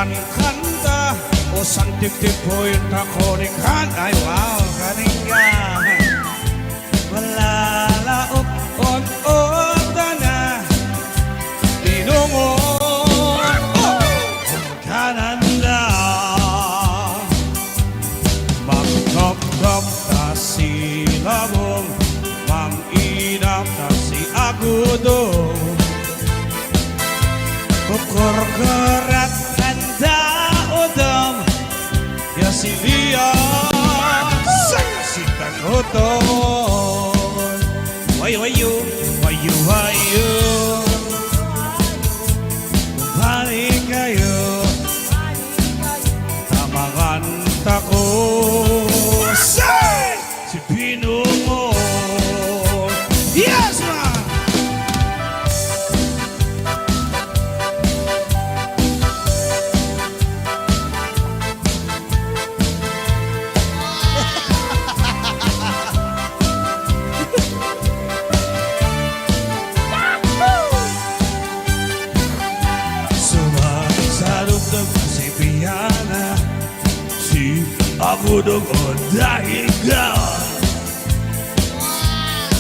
kanta o santik-tik po yung takonik kan. Ay wow, kaninga malalaok on-ota na tinungo kananda magkakap na si labong manginap na si agudo kukur-kurat handa udam ya si Lia si tanuton wayu balik kayo tamangan tako si Pinungo. Yes man. Aku doon dahil ka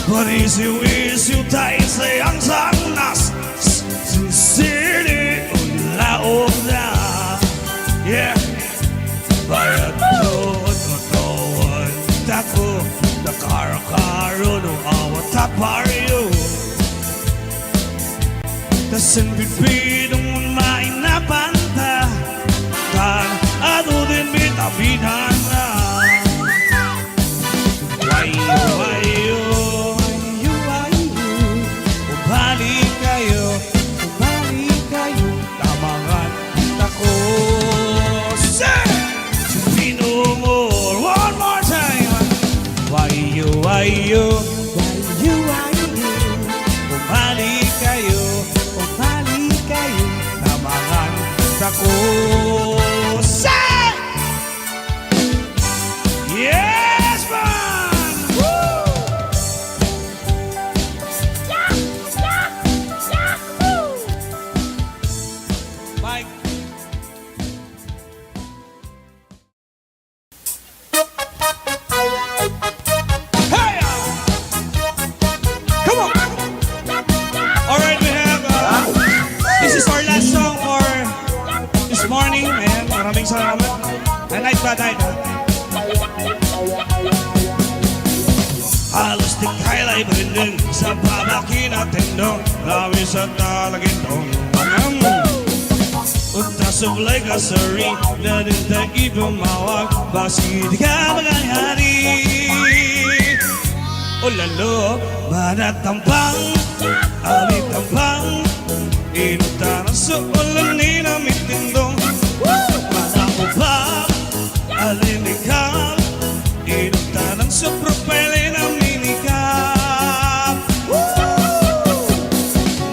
Parisiw-isiw tayo sayang sanas Sisili ulaog na Yeah Bayad doon katawan Tako Nakara-karo nung awat taparyo Tasin bibidong mainapanta Tan ato din bitabinan na Wayo Bumalik kayo Tamangan ako Si Pinungo. One more time. Wayo Bumalik kayo Tamangan ako Yes, man! Woo! Mike. Hey! Come on! Alright, we have this is our last song for this morning, man. Maraming salamat. Night ba night, halos di kaila'y barinding sa babaki natin doon Lawi sa talagintong Untas of like a sari na din tayo bumawag Basi di ka magayari O lalo, manatampang, alitambang Inutanang sa ulan ni namin tindong Manakubang, alinikang Inutanang sa propele na minikap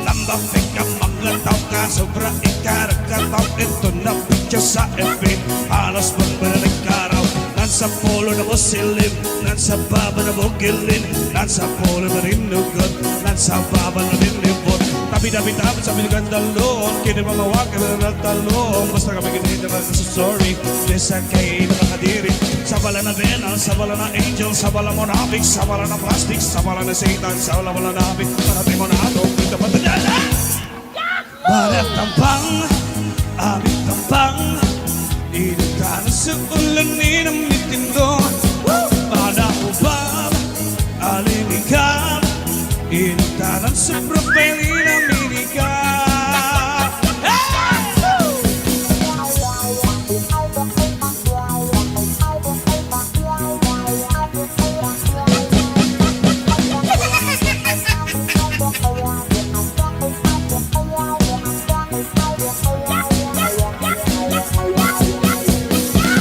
Nambang ikaw maglataw ka Sobra ikaragkataw Ito na picture sa FB Halos magbalik araw Nansa polo na mo silim Nansa baba na mo gilin Nansa polo na rin nugot Nansa baba na rin libot Tabi-tabi-tabi sa pinagandalon Kini mamawag ka na nagtalong Basta kami kinita na sa story Lisa kayo nakakadiri Sa bala na venal, sa bala na angel Sa bala mo nabig, sa bala na plastic Sa bala na satan, sa bala mo na nabig Parating mo na ato, kita pa tadyala Barat tampang, abit tampang Inutanan sa ulan ni namitindo Pada ubab, alinikap Inutanan sa propeli na minikap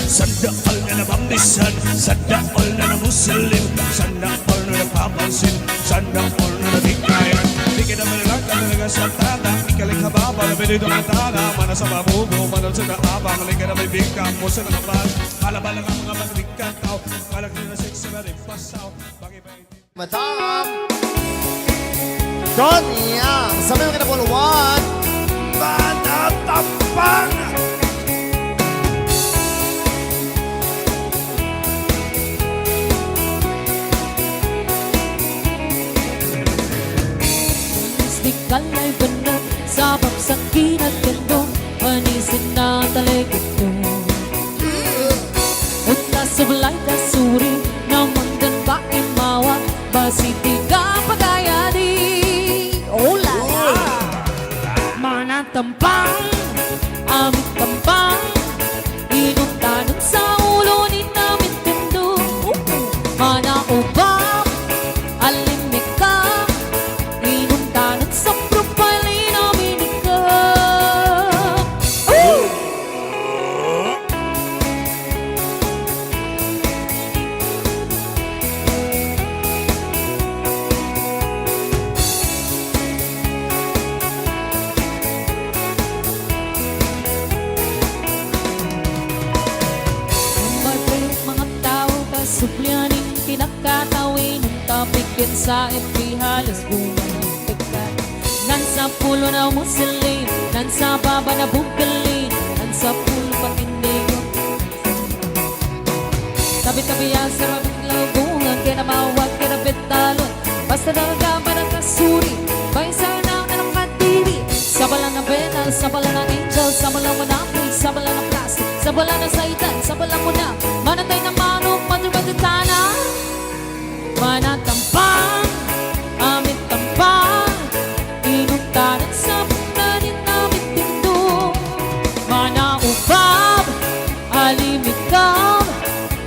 Sandakal na nabambisan Sandakal na namusilim Sandakal na napapansin Sandakal na nabikayan Di ka naman lang ka talaga sa tata Ikaling hababa na pinito ng tana Mana sa babubo, mana sa naaba Malay ka na may bingkang mo sa nakabas Malabala ka mga magbikan tao Malak na na sexy na rin pasaw Madam Johnny, sabi mo ka na po, what? Manatampang sakit at gandong manisin na talikod ko. Unta sublay kasuri naman dan ba imawa basiti ka pagaya di. Oh la la, mana tampang amit tampang inuntanan sa ulo ni namin tendo. Mana ubab alimik ka inuntanan sa profile ni namin ka. Mga tao kasuplianing kinakatawin ng topic din sa FB halos buwan pagkat nansa pulo na Muslim, nansa baba na bugalin, nansa pulo pakindigo. Tabi-tabi yan sa mabiglaw bungan, kaya na mawag kaya na betalon, basta nagagama na kasuri, baysa na nakatiri. Sabala na benal, sabala na angel, sabala mo na free, sabala na plastic, sabala na saitan, sabala mo na manatay na manok, madrubatitana. Manatampang, amit tampang, inuntanan sa pagkanin namin tindo. Manaubab, alimikam,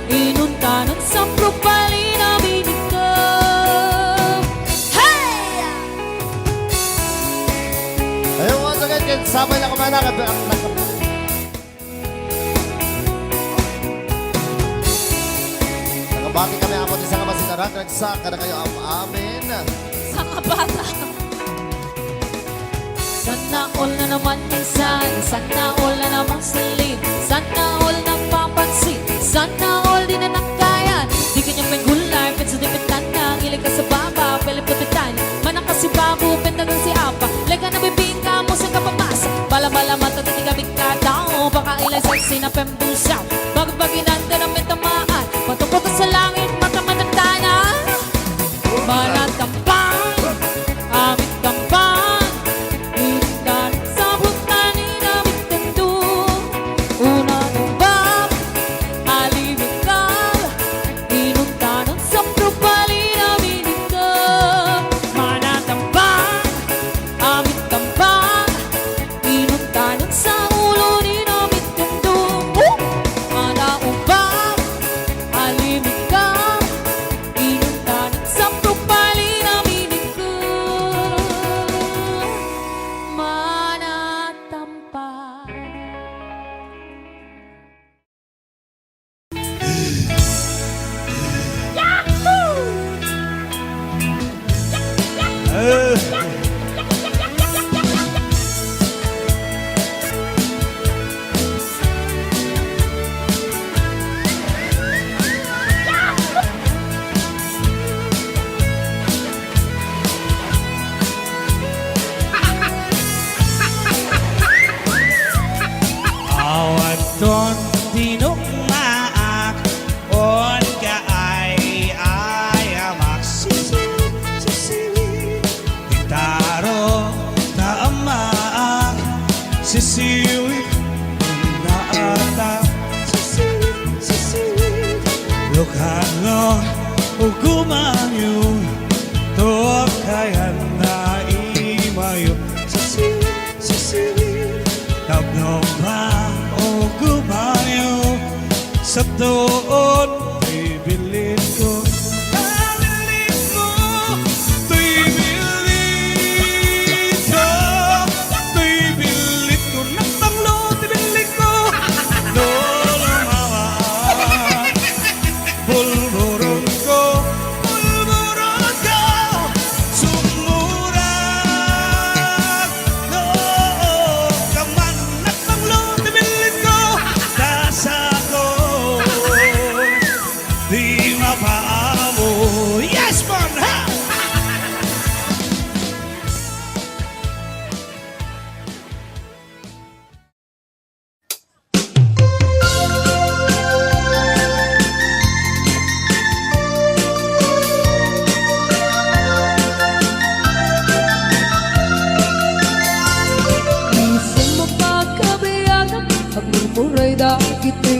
inuntanan sa propali namin ikam. Hey! Ayun, once again, sabay na kumana. Nakabati kami ako din sa kamasinaran. Nagsaka na kayo ang amin. Sa kabata. Sana all na naman minsan, sana all na naman silid, sana all na papansin, sana all di na nakayan. Di kanya may gulay, penso di pitana, ilig ka sa baba, pelip ka pitan, manang ka si babu, pendagan si apa, lega na bibingka mo sa kapamasa, bala-bala mata tati kami katao, baka ilay sexy na pembusaw, bago-baginanda na may tamaan, pato-pato sa langit, mata-managtana. Manatampang, amit tampang, inundan sa butani namin tendo. Una ng bab, alimikal, inundanan sa propali namin ikam. Manatampang, amit tampang, inundanan sa ulo ni namin tendo. Manaubab, alimikal, inundanan sa propali namin ikam. Manatampang. Awan ton tinukmaak on ka ay amak sisiwi Tintaro taamaak sisiwi naata sisiwi Lukhano ugumanyo to kayan na imayo sisiwi Tabno ba o gumayo sa tuon bibilin ko Bibilin ko Tuy bilin ko Tuy bilin ko Naktamlo tibilin ko Lulumawa Bulburon ko Bulburon ko Sumurang No Kaman Naktamlo tibilin ko Dasa ko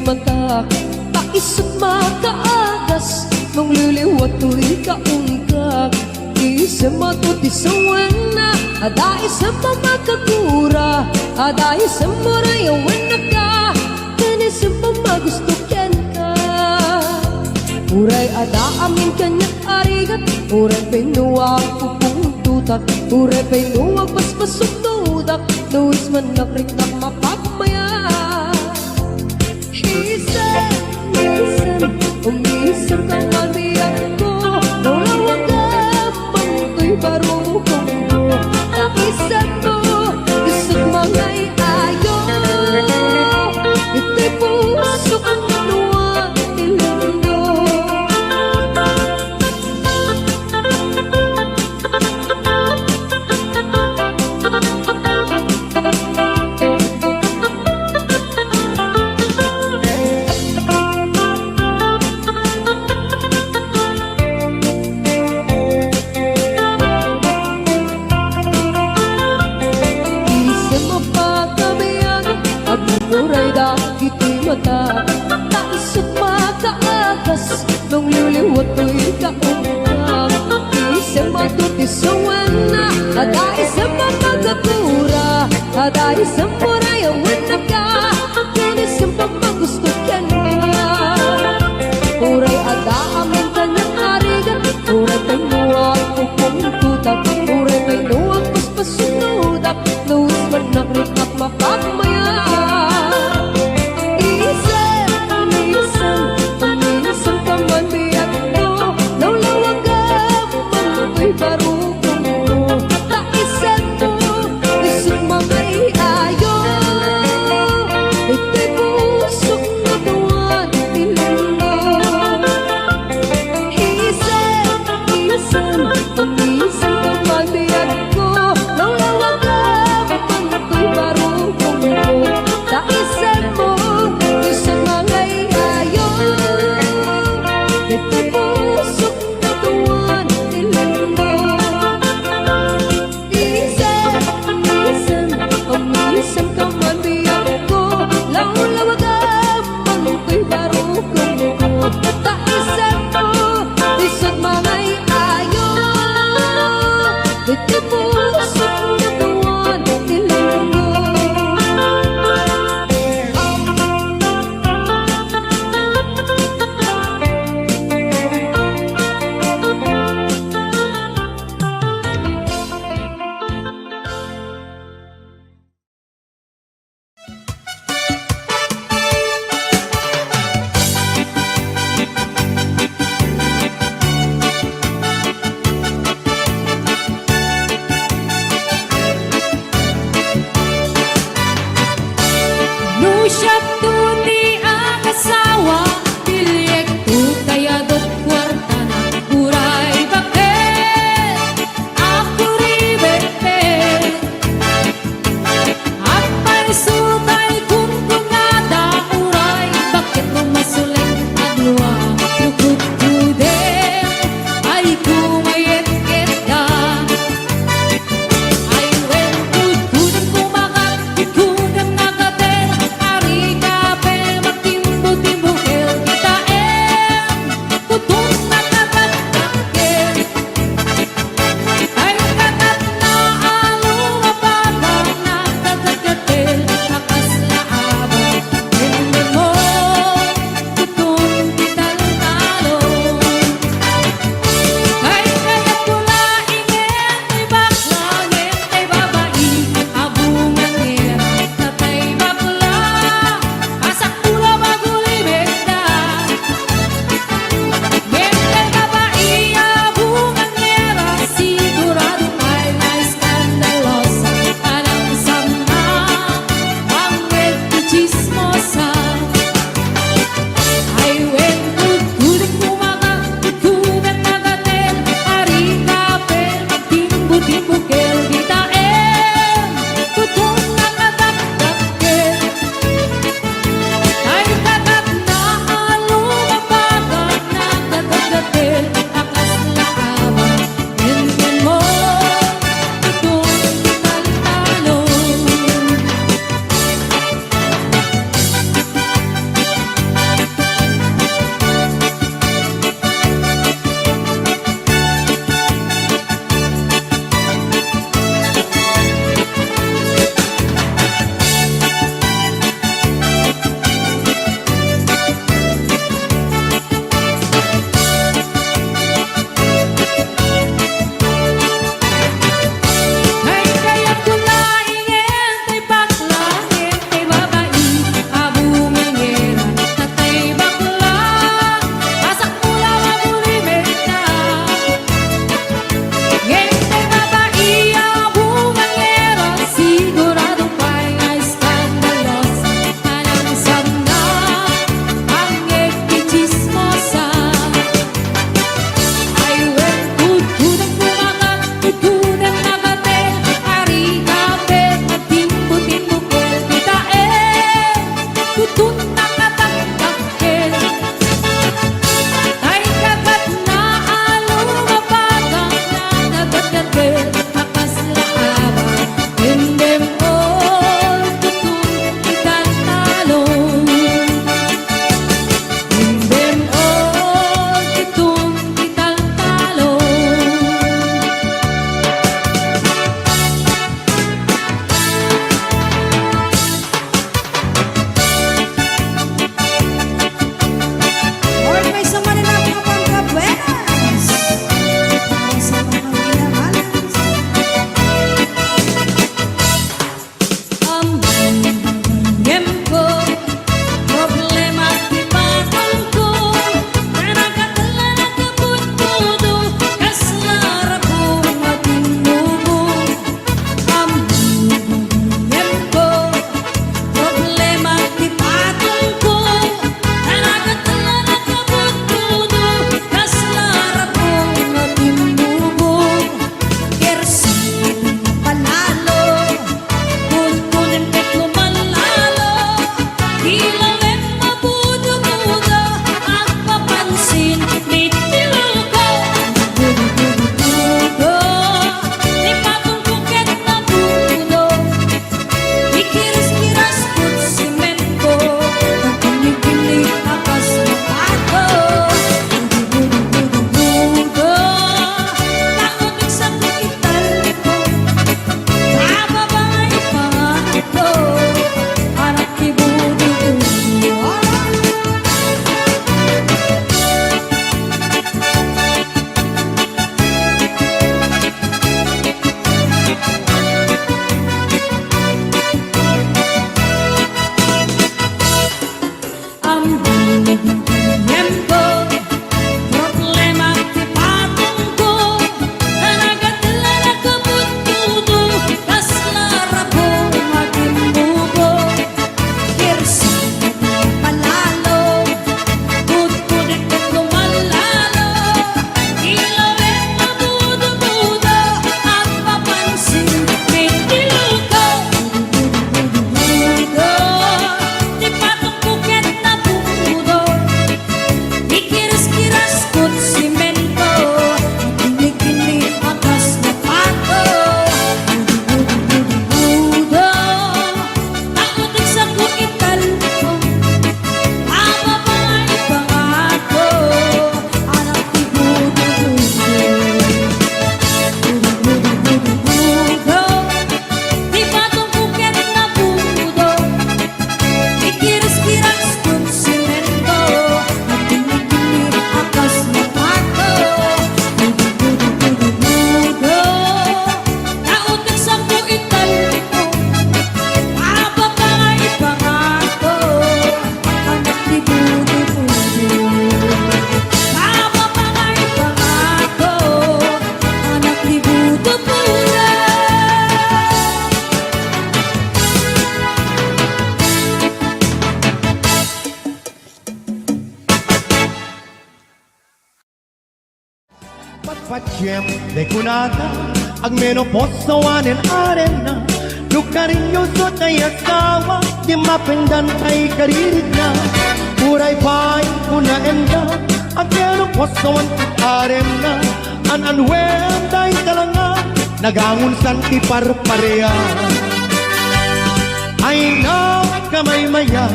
mata Paisip makaagas Nung liliwat to'y kaungkak Isip matutisawan na Ada isip makakura Ada isip marayawan na ka Kanisip magustukin ka Uray ada amin kanya arigat Uray pinuwag pupung tutak Uray pinuwag paspasok tudak Nuis man nakritak mapagmaya Isan, isan, umisan kang mabiyak ko Nulawag gamang ko'y barukong ko Naisan mo, isang mangay ayo Ito'y puso kang nuwag ilando Uray dakito'y mata Naisip makaagas Nung liliwat to'y kaungkak Isip matutisawan na Ada isip mapagkakura Ada isip marayawan na ka Kinisip magustukin ka Uray ada amin kanyang arigat Uray pinuwag pupong tutak Uray pinuwag paspasunudak Nuis man nakritak mapagmaya Isan ka man biyak ko facem de kunata ag menopausa wanen arena lukarin yo so tay asawa di mapendan ay karirit na puray pay kuna enda ag menopausa wan arena an anwen day talanga nagangun san iparparea ay na kamay maya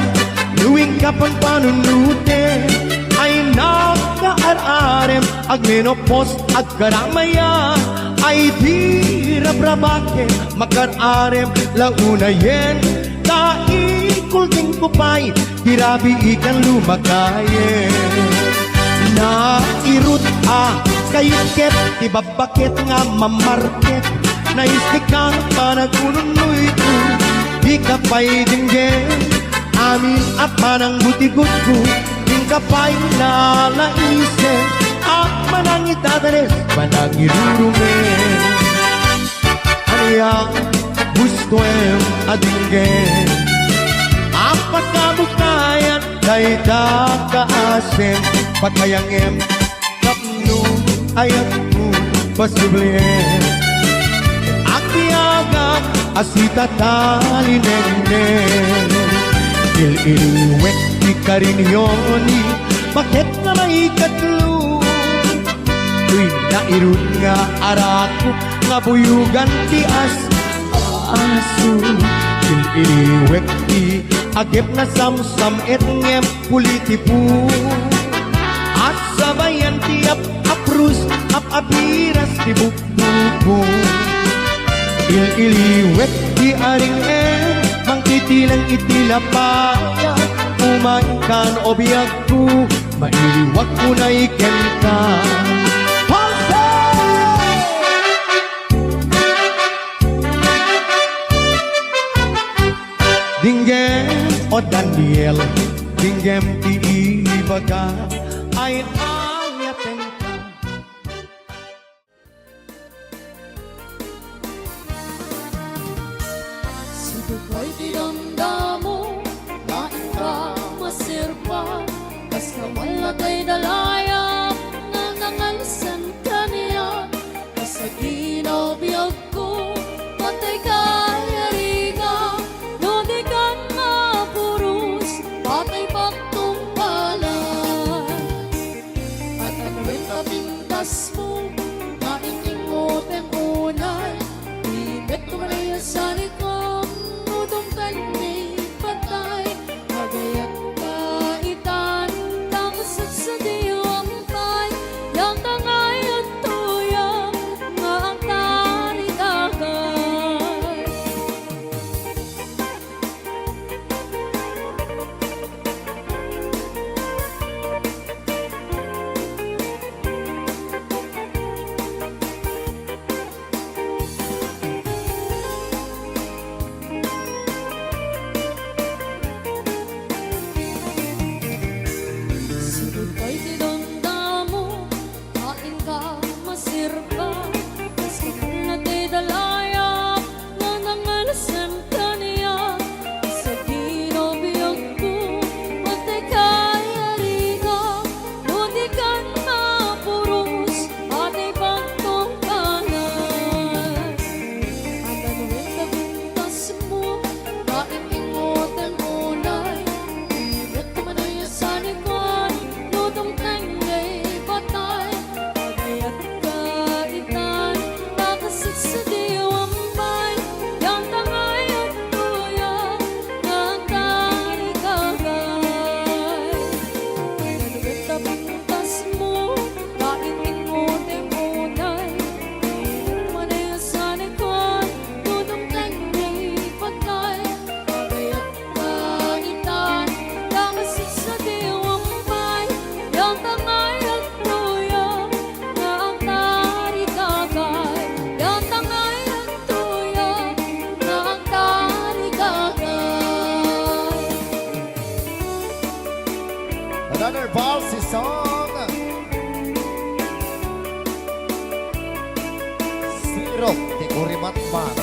luwing kapang panunute ay nakaararem ag menopos ag karamaya ay di rabrabake makararem launa yen kaikul din kupay tirabi ikan lumakayen na irut kayuket tibabakit nga mamarket na istikang panagununoy ko di ka pa'y dinggin amin apa ng butikot ko di ka pa'y nalaisen at manang itadanes manang irurumin aniyang gusto em adinggin apat kabukayan kay kakaasin pagkayang em kapno ayat mo pasiblien akiagak asita talinenge il-iliwek di karinyoni bakit na may katlo tuy nairun nga arako nga buyugan ti aso il-iliwek di agip na samsam et ngem pulitipu at sabayan ti aprus apiras ti bukbuku il-iliwek di aring mangtitilang itilapaya umangkan obiyag ko mailiwag ko na iken ka Dinggem o Daniel Dinggem ti ibaga ay ayaten ka Sudugay dinamdamo, lain ka masirpa, basta wala kay dalaya, nga nangalisan ka niya, basta ginobiyag ko, patay ka yariga, no di ka mapurus, patay paktong palay. At ang pintas mo, naingingot ang unay, ibet ko kaya sa likod, nudong kanya'y patay, magayat kaitan, takasat sa diwang tay, yang tangay at tuyang, nga ang taritagay. Sudod kay tinamdamo, kain ka masirpa, basta wala kay dalaya, nga nangalasan ka niya, sa ginobiyag ko, patay ka yariga, no di ka mapurus, patay paktong kanay. At anuwin ka pintas mo, kaingingot ang unay, ibet ko man ay sa likod, nudong kanya'y patay, pagayat kaitan, takasit sa diwang bay, yang tangay at tuya, nga ang tarigagay. Nanuwit na pintas mo, kaingingot ang unay, ibet ko man ay sa likod, nudong kanya'y patay, pagayat kaitan, takasit sa diwang bay, yang tangay at tuya, nga ang tarigagay. Yang tangay at tuya, nga ang tarigagay. Another Balsi song. Siro de Kurimatman.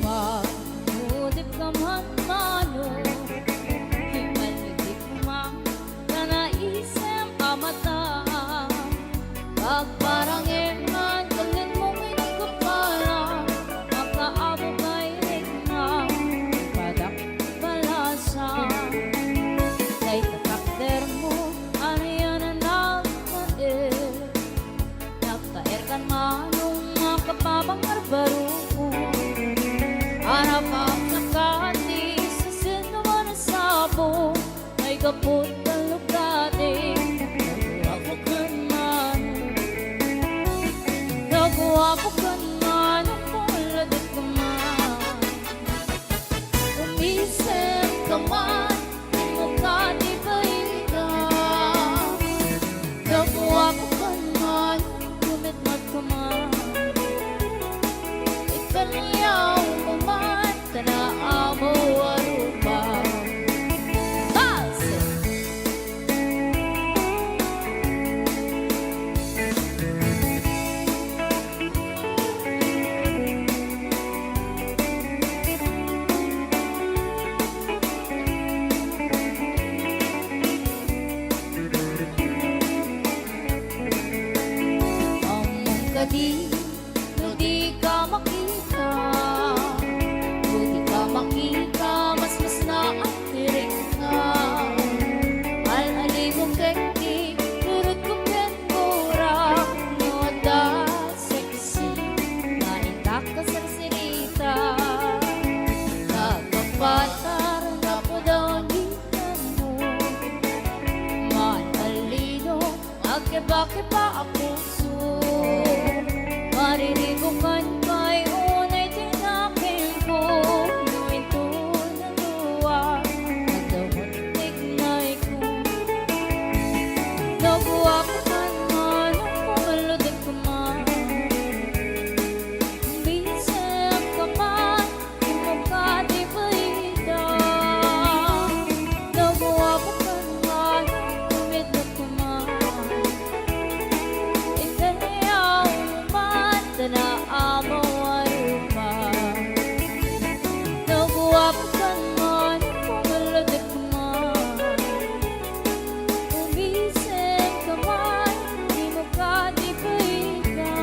Mahudip ka man mano, himaligik man, na naisem amata. kiba-kiba ang puso. Maririgo kan kay unay tinakin ko. Nuwin to na luwa, nagdawat tignay ko. Nabuwa ko kan man, pumaludik ko man. Bisang ka man, di mo ka di balita. Nabuwa ko kan man, pumidlok ko man. Itanayaw man, tanaamo arupa. Nabuwa ko kan man, pumaludik ko man. Umisip ka man, di mo ka di balita.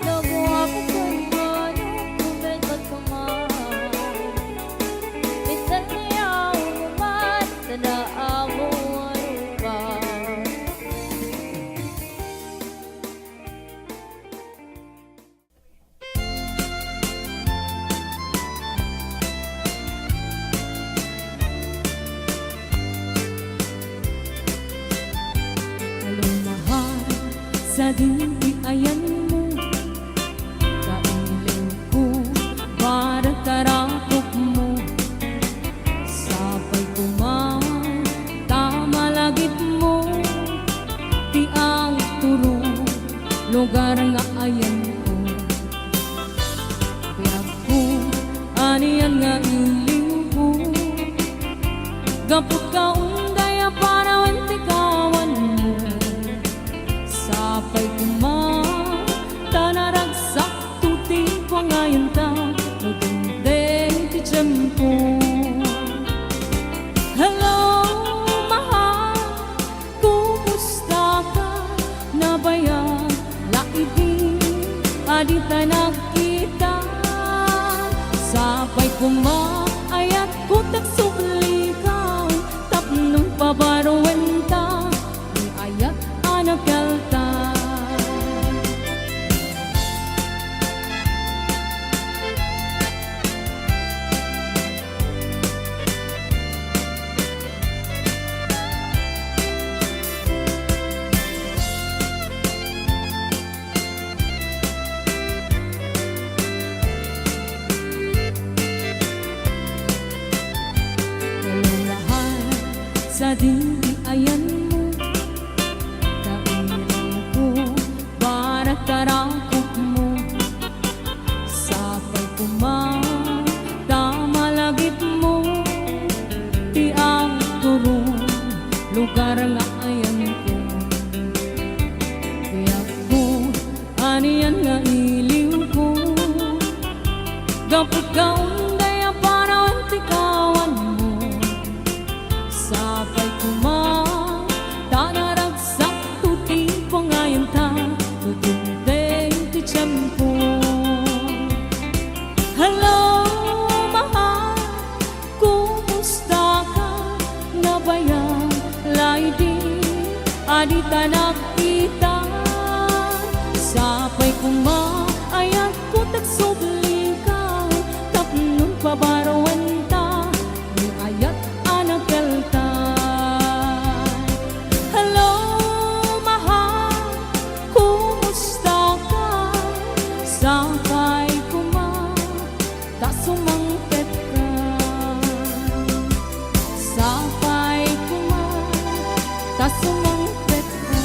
Nabuwa ko kan man, pumidlok ko man. Itanayaw man, tanaamo arupa. Alumahal sa ayan mo, kailiw ko para karakop mo. Sapay kumain, tama lagit mo, ti ang turo, lugar nga ayan ko. Biyag ko, aniyan nga iliw ko, gapot ka undaya para wanti kawan mo. Sapay kumain, tanaragsak tuti ko ngayon ta, nagundeng ti tiyempo. Hello, mahal, kumusta ka? Nabayan, laibig, adita nakita. Sapay kumaayat ko tagsubli-ikaw, tapnong pabarwenta, di ayat anak kalta. Kalulahan sa dili ayan mo, kailiw ko para karakop mo. Sapay kumain, tama lagit mo, ti ang turo, lugar nga ayan ko. Biyag ko, aniyan nga iliw ko, gapot ka undaya para wanti kawan mo. Sapay kumain, tanaragsak tuti ko ngayon ta, tutundeng ti tiyempo. Hello, mahal, kumusta ka? Nabayan, laibig, adita nakita. Sapay kumaayat ko tagsubli-ikaw, tapnong pabarwenta, di ayat anak kalta. Hello, mahal, kumusta ka? Sapay tasumangpet ka. Sapay tasumangpet ka.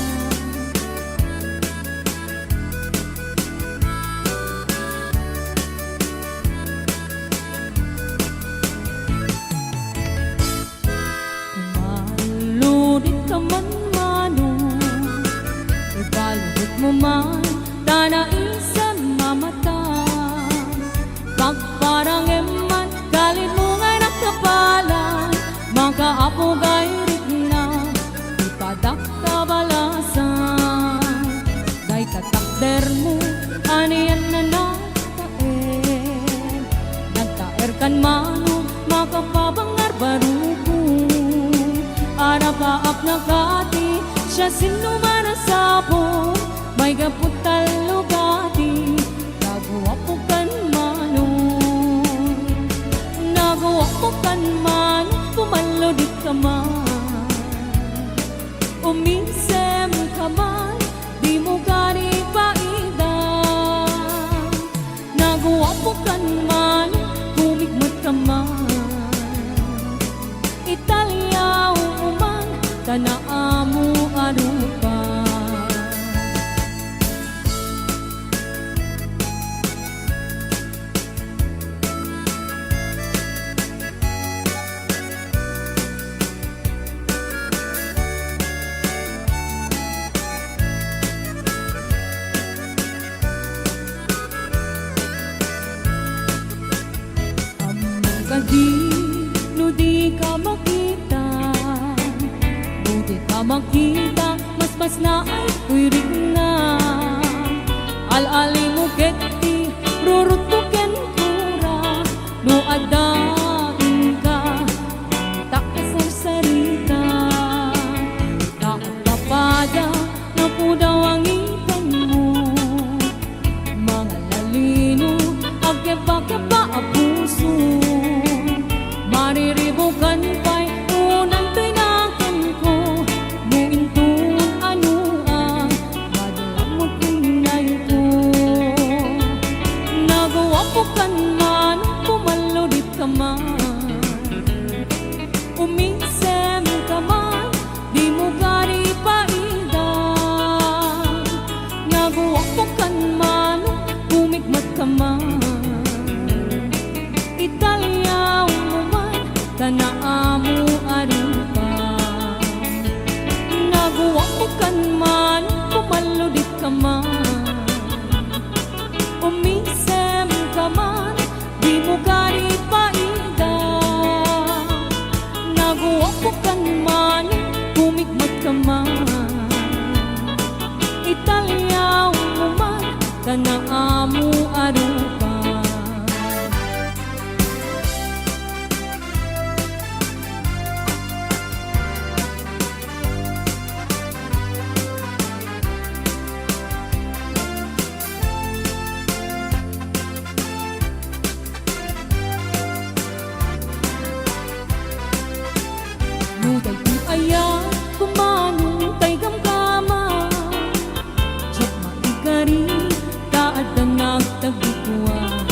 Kumaludit ka man mano, ibaludit mo man, tanaisan mamata. Pagparang eman, galit mo ngay nakapalan, makaapugay rin na, ipadak kabalasan. Day katakder mo, aniyan na nagtaer. Nagtaer kan mano, makapabangar baruko. Arapaap na kati, siya sinumanasapo, may gaputal lugati, nagawapukan mano. Nagawapukan man, pumalodit ka man. Uminse tanaamu arupa. Kadi no di ka makita, no di ka makita, mas na ay kuirig na. Al-ali mo keti, ruruto ken kura, no adain ka, takasar sarita. Nakatapada na po daw ang ipan mo, mga lalino, agkeba-keba ang puso. Mariribukan pa'y unang tinakan ko, muintun ano ang madalang mo pinay ko. Nagawa ko kan man, pumaludit ka man, uminsem ka man, di mo gari paidan. Nagawa ko kan man, bumigmat ka man, Italyaw mo man, tanaamu arupa. Nagawa ko kan man, pumaludit ka man, umisem ka man, di mo gari paida. Nagawa ko kan man, bumigmat ka man, Italyaw mo man, tanaamu arupa. Nuday di aya, kumanong tay gamgama, tsak maikari, taad na nagtagikuan.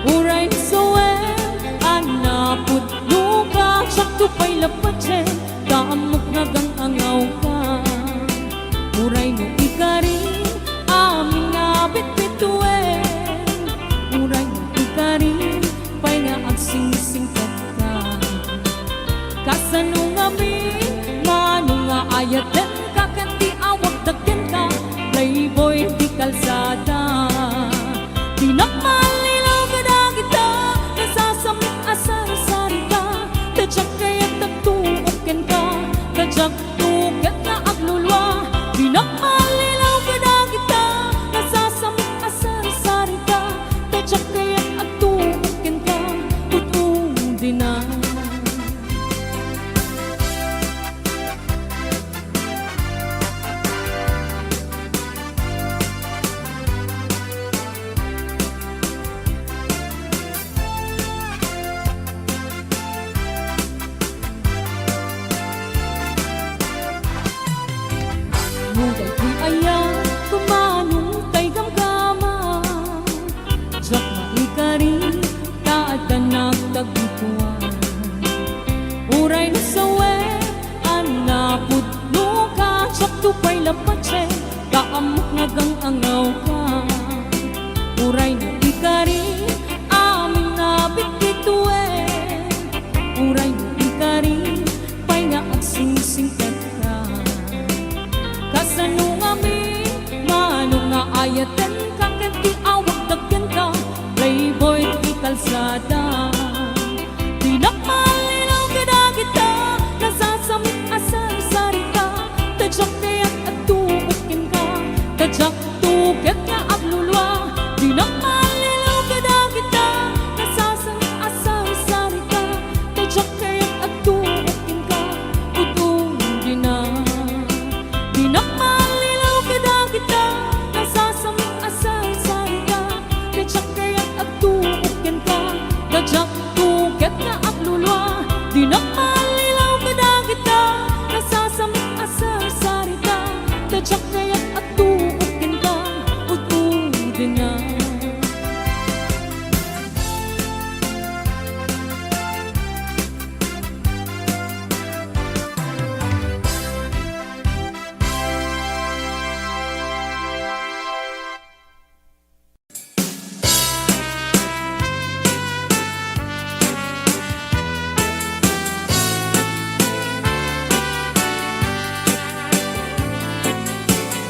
Uray soen, anapod luka, tsak tupay lapatse, kaamok nagang angaw ka. Uray no ikari, aming ngabit bituin. Uray no ikari, pay nga agsing-sing ka. Kasanong amin, manong nga ayaten ka, kanti awag dagyan ka, playboy di kalsada. Tinakmalilaw ka na kita, nasasamit asar-sari ka, tadyak kaya't nagtuokin ka, tadyak tugat na aglulwa. Tinakmalilaw ka na kita, nasasamit asar-sari ka, tadyak kaya't nagtuokin ka, tutong din na. Nuday ko'y ayaw, kumanong tay gamgama, tsak maikari, taad na nagtagikuan. Uray na sawen, anapod luka, tsak tupay lapatse, kaamok nagang angaw ka. Uray na ikari, aming nabit bituin. Uray na ikari, pay nga agsing-sing ka. Kasanong amin, manong nga ayaten ka, kanti awag dagyan ka, playboy di kalsada. Tinakmalilaw ka na kita, nasasamit asar-sari ka, tadyak kaya't at tuok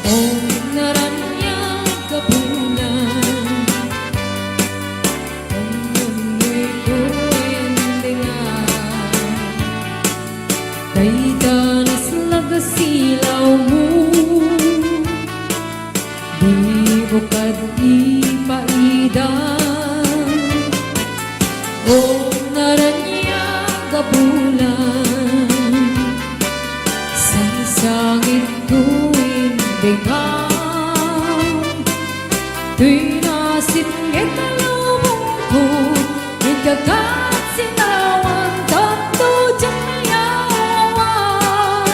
O naranyang kabulan Ang mundo'y kuwendengan Kay danas lagasilaw mo Di mo kad ipaidan O naranyang kabulan Sa sangit tuwing dengang Tuwing nasingit ang lubong ko Ikagat sinawan Tanto diyang mayawan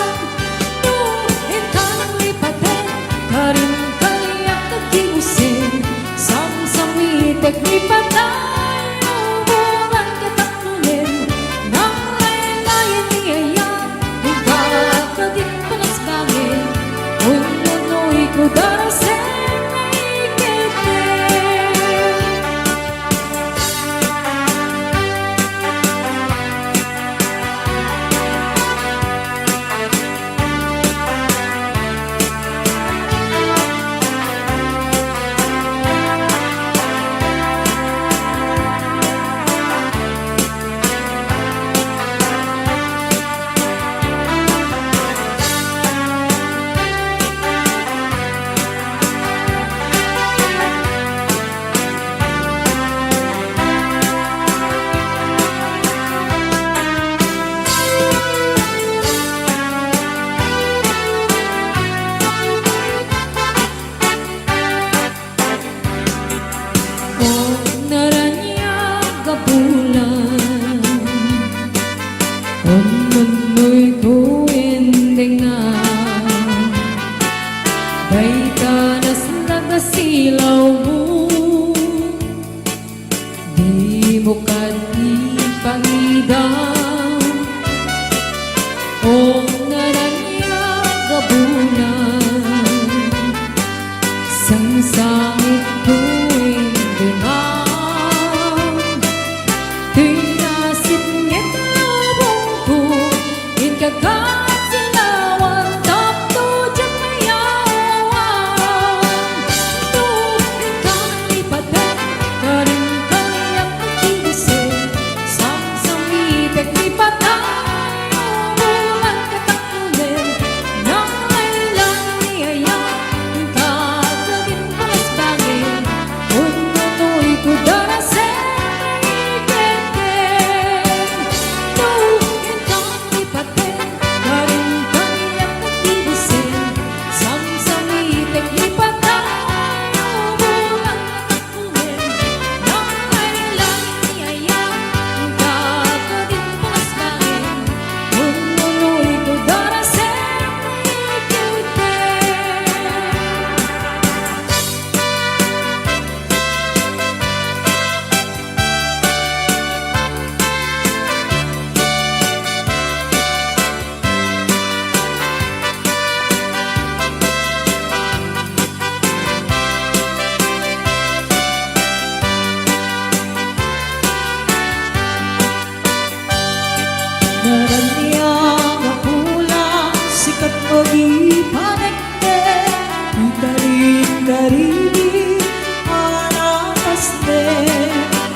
Nuhin ka ng lipatin Karin kaliyak na kiusin Samsamitek lipatan Hubungan kitang nunin Nang layan-layan niyayang Hingkakagin panas bangin Ununoy ko darasin na ikitin O naranyang kabulan O mundo'y kuwendengan Kay danas nagasilaw mo Di mo kad ipaidan O naranyang kabulan Sang sangit tuwing dengang Tinasingit ang lubong ko Ikagat silawan Tapto diyang mayawan Nuhin ka ng lipatin Karin kaliyak na kiusin Samsamitek lipatan Hubungan kitang nunin Nang layan-layan niyayang Hingkakagin panas bangin Ununoy ko darasin na ikitin Nuhin ka ng lipatin Karin kaliyak na kiusin Samsamitek lipatan Hubungan kitang nunin Nang layan-layan niyayang Hingkakagin panas bangin Ununoy ko darasin na ikitin Naranyang kapulang sikat mag-ipanagte Itarik-tarik anapaste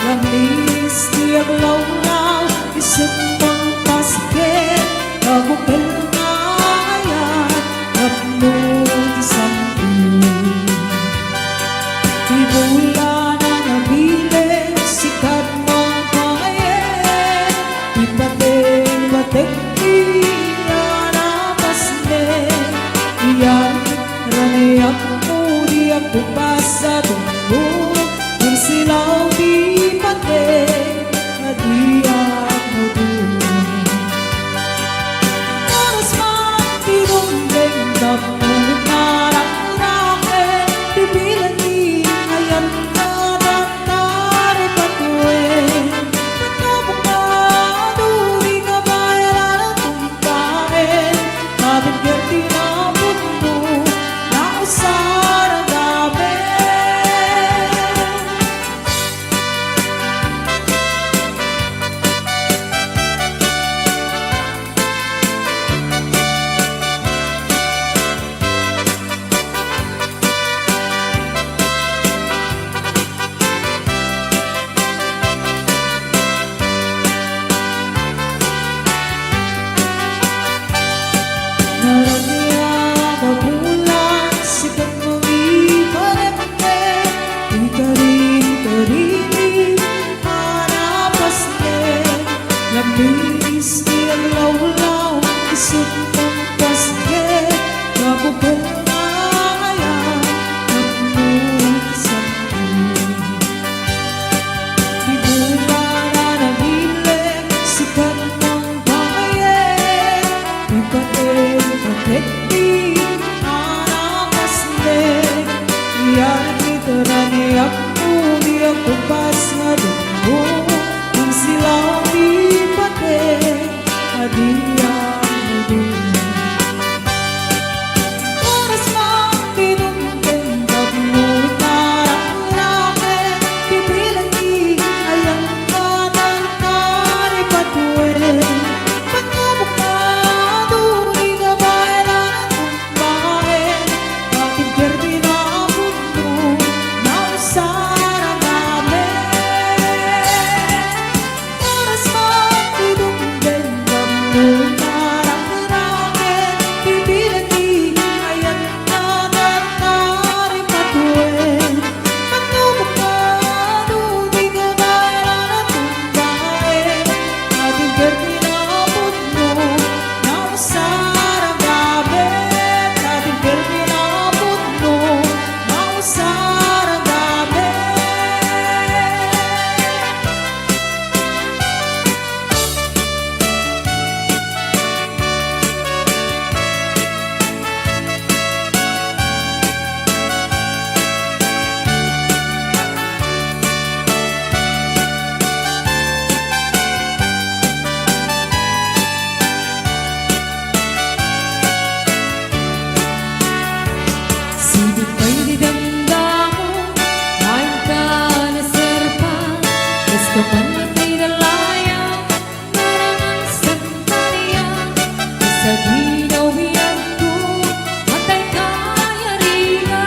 Langis tiyag lawlaw isip pang paske Kabukal na ayan at mo disampi Ibula na nabili sikat mga pangayen Ipating-bating iyanapas ne Heti anakasne Yan iterani aku Yang kupas ngadukmu Kung silaw di pate Hadiah dunia Oras mang pinumpin Pagmu tarang-rake Pipilan di ayang kanan Kari patuin Pagmumukado Di gabayan Bahain Ating kertinabot mo Nausarang namin Oras mang pinumpin Pagmu tarang-rake Pipilan di ayang kanan Kari patuin Pagmumukado Di gabayan Bahain Ating kertinabot mo Nausarang namin Ating kertinabot mo Nausarang namin Sibig ko'y didamdamo Main ka na serpa Mas kapan at may dalaya Marangan sandalya Sa ginaw biyag ko Matay kaya riga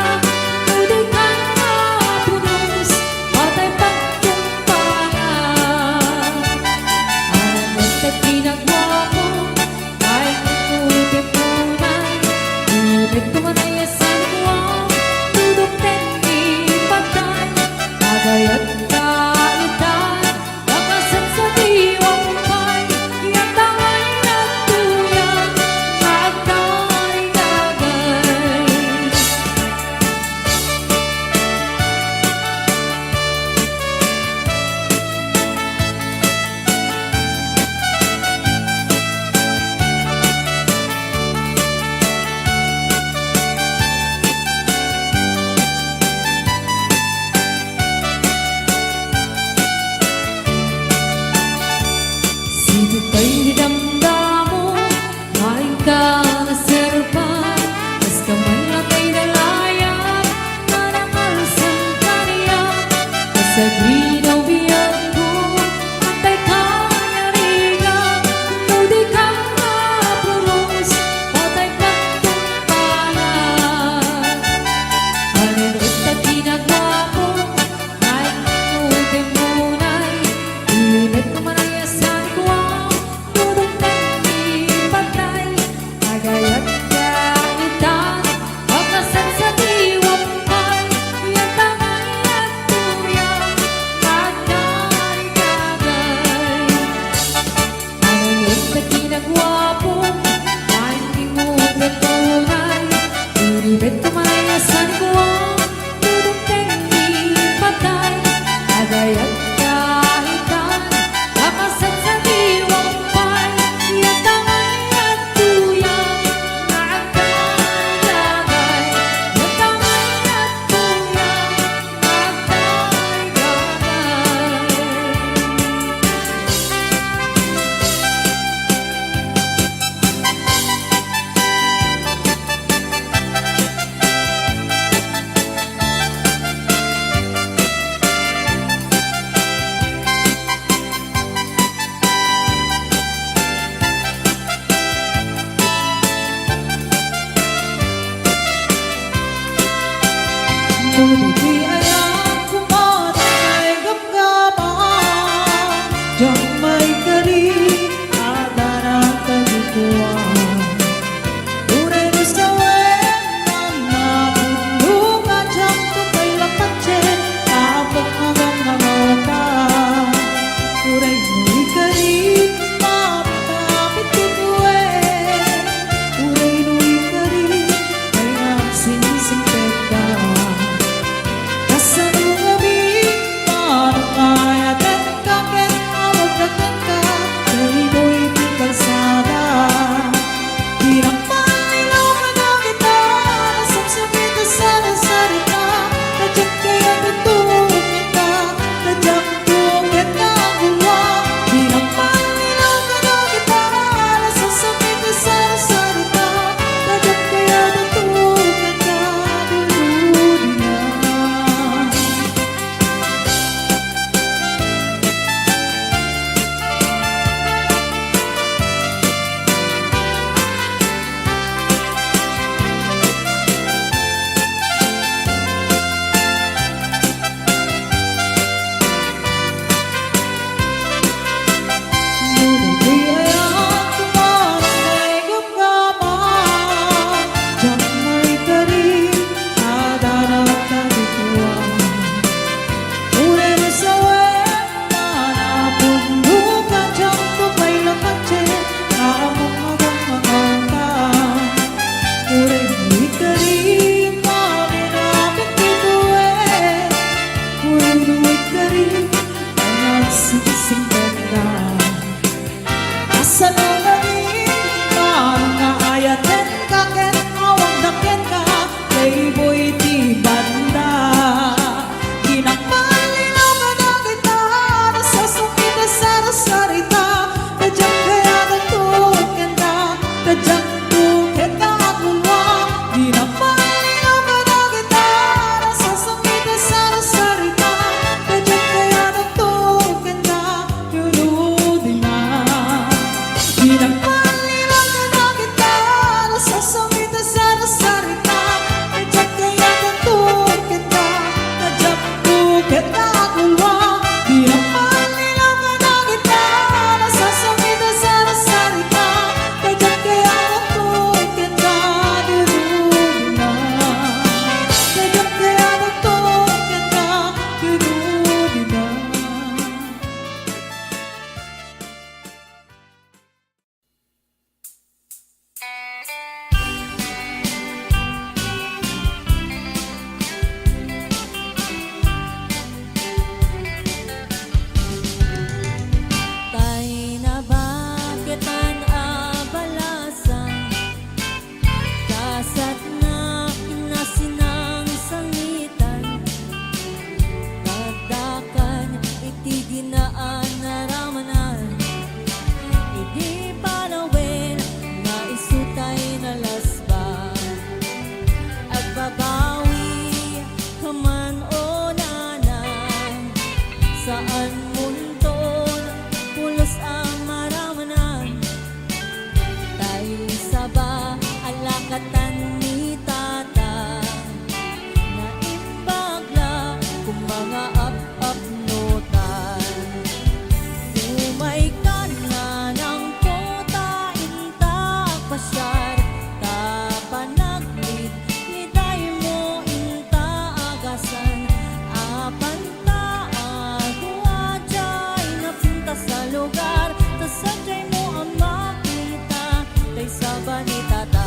Tuloy ka na punos Matay pagkumpayan Alam at ginagawa ko Ay kukutin ko na Ngunit kumanaya sa luwang Dudok din ipatay Agayat kaitan Nakasan sa diwang pay Yang tangay nagtuyang Magkay-gagay Sibig ko'y didamdamo Main ka na serpa Mas kaman lang ay nalayang Marangal sandalya Sa ginaw biyag ko Matay kaya riga Ludi ka na punos Matay pagkumpayan Alam at ginagawa ko Kahit kukutin muna'y Init ko manaya sa likuang Dudok din ipatay Agayat kaitan Pagkasan sa diwang pay Yang tangay nagtuyang Magkay-gagay Alam at ginagawa ko Kahit tingutin tunay Inibit ko manaya sa likuang Dudok din ipatay Agayat kaitan Pagkasan sa diwang pay Yang tangay nagtuyang Magkay-gagay Yang tangay nagtuyang Ngunit di ayang kumatay gamgaman Diyang may kari Ada na kagikuan Tunay na sa wenan na Bunga diyang tukay lapatsin Tapok hanggang mga wata Tunay may kari Mapapit kukuwe Tunay may kari Kaya sinisingpeta alakatan ni tata na imbagla kung mga up-up-notan. Umay ka na ng kota intak pasyar kapanaglit liday mo inta agasan apan taagwadjay napinta sa lugar tasadyay mo ang makita kay saba ni tata.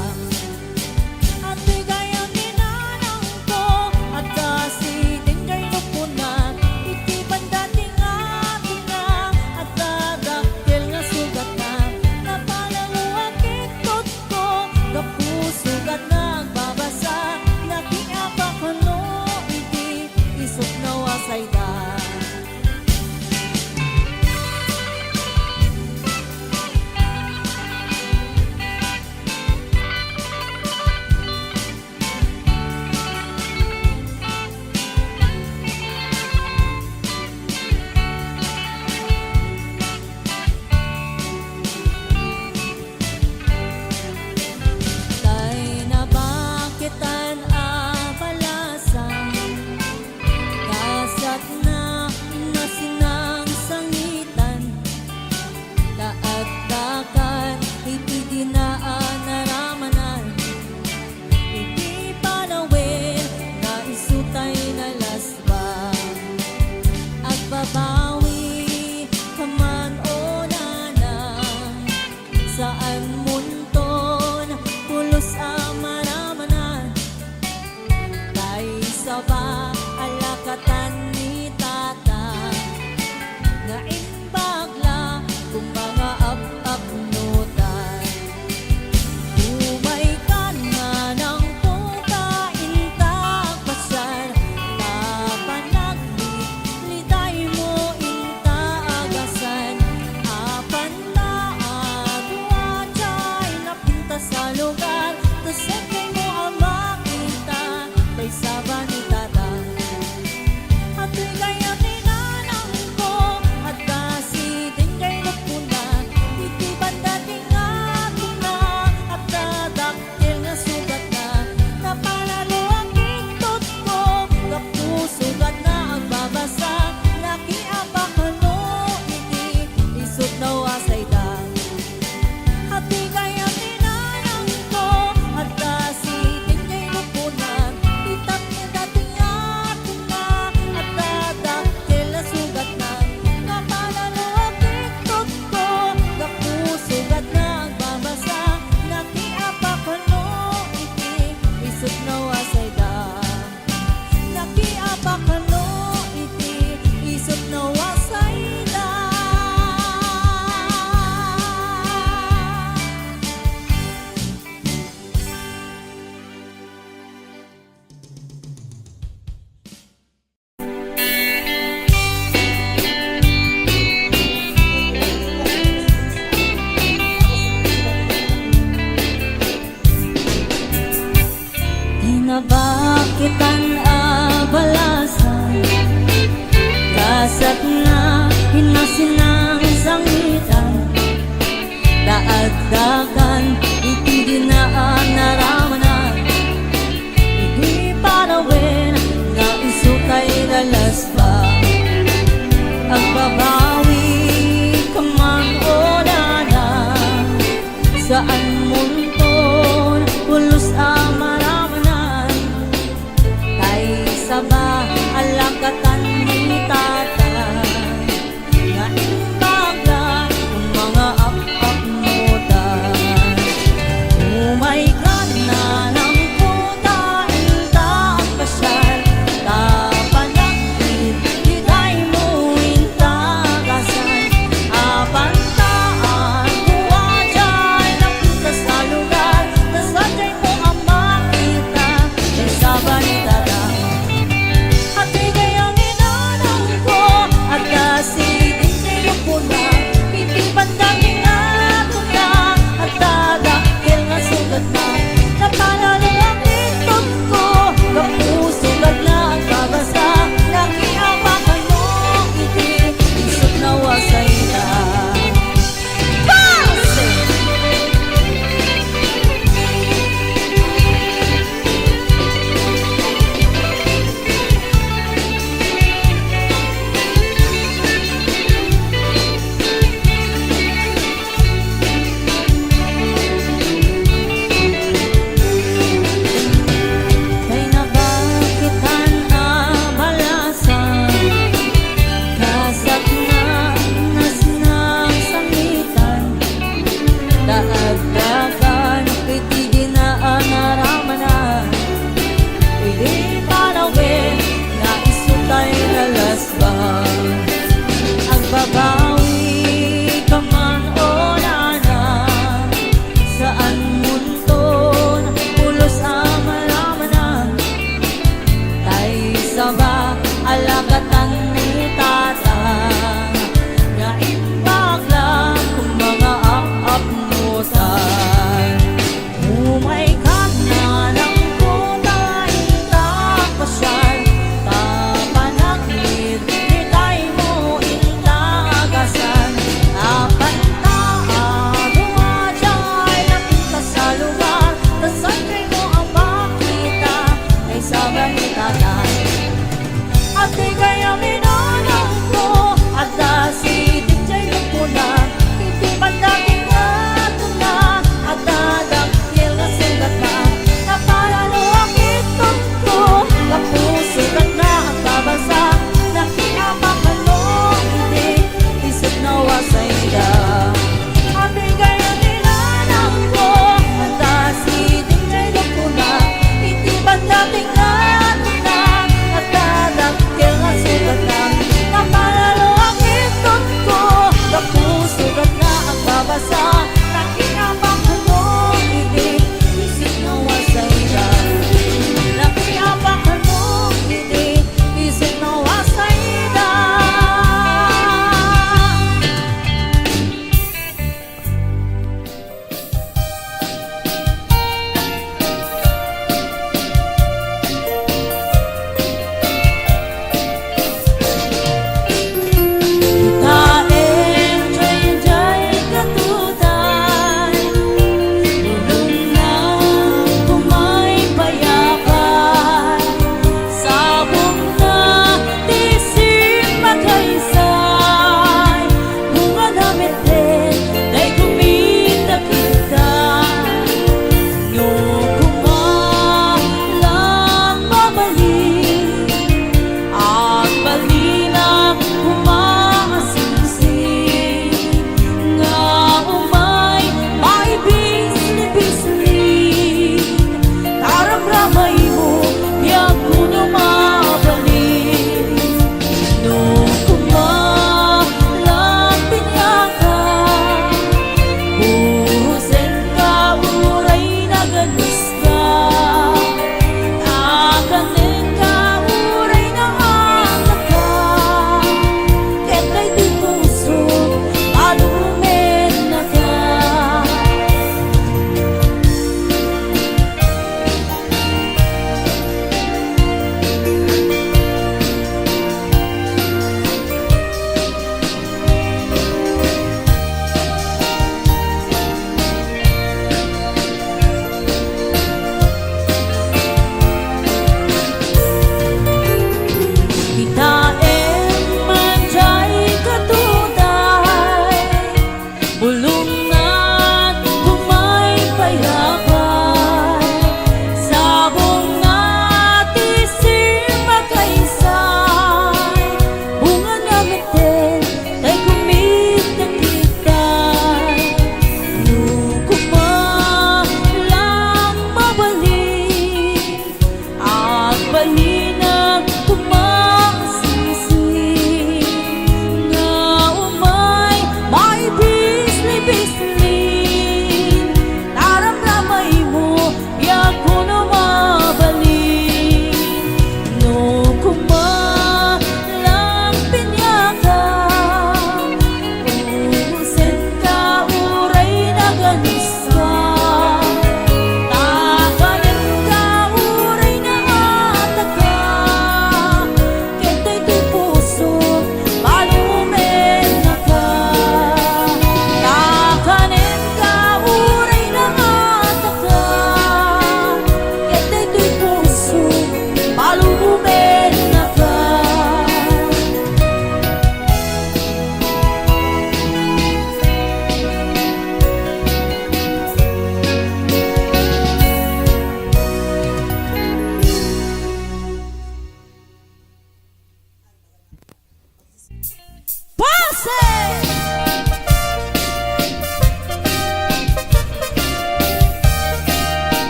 At bigayang ninanang ko at kasi tingay lupunan iti bandating atin na at dadaktil nga sugat na napalanguag itot ko kapusugat nagbabasa nakiapak ano iti isok na wasay da. Kay nabakitan abalasan kasat na nasinang sangitan kaagdakan iti dinaan naramanan iti panawin na isutay na lasbang agbabawi kaman o nanang saan munton pulos amaramanan kay saba alakatan ni tata nga imbagla kung mga up-up-notan. Umay ka na ng kota intak pasyar kapanaglit liday mo inta agasan apan taagwadjay napinta sa lugar tasadyay mo ang makita kay saba ni tata. At bigayang ninanang ko at kasi tingay lupunan iti bandating atin na at dadaktil nga sugat na napalalo ang itot ko kapusugat na ang babasa nakiapak ano iti isot na wasay da. At bigayang ninanang ko at kasi tingay lupunan itat ni dating atin na at dadaktil na sugat na napalalo ang itot ko kapusugat na ang babasa nakiapak ano iti isot na wasay da. Nakiapak ano iti isot na wasay da. Tinabakitan abalasan kasat na hinasinang sangitan daagdagan iti dinaan naramanan iti panawin na isukay lalasbang agbabawi kaman o nanang saan munton pulos amaramanan kay saba alakatan ni tata nga imbagla kung mga up-up-notan. Umay ka na ng kota intak pasyar kapanaglit liday mo inta agasan apan taagwadjay napinta sa lugar tasadyay mo ang makita kay saba ni tata. At bigayang ninanang ko at kasi tingay lupunan iti bandangin ato na at dadaktil nga sugat na napalalo ang itot ko kapusugat na ang babasa nakiapak ano iti isot na wasay na. Base!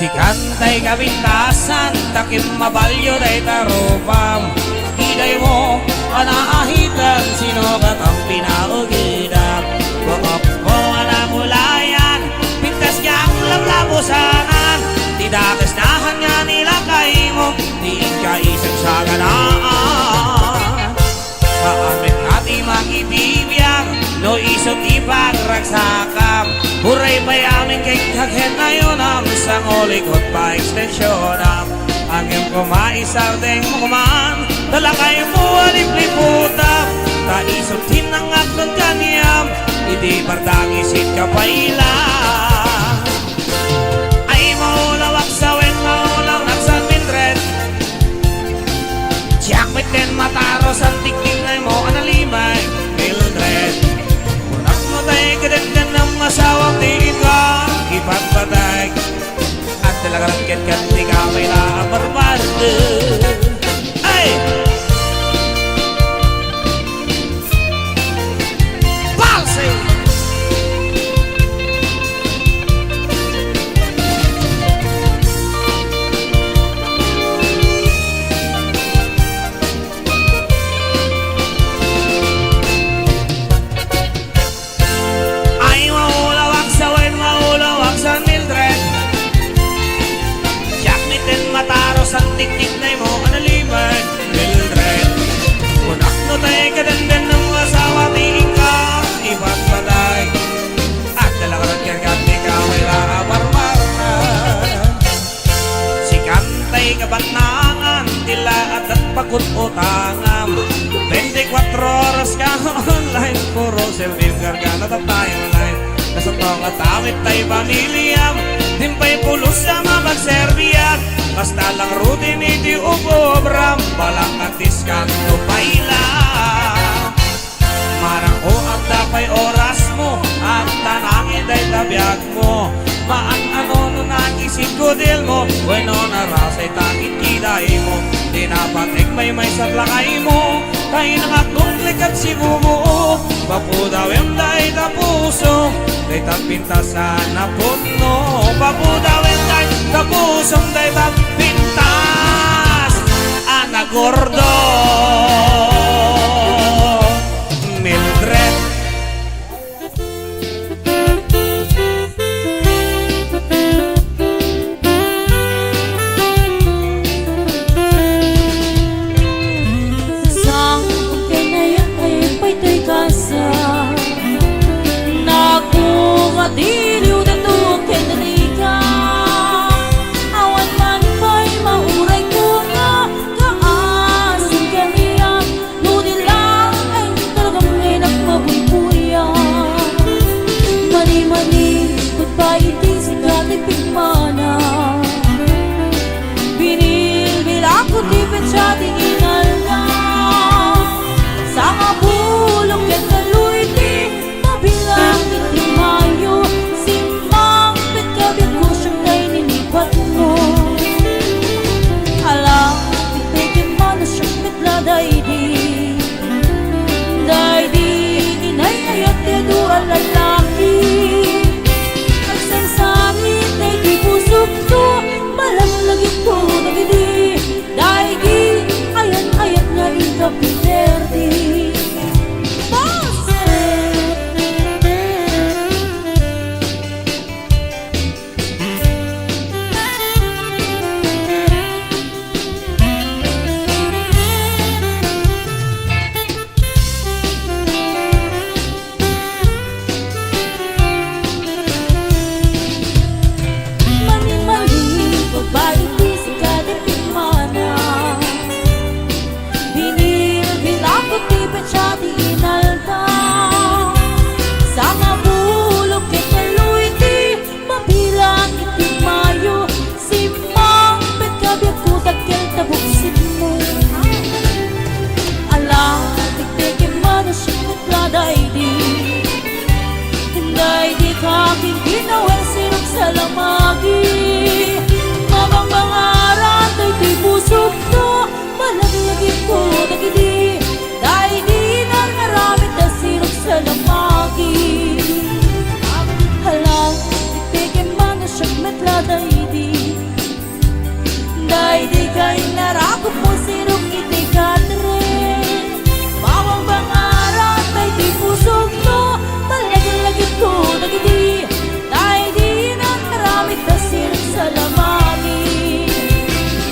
Si kantay kabintasan, takim mabalyo day tarupam. Iday mo, anaahitan, sino ba't ang pinaugidan? Buok mo anakulayan, pintas kang lablabusanan. Tidakas nahan nga nila kayo mo, di ka isang saganaan. Sa amin natin makibibiyang, no isot ipagragsakam. Huray pa'y aming kay kaghen ngayon am sang ulikot pa ekstensyon. Ang iyong kumaisardeng mo kumaan, dala kayo mo alipliputam. Taisot hinangak ng kaniyam, hindi bardangisit ka pa ilang. Ay maulawak sa wen, maulaw naksan mindred. Tiyakmit din mataros ang tiktik na mo analimay, Mildred. Unak mo tayo kadagdan ng masawang tingin ka, ipagpatay. At talagang ket-ket di ka may naabarbarde. Ay! Palsy! Mataros ang tiktik na mo analimay, Mildred. Kunak no tayo kadandan ng asawa, tingin ka, ipagpatay. At talagang kaya di ka may laabarbaran. Si kantay kabatnaan, tila at pagkut-utangam. 24 oras ka online, puro selfie gargana at tayo online. Nasa tong at awit tayo pamilyam, dimpay pulos sa mabagserbiyan. Basta lang rutin iti ubobram, balang at diskanto paila. Marang o ang dapay oras mo, at tanangin day tabiyag mo. Maan ano no nagising kudil mo, bueno narasay takit kiday mo. Di napatik may sablakay mo, tayo nangakunglik at sibumo. Papudawin day tapuso, day tapintasan na puno. Papudawin day tapusong day tapintas, anak gordo, Mildred. Sang kinayan ay pa'y kasa, nakumadiliw na to kinarika. Awan man pa'y mauray ko nga, kaasang kaniyak. Ngunit lang ay talagang may nagmabuybuyan. Mani-mani, goodbye iti sigating pigmana. Binilbilak ko di petsa di inalga. Sa kabulong ket kaluyti, mabilang iti mayo. Simang pitkabit ko siyang day ninipat mo. Alam, pitigin mo siyang mitla daydi. Daydi, inay ayat dedo ang lalaki. Agsangsangit na iti pusok to, malamlagit ko nagidi. Daydi, ayan-ayat nga ito pinerdi. Mani-mani, babae di sigating pigmana. Binilbilak ko di petsa di inalga. Sa mabulok ket kaluyti, mabilang iti mayo. Simang pitkabit ko dagkel tabuksit mo. Alam, tiktikin mo na siyang mitla daydi. Daydi kaking ginawang sirok sa lamagi. Mabang-bangaran ay di pusok to, malaglagit ko nagidi. Daydi nang naramit na sirok sa lamagi. Halang, tiktikin mo na siyang mitla daydi. dagiti Dahil di na maramit kasir sa lamangin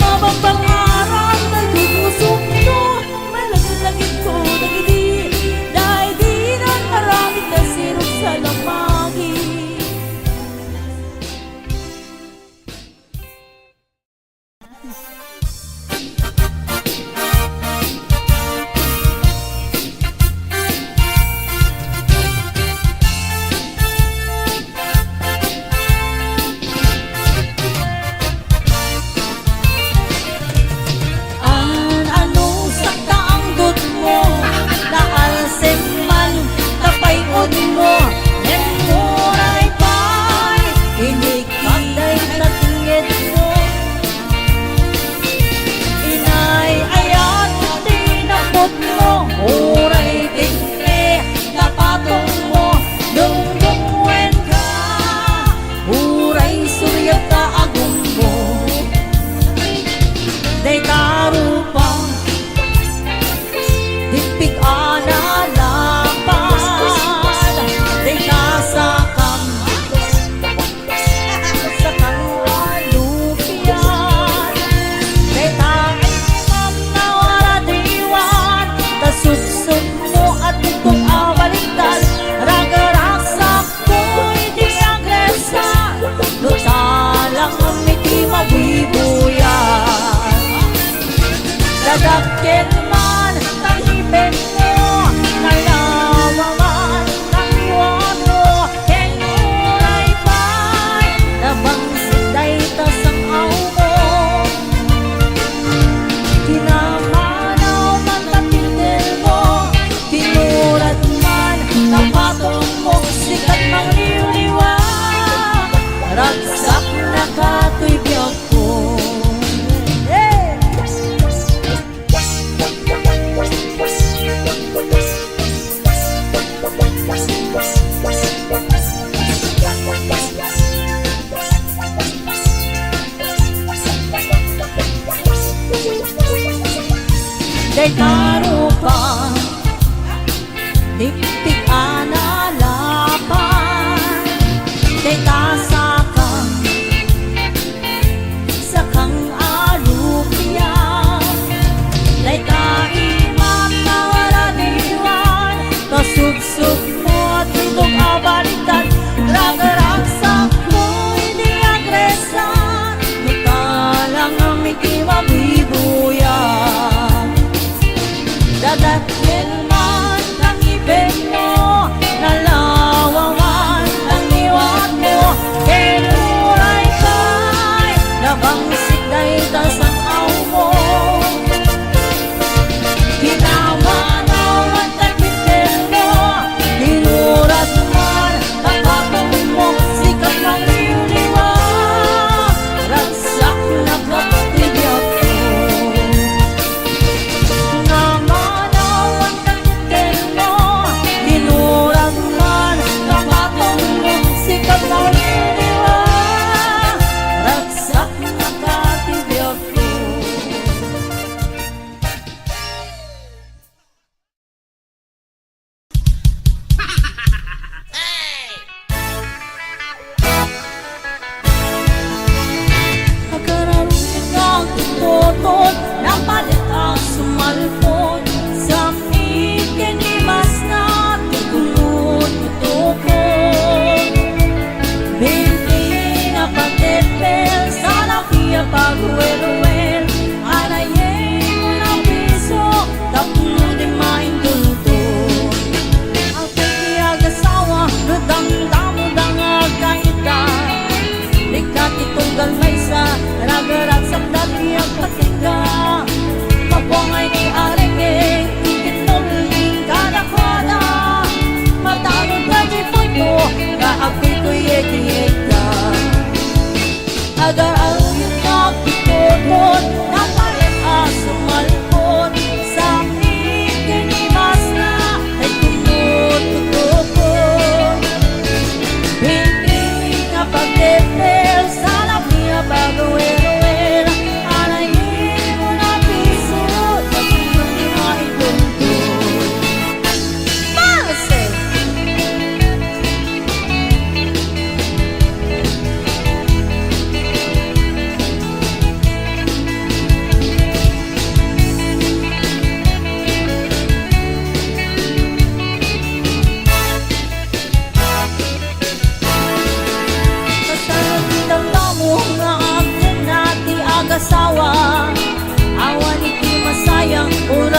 Mapagpangarap na tutusok ko Malagit ko dagiti Dahil di na maramit kasir sa lamangin Anong sakta ang dut mo Naalsim man Napayod mo Nen muray pa'y Inikatay tatingid mo Inay ayat Tinapot mo Uray tingni Napatong mo Dungdungwen ka Uray suryat ka agong mo Day tarupang Dipig analapan Day kasakam Sakang alupian Day taimam na waradiwan Tasudsud mo at itong awaligtan Ragaraksak ko'y di agresan Nutalang amiti mawibuyan Dadakit man ng ibig mo Nalawaman ng iwan mo Keng uray pa'y Nabangsiday tasang aw mo Kinamanaw man tapitin mo Tinurad man Napatong mo Sikat mang liwliwa Ragsak na kato'y biyag ko Day karupan Dipig analapan Day tasakang Sakang alupian Day taimam na waradiwan Tasugsug mo at itong abalitan Ragaraksak mo hindi agresan Nutalang ang miti mabibuyan Dadatin man ng ibig mo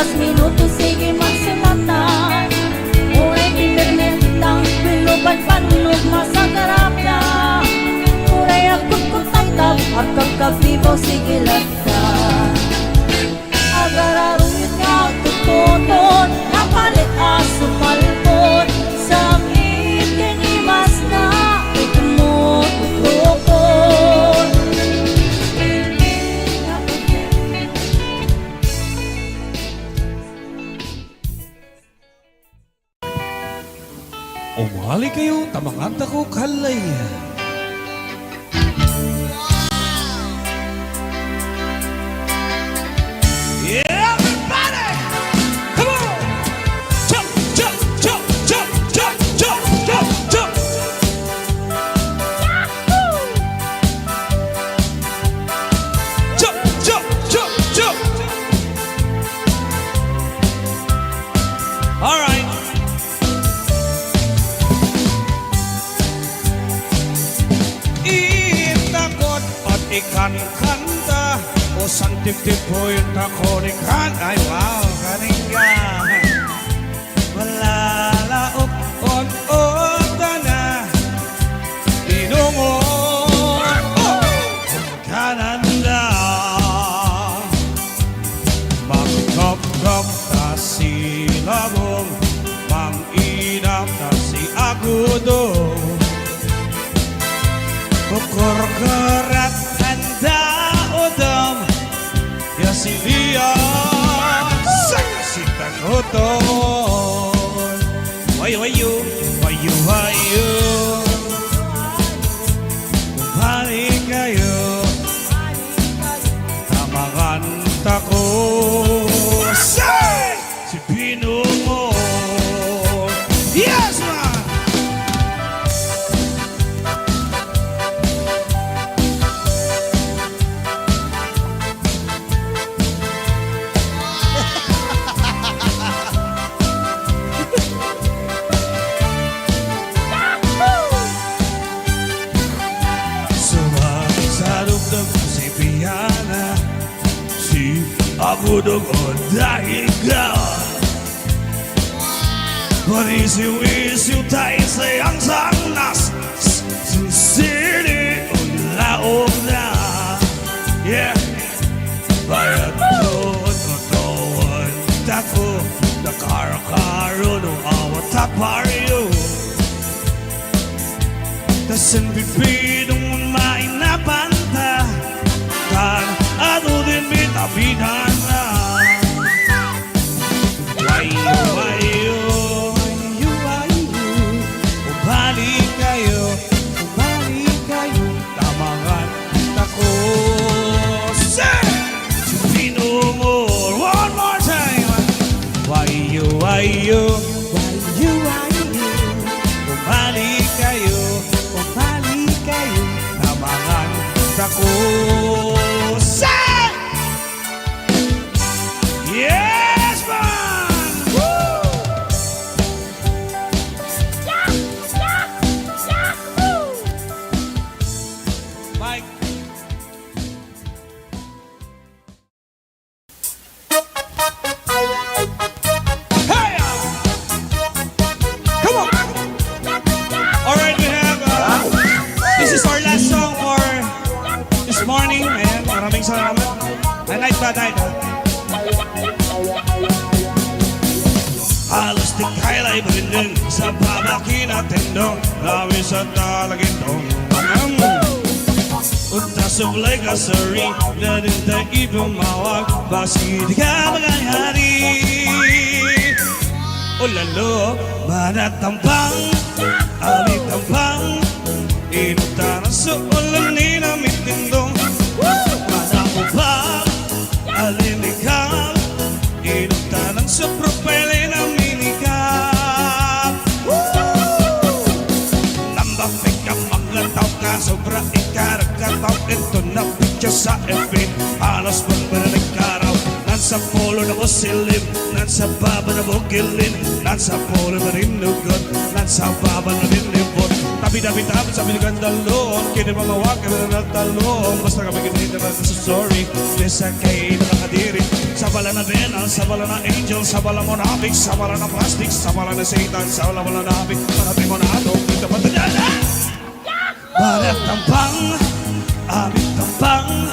oras, minuto, sige magsulatan. Uray internet lang, biluban panlog, masagarap na. Uray akot ko tangtap, akang kapibaw, sige lata. Agararuyot nga tututon, napalit aso palpon. Sa amin imas na, ito mo tutukon. Umali kayo, tamanganta ko kalay. Yeah, everybody! Come on! Jump, jump, jump, jump, jump, jump, jump, jump! Jump, jump, jump, jump! All right. Itakot at ikan-kanta o santip-tip po yung takonikan. Ay wow, kaningga malalaop on-ota na inungo kananda magkap-kap na si labong mang-inap na si agudo ukur kerat anda odom ya si dia saksi takoton wayu wayu wayu wayu balik kayo tamangan tako say si Pinungo yes man. Aku dogon dahiga Berisiu-isiu tai sayang sangas Sini ula-ula Yeah Bayat tututuan Taku Dakar-karo no awat takpariyo Tasin bibidong main na panta Kan ano din bitabinan na Wayo, wayo, wayo, wayo Bumalik kayo Tamangan ako Say! Pinumor One more time Wayo, wayo, wayo, wayo Bumalik kayo Tamangan ako Say! Yes, man! Woo! Mike. Hey! Come on! All right, we have this is our last song for this morning. Ayan, maraming salamat. Night ba tayo? Halos di kaila'y berinding sa babaki na tendong Lawi sa talagintong Unta sublay ka sari Dadin tayo ibumawag Basi di ka magayari O lalo manatampang Alitambang Inuta na sa ulan ni namit tindong Manakubang Alinikang Inuta ng sa propele na minikap Nambang pika maglataw ka Sobra ikaragataw Ito na picture sa FB Halos pagbalag araw Nan Nasa polo na musilim, nasa baba na bukilin, nasa polo na rinugot, nasa baba na rinibot. Tabi-tabi-tabi sa biligan dalon, kini mamawag kami na talon. Basta kami kinita na sa sorry, lisa kay nakadiri. Sa bala na venal, sa bala na angel, sa bala mo nabig, sa bala na plastic, sa bala na satan, sa bala mo nabig, parating mo na ato, kita pa tadyada. Balat tampang, abit tampang,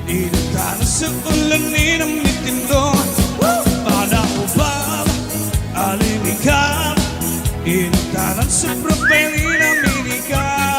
initahan sa ulanin ang mitindong. Pada ubab, alimikam, initahan sa propelin ang minikam.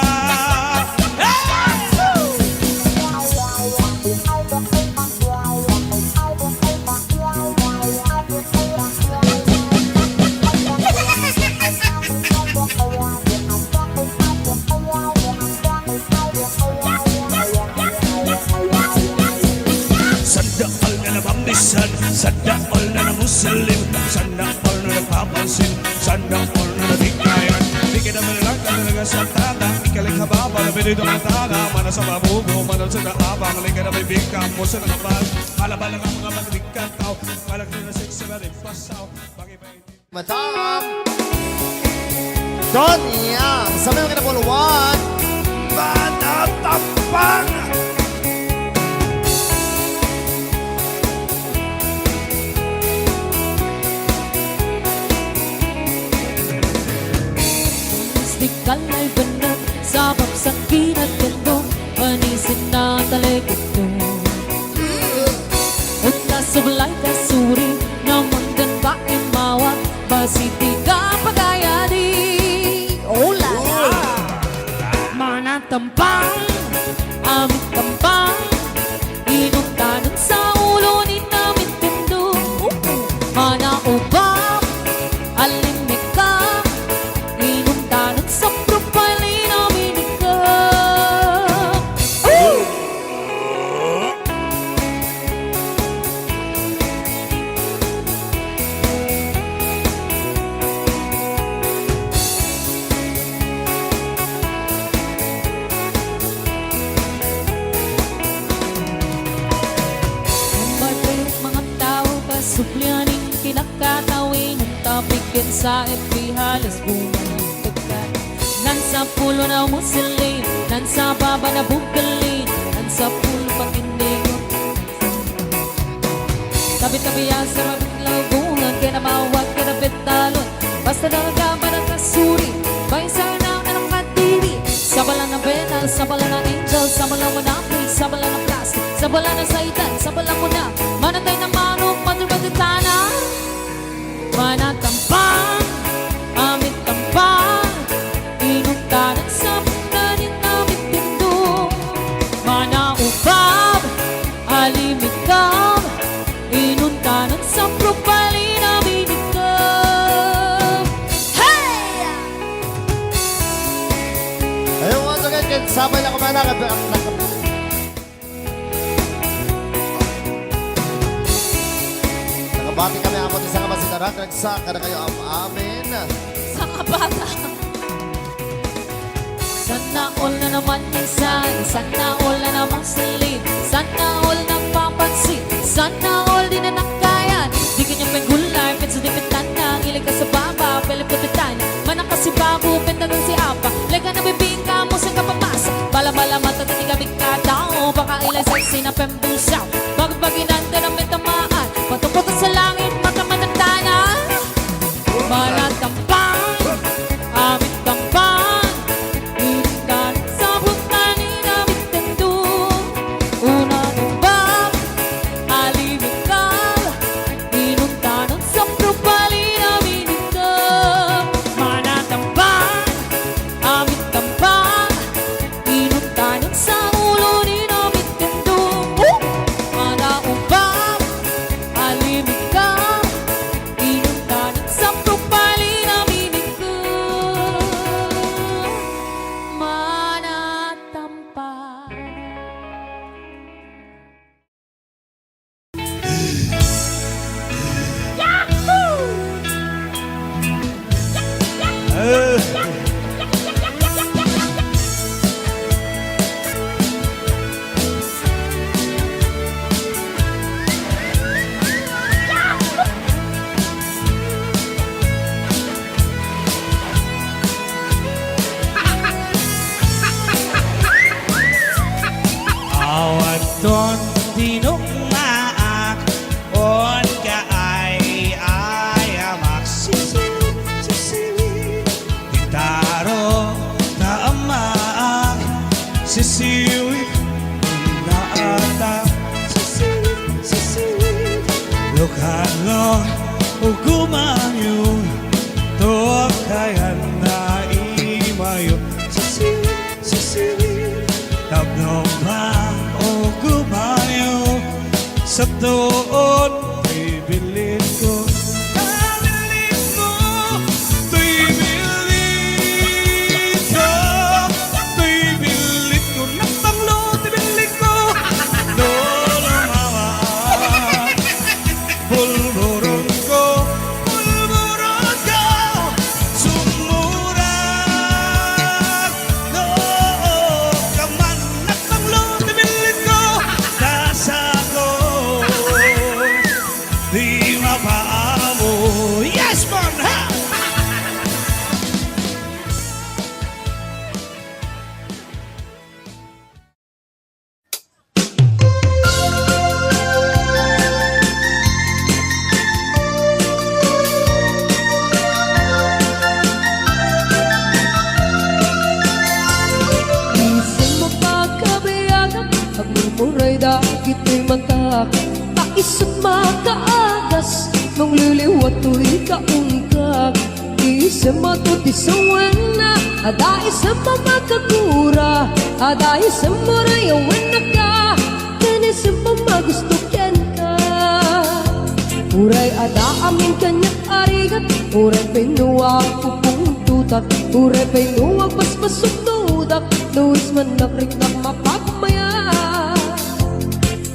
Sandaal na nabambisan, sandaal na namusalim, sandaal na napapansin, sandaal na nabigkayan. Di ka naman lang ka talaga sa tata, ikaling hababa na binito ng tana, mana sa mabubo, mana sa naaba, malay ka na may bigkam mo sa nakabal. Malabal lang ang mga magbigkataw, malaki na siksi na rin pasaw, bagay-bagay. Madam Don Yang, sabi mo kinapuluan. Manatapang! Di kalay benar sabab sakit gendong manisin na talikod ko. Utla sebelah kasuri namun dan pak imawa basi tiga pagaya di. Oh la la. Mana tempang, amit tempang, inuntanan sa ulo ni namin tindong. Mana ubang, alimika. Sa propalin namin ikaw. Mabalit mga tao kasuplyaning kinakatawin ang tapikin sa FB halos bumalik. Nansa pulo na musilim, nansa baba na bukalin, nansa pulo pakindig. Tabi-tabi sa mabing lagungan, kaya mawag ka na betalon. Basta talaga ba na kasuri, bay sa na nakatiri. Sa bala na venal, sa bala na angel, sa bala mo na free, sa bala na plastic, sa bala na saitan, sa bala mo na manatay na manok, madrubagitana. Manatampang, amit tampang, inuntanan sa pagkanin namin tindong. Mana ubab, alimikam, inuntanan sa propalin namin ikaw. Hey! Ayun, once again, sabay na kumana ka. Nakabati kami ang pati sa kamasitaran. Nagsaka na kayo ang amin. Sa kabata. Sana all na naman minsan, sana all na naman silid, sana all nang papansin, sana all di na nakayan. Di kanya pengular, penso di petana, ilig ka sa baba, pelip ka petana, manang kasi babu, pentagang si apa, lega na bibingka mo sa kapapasa, bala-bala mata titigamig ka daw, baka ilay sexy na pembusaw, bagbaginanda ng metamaan, patuputo sa langit, mata managtana, manatampang, amit tampang. Ton tinukmaak on ka ay amak sisiwit Tintaro taamak sisiwit Naata sisiwit Lokalo ugumanyo to kayan na imayo sisiwit Tabno ba o gumayo sa tuon bibilin ko Kabilin mo To'y bilin ko To'y bilin ko Napanglo tibilin ko Lolo mawa Pulburon ko Pulburon ko Sumurag No kaman Napanglo tibilin ko Tasa ko Di mapaamo Yes man ha Isang mapagkabayagan Pagmumuray dakit ay matak Taisot makaagas Nung liliwat to'y kaungkag Isang matutisawan na Ada isang mamakagura Ada isang marayawan na ka Kanisang pamagustukin ka Uray ada amin kanyang arigat Uray pinuwag pupung tutak Uray pinuwag paspasok tudak Luis man nakritak mapagmaya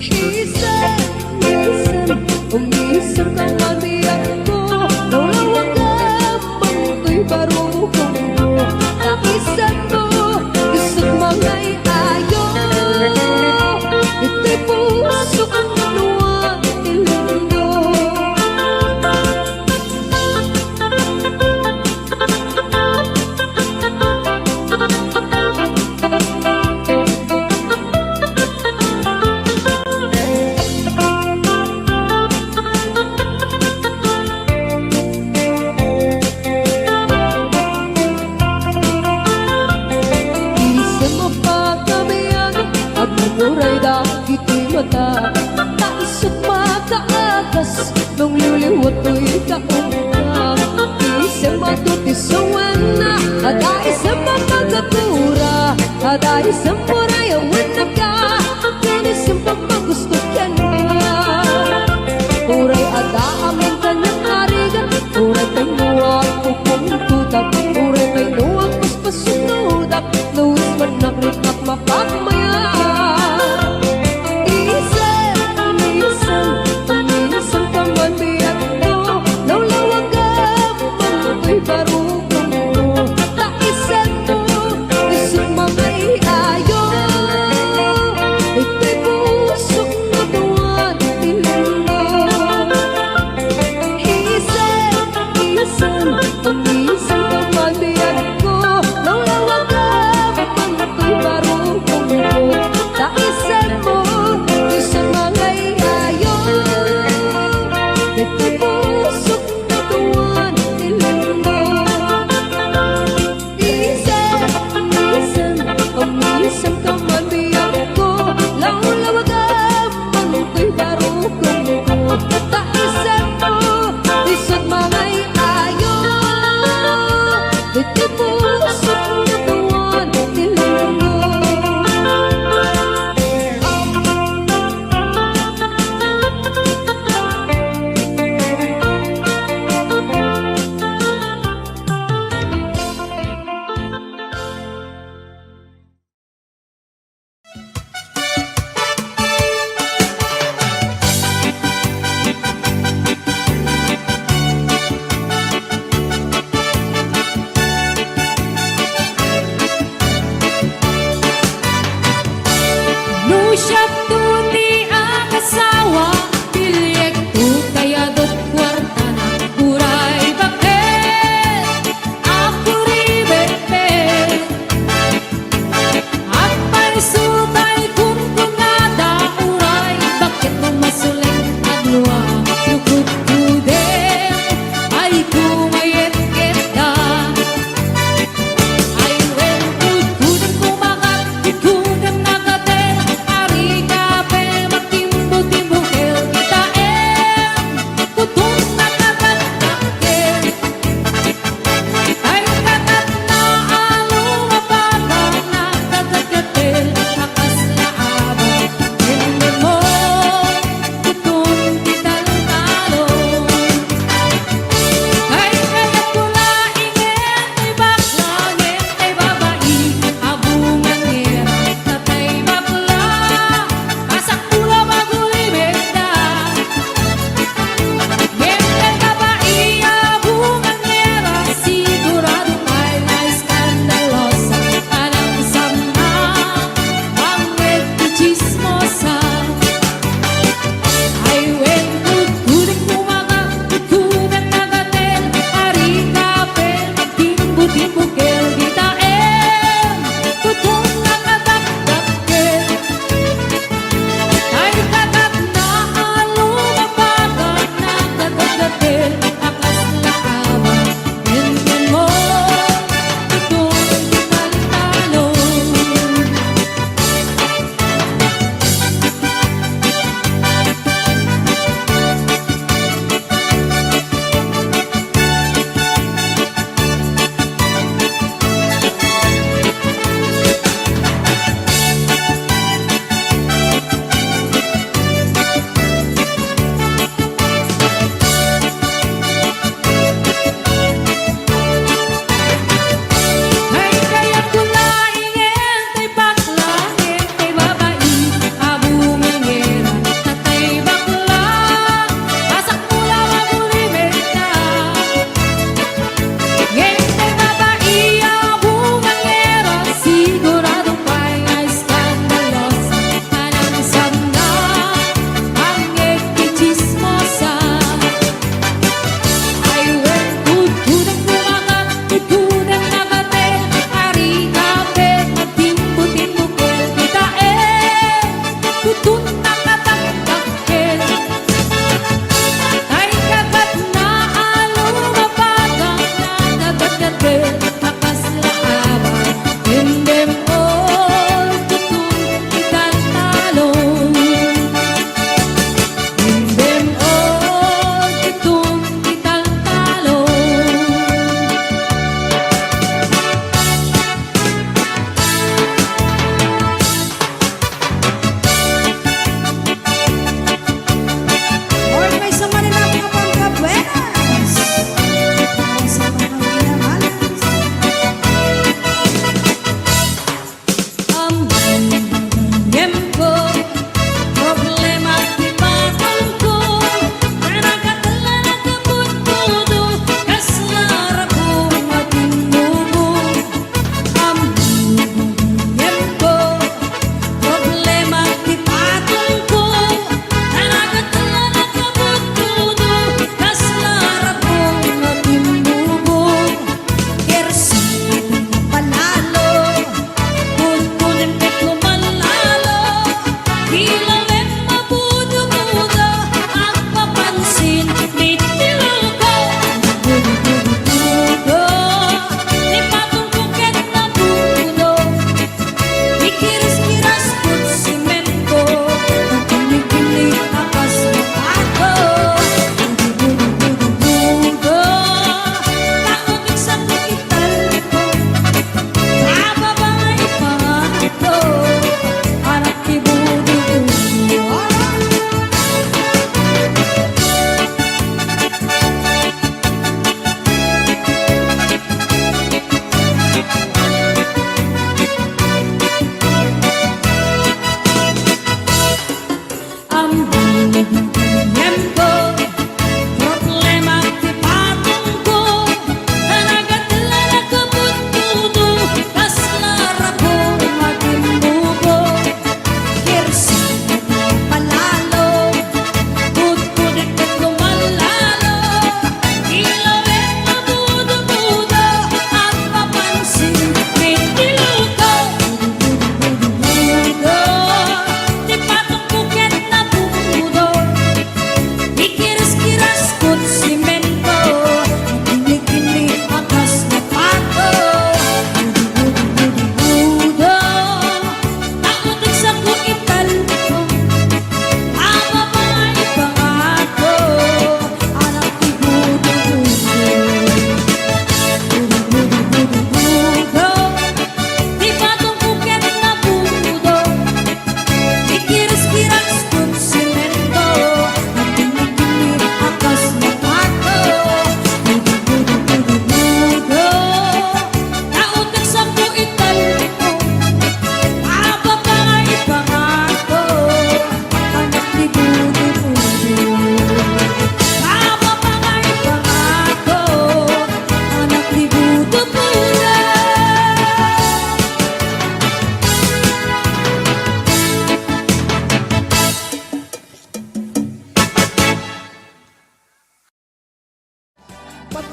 Isan, umisan kang mabiyag ko Naulawag ka, pangto'y barukong mo Nakisan mo, gusto't mga iayo Ito'y puso kang nanuwa, ilando Isang mapagkabayagan At mumuray dakit ay mata Taisot makaagas Nung liliwat to'y kaungkag Isang matutisawan na Ada isang mapagatura Ada isang marayawan na ka Kanisang pamagustuhan ka Uray ada amin kanyang arigan Uray pinuwag pupong tutak Uray pinuwag paspasunudak Luis man nakritak mapagmaya Isan, umisan ka man biyag ko Naulawag ka, pangto'y barukong mo Taisan mo, gusto't mga iayo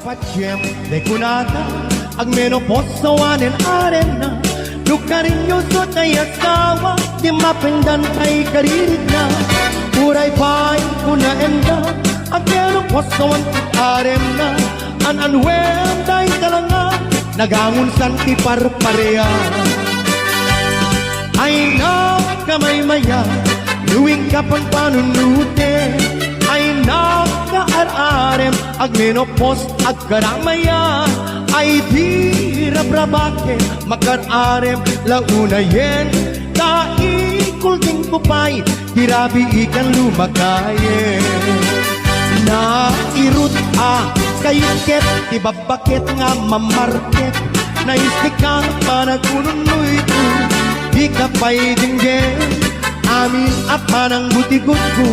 facem de kunata ag menoposawanen arena lukarinyo so tayasawa di mapendan kay karirit na uray pay kuna enda ag menoposawan arena an anwen day talanga nagangun san ti parparea ay na kamay maya luwing kapang panunute ay nakaararem ag menopos ag karamayan ay di rabrabake makararem launayen kaikul ting kupay tirabi ikan lumakayen na irut kayuket tibabakit nga mamarket na istikang panagununoy ko di ka pa'y dinggin amin apa ng butikot ko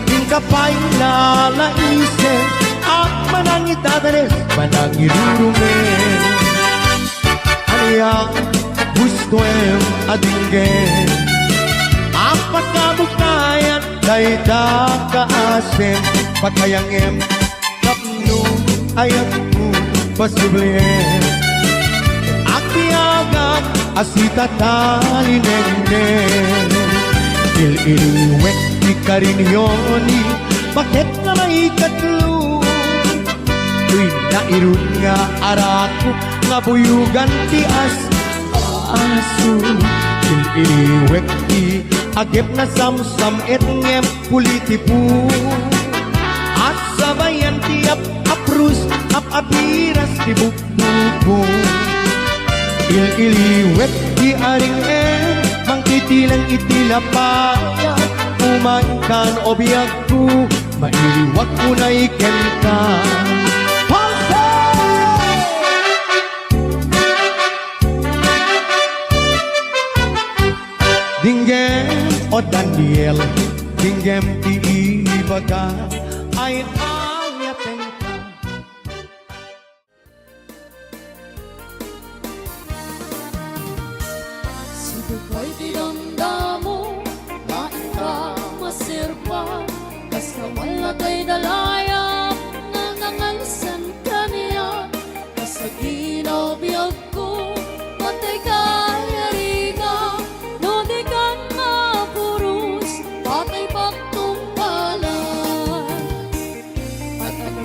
di ka pa'y lalaisen at manang itadares manang irurungin aniya gusto em adinggin apa kabukayan day da kaasim pagkayang em kapno ayat ko pasublien akiagak asita talinenge il-iliwek di karinyoni bakit na may katlo tuy na irun nga arako nga buyugan ti aso il-iliwek di agip na samsam et ngem pulitipu at sabayan ti aprus apiras ti bukbuko il-iliwet di aring mangkitilang itilapaya umangkan obiyag ko mailiwag ko na iken ka Dinggem o Daniel Dinggem ti ibaga ay ayaten ka Sibukay dinamdamo, lain ka masirpa, basta wala kay dalayang nangangalsan ka niya. Basta ginabiyag ko, patay ka yariga, no di ka mapurus, patay baktong palan. At ang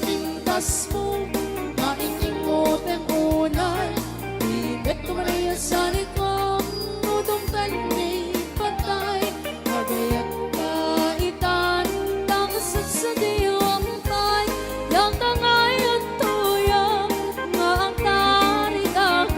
pintas mo, maingingot ang unay, ibet ko maraya sa likod. Nudong tani patay Kagayat kaitan Tangasat sa diwang tay Yang tangay at tuyang Nga ang taridagay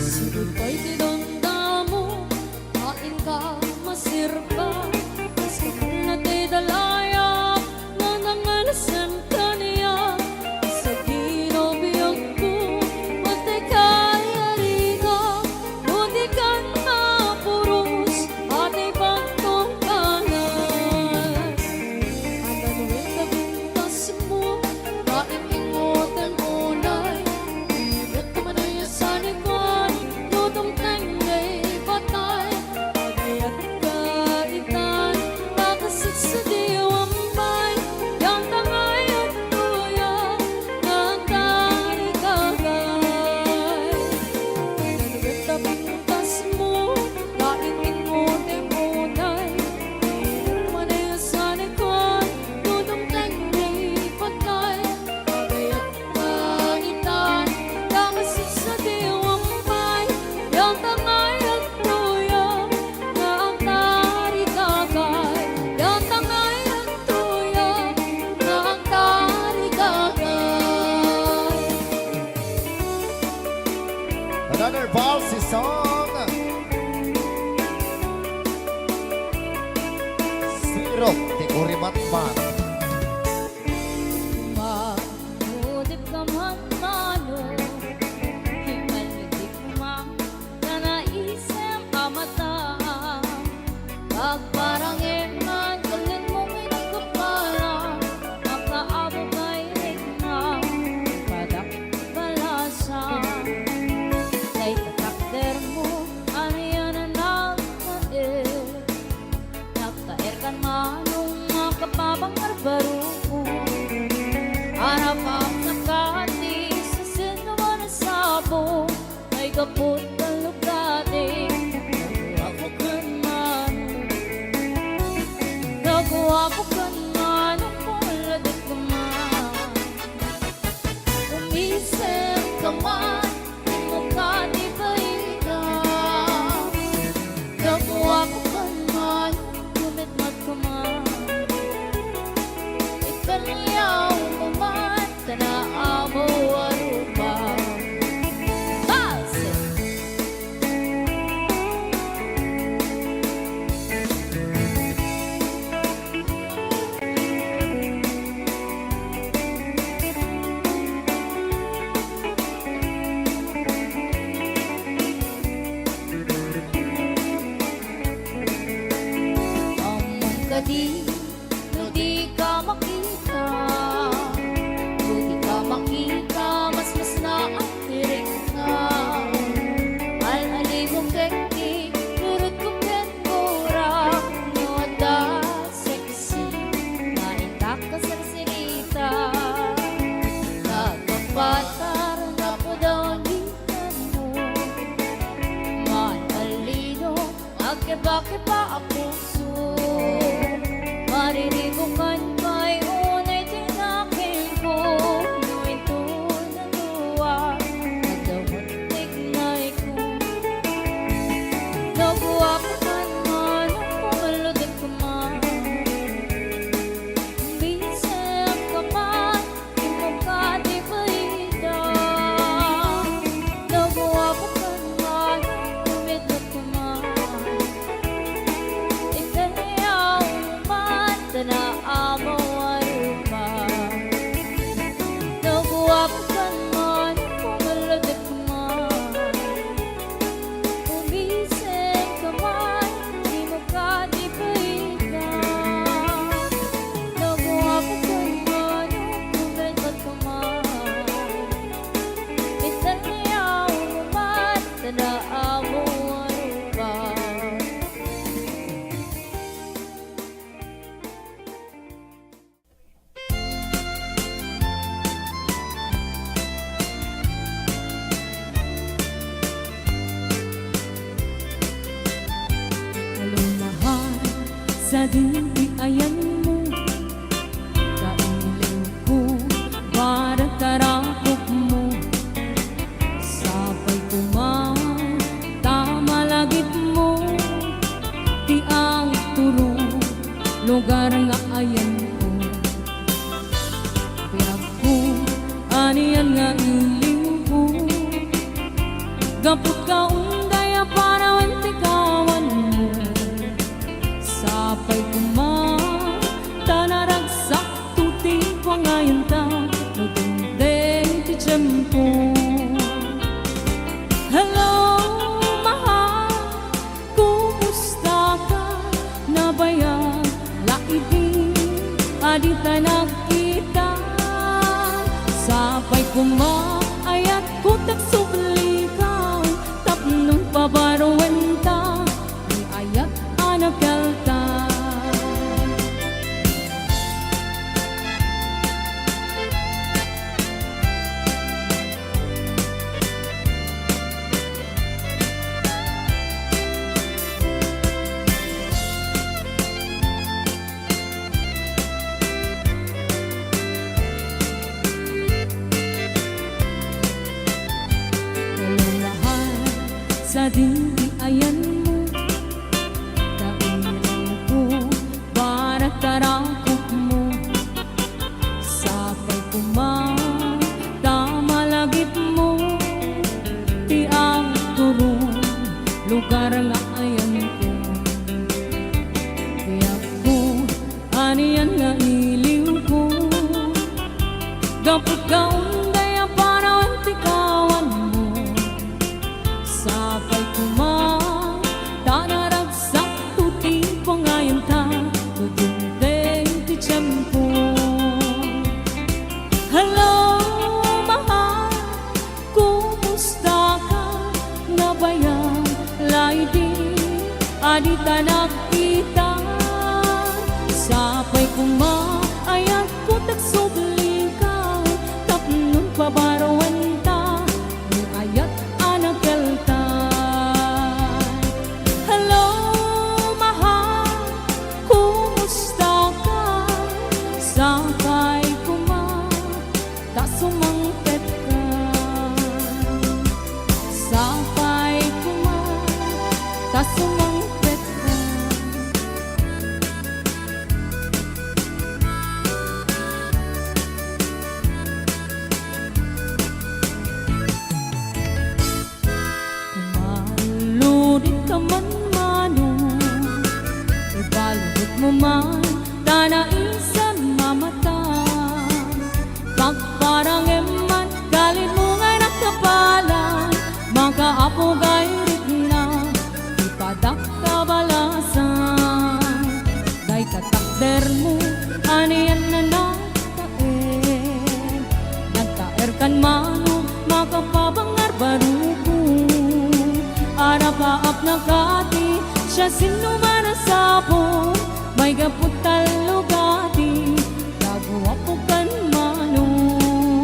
Sibukay dinamdamo, kain ka masirpa, basta na tay dalayang nanangalasan ka niya. Sa ginabiyag ko, patay ka yariga, no di ka mapurus, atay baktong kanan. Ang ganuwin na bintas mo, maingingot ang unay, ibet ka manaya sa likod, nudong tangay patay, kagayat kaitan, nakasit sa diwang bay, yang tangay at tuyang, ng tarigagay. Ibet ka bintas mo, maingingot ang unay, ibet ka manaya sa likod, nudong tangay patay, kagayat kaitan, nakasit sa diwang bay, yang tangay at tuyang, nga ang tarigagay. Yang tangay at tuyang, nga ang tarigagay. Another valsy song. Sirop ti Kurimatman. Mahudip ka man mano, himalitik man, nanaisem amata. kaput kalugati Ako kanan Ako kanan Ako ladik kaman Umisip kaman Mukha di baita Ako kanan Kumitmat kaman Ikanyaw kaman Tanaamo arupa Base! Among kadi, no di ka makita No di ka makita, mas na ang tiring ka Al-ali mong kekki, turut kong kenkura No ada sexy, naintak ka sa sinita Nagpapatar na po daw ang hitan mo Manalino, magkiba-kiba ang puso Mariribukan kay unay tinakin ko No ito naluwa, nagdamuntik na iko Nabuwa ko man man, pumaludik ka man Bisip ka man, di mo ka di baita Nabuwa ko man, kumidlok ka man Ikanyaw man, tanaamo arupa Nabuwa ko man, pumaludik ka man Umisip ka man, di mo ka di baita Nabuwa ko man, kumidlok ka man Ikanyaw man, tanaamo arupa Alumahal sa ayan mo Kailiw ko para tarakop mo Sabay kumang tama lagit mo Di ang turo lugar nga ayan ko Biyag ko aniyan nga iliw ko Gapot ka undaya para wentikawan mo Sapay kumang tanaragsak tuti ko ngayon ta Nagundeng ti tiyempo Hello, mahal, kumusta ka? Nabayag, laibig, adita nakita Sapay kumang ayat ko tagsubli ka Tapnong pabaruan ta Di ayat anak kalta Kalulahan sa dindi ayan mo Kainilang ko para tarakop mo Sapay kumang tama lagit mo Di ang turo lugar nga ayan ko Kaya ko aniyan nga iliw ko Gapot ka undaya para wentikawan mo Sapay kumang tanaragsak tuti ko ngayon ta Tudundeng ti tiyempo Hello, mahal, kumusta ka? Nabayag, laibig, adita nakita Sapay kumang ayat ko tagsubli ka Tapnon pabaruan ta Ni ayat anak sino man ang sapo, may gaputal lugati, nagawa ko kan manong.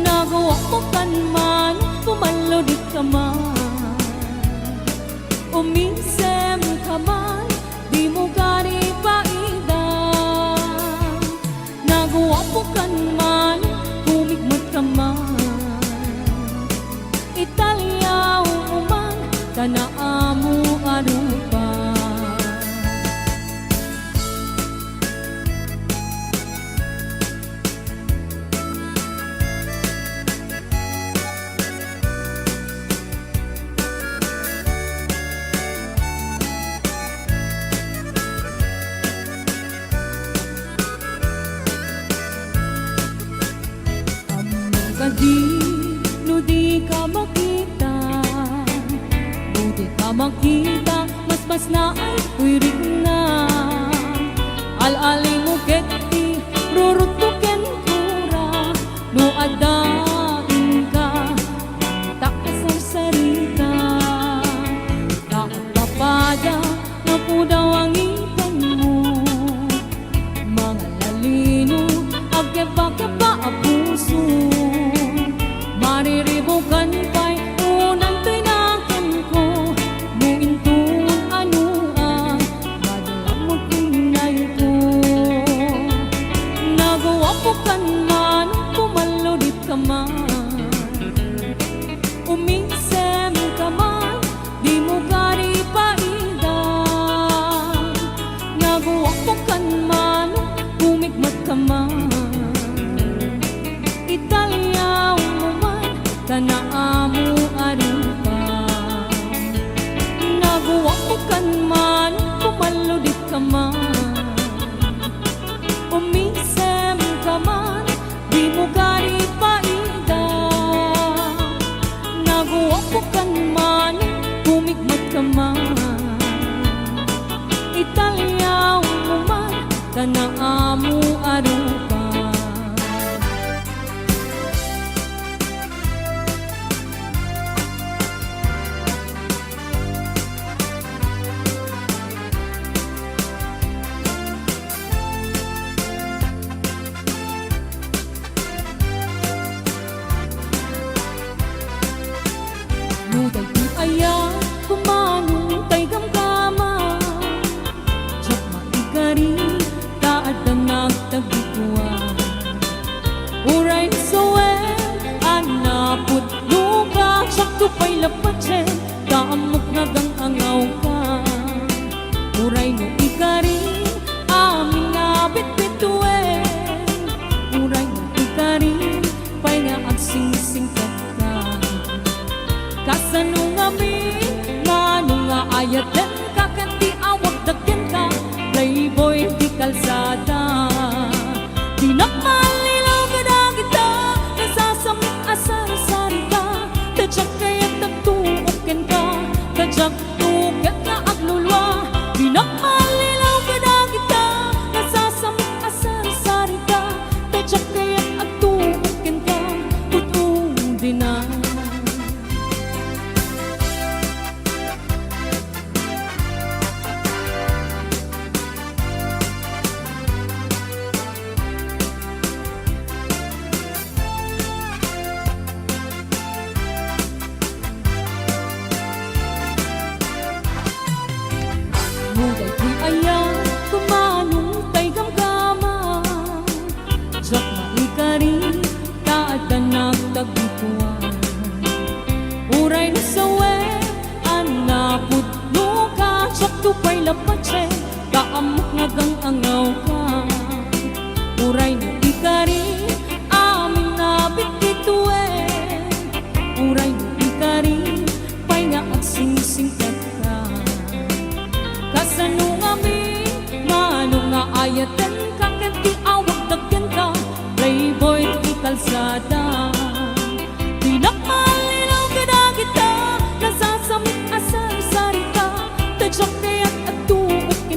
Nagawa ko kan man, pumalo di ka man. Uminsem ka man, di mo gani paidang. Nagawa ko kan man, humigmat ka man. Italyaw mo man, tanaamu arupa. Kadi, no di ka makita, no di ka makita, mas na ay wirig na. Al-ali mo keti, rurut mo ken pura, no adain ka, tak sarsarita. Nakapada, na po daw ang ipan mo, mga lalino, agkeba-keba ang puso. Mariribukan pa'y unang tinakan ko, muintun ano ang madalamot tinay ko. Nagawa ko kan man, pumaludit ka man. Uminsem ka man, di mo gari paidang. Nagawa ko kan man, humigmat ka man. Italyaw mo man, tanaamu arupa. Nagawa ko kan man, pumaludit ka man. Umisem ka man, di mo gari paidang. Nagawa ko kan man, humigmat ka man. Italyaw mo man, tanaamu arupa. Nuday di aya, kumanong tay gamgama. Tsak maikari, taad na nagtagikuan. Uray soen, anapod luka, tsak tupay lapatsen, daamok nagang angaw ka. Uray no ikari, amin nga bitbituen. Uray no ikari, pay nga agsing-sing ka. Kasanong amin, manong nga ayaten, kakanti awag dagyan ka, playboy di kalsada. Di nakmalilaw ka na kita, nasasamit asar-sari ka, tadyak kaya't nagtuukin ka, tadyak tugat na aglulwa. Di nakmalilaw ka na kita, nasasamit asar-sari ka, tadyak kaya't agtuukin ka, putung din na. Nuday di aya, kumanong tay gamgama. Tsak maikari, taad na nagtagikuan. Uray no sawen, anapod luka, tsak tupay lapatsen, kaamok nagang angaw ka. Uray no ikari, amin na bitbituen. Uray no ikari, pay nga agsing-sing ka. Kasanong amin, manong nga ayaten, kakanti awag dagyan ka, playboy di kalsada. Di nakmalinaw ka na kita, nasasamit asar-sari ka, tadyak kaya't at tuukin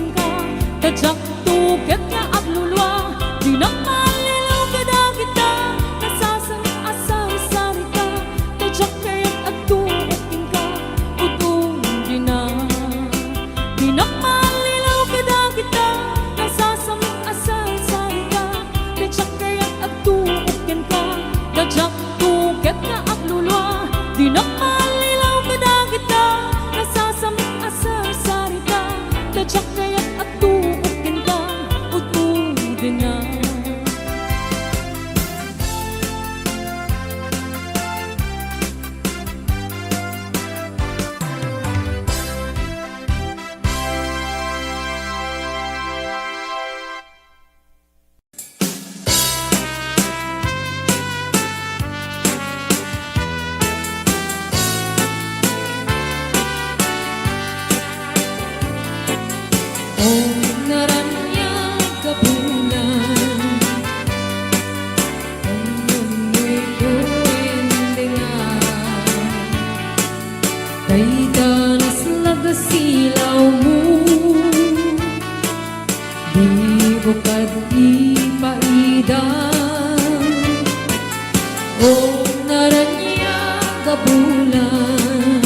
O naranyang bulan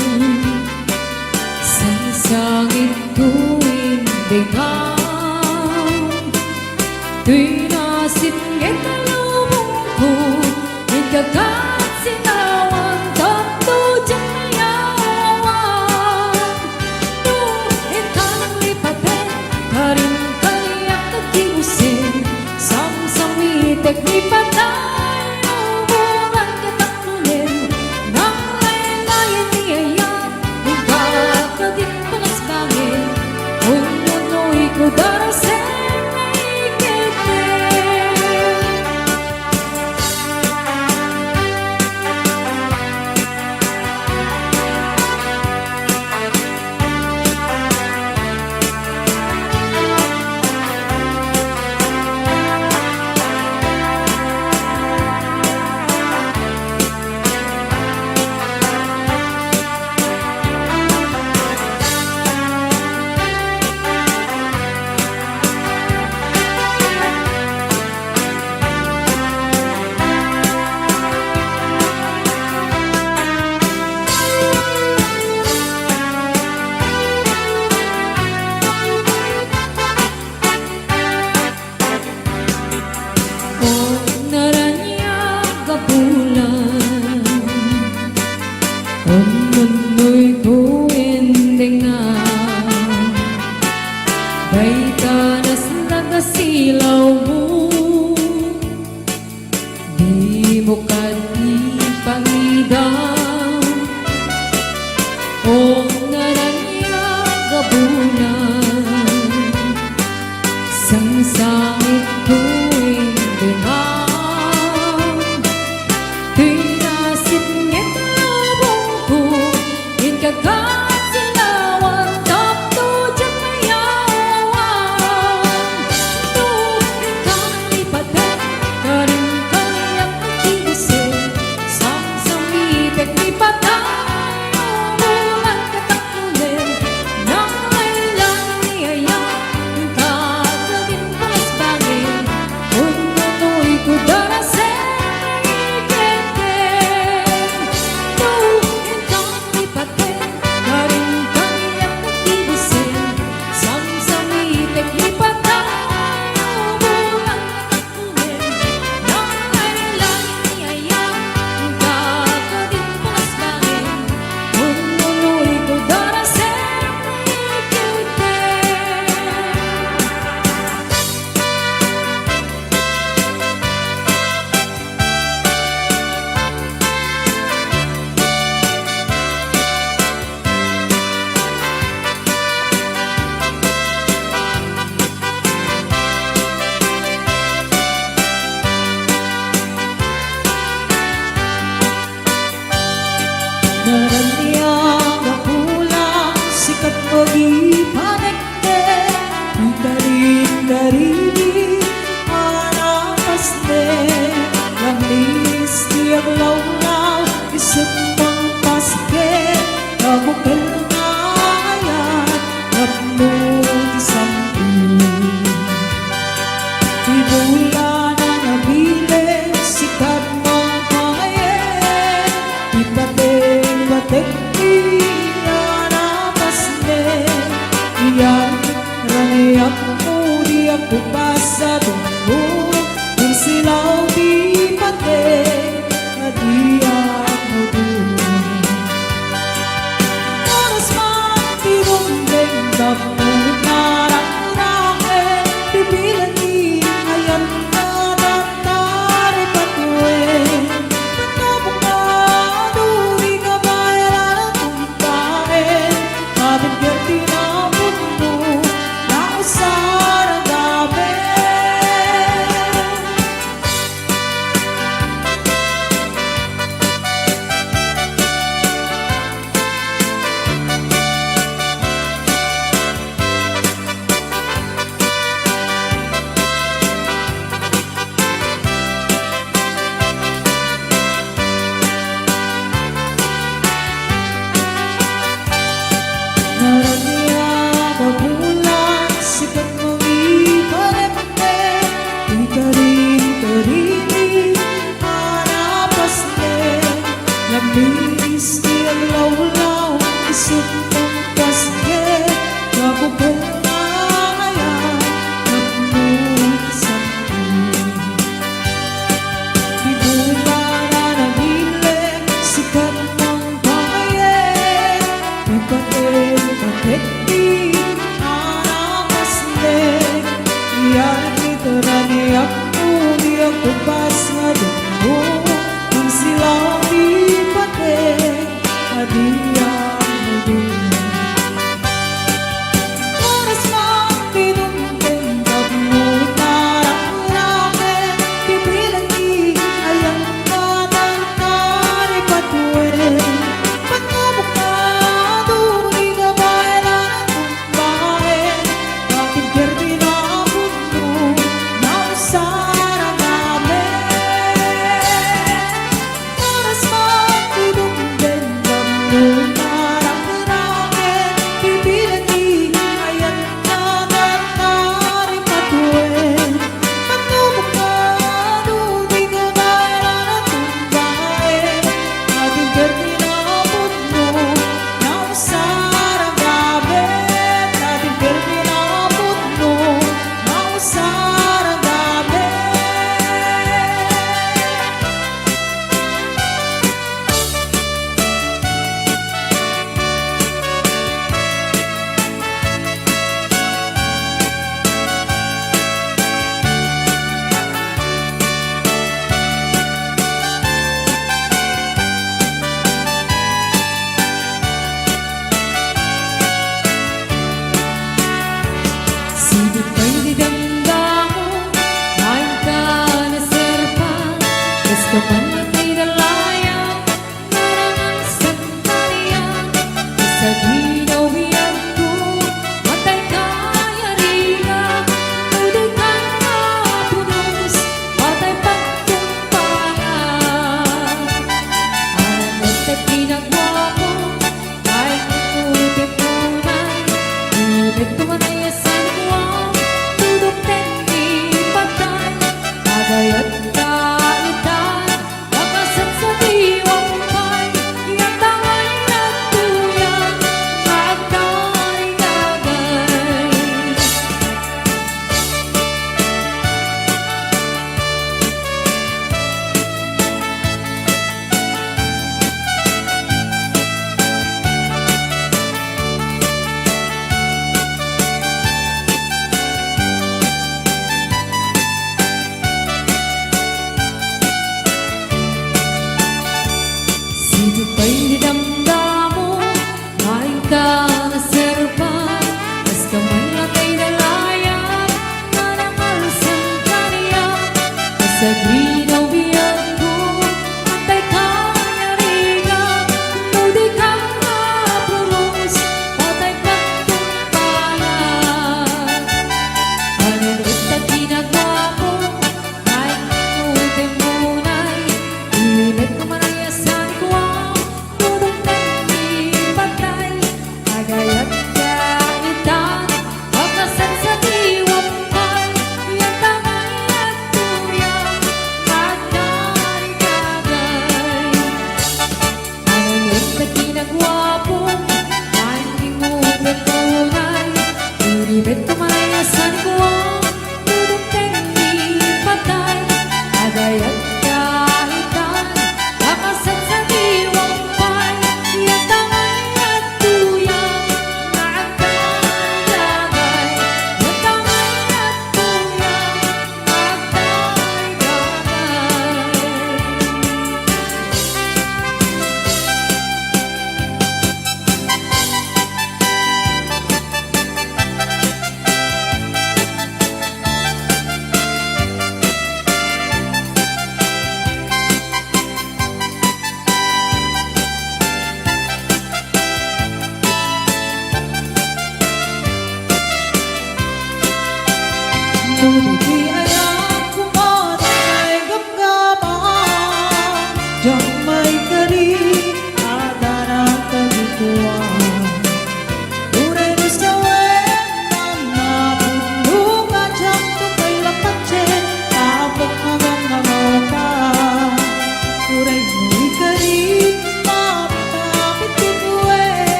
sa sangit tuwing dengang tuwing nasingit na lubong ko ikagat sinawan tanto dyan mayawan tuwing ka nang lipatin karin kaliyak na kiusin samsamitek ni patay Udara sana ikete Umunoy ko endengan Baitanas nagasilaw mo Di mo kanipangidam O naranyang gabunan Sangsangit tuwing dengang Pinasingit lubong ko Ikagat silawan Tapto dyan mayawan Tuwing ka nang lipatin Karin kaliyak na kiusin Samsamitek ni patay Umulan katakulin Nang laylang niyayang Kakagin palasbangin Kung ano'y kudarasin Naranyang nakulang sikat mag-ipanagte Darin-darin anapaste Langis tiyag law-law isip pang paske Kabukal na ayat Napnuti sampi Ibulan na nabili sikat mga pangayen Ipate Tekniya na pasne tubas nga dugo kung sila ipatay adiyang mudulo. Oras mang pinuntin pagmulit narang-raket pipilan di ayang nanantari patuwin pagmamukado di kabayaran ng bahay ating pertinabot mo na usara namin. Oras mang pinuntin pagmulit narang-raket pipilan di ayang nanantari patuwin pagmamukado di kabayaran ng bahay ating pertinabot mo na usara namin. Ating pertinabot mo na usara namin. Sibit ko'y didamdamo, main ka na serpa, gusto man na tinalayan, narangan sa tariyan, sa ginaw hiyag ko, matay kaya riga, tuloy ka na punos, matay pagkumpayan. Alam at ginagawa ko, kahit ulit ko na, ulit ko man ay asan mo, dudok di patay, agayat kaitan, nakasat sa diwang pay, yatangay na tuyan, magkarigagay.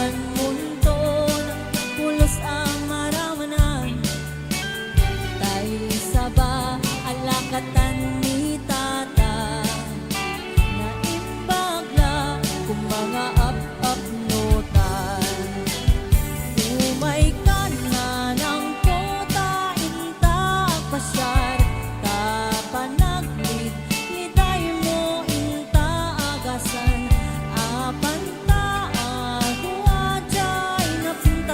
Saan munton pulos ang maramanan tayo saba alakatan ni tata na imbagla kung mga up-up-notan umay ka na ng kota intak pasyar kapanaglit liday mo inta agasan apan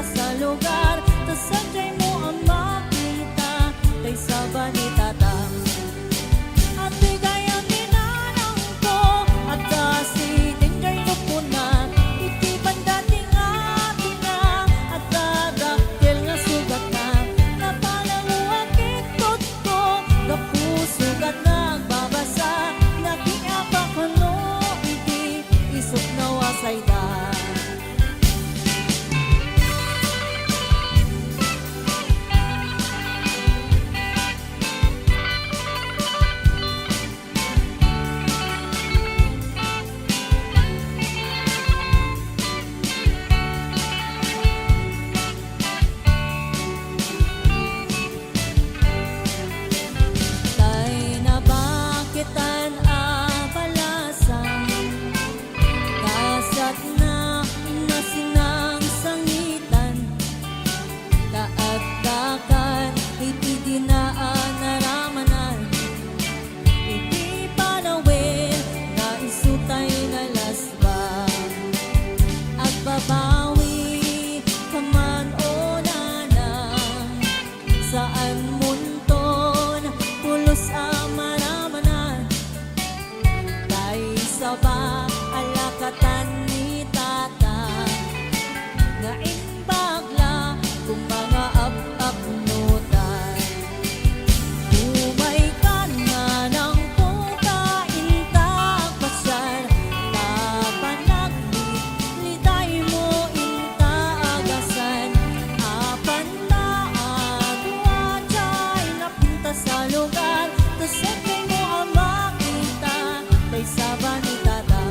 sa lugar, tasadyay mo ang makita kay saba ni tata. At bigay ang ninanang ko at kasi tinggay lupunan iti bandating atin na at dadaktil nga sugat na napalaluwag itot ko kapusugat na nagbabasa nakiapak ano iti isok na wasay da. Kitan abalasan kasat na nasinang sangitan kaagdakan iti dinaan naramanan iti panawin na isutay na lasbang agbabawi kaman o nanang saan munton pulos ang saba alakatan ni tata nga imbagla kung mga up-up-notan umay ka na ng puta intak pasyar kapanaglit liday mo inta agasan apan taagwa jay napunta sa lugar tasagay mo ang makita kay saba ni tata.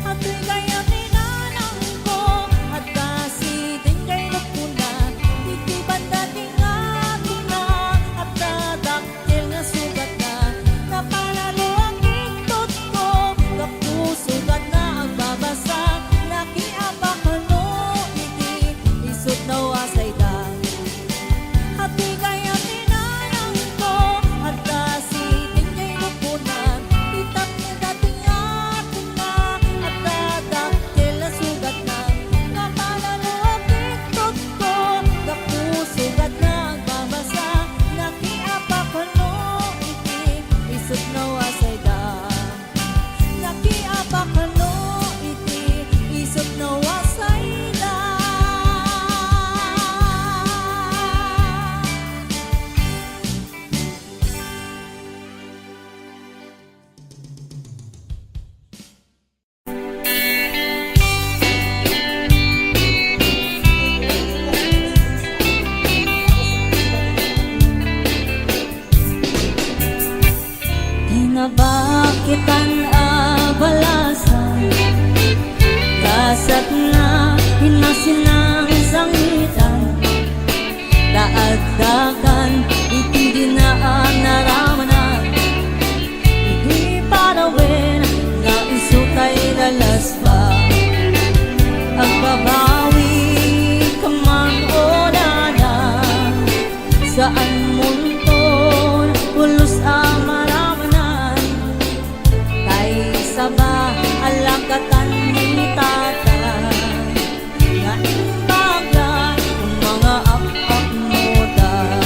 At bigay ang ninanang ko at kasi tinggay lupunan iti bandating atin na at dadaktil nga sugat na napalalo ang itot ko kapusugat na ang babasa nakiapak ano iti isot na wasay da. At bigay ang ninanang ko at kasi tinggay lupunan itap na dating atin na at dadaktil na sugat na napalalo ang itot ko kapusugat na ang babasa nakiapak ano iti isot na wasay da. Nakiapak ano iti isot na wasay da. Tinabakitan abalasan kasat na hinasinang sangitan daagdagan iti dinaan naramanan iti parawin nga isutay lalasbang agbabawi kaman o nanang saan munton pulos ang maramanan kay saba alakatan ni tata nga imbagla kung mga up-up-notan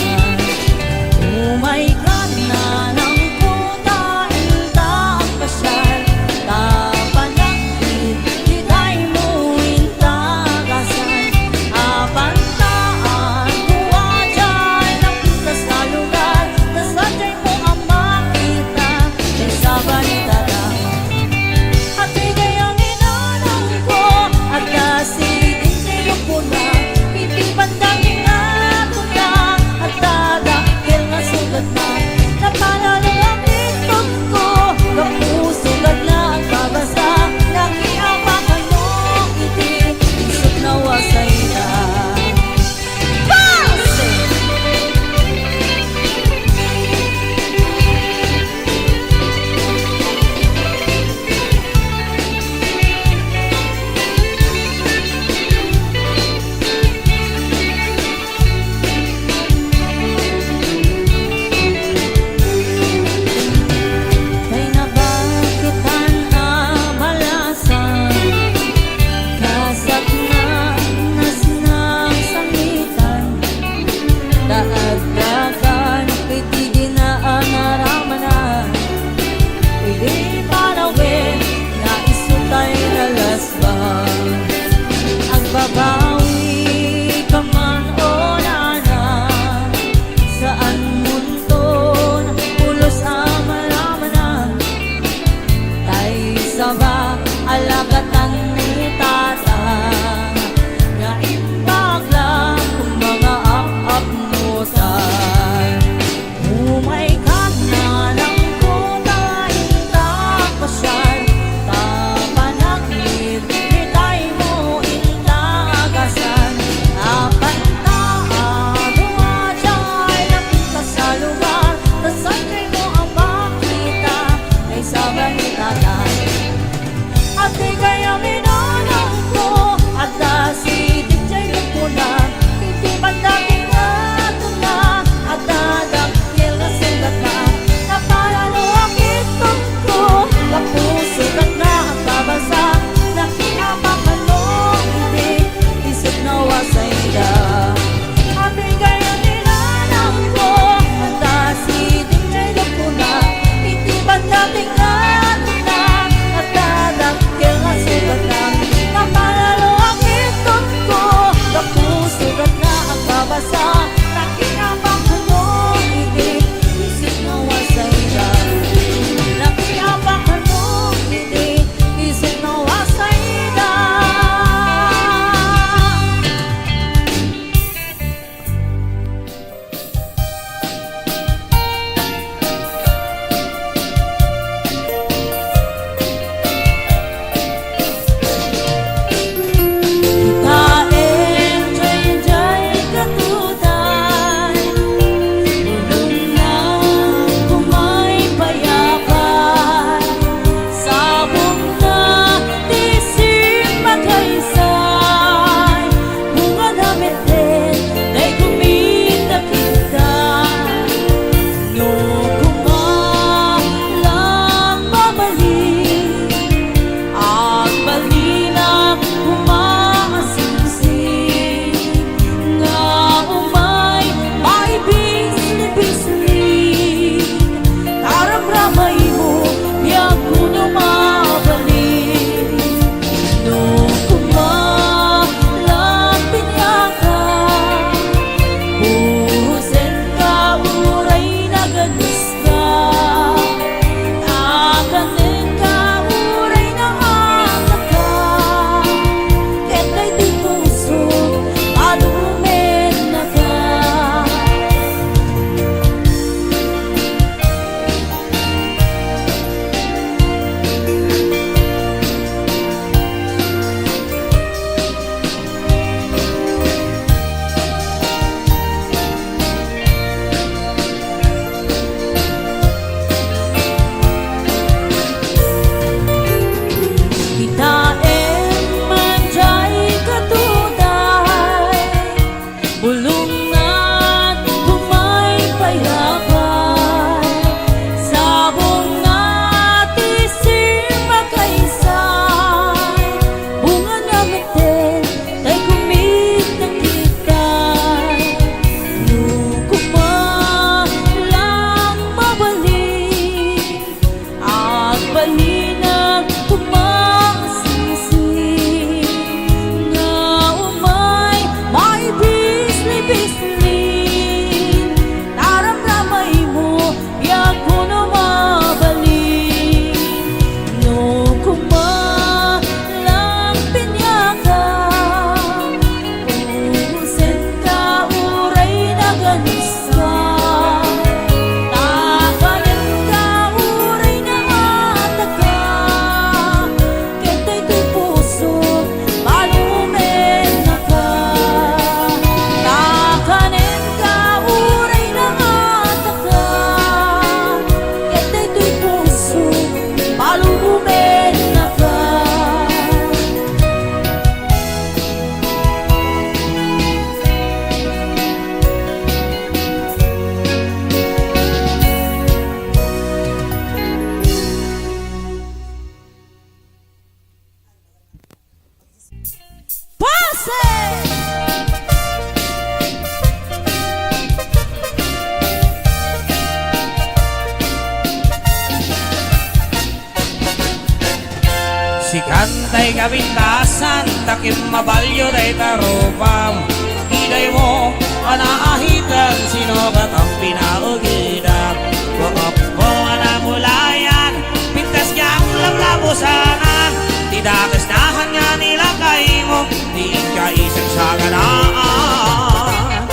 Day kabintasan, takim mabalyo day tarupam. Iday mo, anaahitan, sino ba't ang pinaugidan? Buok mo anamulayan, pintas niyang lamlabusanan. Tidakas nahan nga nila kay mo, di ka isang saganaan.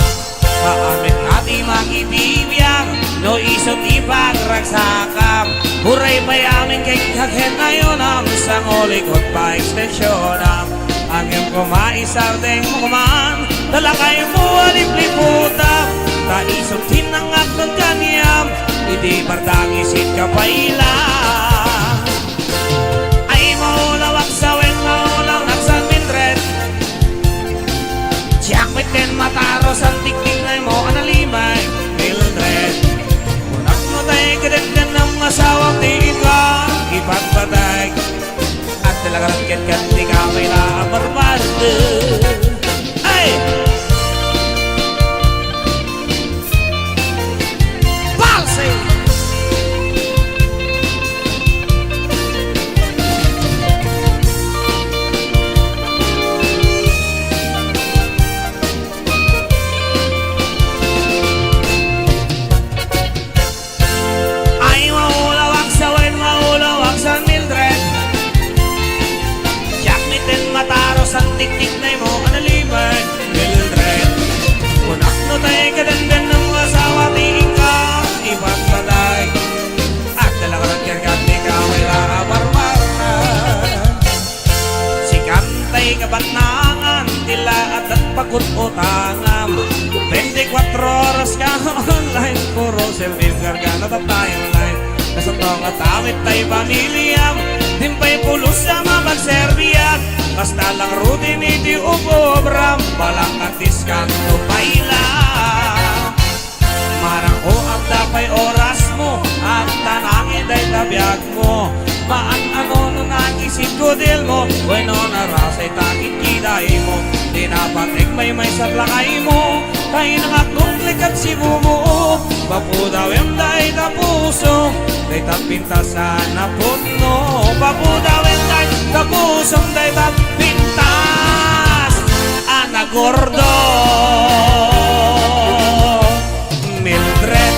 Paamin natin makibibiyang, no isot ipagragsakam. Huray bayamin kay kaghen ngayon ang sangolikot pa ekstensyonan. Ang iyong kumaisardeng mo kumaan, dala kayo mo alipliputam. Taisot hinangak ng kaniyam, hindi bardang isit ka pa ilang. Ay maulawak sa wen, maulaw naksan mindred. Jakmit din mataros ang tiktik na mo analimay, Mildred. Unak mo tayo kadagdan ng asawang tiin ka, ipagpatay. At talagang kat-kat di ka may naabarbardo. Ay! Palsy! Ay maulawak sa wen, maulawak sa Mildred. Jakmitin mataros ang tiktik na mo analimay, Mildred. Kunak no tayo kadandan ng asawa tiin ka, ipagpatay. At talagang karkat di ka may laabarbaran. Si kantay kabatnangan, tila at pagkututangan. 24 oras ka online, puro selfie gargana at tayo online. Kasatong at awit tayo pamilyam, dimpay pulos sa mabagserbiyan. Basta lang rutin iti ubobram, balang at diskanto paila. Marang o ang dapay oras mo, at tanangin ay tabiyag mo. Maan ano nung nagisip ko dil mo, bueno narasay takit kiday mo. Di napatik may sablakay mo, tayo nangakong likat si bumo. Papudaw yung day na puso, day tapintasan na puno. Papudaw yung day na puso, day tapintas anak gordo. Mildred.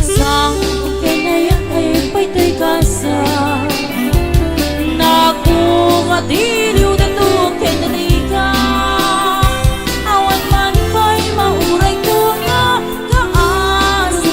Sang kinayan ay pa'y kasa Nakukadiliw na tukin na nika Awan man pa'y mauray ko na kaas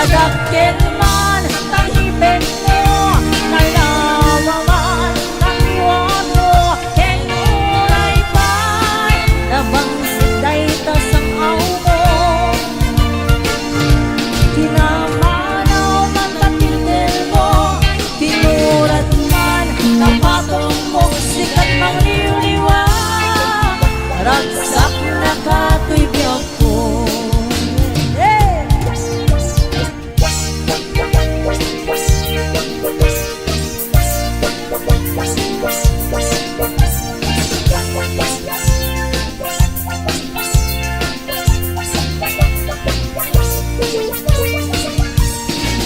Dadakkel man ang ibig mo, nalawaman ang iwan mo, kenuray pa'y nabang siday tasang aw mo. Kinamanaw man tapitil mo, tinurat man napatong mo, sikat mang liwliwa, ragsak na kato'y biyok ko.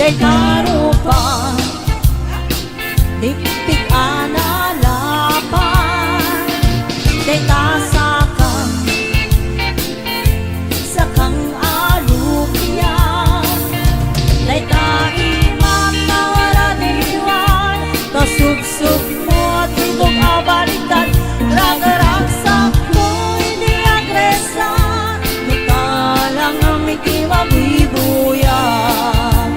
Day karupa, diptik analapan, day tasakang, sakang alupyan, day taimang nawaraniwan, kasubsub mo tibok abalikan, ragaragsak mo'y di agresan, matalang ang mikiwa buibuyan.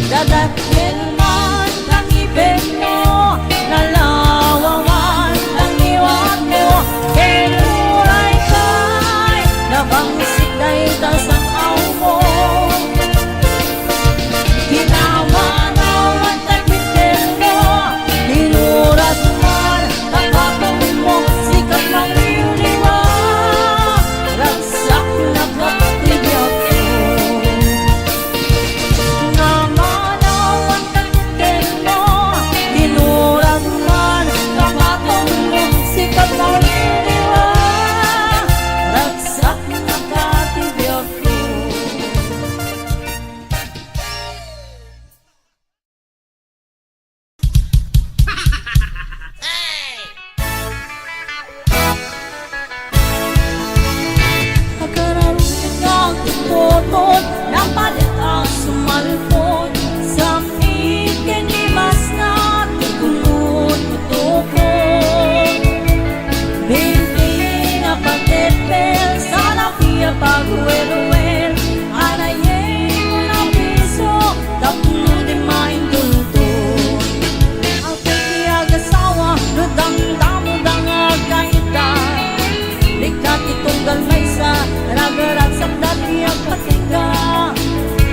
Dadakkel man ang ibig mo, nalawawan ang iwan mo, kenuray ka'y nabang siday tasang aw mo. Ginamanaw ang tapitil mo, tinurat man kapatong mo, sikat mang liwliwa, ragsak na kapatibiyok ko. Namanaw ang tapitil mo, tinurat man kapatong mo, sikat mang liwliwa, ragsak na kapatibiyok ko. Pagkararunod ng tututot, napalit ang sumalpot, sa ikinimas natin kumututukot. Binti na patipil, sa lakiya pagwelwel, anayay mo na piso, tapno di maindultot. Ang pagkiyag-asawa, nudang damo dang agkaitan, likat itong galmaysa, ragaragsak dati ang patingga.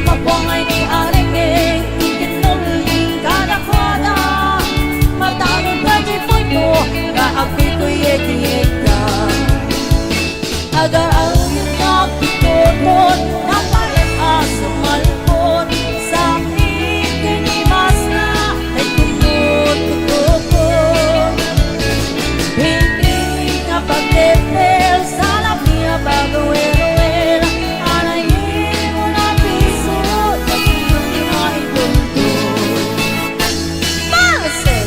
Mabuangay ni arengeng, itinulling kadakwada, matanong ka di puto, kaakoy ko'y yeki-yeka. Agar ang nagtutupot, napalit ang sumalpot, sa ikinimas na ay tumututukot. Hindi nga pagtipil, sa lakiya pagwelwel, anayin mo na piso, tapos di maindultot. Mase!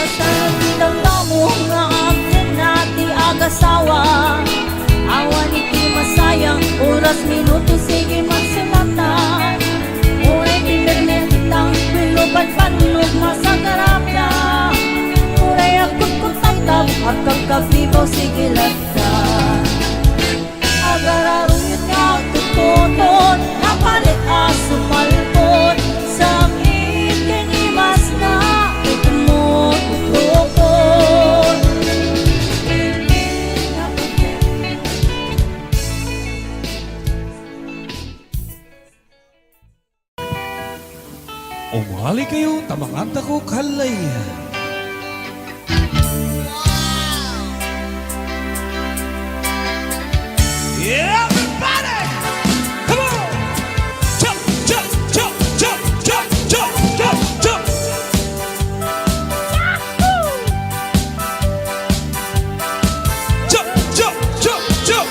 Kasarap mo nga ang nati agasawa, awan iti masayang, oras minuto sige magsulatan. Uray pinagnet kitang pilupan panlog masagarap na, uray akot kutang-tang at kagkabibaw sige lagda. Agararuyot nga tututot, napalit asumalpot, sa ikinimas na itumututukot. Umali kayo, tamanganta ko kalay. Everybody! Come on! Jump, jump, jump, jump, jump, jump, jump, jump! Jump, jump, jump, jump!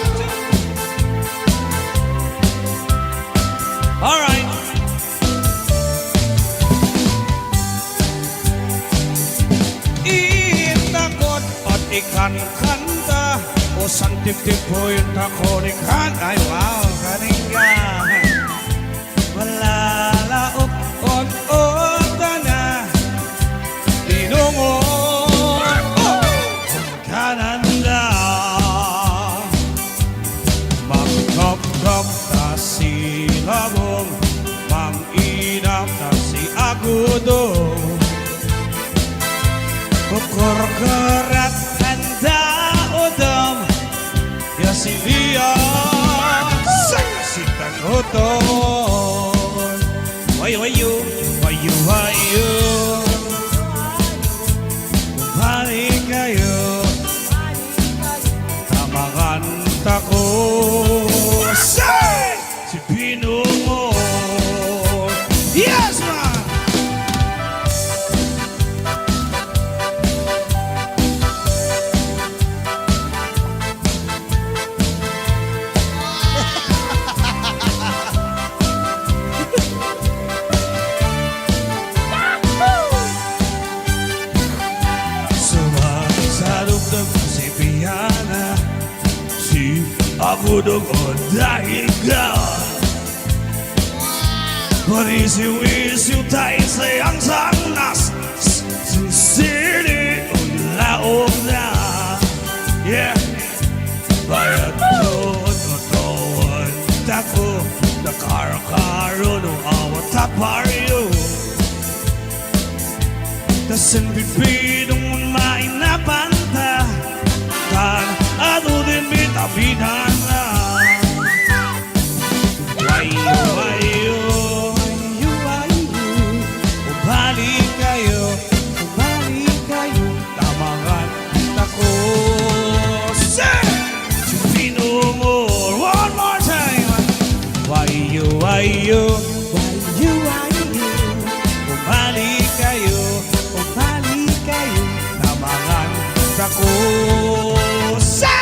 All right. Itakot at ikan-kanta o Santip-tip po yung takonikan. Ay wow, kaningan. Malalaok on na tinungon kananda magkap-kap na si labong manginap na si agudong kukur-kurat handa udom ya si Leon si Tanguton wayu balik kayo tamakan tako say si Pinungo yes man si Piana si Agudong o dahil ka Parisiw-isiw tayo sayang sangnas Sinsili o laog na Yeah Bayat doon Matawan tako Nakara-karo no awat taparyo Tasan bibidong mainapanta Tan ano din bitabinan na Wayo Balik kayo Tamangan ako Say! Si Pinungo One more time Wayo Balik kayo Tamangan ako Say!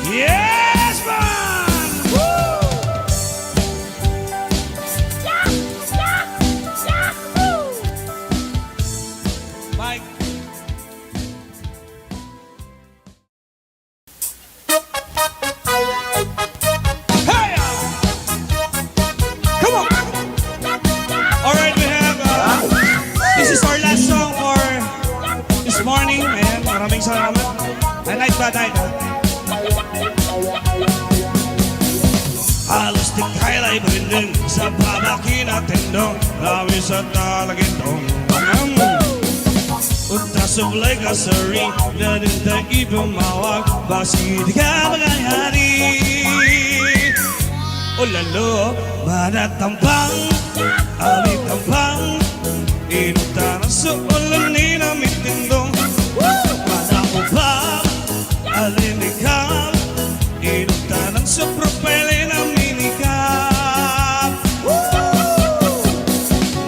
Yes man! Woo! Mike. Hey! Come on! Alright, we have this is our last song for this morning. Ayan, maraming salamat. Night ba tayo? Halos di kaila'y barinding sa babaki natin dong Lawis at talagintong Unta sublay ka sa ring Dadin tayo ipumawag Basi di ka magayari O lalo, manatampang Alit tampang Inuta ng suulan ni namin tindong Manakupang Alinikang Inuta ng supropele na minikap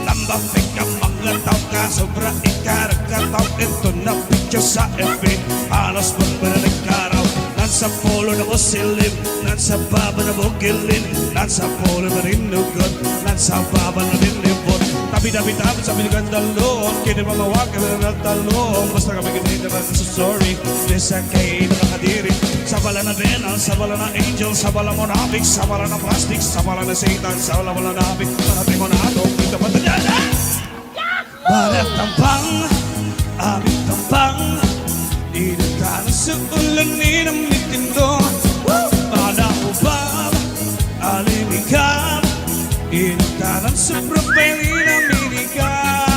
Nambang pika maglantaw ka Sobra ikaragkataw Ito na picture sa FB Halos magbalik araw Nasa polo na usilim Nasa baba na bugilin Nasa polo na rinugod Nasa baba na rinibot Tabi-tabi-tabi sa pinagandalong Kini mamawag ka na nagtalong Basta kami ganito na sa story Nisa kay nakakadiri Sa bala na venal, sa bala na angel Sa bala mo nabig, sa bala na plastic Sa bala na satan, sa bala mo na nabig Panatay mo na atong, ito pa tadyada Balat tampang, aming tampang Inagtanan sa ulan ni namitindong Panakubab, alimigab Inagtanan sa propeli na minikab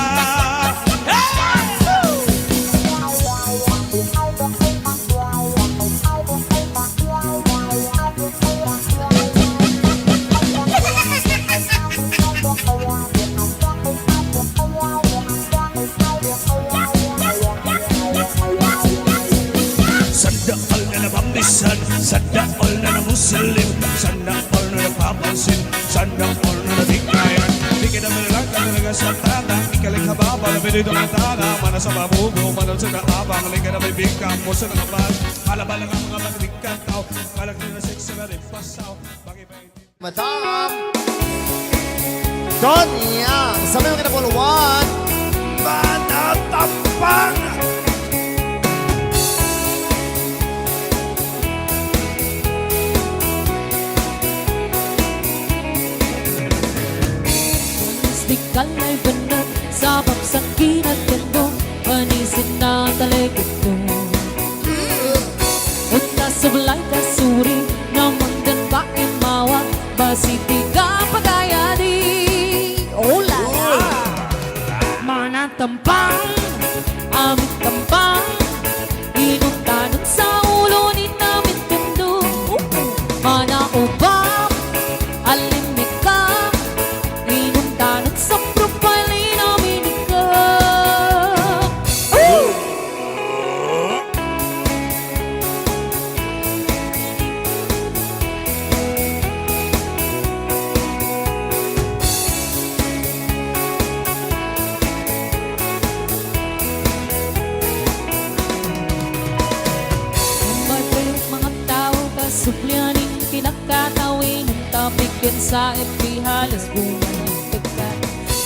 Sandakal na nabambisan Sandakal na namusalim Sandakal na napapansin Sandakal na nabigkayan Di ka naman lang ka talaga sa tata Ikaling hababa na pinito ng tana Mana sa babugo, mana sa naabang Ling ka na may bigkam mo sa nakabas Halaba lang ang mga magdikang tao Malak na sexy na rin pasaw Bakit ba hindi Madam Sonia, sabi mo kinapuluan. Manatampang sang kinatendo Manisin na talikito Unta sublay kasuri Naman dan ba imawa Basiti ka pagayadi Oh la la Mana tampang Amit tampang Inuntanan sa ulo ni namin tendo Mana ubab Alimik ka Inuntanan sa profile ni namin ka Mga tao kasuplyanin pinagkatawin Ang tapikin sa FB halos bumaliktad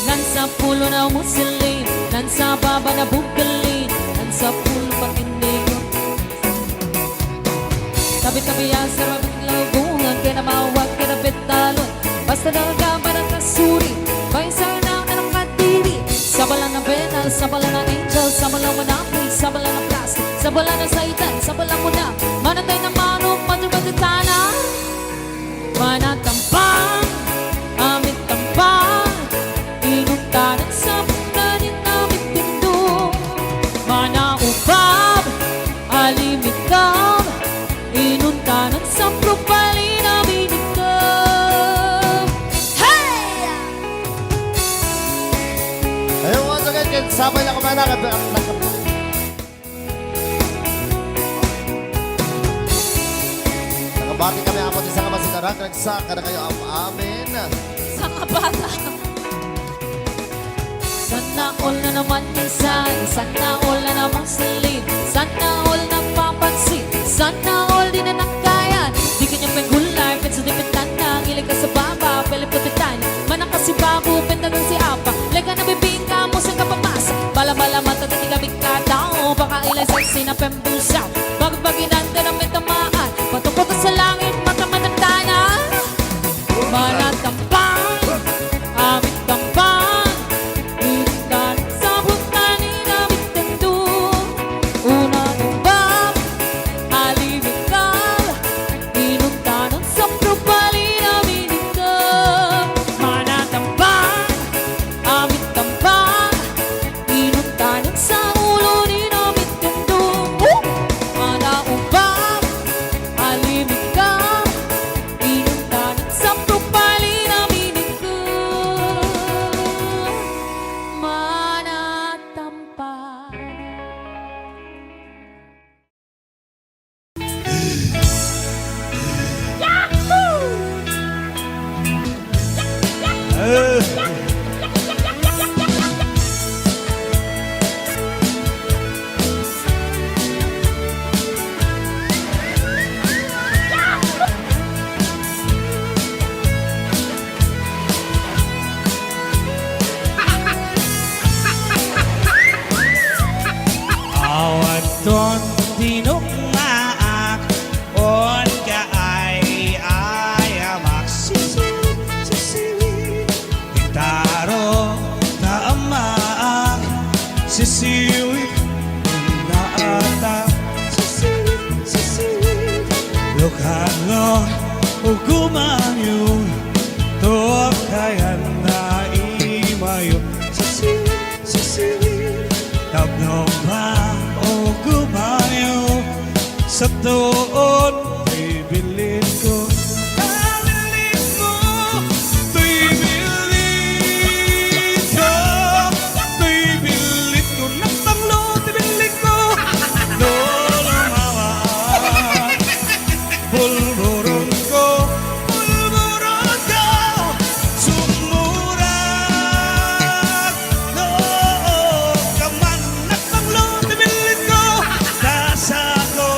Nansa pulo na musilin Nansa baba na bugalin Nansa pulo pakindigo Tabi-tabi yan sa mabiglaw bungan Kaya na mawag kaya na betalon Basta nagama ng kasuri Baysa na nakatiri Sabala na benal, sabala na angel Sabala mo na free, sabala na plastic Sabala na saitan, sabala mo na Manatay na manok, matulbatitana Manatampang, amit tampang Inuntanan sa pagkanin namin pindo Manaubab, alimikab Inuntanan sa propali namin ikab Hey! Ayun, once again, sabay na kumana. Nakabati kami ako sa kamasitaran. Nagsaka na kayo ang amin. Sa kabata Sana all na naman minsan Sana all na naman silid Sana all na papansin Sana all di na nakayan Di kanya penggulay, penso di petanda Ngilig ka sa baba, pelipotitan Manang kasi babu, pentagon si apa Lega na bibingka mo sa kapamasa Bala-bala mata, titi ka bigkatao Baka ilay sexy na pembusaw Bagbag-baginanda ng mentamaan Pato-pato sa langit, mata managtana Manatampang, amit tampang Inundan sa butani namin tendo Unang ubab, alimikal Inundanan sa propali namin ikab Manatampang, amit tampang Inundanan sa ulo ni namin tendo Mana ubab, alimikal Inundanan sa propali namin ikab Manatampang Awat ton tinukmaak On ka ay maksisiwit Tintaro taamaak Sisiwit Naata Sisiwit Lokano Ugumanyo Tok kayan na imayo Sisiwit Tabnong ba o gumayo Sa tuon Bibilin ko Bibilin ko Bibilin ko Bibilin ko Napanglo Bibilin ko Lolomawa Bulburon ko Bulburon ko Sumurak No Kaman Napanglo Bibilin ko Tasa ko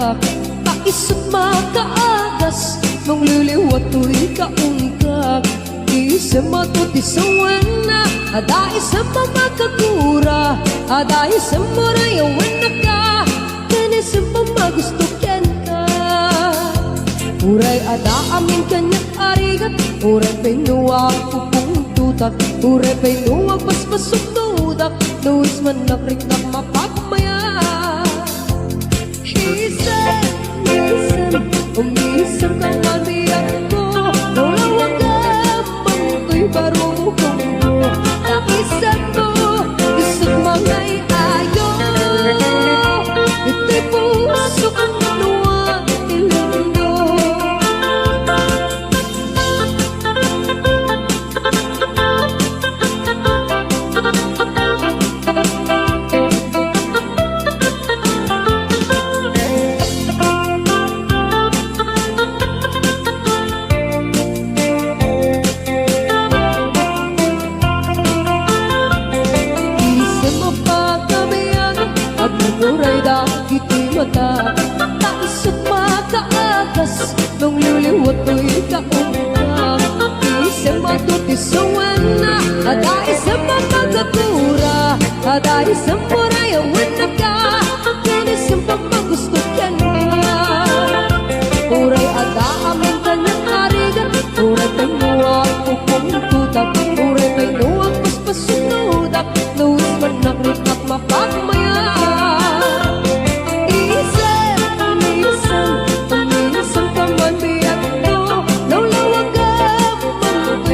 madak Kaisot makaagas Nung liliwat to'y kaungkag Isa matuti sa wana Ada isa mamakagura Ada isa marayawan na ka Kaya isa mamagusto ken ka Uray ada amin kanyang arigat Uray pinuwag pupong tutak Uray pinuwag paspasok tudak Luis man nakrik na mapagmaya Isan, umisan kang mabiyag ko Nulawag ka, manto'y barukong mo Naisan mo, isang mga iayo Ito'y puso kang nuwag ilando Uray dahil ito'y mata Kaisot makaagas Nung liliwat to'y kaungkag Isang matuti sa wana Ada isang mamagapura Ada isang murayawan na ka Kaya isang pamagusto yan ka Uray ada amin kanyang arigat Uray pinuwag pupong tutak Uray pinuwag paspasunudak Luis man nakritak mapagmaya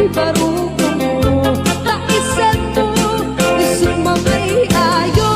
Barukong mo Kaisan mo Isang mga iayo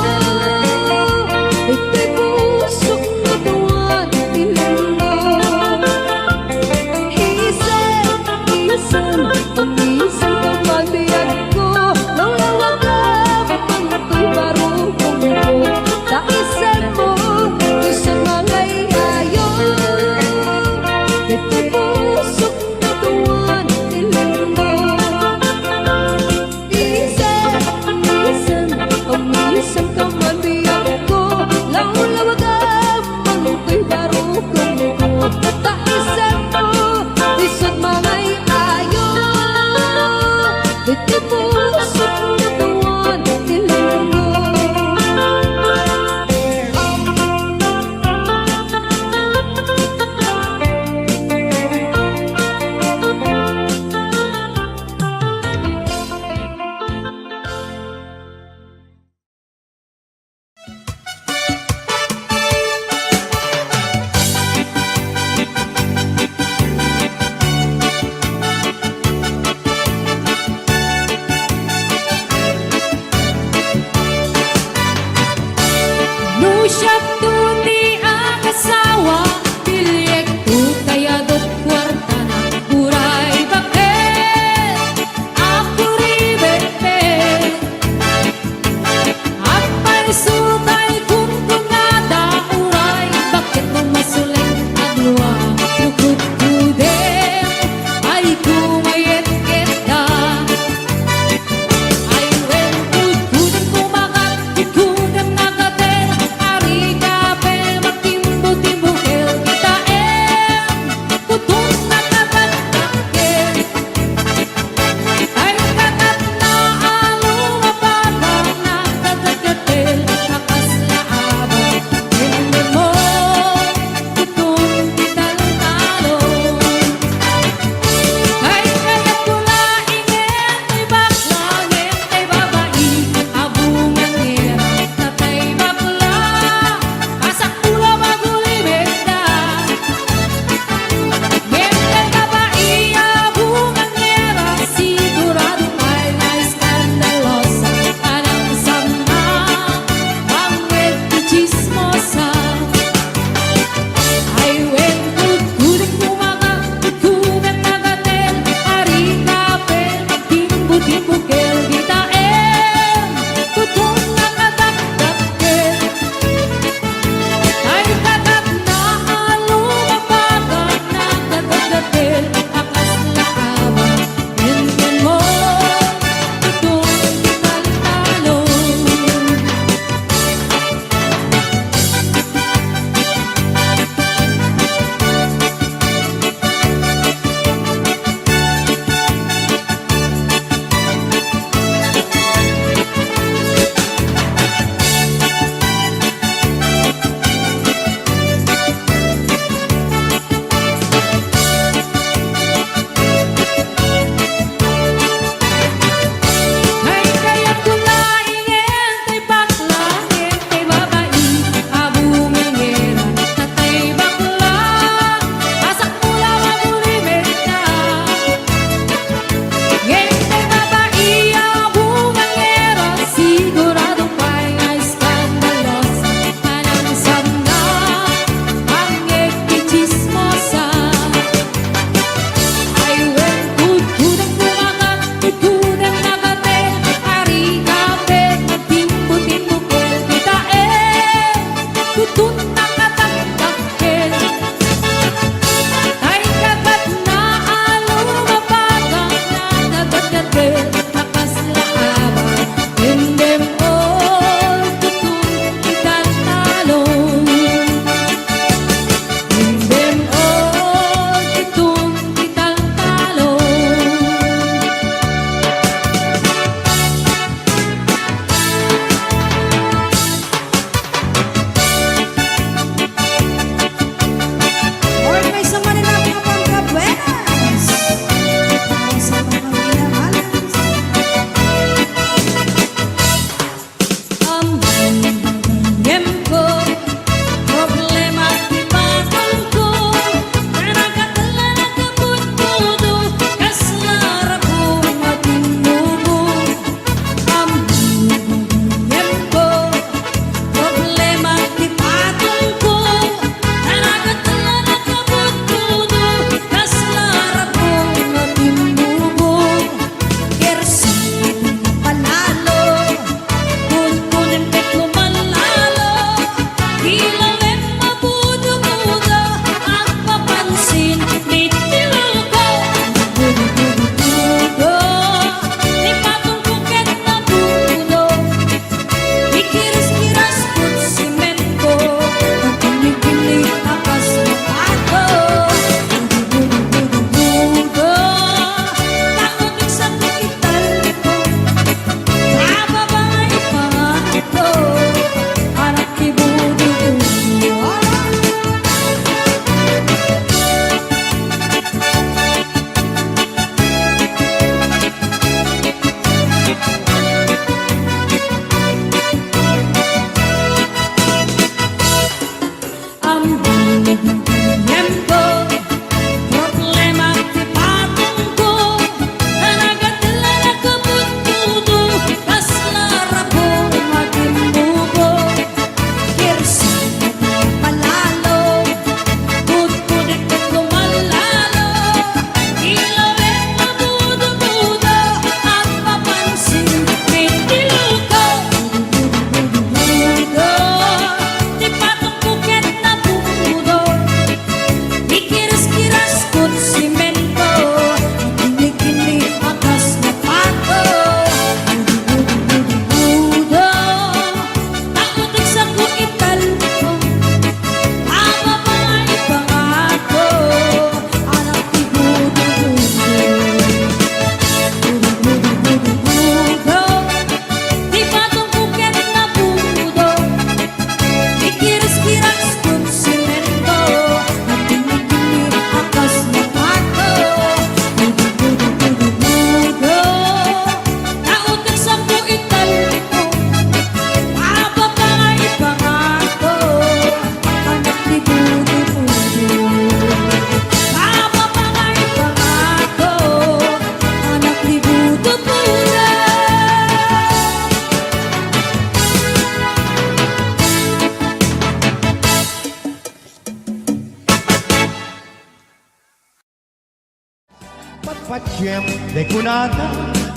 Pacem de kunata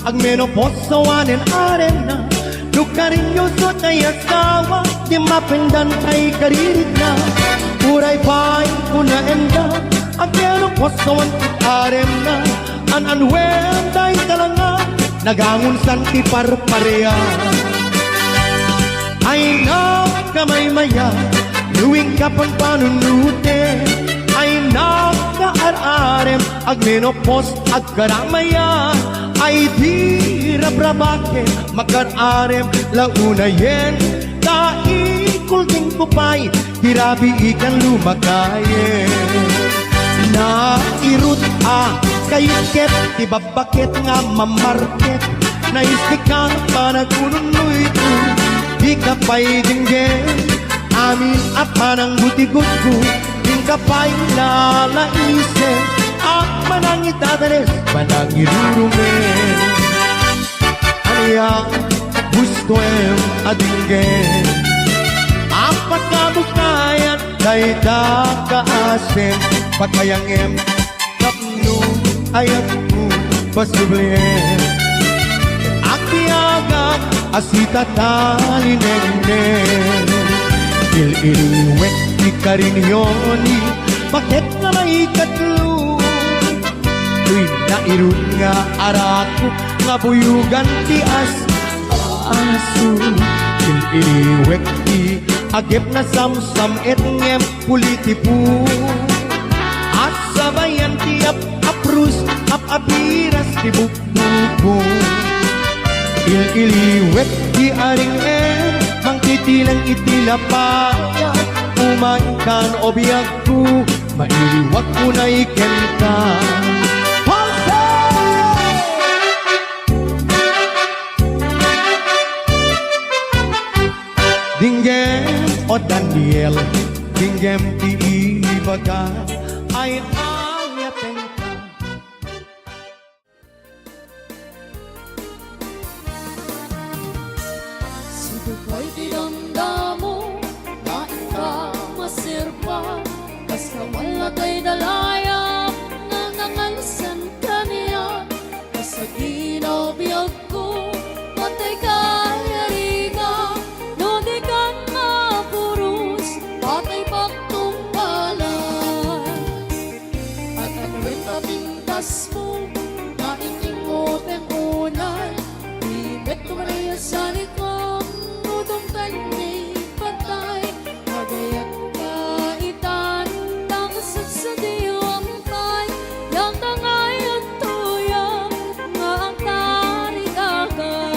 Ang menoposawanen arena Lukarinyo so tayo sawa Di mapendan kay karirit na Uray pa'y kunaenda Ang menoposawan arena An anwen day talanga Nagangun san ti parparea Ay na kamay maya Luwing kapang panunute Ay na kaararem Ag menopos ag karamaya Ay di rabrabake Makararem launa yen Kaikul ting kupay Tirabi ikan lumakaye Na irut kayuket Tibabakit nga mamarket Naistikang panagununoy ko Di ka pa'y dinggin Amin at manang butikot ko Di ka pa'y lalaisen At manang itadanes Manang irurumin Aniya gusto em adinggin Apat ka bukayan Day da kaasin Pagkayang em Kapno ayat mo Pasublien Akiagak asita talinenge Il-iliwek di karinyoni Bakit nga may katlo Tuy na irun nga arako Nga buyugan ti aso Il-iliwek di agip na samsam et ngem pulitipu Asabayan ti aprus apiras ti bukbuko Il-iliwek di aring Mangtitilang itilapaya Umankan o biyag ko Mailiwag ko na ikenta Dinggem o Daniel Dinggem ti ibaga Ay ayaten ka Sibukay dinamdamo, lain ka masirpa Basta wala kay dalaya, nangangalsan ka niya Basta ginabiyag ko, patay ka yariga No di ka mapurus, patay paktong palan At ang pintas mo, naiingot ang unay Ibet ko maraya sa likod Nudong tani patay Nagayat kaitan Tangasat sa diwang pay Yang tangay at tuyang Nga ang tarigagay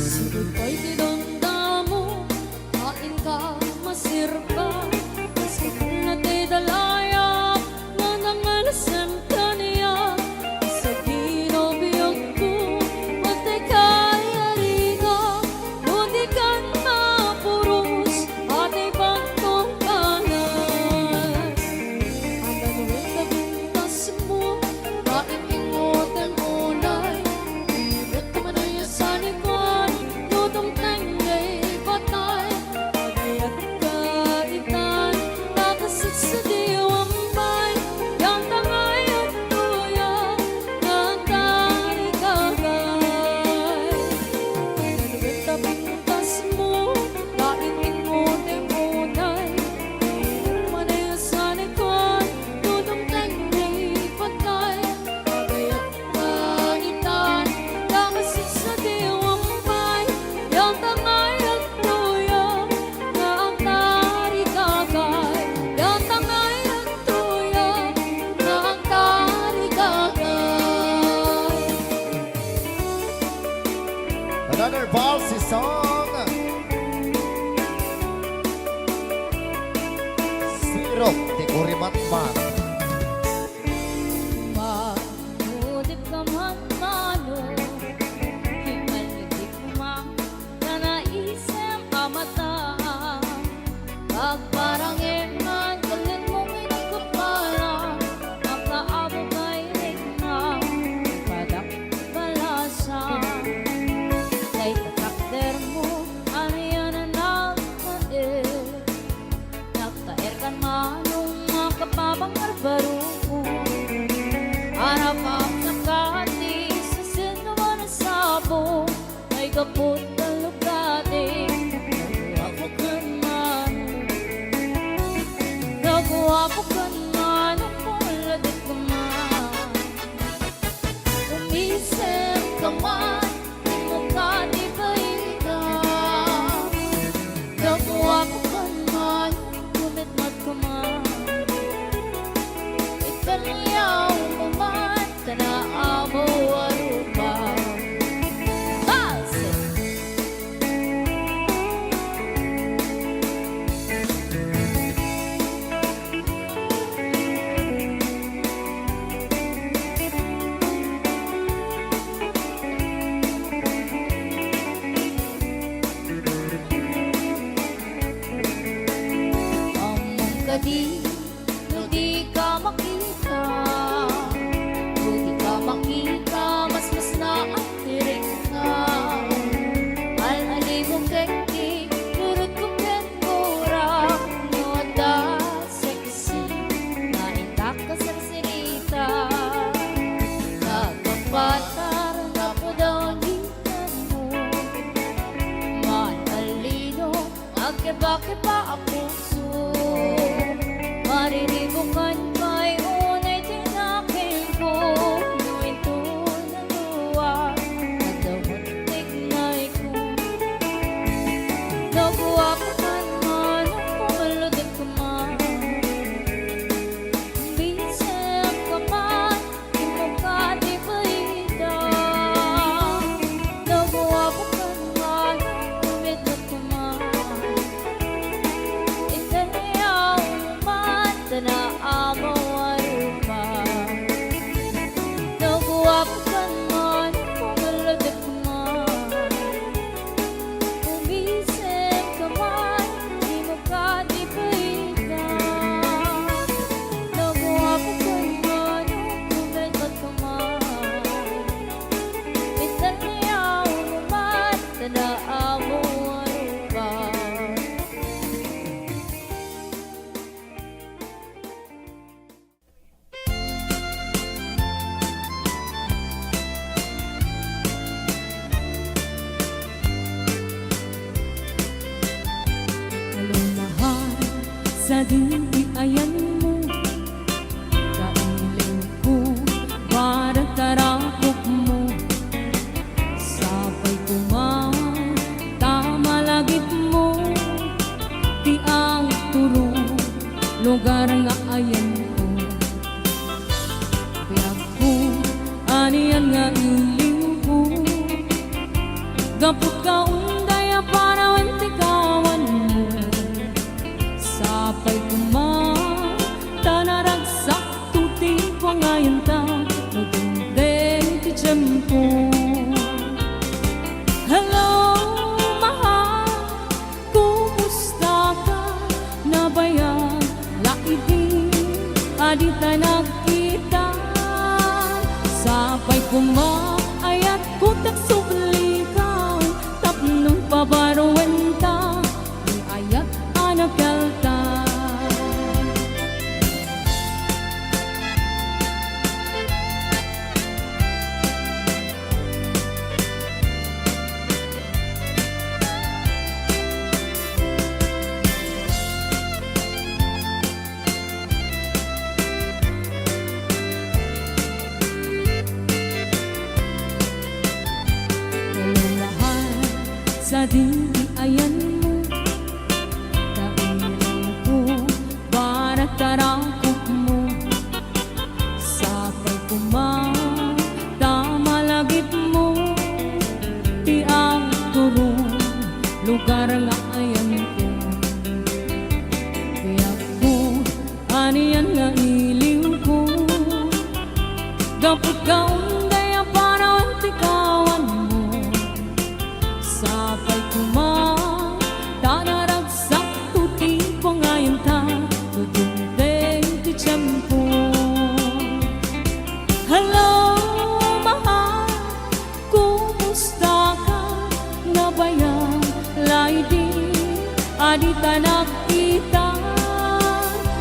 Sigod ko'y dinamdamo, kain ka masirpa Kasi natay dalaya, nga nangalasan ka niya Sa ginobiyag ko, patay ka yariga No di ka mapurus, patay pagtong kanan Ang gagawin na bintas mo, naiingot ang unay Ibet ka manaya sa likod, nutong tangay patay Pagayat kaitan, nakasit sa diwang bay Yang tangay at tuyang, ng tarigagay Ibet ka bintas mo, naiingot ang unay Ibet ka manaya sa likod, nutong tangay patay Pagayat kaitan, nakasit sa diwang bay Yang tangay at tuyang, nga ang tarigagay Yang tangay at tuyang, nga ang tarigagay Another valsy song Sirok di Kurimatman Mahudip ka man malo Himalitik man Nanaisip amata di, no di ka makita. Kung di ka makita, mas na ang tirik ka. Al-ali mo kekti, turut ko kekura. No da sexy, naintak ka sa sinita. Nagpapatar na po daw ang hitan mo. Matalino, magkiba-kiba ang puso. Mariribukan kay unay tinakin ko. No'y ito naluwa, nagdawatig na'y ko. Nagwapakan man ang pumaludin ka man. Bisip ka man, di mo ka di balita. Nagwapakan man ang pumidot ka man. Italiyaw man, tanaamo arupa. Nagwapakan man ang pumaludin ka man. Umisip ka man, di mo ka di balita. Nagwapakan man ang pumidot ka man. Italiyaw man, tanaamo arupa. Alam mahal sa ayan mo. Kailing ko para tarakop mo. Sabay kumain, tama lagit mo. Di ang turo, lugar nga ayan ko. Biyak ko, aniyan nga iling ko. Gapot ka unday para wentikawan mo. Sapay kumain, tanaragsak tuti ko ngayon ta. Nagundeng ti tiyempo. Hello, mahal, kumusta ka? Nabayag, laibig, adita nakita. Sapay kumain, ayat ko tagsubli ka. Tapnong pabaruan ta, yung ayat anak kalta. Mahal sa ayan mo. Kailan ko para tarakop mo. Sabay kumain, tama lagit mo. Di ang turo, lugar nga ayan ko. Biyak ko, aniyan nga iliw ko. Gapot ka unday para wentikawan mo. Sabay kumain, tanaragsak tuti ko ngayon ta. Tudundeng ti tiyempo. Hello, mahal, kumusta ka? Nabayag, laibig, adita nakita.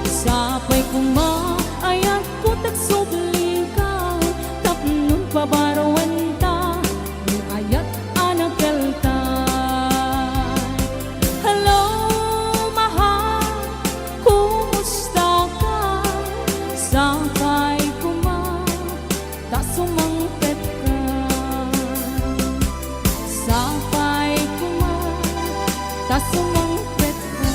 Sabay kumain, ayat ko tagsubli ka. Tapnong pabaruan ta, yung ayat anak kelta. Hello, mahal, kumusta ka? Sabay kumain, ta sumangpet ka. Sabay kumain, ta sumangpet ka.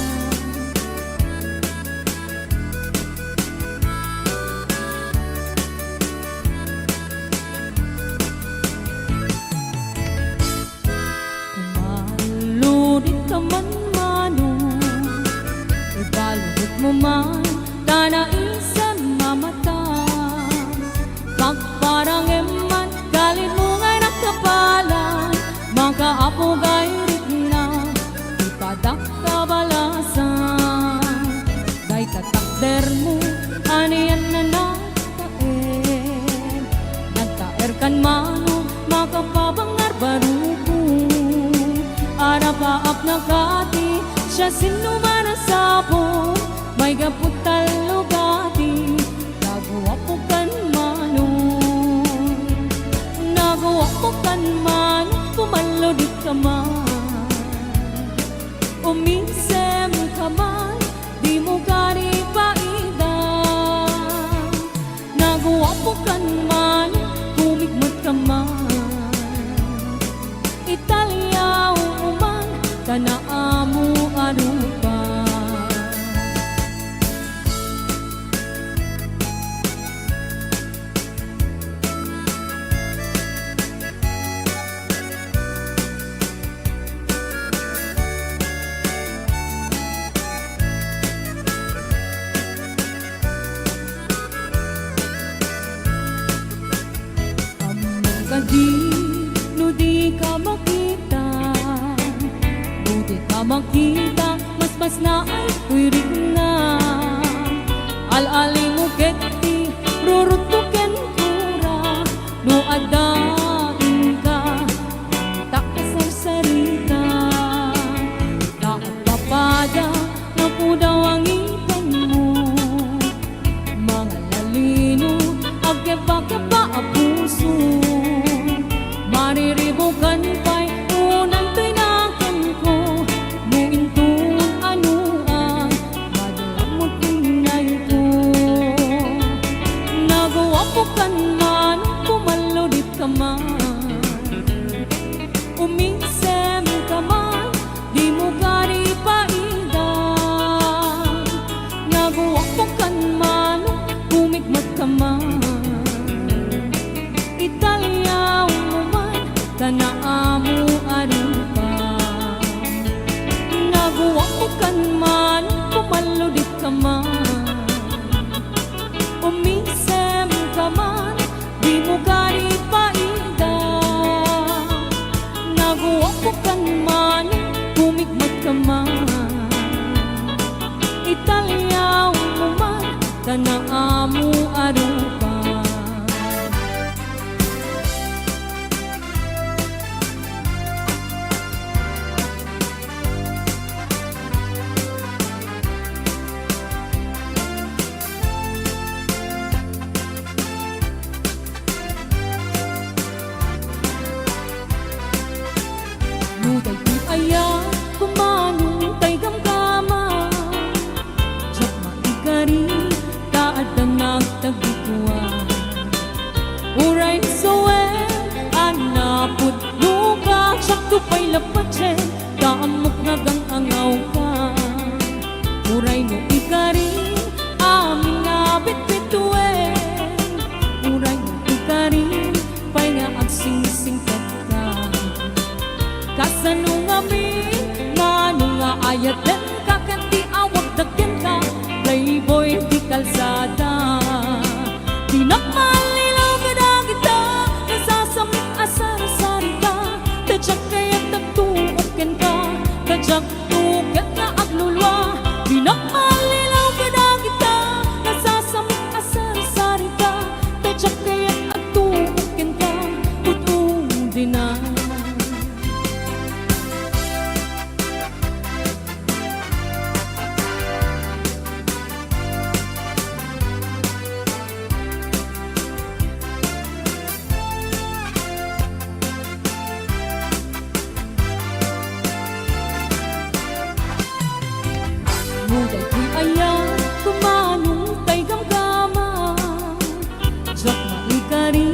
Kumaludit ka man mano, ibaludot mo man, tanaisan mamata. Pagparang eman, galit mo ngay nakapalan, makaapugay rit na, ipadak kabalasan. Day kata makati siya sinuman ang sapo may gaputal lugati nagawa po kan manong nagawa po kan manong pumalo di ka man umisem ka man di mo gari paidang nagawa po kan manong kumigmat ka man Italia uman tanaamu arupa amang kadi no di ka makita no di ka makita mas na ay wirig na al-ali mo keti rurutuken kura no adain ka takasar sarita nakapapada na po daw ang ipan mo mga lalino agkeba-keba ang puso mariribukan pa'y unang tinakan ko muintong ano ang madalamot inay ko nagawa po kan man pumalodit ka man uminsem ka man di mo gari paidang nagawa po kan man kumigmat ka man Italia uman tanaamu arupa nagawa ko kan man pumalodit ka man umisem ka man di mo gari paidang nagawa ko kan man kumigmat ka man Italia uman tanaamu arupa Muday di aya kumanong tay gamgama Diyak maigari taad na nagtagituan Uray soe anapot luka Siyak tupay lapatse kaamok nagang angaw ka Uray no ikari amin nga bitbituen Uray no ikari pay nga agsingsingkat ka Kasano nga mi, ngano nga ayat din kakanti awag dagyan ka Playboy di kalsada Di nakmalilaw ka na kita Nasasamit asar-asari ka Tadyak kaya't nagtuokin ka Tadyak tukat na aglulwa Di nakmalilaw ka na kita Nasasamit asar-asari ka Tadyak kaya't nagtuokin ka Tutong din na Muday ko'y ayaw kumanong tay gamgama Diyak maikari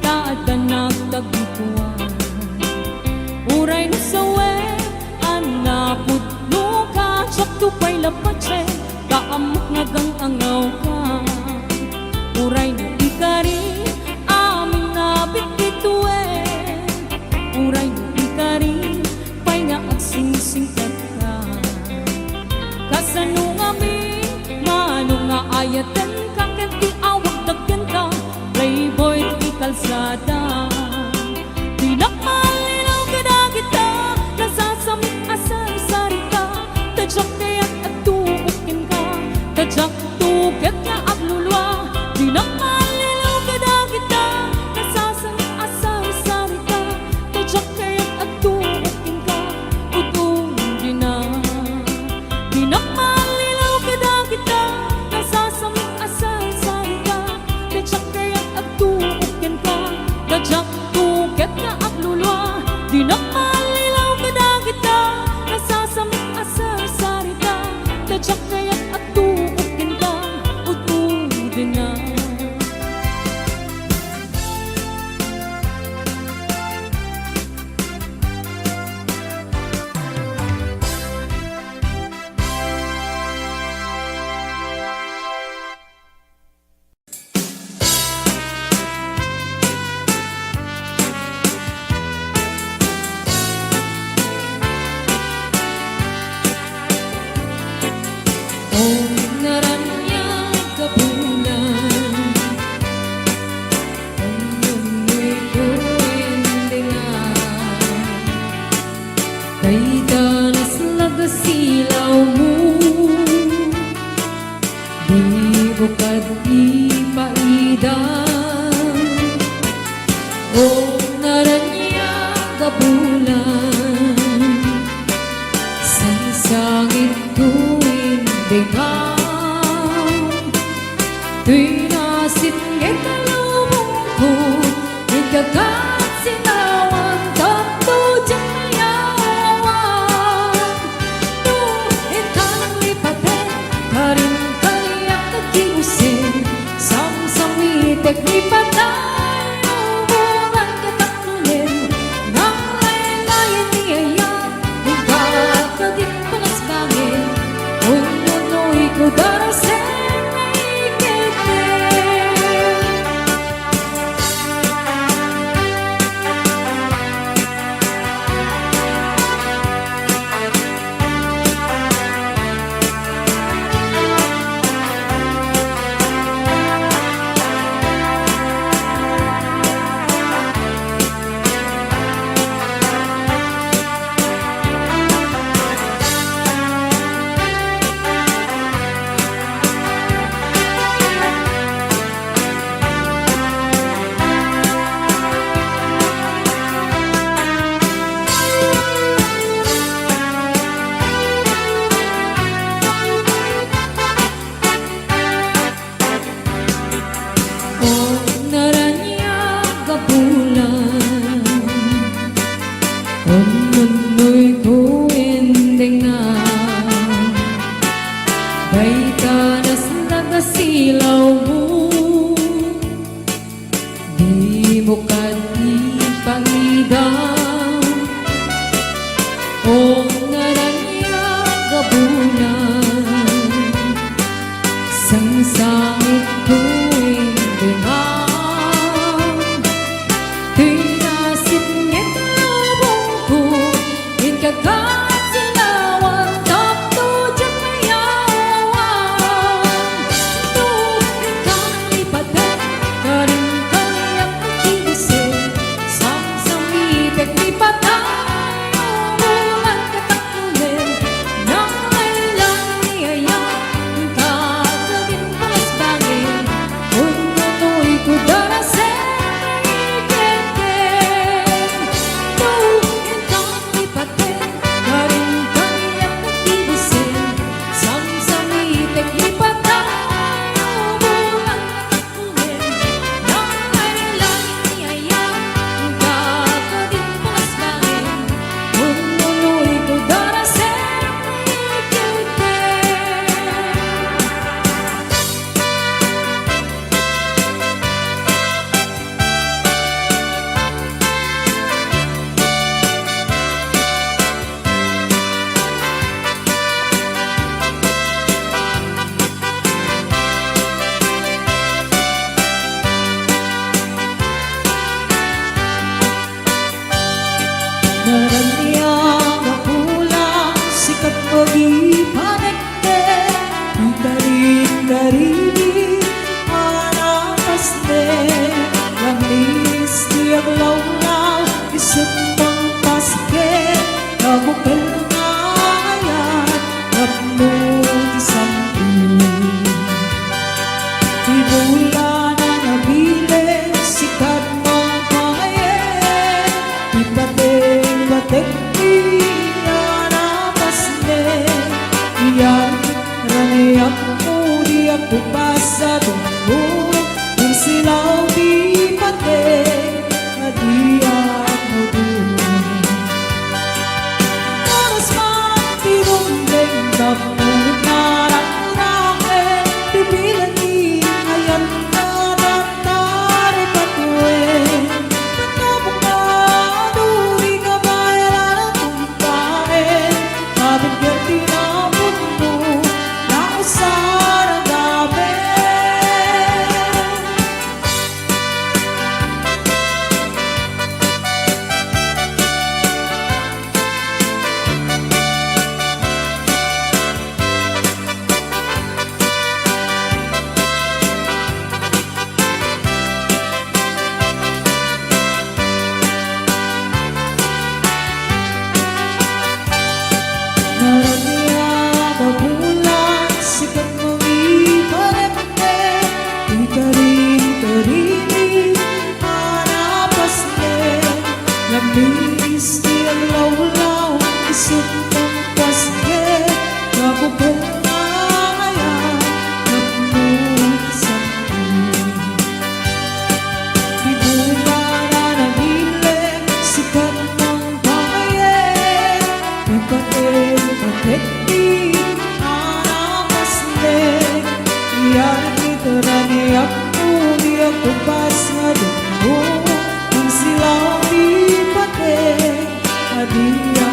taad na nagtagituan Uray na sawe anapot luka Diyak tupay lapatse kaamok nagang angaw ka Uray na ikari amin na bitbituen Uray na ikari pay nga agsingsingkat ka Kasano nga mi, ngano nga ayatan kakanti awag dagyan ka Playboy di kalsada Di nakmalinaw ka na kita Nasasamit asar-sari ka Tadyak kaya't at tuukin ka Tadyak tukat nga aglulwa Di nakmalinaw ka na kita Nasasamit asar-sari ka Tadyak kaya't at tuukin ka Utong sangit tuwing dengang Tuwing nasit ngay't talubong ko Ikagat sinawan Tanto diyang mayawan Tuwing ka nang lipatin Karin kaliyak nagkiusin Samsamitek lipatan Hubungan kataklunin Nang laylayan niyayak Nagkakagit palas bangin Kung nunoy ko darasin Nunoy ko endengan Baitanas nagasilaw mo Di mo kanipangidam O ngaranya gabunan Sang sangit ko endengan Tinasit ngay't talubong ko Ikagat sinawan Tapto diyang mayawan Tuwing ka nang lipatin Karin kaliyak nagkiusin Samsamitek lipatan Hubungan kataklunin Nang laylayan niyayak Nagkakagit palas bangin Kung nunoy ko darasin Naraniang mapulang sikat mag-ipanagte Itarin-darin anapas-ne Langis tiyag lawlaw isip pang paske Kabukal ngayat Kapnut isang Tibulan na nabilin sikat mga pangayen Ipating batik iyanapas-ne Iyan raniyak mo di ako pasadunggo Kung silaw di pating na di ako dun Ketti anak asli yang diterani aku dia kupas ngademu yang silau di pate hadiah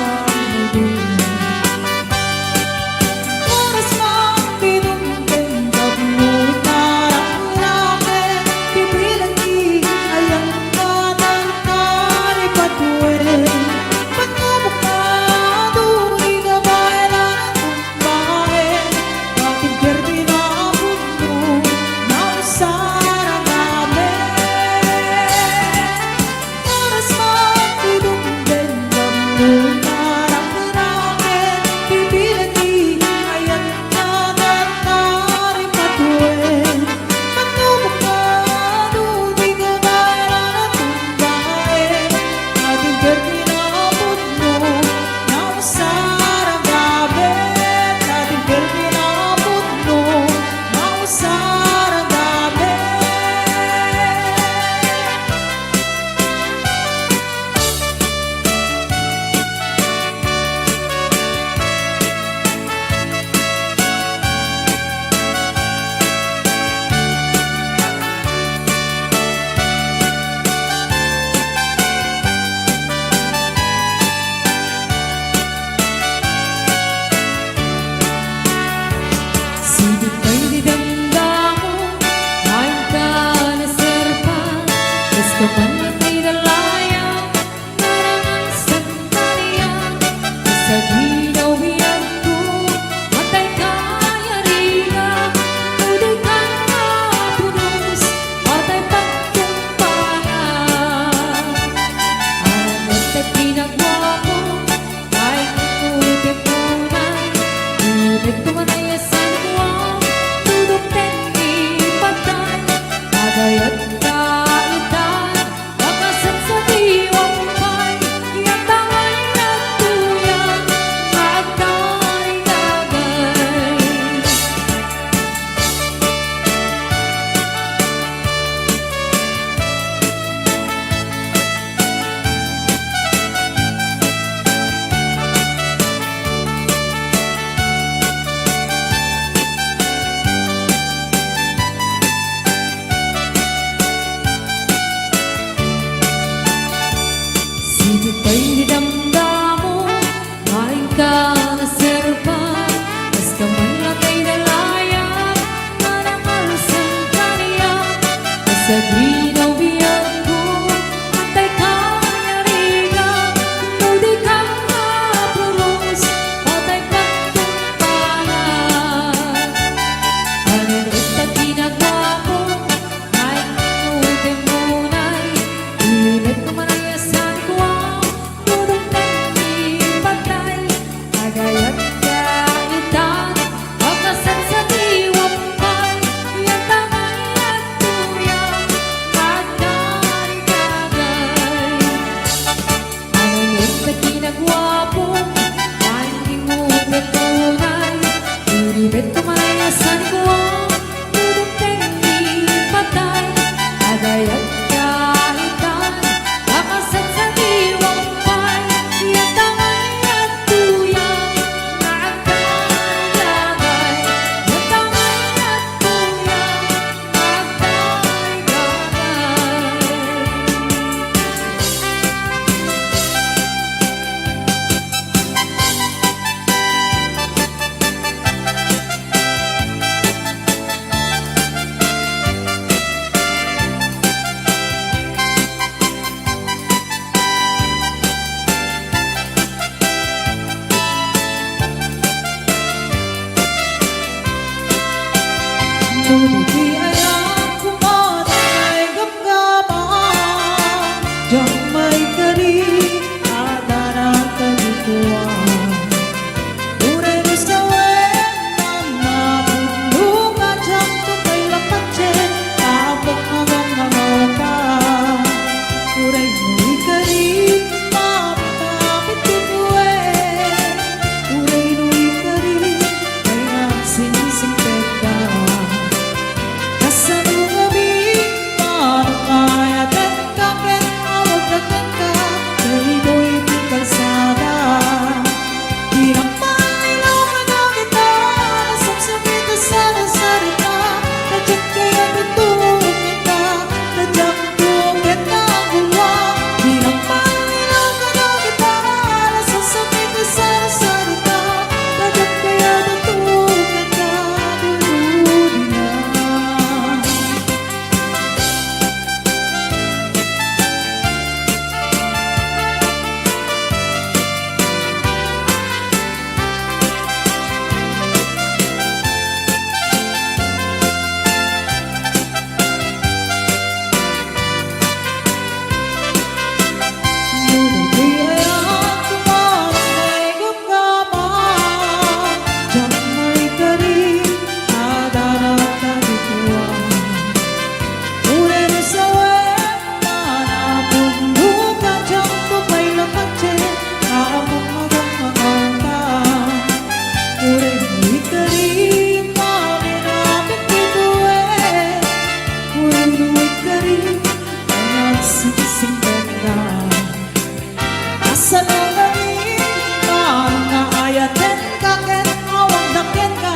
kaken awang naken ka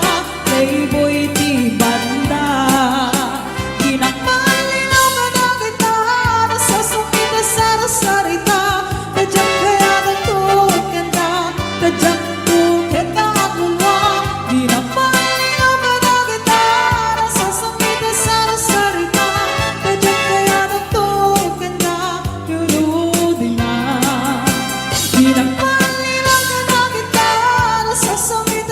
Playboy di banda Ginagmalilaw ka na kita Nasasungkit na sarasarita Tadyak kaya nagtuot ka na Tadyak tuket na akuluwa Ginagmalilaw ka na kita Nasasungkit na sarasarita Tadyak kaya nagtuot ka na Yuludi na Ginagmalilaw ka na kita Nasasungkit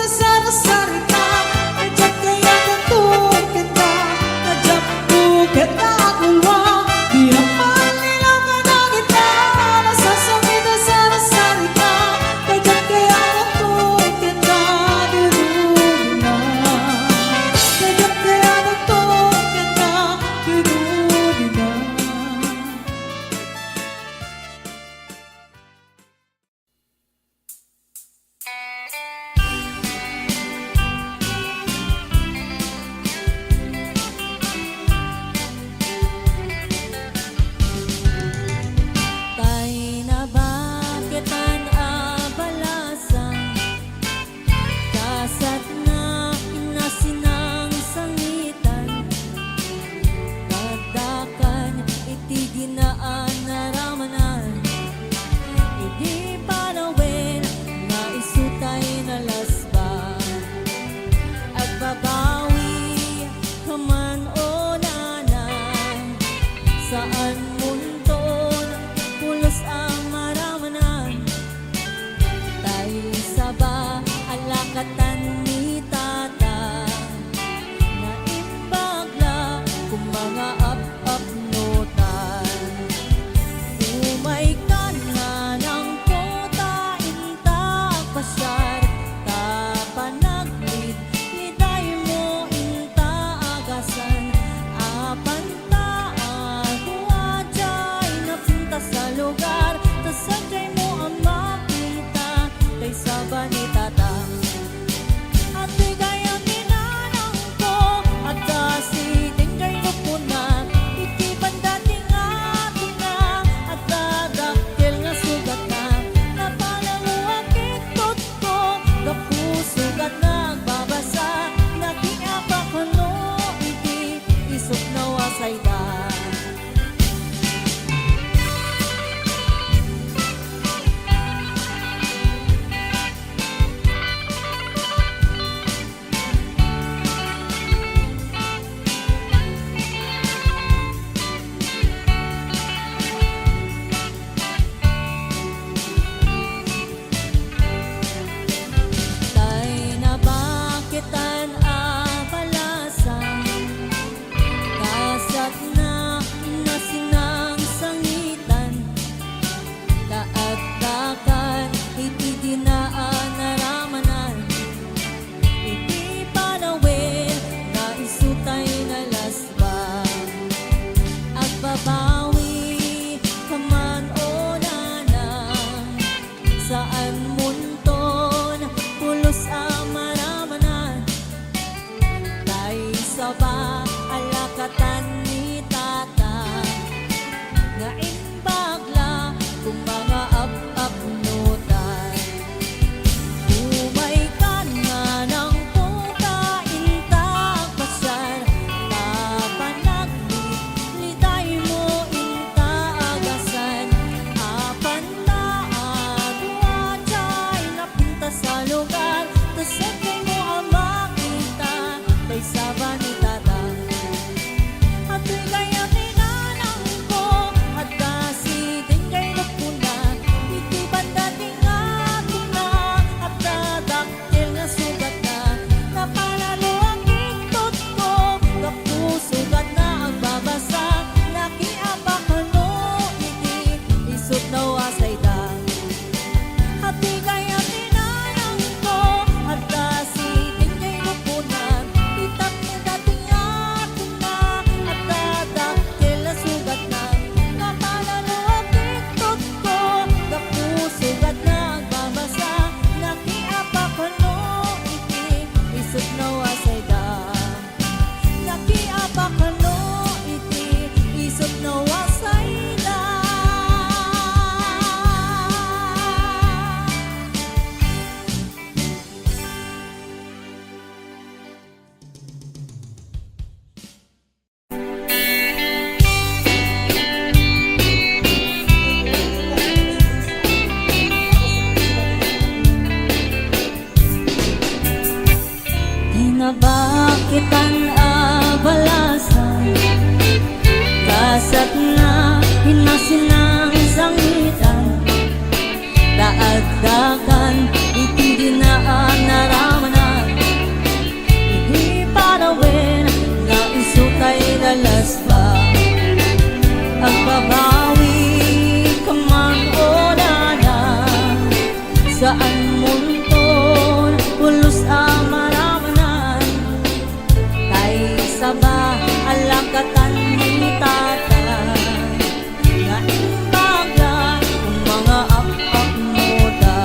na bakitan abalasan kasat na hinasinang sangitan daagdagan iti dinaan naramanan hindi parawin na isutay dalas ba ang babawi ka man o dada saan muntol pulos amaramanan kay saba alakatan ni tata nga imbaga kung mga apak mo da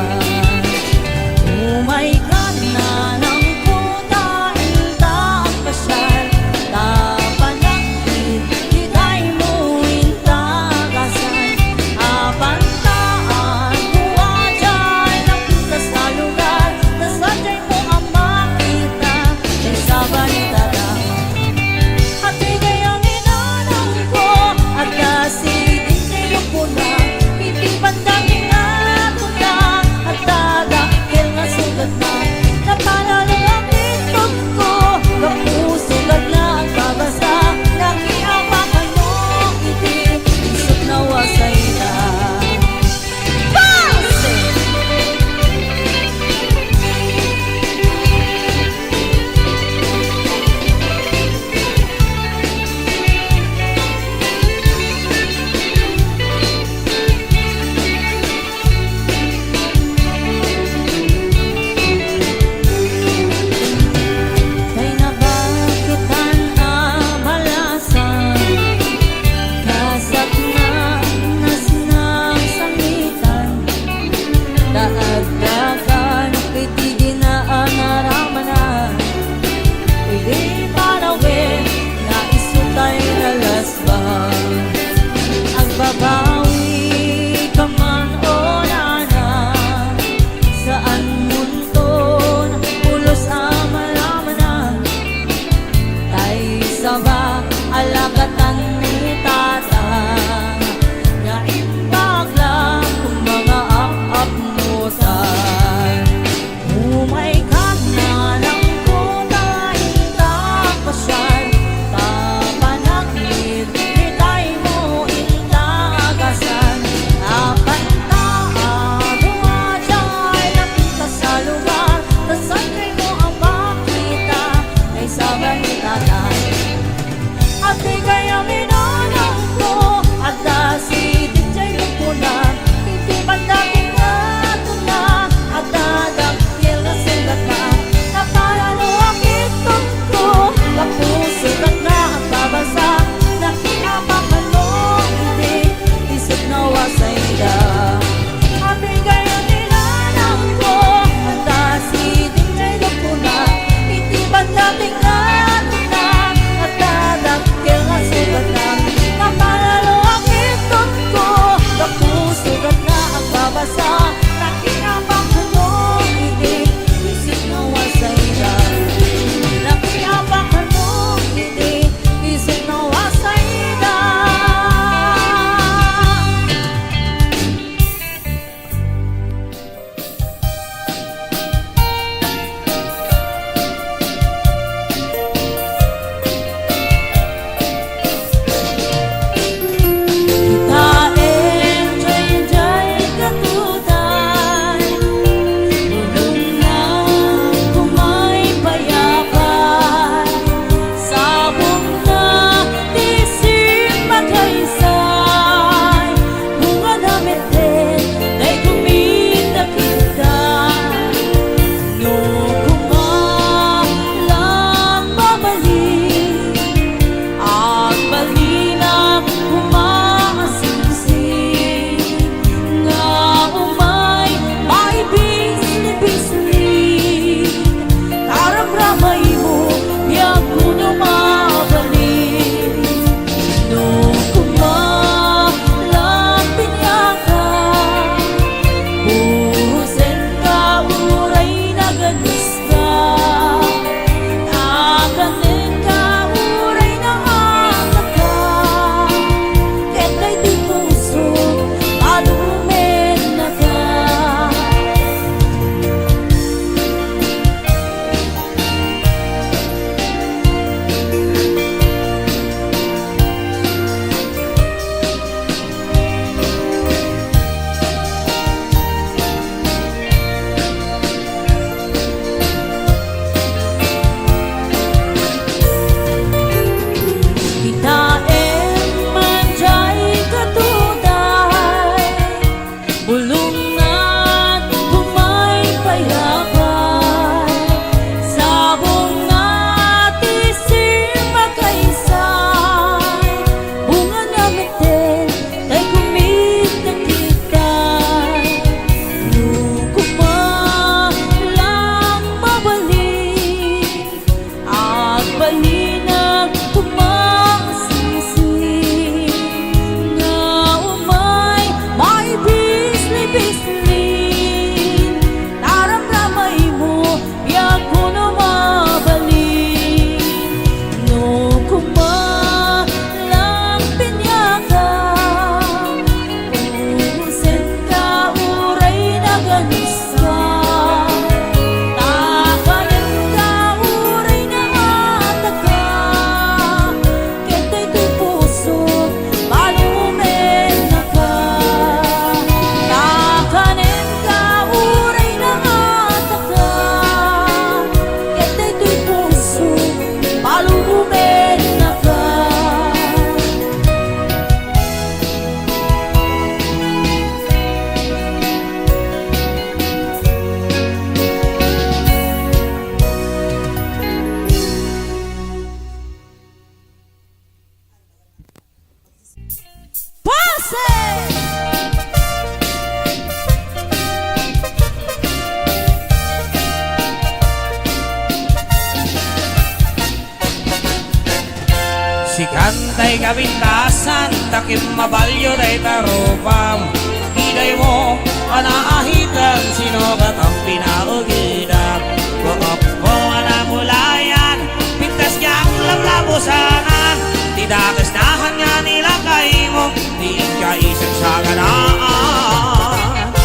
Si kantay kabintasan, takim mabalyo day tarupam. Kiday mo, anaahitan, sino ka tang pinaugidam. Buok mo anamulayan, pintas niyang lablabusanan. Tidakasnahan nga nila kay mo, di ka isang sa ganaan.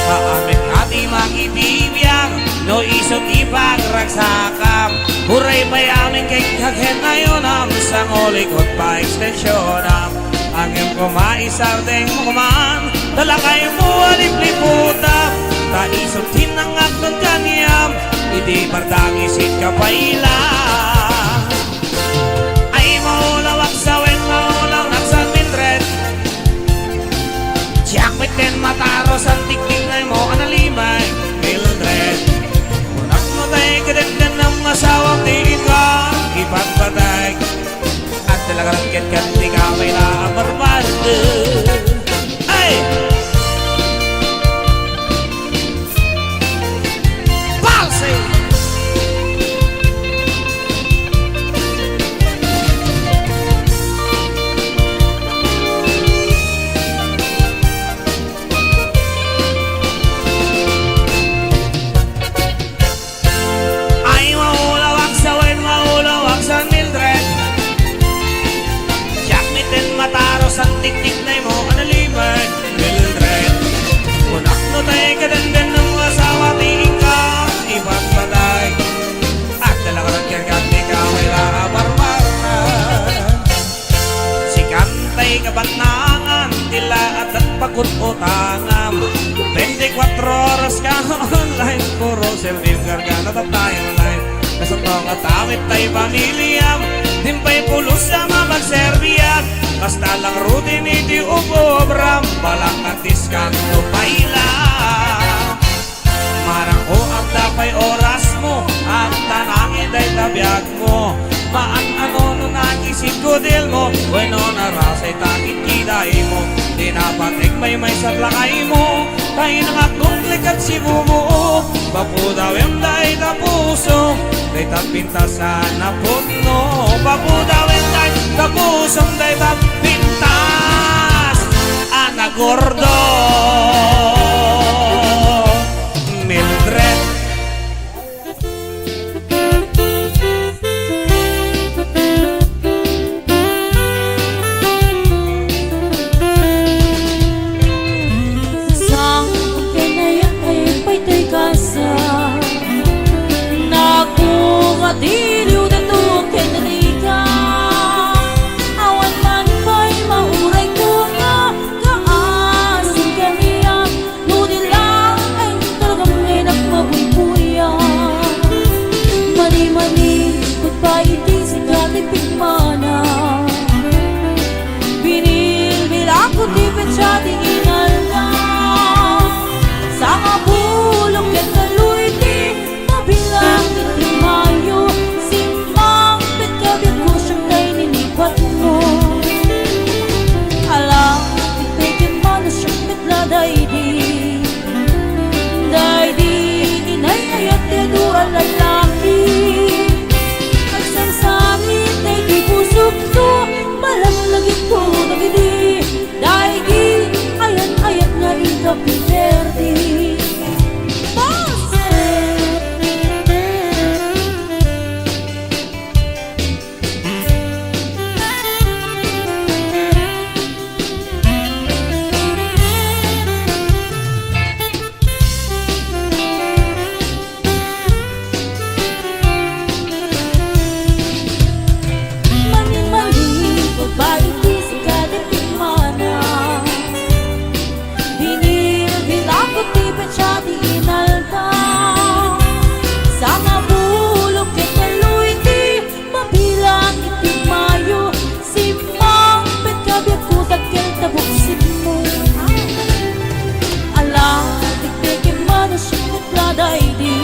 Paamin ati makibibiyang, no isot ipagragsakam. Huray bayamin kay kaghen ngayon ang sangolikot pa ekstensyonan. Ang iyong kumaisardeng mo kumaan, dala kayo mo alipliputam. Taisot hinangak ng kaniyam, hindi bardang isit ka pa ilang. Ay maulawak sa wen, maulaw naksan mindred. Jakmit din mataros ang tiktik na mo analimay, Mildred. Unak mo tayo kadagdan ng masawang tingin ka, ipagpatay. At talaga rakit-kat di ka may nabarbardo. Ay! Palsy! Ay maulawak sa wen, maulawak sa Mildred. Jakmitin mataros ang tiktik na mo analimay, Mildred. Kunak no tayo kadandan ng asawa tingin ka, ipagpatay. At talaga nagkirkat di ka may lakabarbaran. Si kantay kabatnangan, tila at pagkut-utangam. 24 oras ka online, puro selfie gargana at tayo online. Nasa tong at awit tayo pamilyam, dimpay pulos sa mabagserbiyan. Basta lang rutin iti ubobram, balang at diskanto paila. Marang o ang dapay oras mo, at tanangin ay tabiyag mo. Maan-ano no nagisip ko dil mo, bueno narasay takit kiday mo. Di napatik may sablakay mo, tayo nang akong likat si bumo. Papudaw yung day na puso, day tapintasan na puno. Papudaw yung day na puso, day tapintas. Anak gordo, Mildred. Sang kinayan ay paytay kasa, nakumadiliw na to kinarika. Awan man kay mauray ko nga, kaasin kaniya, ngunit lang ay talagang may nagmabuybuyan. Mani-mani, magpaitin si katipik mana. Binilbil ako di petsa di inal na. Sa kabulok at kaluiti, mabilang iti mayo. Simang pitkabit ko siyang tay ninipat mo. Alam, ipigin mo na siyang pitla daydi. Daydi, inay-ayat dedo ang lalaki. Agsansamit na di pusok to, malamlagit ko nagidi. Daydi, ayan-ayat nga ito piperdi. Mani-mani, babae di si katipik mana. Binilbil ako di petsa di inal ka. Sa mabulok at kaluiti, mabilang iti mayo. Simang pitkabit ko tagkil tabuksin mo. Alam, tiktikin man na siyang matladay di.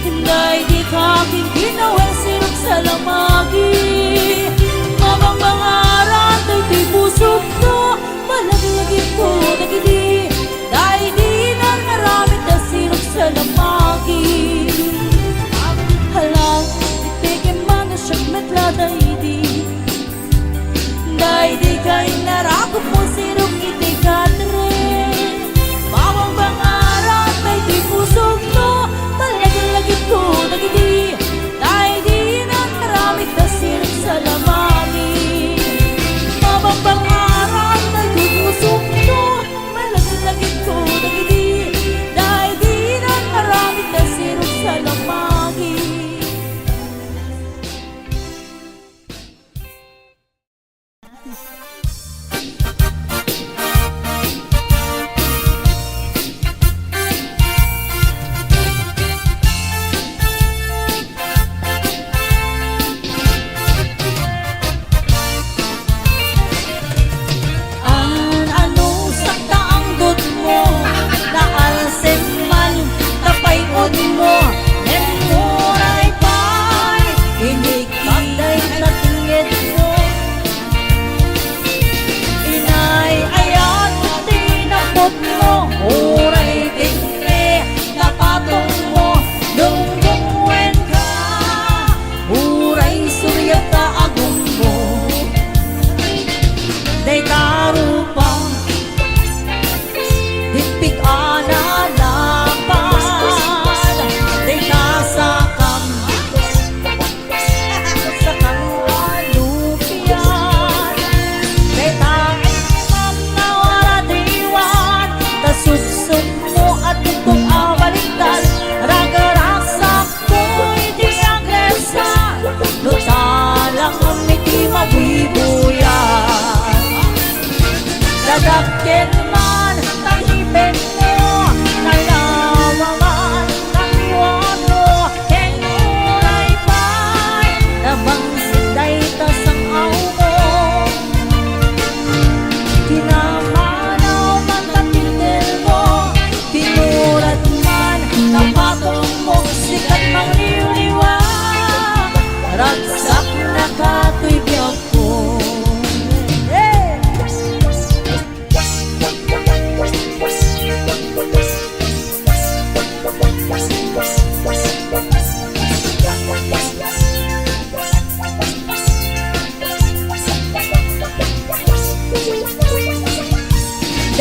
Hinday di kaking ginawang sirok sa lamagi. Mabang-bangaran ay di pusok to, malaglagit ko nagidi. Dahil di nararamit na sirok sa lamagi. Halang, tiktikin man na siyang matladay di.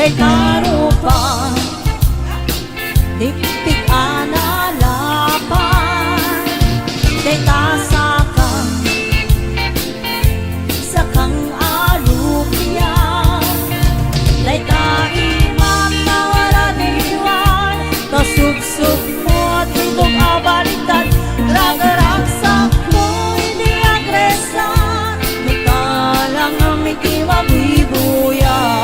kay karupan diptik analapan kay tasakang sakang alupyan lay taiman na wala diwan kasubsub mo tutong abalitan rag-rag sakto hindi agresan mutalang ang miti mabibuyan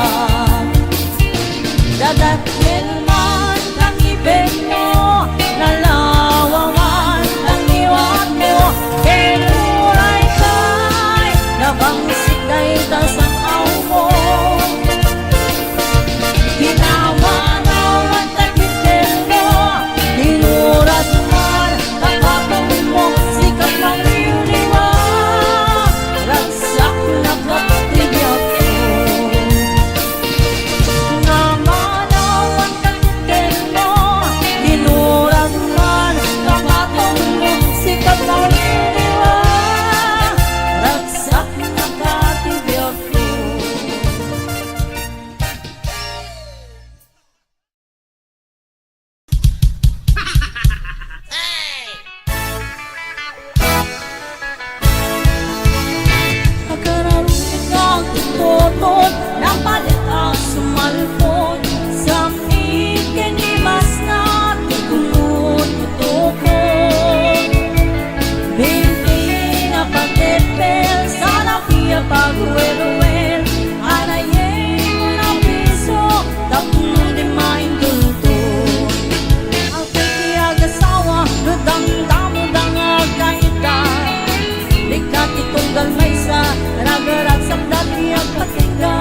dadatin man ang ibig mo nalawawan ang iwan mo kenuray kay nabangsik kay tasang aw mo ginawanawan tagitin mo tinurat man kakapong mo sikat ng iliwa ragsak na kapatidyak mo namanawan tagitin mo tinurat man kakapong mo sikat ng iliwa ragsak na kapatidyak mo. Pagkararong ikaw tututot napalit ang sumalpon sa ikinimas na tutunod tutukot binti na pagtepel sa napiya pagwelwel anayin mo na piso tapno di maindulto ang pagkiyag-asawa nudang-damudang agkaitan Likat itunggal may sa rag-rag sa dati ang patingga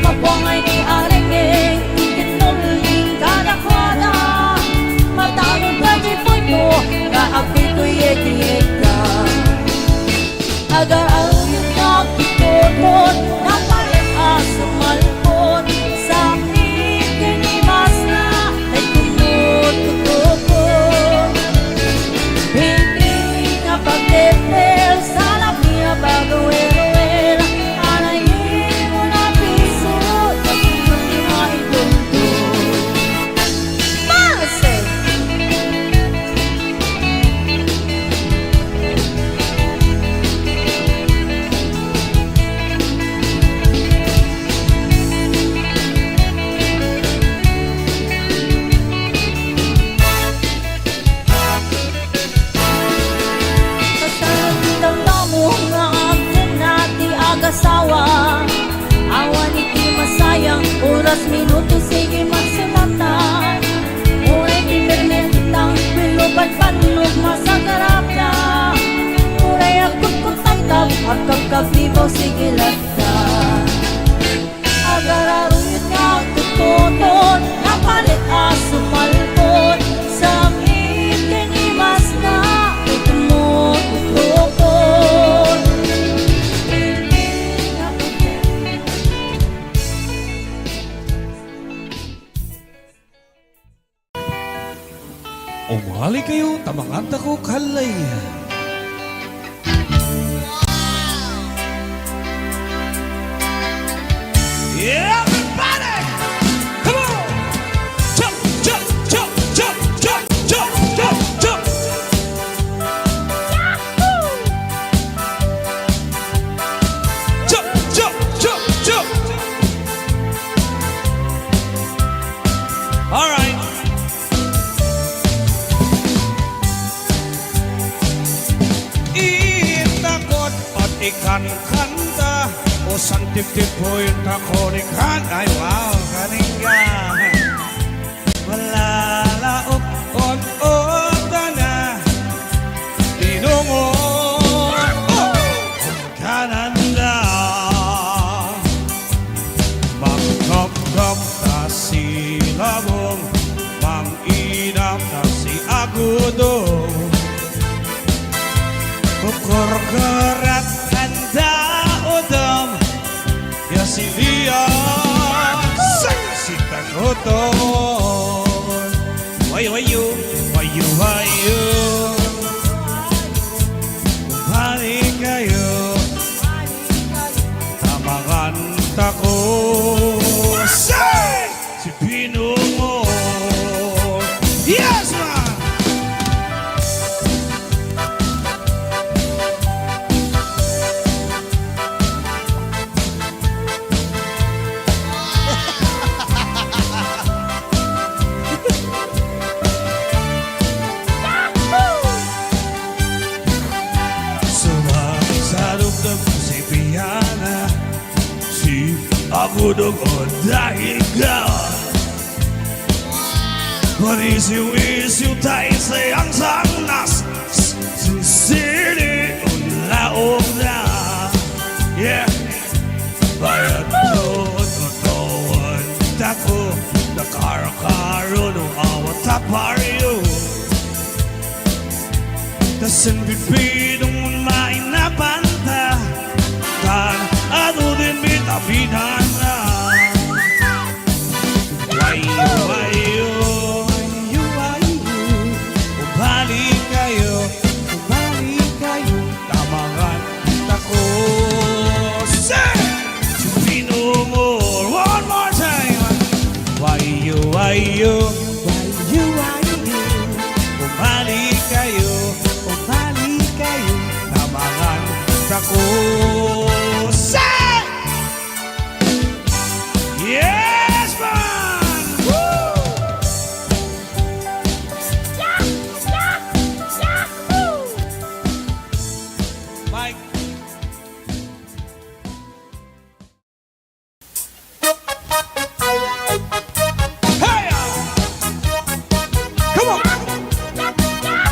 Mabuangay ni arengeng ikinuling kadakwada Matanong ka di po ito kaagpit ko'y yek-yek ka Agar-agit na kitutod napalit aso malpot sa ikinimas na ay tumut-tutukot Hindi na pagtepel sa labiya pag-uwel-uwel anayin mo na piso tapos di maidulto Mase! Kasarap tanda mo nga agdan nati agasawa Awan iti masayang oras minuto sige magsalata Uray internet kitang pilupan panog masagarap na Uray akot kutang tab at kagkabibaw sige lagda Agararuyot nga tututot napalit aso malpot sa ikinimas na tumututokot Umali kayo, tamanganta ko kalay. Yeah, everybody! Come on! Jump, jump, jump, jump, jump, jump, jump, jump! Jump, jump, jump, jump! All right. Itakot at ikan-kanta o santip-tip po yung takonikan. Ay, wow, kaningga. Malalaop on-ota na tinungo. Oh! Kananda Magkakap na si Labong Mang-inam na si Agudo Ukur-kurat handa udam Ya si Lian si Tagoton Wayu, wayu, wayu Kumari kayo Tamanganta ko sa Magudugo dahil ka Panisiw-isiw tayo sa iyang sangnas Sisili laog na Yeah Bayad doon Tutuan Tako Nakara-karo No awat taparyo Tasan bibidong mainapanta Tan ano din bitabinan na Wayo, wayo, wayo, wayo Bumalik kayo, tamangan ako Say! Sino more, one more time Wayo, wayo, wayo, wayo Bumalik kayo, tamangan ako Say! Yes, man! Woo! Mike. Hey! Come on!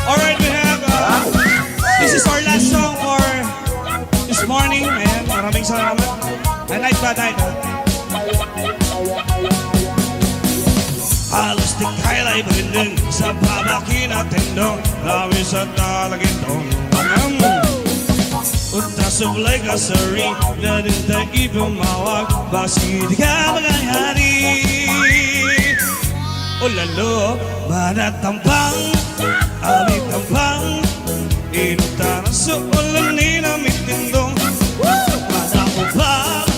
All right, we have this is our last song for this morning, man. Maraming salamat. Night ba, night? Halos di kaila'y binding sa pabaki natin dong Lawi sa talagintong Untas of like a sari na din tayo ibumawag Basi di ka magayari O lalo, manatampang, amit tampang Inuta na sa ulan ni namit tindong Manakupang,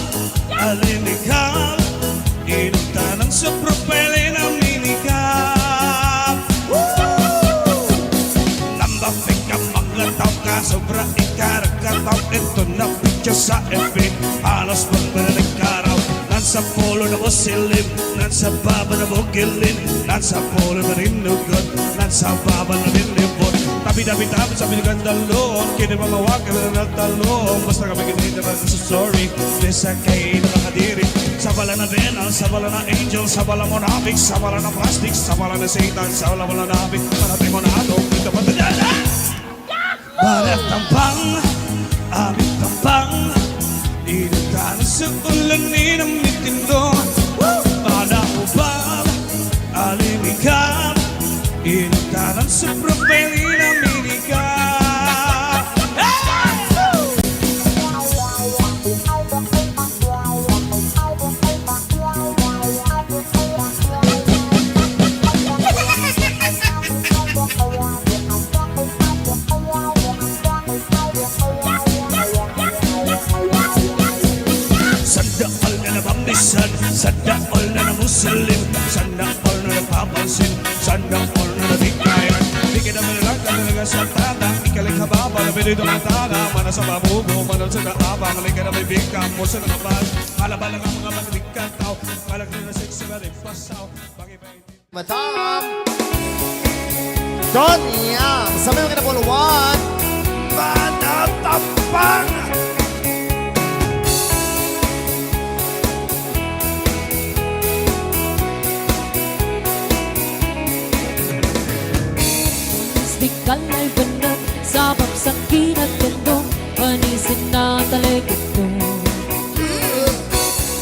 alinikang Inuta ng sa propele na minikap Nambapik ka, maglataw ka Sobra ikaragataw Ito na picture sa FB Halos magbalik karaw Nansa polo na musilim Nansa baba na bukilin Nansa polo na rinugod Nansa baba na rinlibot Tabi-tabi-tabi sa binigandang loob Kini mamawag kami na nagtalong Basta kami kinita na sa sorry Lisa kay nakakadiri Sa bala na venal, sa bala na angel Sa bala mo nabig, sa bala na plastic Sa bala na satan, sa bala mo na nabig Panatay mo na ato, ito pa tadyada Balat tampang, amit tampang Inutan sa ulan ni namitindo Manakupang, alimikam Inutanan sa propeli na minikap Sandaal na nabambisan Sandaal na namusalim Sandaal na napapansin Sandaal na nabigkayan Di ka naman lang talaga sa tata Ikaling kababa na pinito ng tana Mana sa babubo, mana sa naabang Halika na may bigkam mo sa nakabal Malaba lang ang mga maglikataw Malak na sexy ba rin pasaw Madam Donya, sabi mo kinapuluan Manatapang Di kalay benar Sabab sakit at gandong Panisin na talikod ko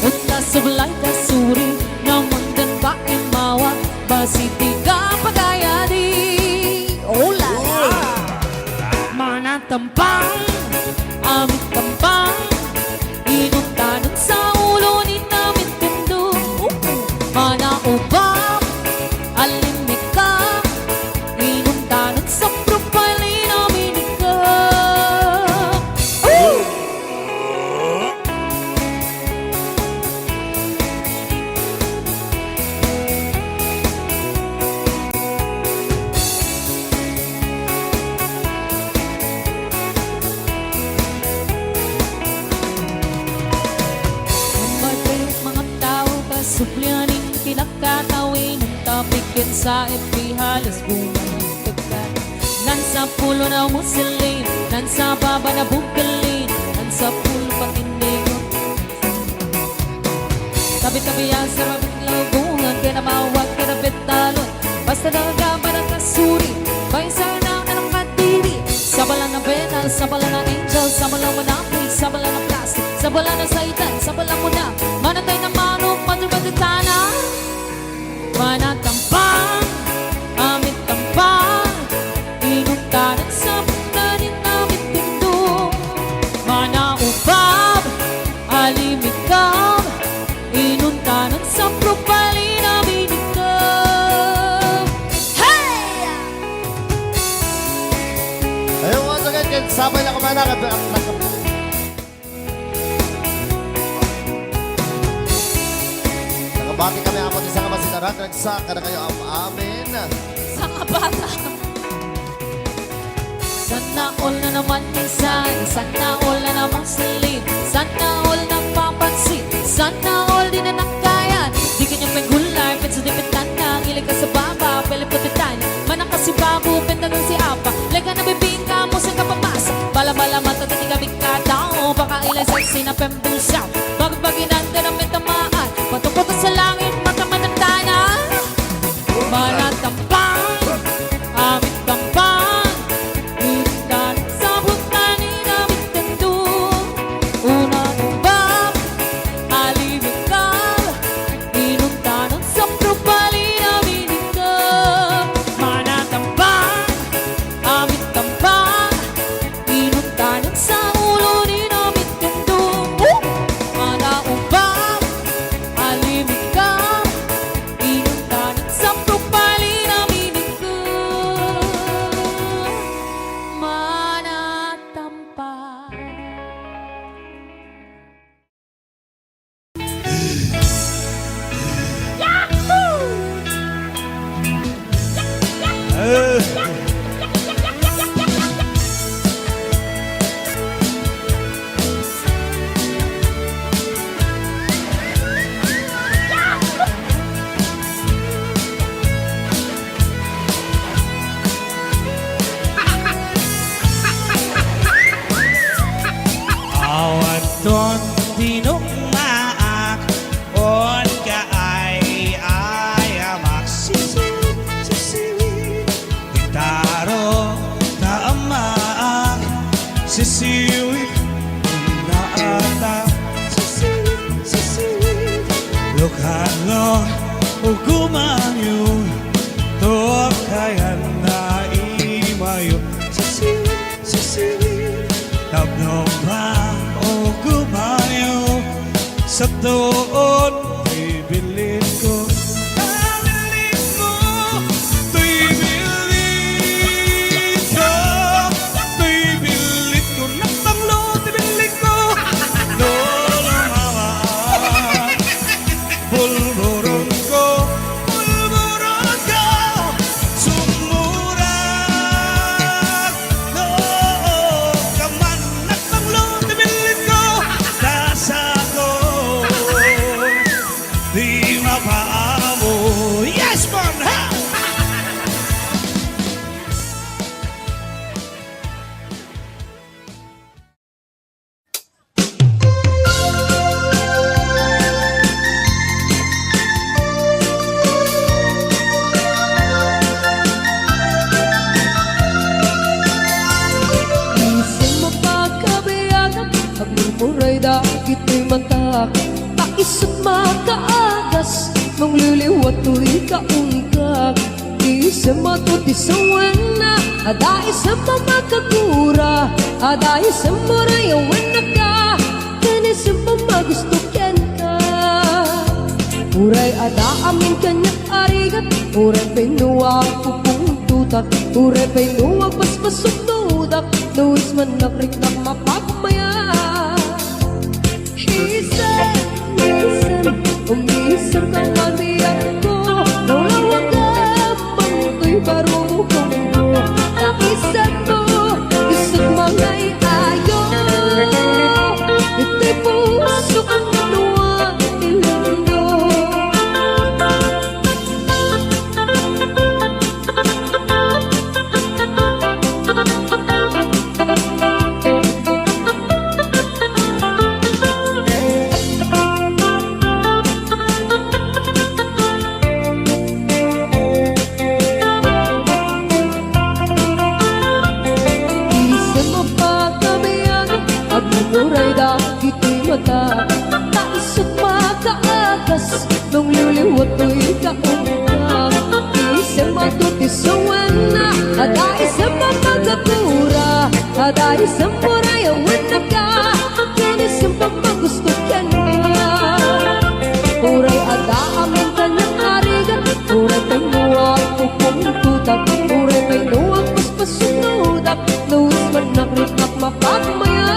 Untas sebelah kasuri Namun dan pakai mawar Basi tiga pagaya di Ola Mana tempang Amit tempang Inong tanong sa ulo ni namin tindo Mana ubang Alimika Inong tanong sa propyle namin ikaw mga tao Kasuplyaning pinagkatawin Ang tapikin sa FB halos bumagkagkat Nansa pulo na musilim Nansa baba na bukalin Nansa pulo pakindigo Tabi-tabi yan sa mabiglang bungan, kaya namawag ka na betalon. Basta nagama ng kasuri, paisa na ng kadiri. Sabalan ng penal, sabalan ng angel, sabalan mo na free, sabalan ng plastic, sabalan ng saitan, sabalan mo na manatay na manong matubaditana. Manatampang, amit tampang, inuntanan sa pagkanin namin pindo. Manaubab, alimikab, inuntanan sa propali namin ikab. Hey! Ayun, once again, sabay na kumana. Nakabati kami ang apat isang kamasitaran. Nagsaka na kayo ang amin. Sa kabata. Sana all na naman minsan, sana all na naman silid, sana all nang papansin, sana all di na nakayan. Di kanya pengular, penso di petana, ngilig ka sa baba, pelipotitan, manang kasi bago, pentagang si apa, lega na bibingka mo sa kapapasa, bala-bala mata di kami katao, baka ilay sexy na pembusa, bago-baginanda na may tamaan, pato-pato sa langit, mata manatana, manatampang, amit tampang, inundan sa butani namin tendo, unang ubab, alimikal, inundanan sa propali namin ikab. Manatampang, amit tampang, inundanan sa ulo ni namin tendo, manaubab, alimikal, inundanan sa propali namin ikab. Manatampang. Awat ton tinukmaak on ka ay amak sisiwi Gitaro taamaak sisiwi naata sisiwi Lukhano ugumanyo to kaya na imayo sisiwi Tabno ba o gumayo sa tuon bibilin ko Bibilin ko, bibilin ko Bibilin ko, natanglo, bibilin ko Lolo mawaan, bulburon ko Bulburon ko, sumuran No, kaman, natanglo, bibilin ko Tasa ko, di mapaamo Yes, man, ha! Isang mapagkabayagan, ang murmuray dahil ito'y mantak. Paisip makaagas, nung liliwat tuloy kaungkak. Isang matutisawan na, ada isang mamakagura, ada isang marayawan na ka, kan isang mamagustukin ka. Uray ada amin kanya arigat, uray pinuwag pupung tutak, uray pinuwag paspasok tudak, nuis manakrik na mapagmaya. Hisan, umisar kang mabiyak ko, nulawag ka, pangko'y barukong mo, naisan mo, isang mangay ayo, ito'y puso kang nuwag ilando. Adari samurai wanaka Kini simpang magusto kyan niya Uray ada amin kanyang arigan Uray kay nuwag upong tutak Uray kay nuwag paspasunudak Luis man nakritak mapagmaya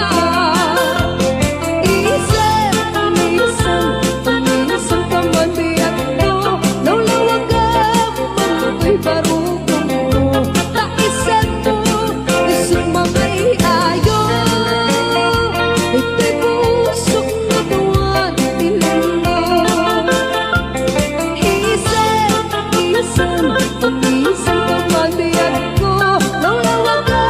Minsan ka man biyak ko Naulawag ka Pagkuto'y barukong mo Taisan mo Isang mamay ayo Ito'y pusok na tuwan Tilino Minsan ka man biyak ko Naulawag ka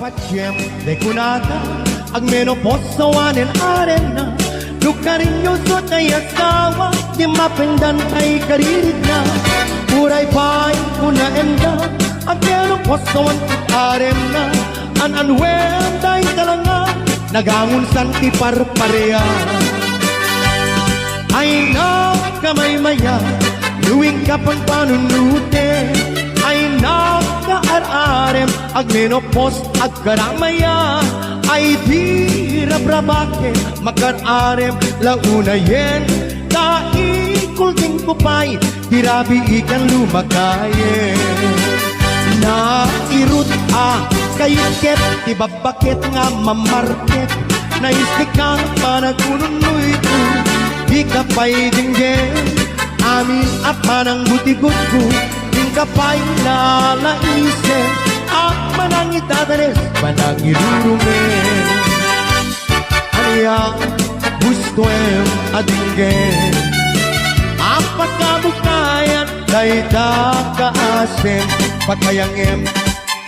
facem de kunata ag menoposawanen arena lukarinyo so tayasawa di mapendan ay karirit na puray pay kuna enda ag menoposawan arena an anwenday talanga nagangun san iparpareya ay na kamay maya luwing kapang panunute ay nakaararem ag menopos ag karamaya ay di rabrabake makararem launa yen kaikulting kupay tirabi ikan lumakayen na irut kayikit tibabakit nga mamarket na istikang panagununoy ko di ka pa'y dinggin amin apa ng buti-gut ko di ka pa'y lalaisen at manang itadanes manang irurumin aniya gusto em adinggen apat kabukayan day da kaasin pagkayang em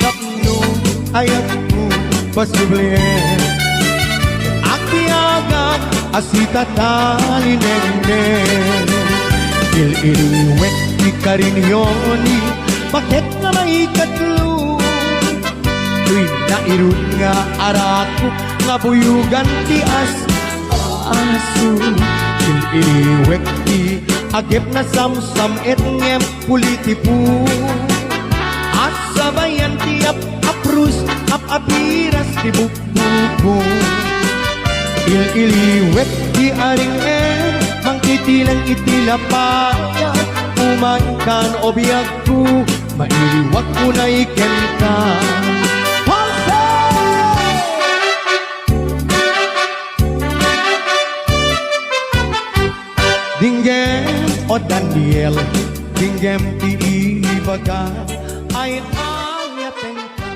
kapno ayat mo basublien aktiagak asita talinenden il-iliwet di karinyoni bakit nga may katlo tuwing nairun nga arako nga buyugan ti aso il-iliwet di agip na samsam et ngem pulitipu asabayan ti aprus apiras ti bukbuku il-iliwet di aring mangkitilang itilapaya umangkan obiyag ko mailiwag ko na iken ka Dinggem o Daniel Dinggem ti ibaga ay ayaten ka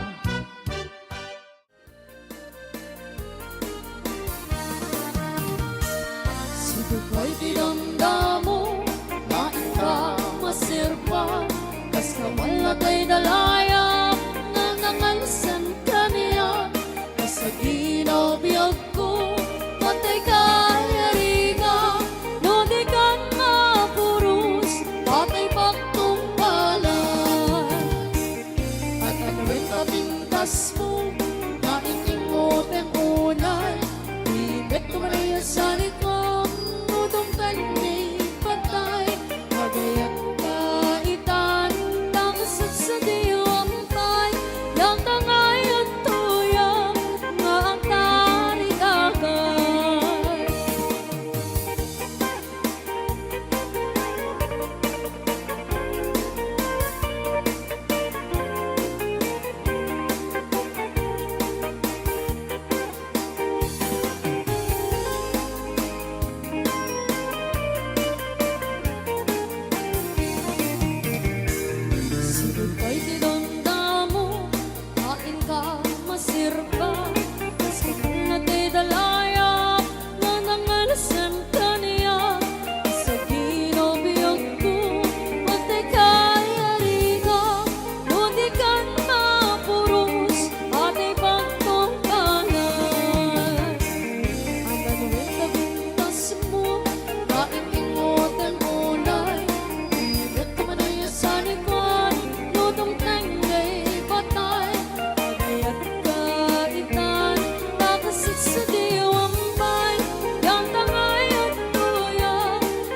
Sibukay dinamdamo, lain ka masirpa, kas kamala kay dalaya, nangangalsan ka niya, sa ginobiyag ko, patay ka yariga, no di ka mapurus, patay paktong palay. At ang pintas mo, naingingot ang unay, ibet ko maraya sa likod, nudong kanya'y patay, magayat kaitan, tangasat sa diwang tay, yang tangay at tuya, nga ang tarigagay. Sibukay dinamdamo, kain ka masirpa, kas kamala kay dalaya, nangangalsan ka niya, sa ginobiyag ko, patay ka yariga, no di ka mapurus, patay paktong palay. Ang ganuwin na bintas mo, naingingot ang unay, ibet ka manaya sa likod, nudong tanggay patay, pagayat kaitan, nakasit sa diwang bay, yang tangay at tuya,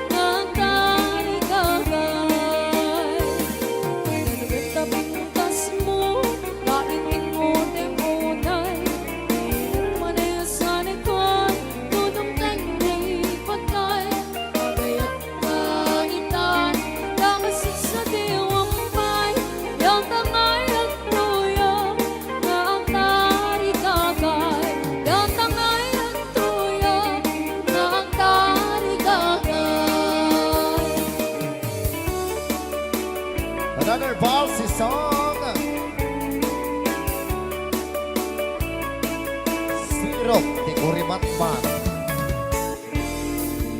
ng tarigagay. Nanuwit na bintas mo, naingingot ang unay, ibet ka manaya sa likod, nudong tanggay patay, pagayat kaitan, nakasit sa diwang bay, yang tangay at tuya, nga ang tarigagay. Yang tangay at tuya, nga ang tarigagay. Another Balsi song. Sirok ti Urimatman.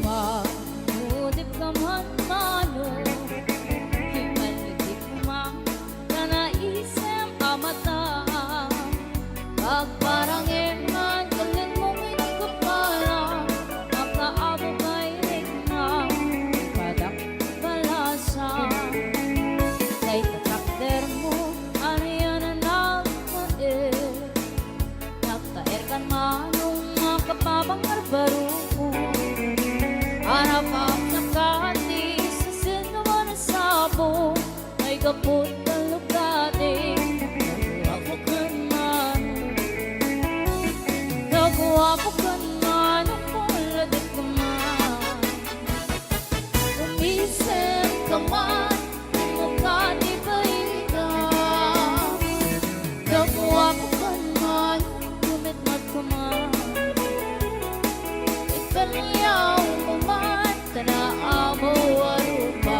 Mahudip ka man mano, himalitik mang kanaisem amata. kaput talukati Ako kaman Ako kaman Ako ladik kaman Umisip kaman Mukha di baita Ako kaman Kumitmat kaman Ikaliyaw kaman Tanaamu arupa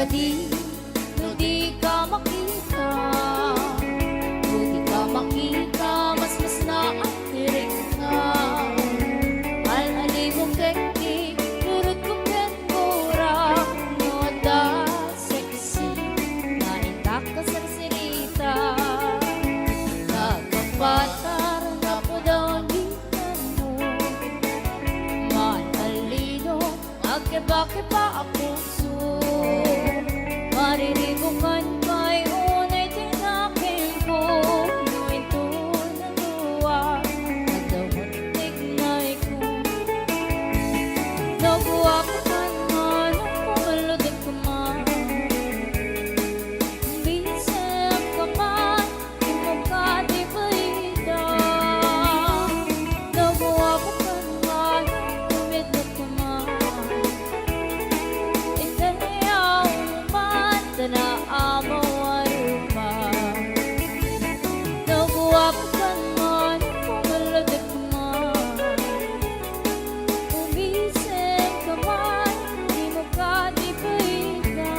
Di, no di ka makita No di ka makita Mas naatiring ka Al-ali mong kekki Turut kong kenpura No da sexy Naintak ka sa sirita Nagpapatar na po daw mo Man-alino Magkiba-kiba ang puso Mariribukan kay unay tinakin ko No ito naluwa Nagdamuntik na iko Nabuwa ko man man Ako maludik ka man Bisip ka man Di mo ka di balita Nabuwa ko man man Kumidlok ka man Ikaliyaw Tanaamu arupa Nabuwa ko kaman Kumaladik kaman Umisip kaman Di mo ka di baita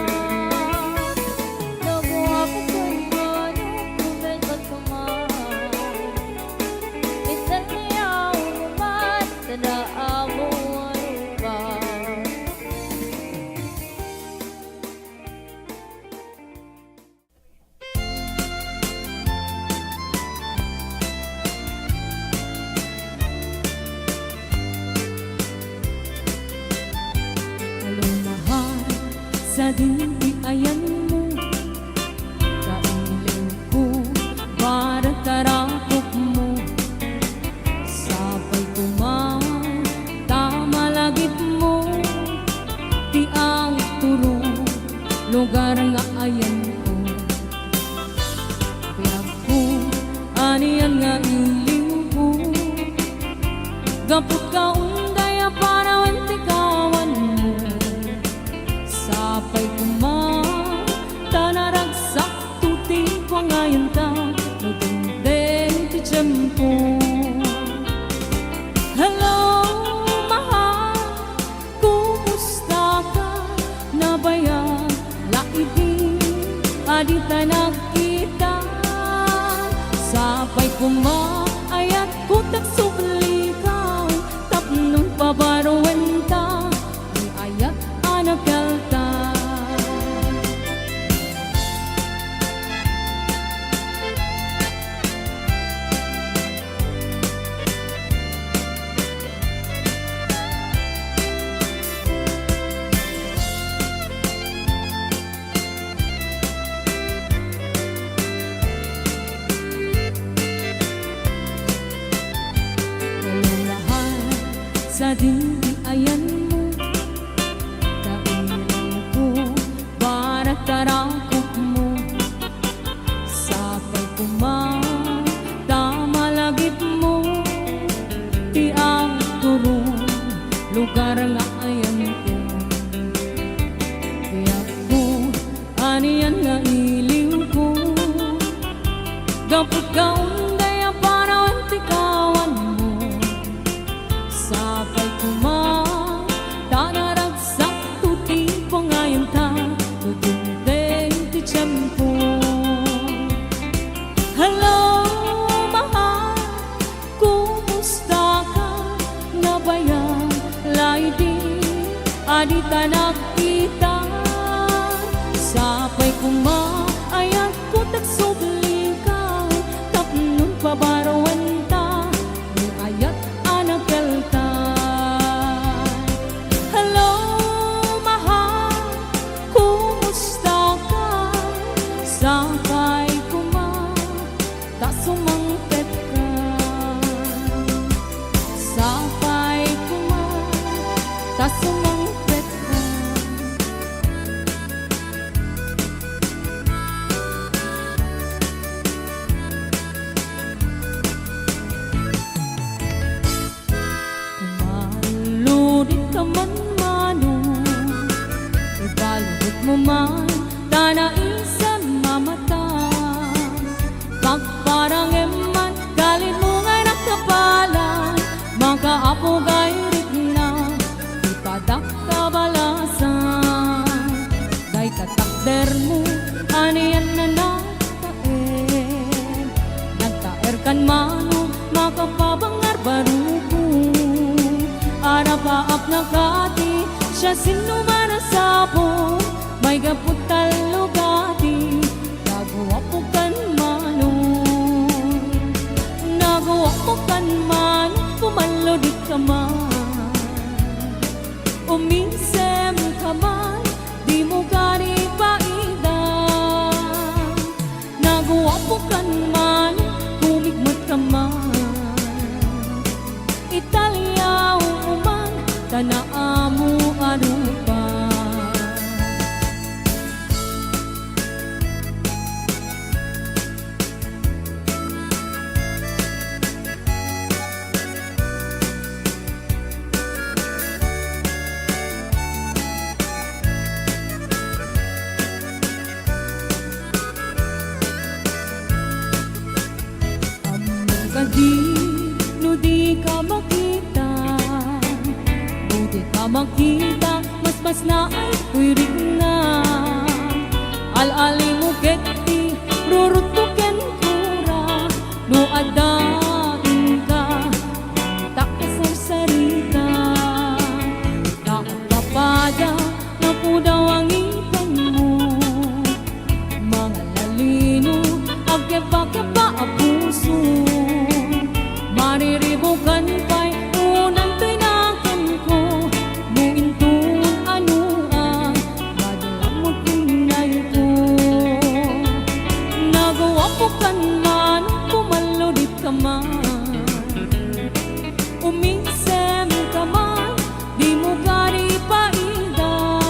Nabuwa ko kaman Kumaladik kaman Italiyaw naman Tanaamu arupa Sa dinti ayan mo Kailiw ko Para tarakop mo Sabay kuman Tamalagip mo Ti ang turo Lugar nga ayan ko Piyag ko Aniyan nga iliw ko Gapot ka unday Para wanti kawan mo Sapay kumang tanaragsak tuti ko ngayon ta Nagundeng ti tiyempo Hello, mahal, kumusta ka? Nabayag, laibig, adita nakita Sapay kumang ayat ko tagsubli ka Tapnong pabaruan ta Di ayat anak kalta Sa dinti ayan mo Kailan ko Para tarakop mo Sapay kumang Tamalagip mo Ti ang turo Lugar nga ayan ko Kaya ko Aniyan nga iliw ko Gapot ka unday Para wanti kawan mo Sapay kumang tanaragsak tuti ko ngayon ta Nagundeng ti tiyempo Hello, mahal, kumusta ka? Nabayag, laibig, adita nakita Sapay kumang ayat ko tagsubli ka Tapnon pabaruan ta Ni ayat anak Makati siya sinumara sa po may gaputal lugati nagawa po kan manong nagawa po kan man pumalo di ka man uminsem ka man di mo gani paidang nagawa po kan man kumigmat ka man Italia umuman tanaamu arupa Kadi no di ka makita no di ka makita mas na ay kuirig na al-ali mo keti ruruto ken kura no adain ka takasar sarita nakapada na pudaw ang ipang mo mga lalino agkeba-keba a puso mariribukan pa'y unang tinakan ko muintun ano ang madalamot tinay ko nagawa po kan man pumaludit ka man uminsem ka man di mo gani paidang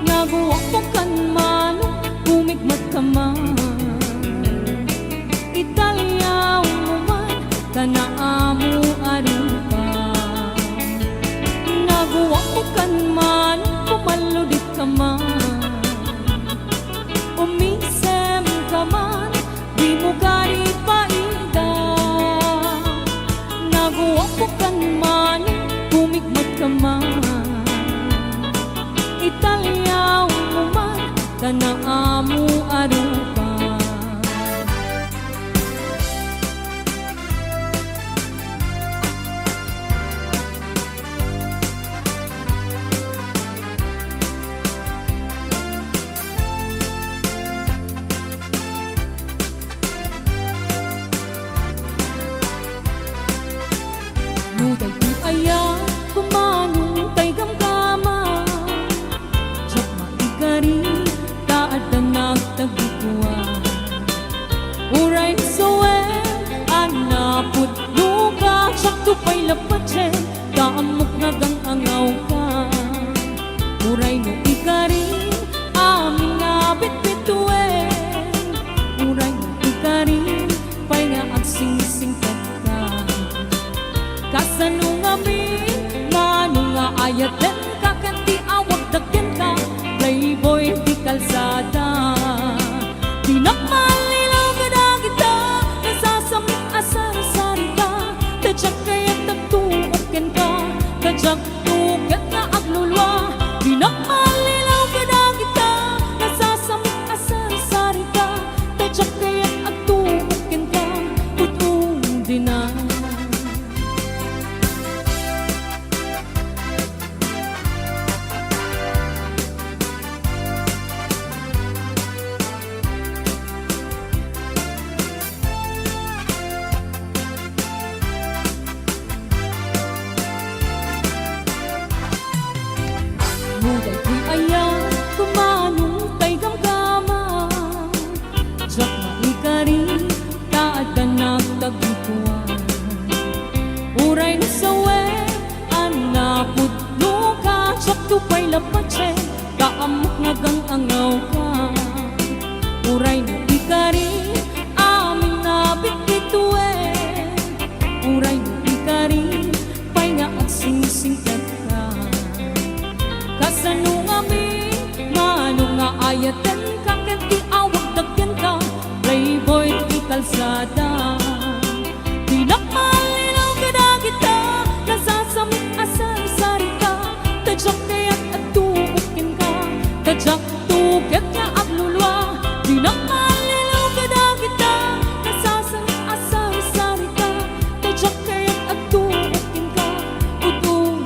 nagawa po kan man kumigmat ka man Italia umuman tanaamu arupa nagawa ko kan man pumaludit ka man umisem ka man di mo gani paidang nagawa ko kan man kumigmat ka man Italia umuman tanaamu arupa Muday di aya kumanong tay gamgama Tsak maigari taad na nagtagikuan Uray soen anaput luka Tsak tupay lapatsen daamok nagang angaw ka Uray no ikari amin nga bitbituen Uray no ikari pay nga agsingsingkat ka Kasano nga min, mano nga ayaten ka kanti awag dagyan ka Playboy di kalsada Di nakmalilaw ka na kita Nasasamit asar-sari ka Tadyak kaya't nagtuokin ka Tadyak tuket na aglulwa Di nakmalilaw ka na kita Nasasamit asar-sari ka Tadyak kaya't agtuokin ka Tutong din na Muday ko'y ayaw, kumanong tay gamgama Tsak maikari, taad na nagtagikuan Uray na sawen, anapod luka Tsak tupay lapatsen, kaamok nagang angaw ka Uray na ikari, amin na bitbituen Uray na ikari, pay nga agsingsingkat ka Kasano nga min, mano nga ayaten ka Kanti awag dagyan ka, playboy di kalsada Di nakmalinaw ka na kita, nasasamit asar-sari ka Tadyak kaya't atuukin ka, tadyak tuket nga aglulwa Di nakmalinaw ka na kita, nasasamit asar-sari ka Tadyak kaya't atuukin ka, utong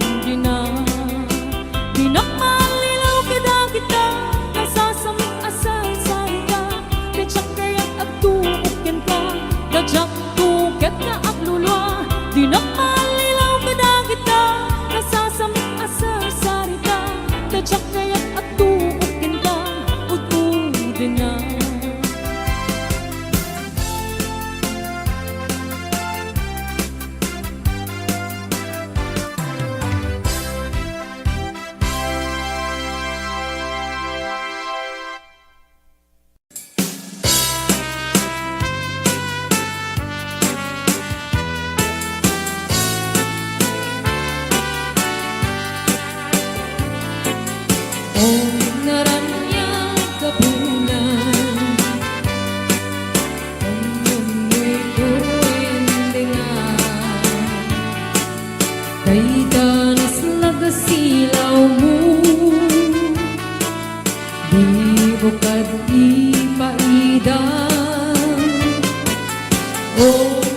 O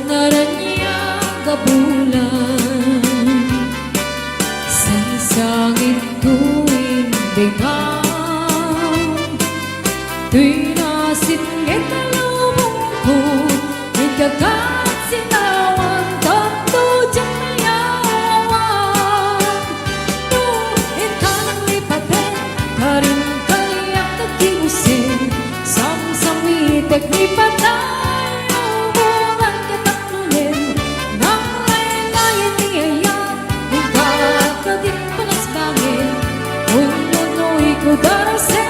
naranyang bulan sa sangit tuwing bigaw, tuwing nasingit na lubong ko, ikagat sinawan tanto diyang mayawan. Tuwing ka nang lipatin, karing kaliyak na kinusin, samsamitek ni patay. Para ser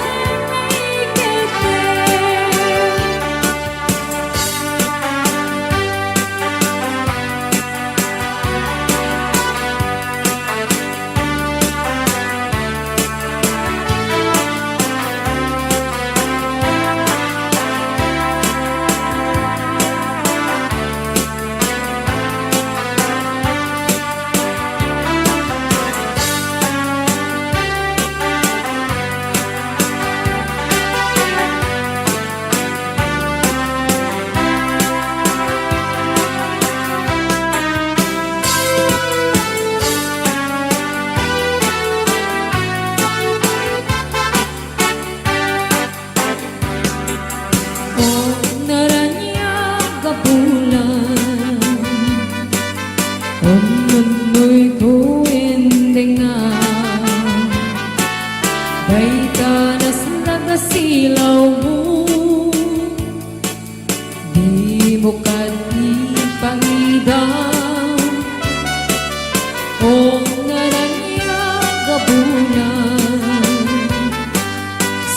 Nunoy ko endengan, baita nas nagasilaw mo, di mo kanipangidam. O naranyang gabulan,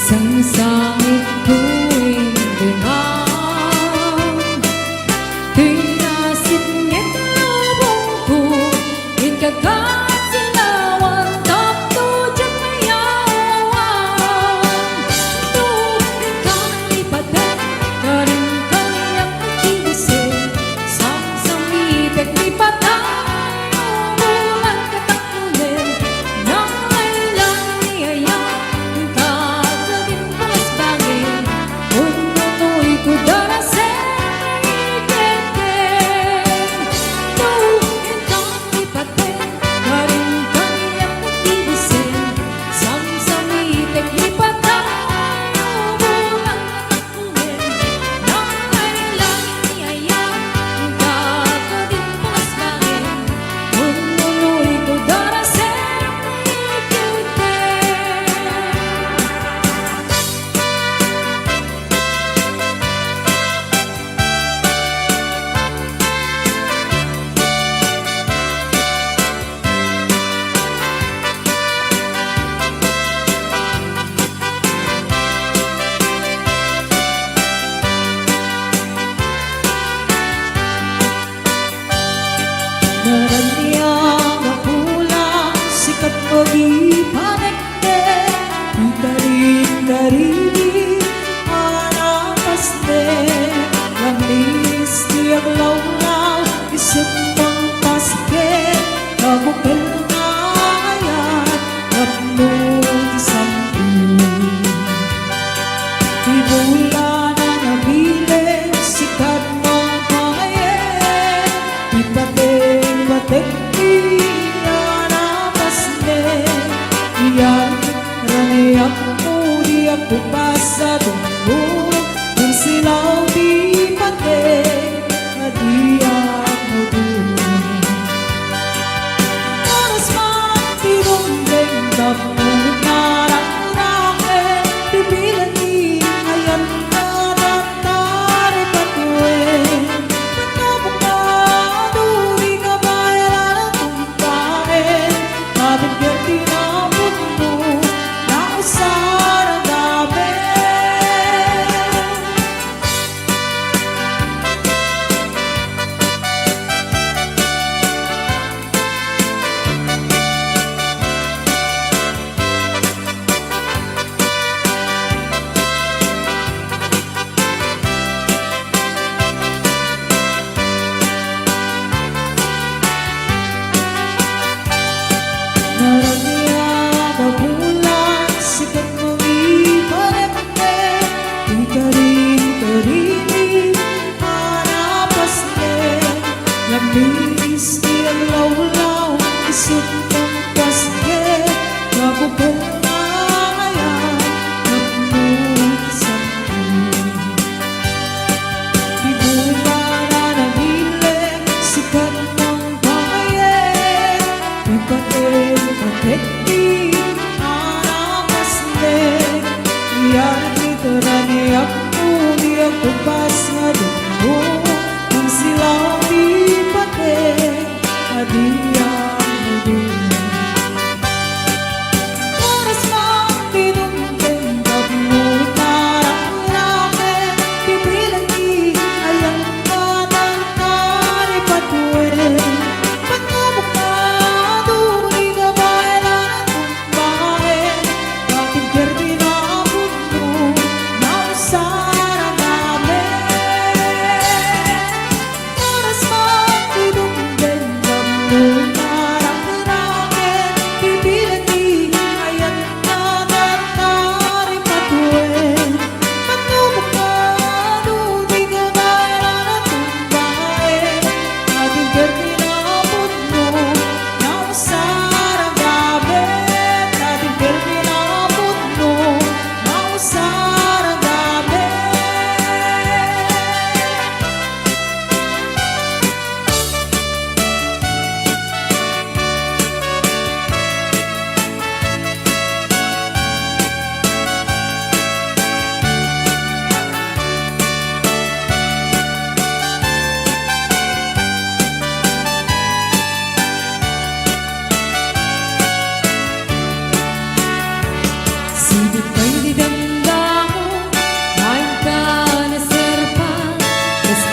sang sangit tuwing dinam, tinasingit ikagat silawan tanto diyang mayawan. Tuwing ka nang lipatin, karing kaliyak na kinusin, samsamitek ni patay. Umulan kataklunin, nang kailang niyayang, kagawin palasbangin, kung nunoy ko darasin.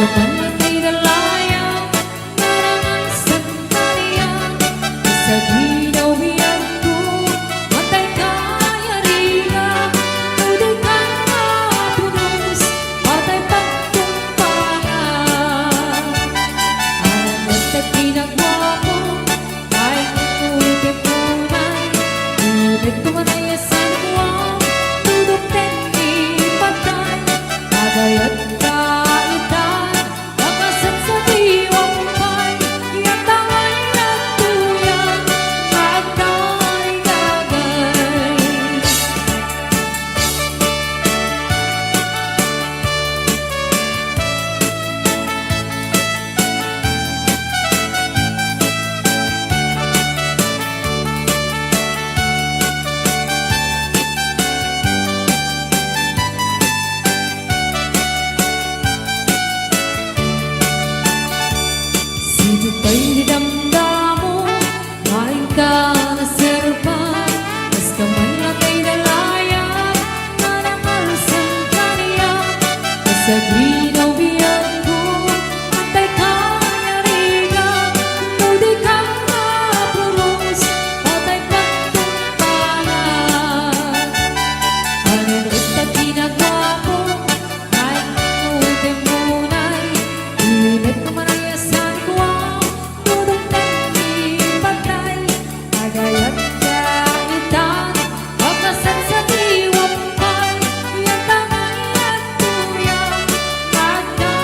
kamalaki dalayang narangan sandalian sa ginaw biyag ko matay kaya riga tuloy ka punos matay pagtumpangan ang matay pinagwa ko ay kukutin ko na ulit tumanay sa luwang tudok tengi patay agayat kaitan nakasat sa diwang pay yatangay na tuyan magkay-gagay Sino pa'y dinamdamo, maing ka na serban, basta man lang ay dalayan, narangal sa kaniya, basta ginaw biyan ko, antay ka na riga, kung di ka mapuros, patay pagtumpangan. Anong ito ginagawa ko, kahit mabuti muna'y, init ko manaya sa likuang, tudok tengi patay, agayat kaitan, pagkasan sa diwang pay, yatangay at tuyang, magkay-gagay.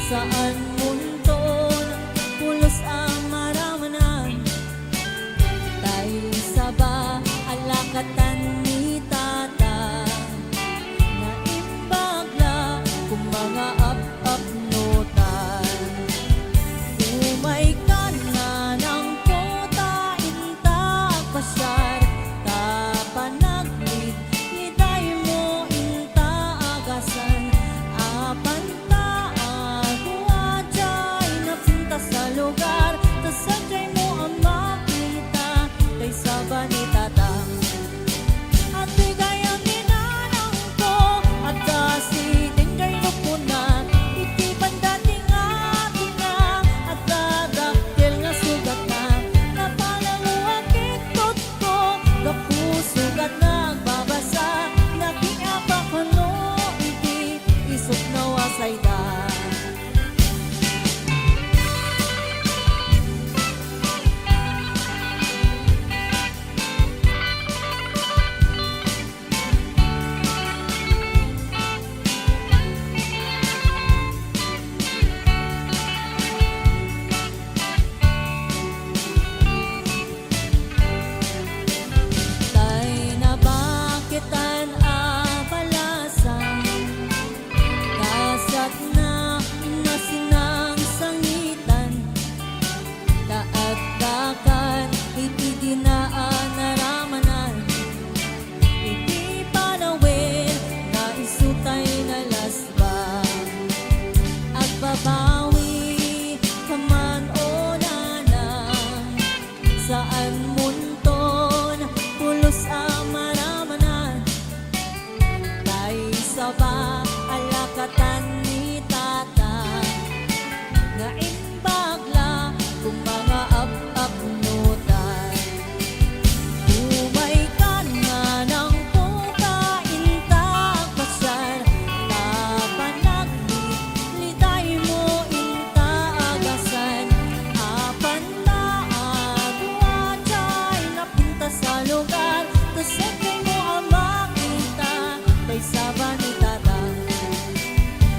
saan munton pulos ang maramanan dahil sa ba alakatan ni tata na imbagla kung mga up-up-notan umay ka na ng kota intak pasyar kapanaglit iday mo inta agasan apan agwadjay napunta sa lugar tasadyay mo ang makita kay saba ni tatang at bigayang ninanang ko at kasi tingay lupunan iti pandating atin na at dadaktil nga sugat na napalanguag itot ko kapusugat nagbabasa nakiapak ano iti isot na wasay da tay na bakitan abalasan kasat na inasinang sangitan daagdakan iti dinaan naramanan iti panawin na isutay na lasbang agbabawi kaman o nanang saan munton pulos ang maramanan dahil sa ba alakatan ni tata nga imbagla kung mga up-up-notan umay ka na ng pukain takpasyar tapanaglit liday mo inta agasan apan na agwadjay napunta sa lugar tasadyay mo ang makita kay saba ni tatang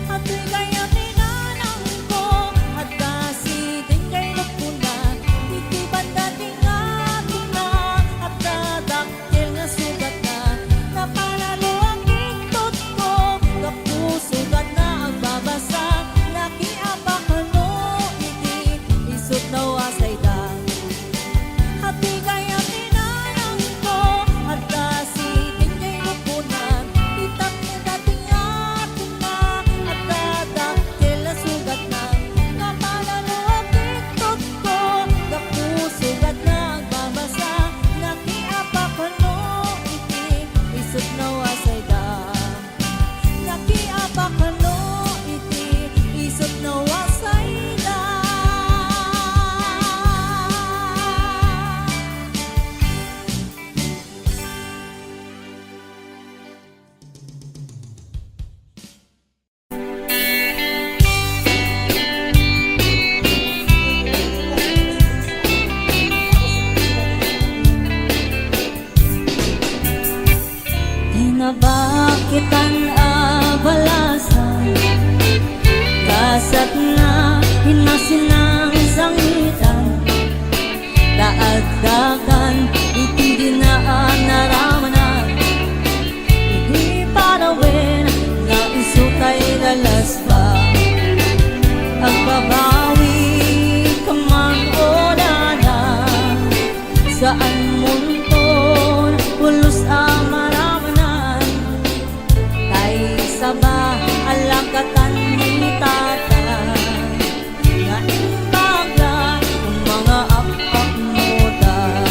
at bigayang ninanang ko at kasi tingay lupunan iti bandating atin na at dadaktil nga sugat na napalalo ang itot ko kapusugat na ang babasa nakiapak ano iti isot na wasay da at bigayang ninanang ko at kasi tingay lupunan itap na dating atin na at dadaktil na sugat na napalalo ang itot ko kapusugat na ang babasa nakiapak ano iti isot na wasay da nakiapak ano iti isot na wasay da Tinabakitan abalasan kasat na hinasinang sangitan daagdagan iti dinaan naramanan iti parawin na isutay lalasbang agbabawi kaman o nanang saan munton pulos ang maramanan tay saba alakatan ni tata nga imbagla kung mga up-up-notan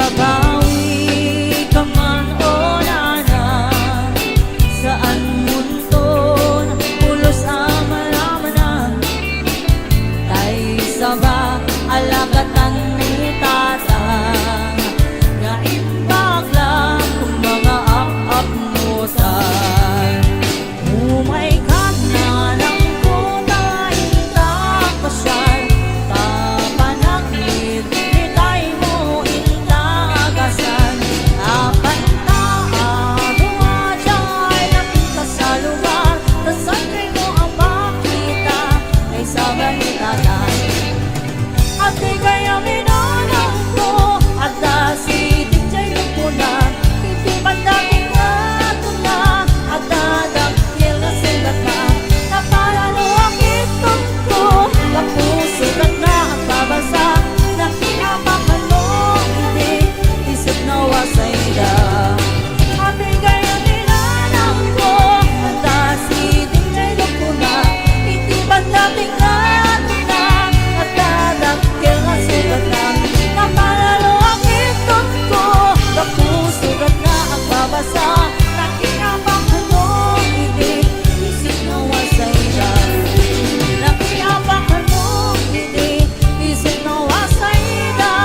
Nagawi ka man o nanan, saan munton pulos amalaman, tay saba alagatan ni tatang, nga imbag lang kung mga apapnutan. Umay ka na lang ko tayong takpasan, tapanakit hitay mo intagasan. Apan taado adyay nakita sa lugar, tasangkay mo ang makita, kay sabay hitatan. At di kaya minanang ko, at dasi DJ ko na, hindi man dating ato na, at dadakil na silat na, na paralo ang itong ko, kapusulat na ang babasa, nakiapakan mo, hindi, isip na wasayda. At di kaya minanang ko, at dasi DJ ko na, hindi man dating ato na, at dadakil na silat na, na paralo ang itong ko, kapusulat na ang babasa, nakiapakan mo, hindi, isip na wasayda. Nakiapakan mo, hindi, isip na wasayda.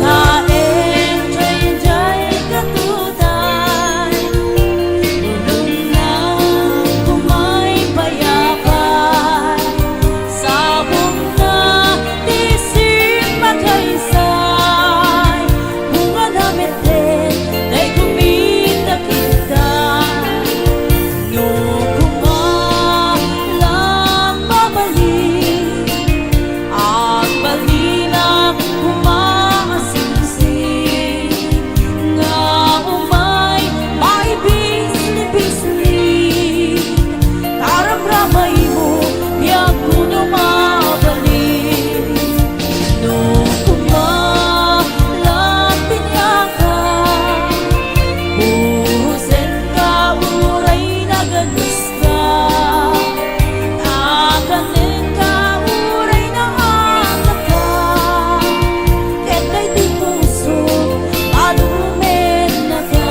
Taeng jay-jay katutan, bulong na kumay payakan, sabong na tisip makaysay, bunga damit din ay kumita kita, no kumalang babalik, at balilang kumasingsing, nga umay may bisli-bisli, taram-ramay mo biyak ko na mabalik, no kumalang pinyakan, buhusin ka uray na ganus ka, nakanin ka uray na anak ka, ketay di puso alumen na ka.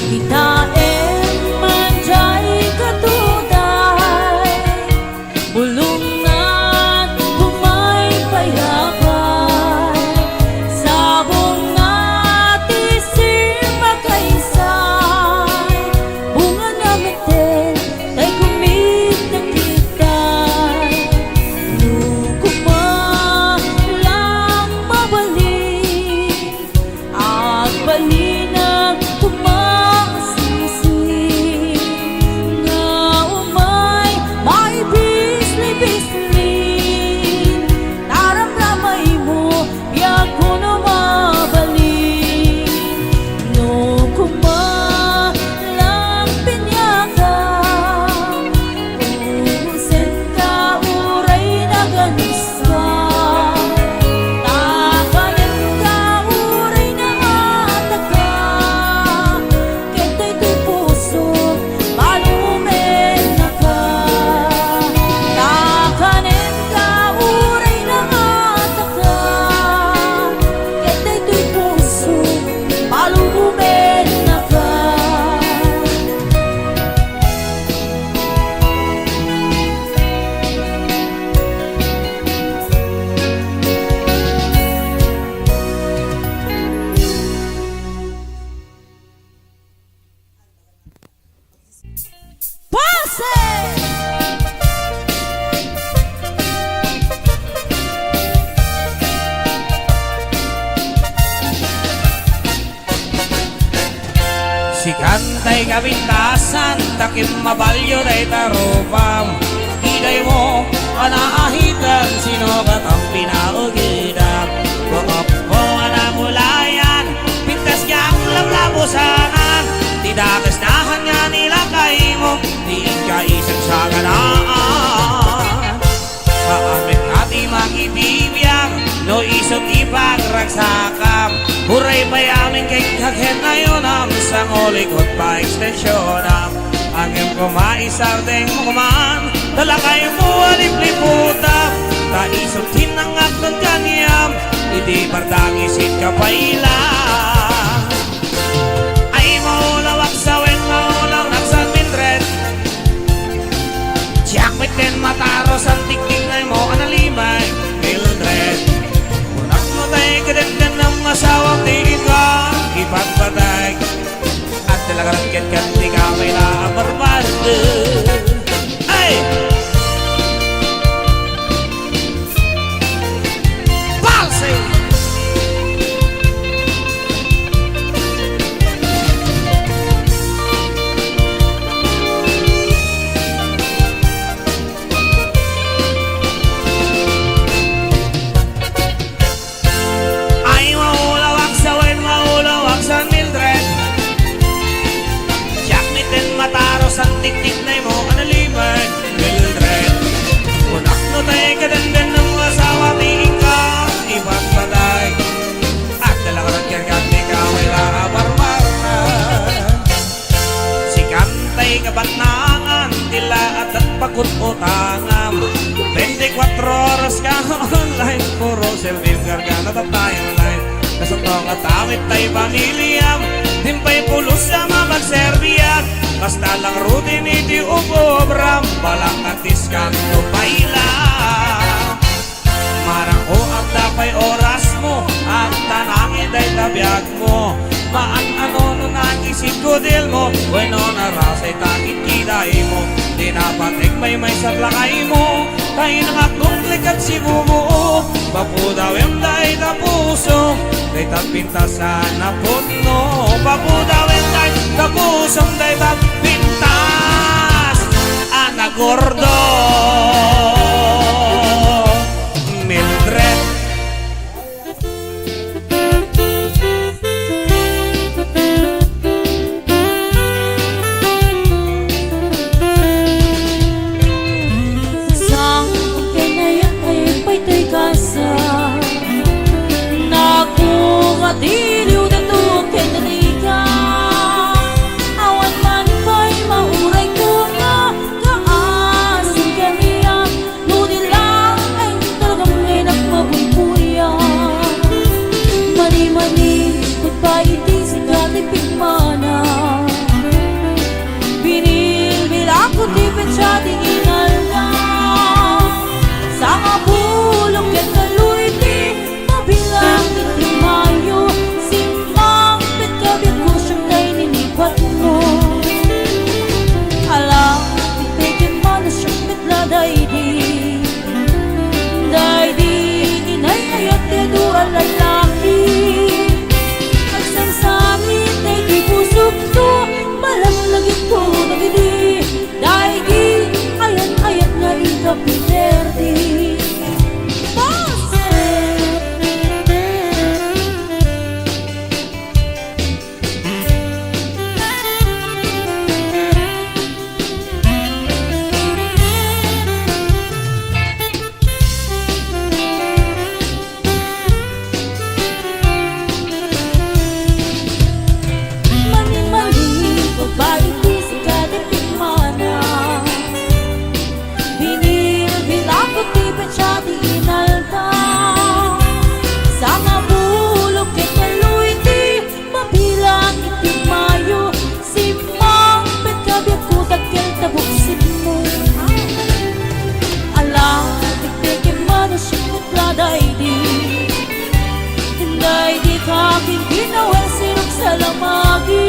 Hitaen man jay katuday, bulong na't humay payakan, sabong na't isip makaysay, bunga namin din ay kumita kita, no kumalang mabalik, at balinag kumasingsing, nga umay may bisli-bisli, taram-ramay mo biyak ko na mabalik, no kumalang pinyakan, ubusin ka uray na ganus ka, takanin ka uray na atak ka, ketay to'y puso palumen na ka, takanin ka uray na atak ka, ketay to'y puso palumen na ka. Si Kantay day kabintasan, takim mabalyo day tarupam. Iday mo, anaahitan, sino ba't ang pinaugidan? Bukop mo anamulayan, pintas niyang lablabusan. Tidakas nahan nga nila kayo mo, di kaisang sa ganaan. Paamin ati makibibiyang, no isot ipagragsakam. Huray pa'y aming kay kaghen na yun am, sang ulikot pa ekstensyon. Agem kumaisardeng mo kumaan, dala kayo mo alipliputam. Taisot hinangak ng kaniyam, hindi bardangisit ka pa ilang. Ay maulawak sa wen, maulaw naksan mindred. Jakmit din mataros ang tiktik na mo analimay, Mildred. Unak mo tayo kadagdan ng masawang tingin ka, ipagpatay. At talagarangkit ka, di ka may naabarbardo. Ay! Palsy! Ay maulawak sa wen, maulawak sa Mildred. Jakmitin mataros ang tiktik na mo analimay, Mildred. Unak no tayo kadandan ng asawa, tingin ka, ipagpatay. At dalakarang kaya di ka may laabarbaran. Si Kantay kabatnaan, tila at pagkututangan. 24 oras ka online, puro silbim gargana at tayo online. Kasatong at awit tayo pamilyam, dimpay pulos sa mabagserbiyan. Basta lang rutin iti ubobram, balang at diskanto paila. Marang o ang dapay oras mo, at tanangin ay tabiyag mo. Maan ano no nagisip ko dil mo, bueno narasay takit kiday mo. Di napatig may sablakay mo, tayo nang akong likat si bumo. Papudaw yung day na puso, day tapintasan na puno. Papudaw yung day na puso, day tapintas. Anak gordo, Mildred. Sang kinayan ay pa'y kasa, nakumatiliw na to kinarika. Awan man pa'y mauray ko na kaasing kaniya. Ngunit lang ay talagang may nagmabumpuyan. Mani-mani, magpaitis ka tipik mana. Binilbil ako tipid siya tinginal na. Sa kabulok yan kaluiti, mabilang iti mayo. Simang pitkabit ko siyang day ninipat mo. Alam, itikin man na siyang pitla daydi. Daydi, inay ayat dedo ang lalaki. Agsamsamit ay di pusok to, malamlagit ko nagidi. Daydi, ayat-ayat na ikapinerdi. Mani-mani, babae si kadipik mana. Binilbil ako tipid siya di inalta. Sa mabulok kay kaluiti, mabilang iti mayo. Simang pitkabit ko tagkil tabuksin mo. Alam, itikin man na siyang mutladay di. Hinday di kaking ginawal sirok sa lamagi.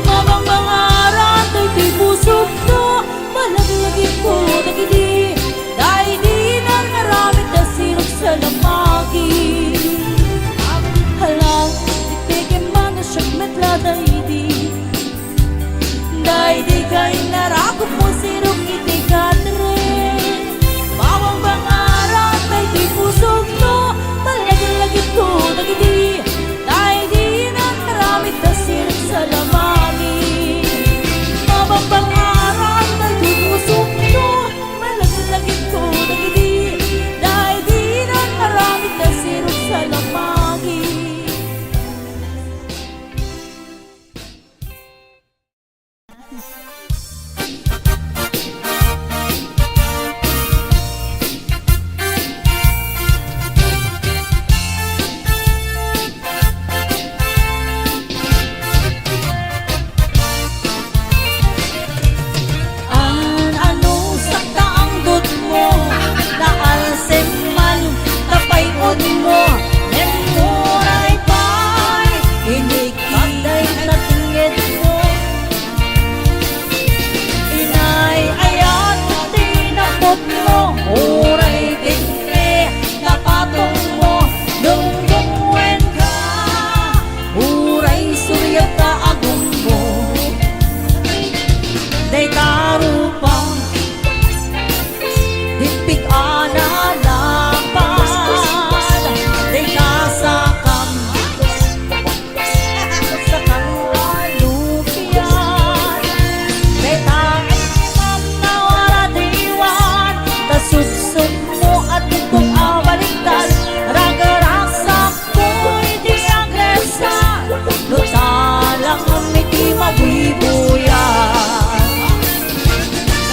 Mabang mangaran tayo di pusok to, malaglagit ko nagidi. Dahil di nangaramit na sirok sa lamagi. Halang, itikin man na siyang metladay di.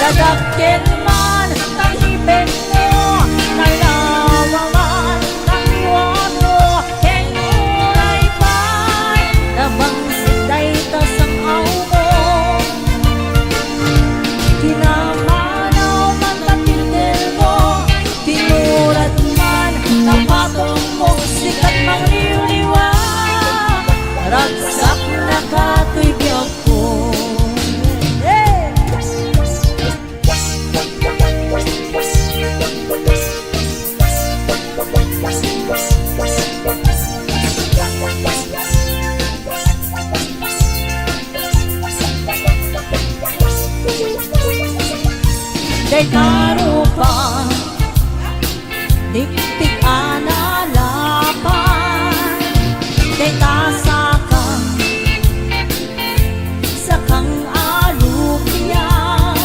Dadakkel man ang hibig mo, nalawaman ang iwan mo, kay uray pa'y nabangsit day tasang aw mo. Kinamanaw man tatigil mo, tinurat man napatong mo, sikat mang liwliwa, ragsak na kato'y biyag ko. Kay karupa diptik analapan, kay tasakan sakang alupyan,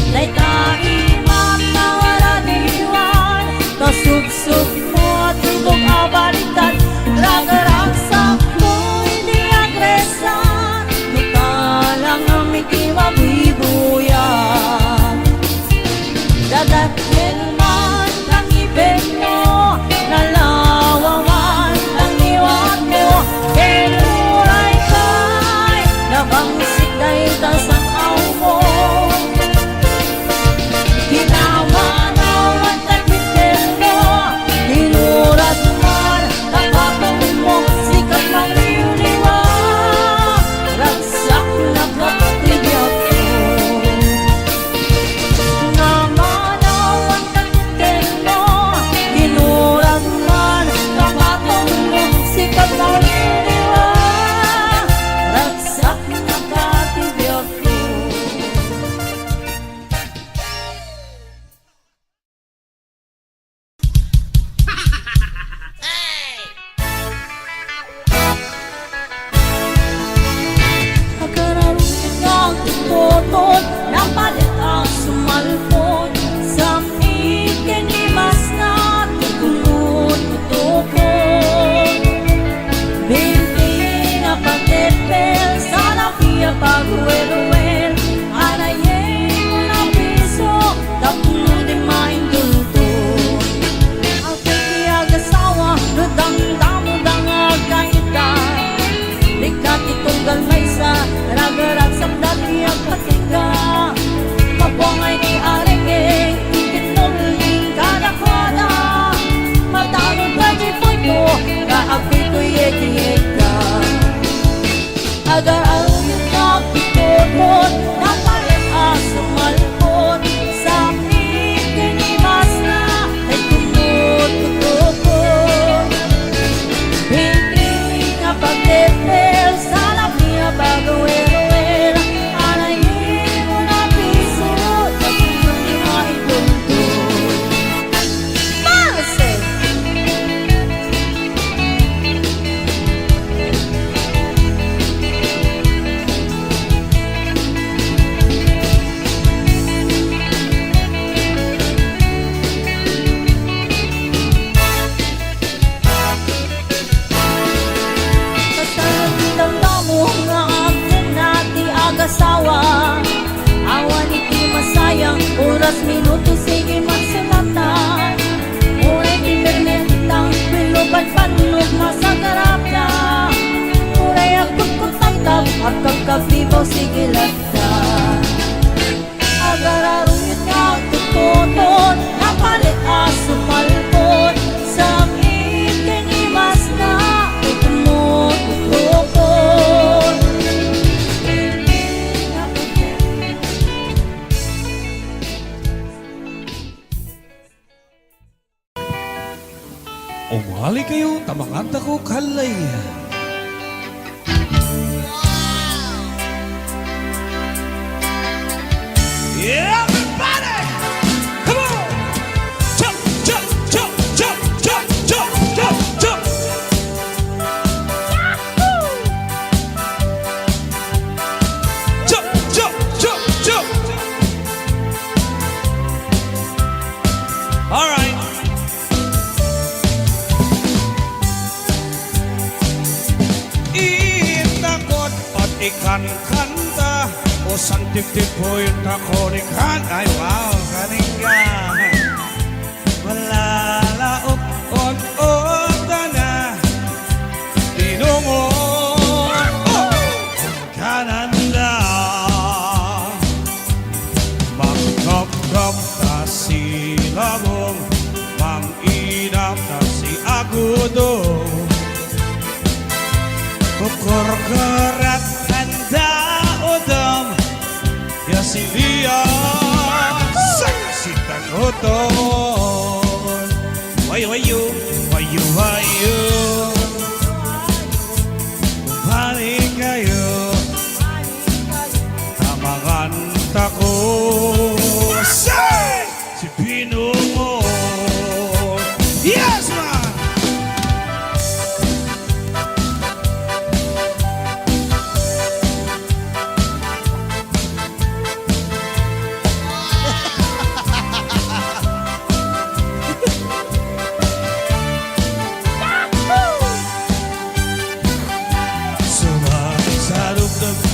kay taimam na waraniwan, kasubsub mo tibok abalikan, ragaragsak mo hindi agresan, nutalang ang miti mabibuyan. Dadakkel man ang ibig mo, nalawaman ang iwan mo, kinuray kay nabangsit day tasang aw mo. Kinamanaw ang tatigil mo, tinurat man kapatong mo, sikat mang liwliwa, ragsak na kapatibiyag ko. Tutot na palit ang sumalpon sa ikinimas na tutunod tutukon. Binti na pagtepel sa lafiya pagwelwel, anayin mo na piso tapunodin maindulton. Ang kikiyag-asawa ludang damo-dang agkaita, likat itong galmaysa ragarag sa dati ang patinga, mabuangay ni arengeng itinulning kanakwada, matanong ka di po ito kaapoy ko'y yek-yek ka. Agar ang pinagpitulot na palit ang sumalpot sa ikinimas na ay tumututupon. Hindi na pagtepel sa lafiya bagawin, asawa awan iti masayang oras minuto sige magsulatan, uray internet lang piluban panog masagarap na, uray akot kutangkap at kagkabibaw sige lagda. Agararuyot nga tututon napalit asumalpon sa ikinimas na itumutukon. Umali kayo, tamanganta ko kalay. Everybody! Come on! Jump, jump, jump, jump, jump, jump, jump, jump! Jump, jump, jump, jump! All right. Itakot at ikan-kanta o santip-tip po yung takonikan. Ay, wow, kaninga. Malalaop, on-ota na. Tinungo, kananda. Magkap-kap ta si labong, mang-inap ta si agudong. Kukur-kurat handa udam, ya si dia si tanuton. Wayu, balik kayo, tamakan tako. Say, si Pinungo. Yes, man.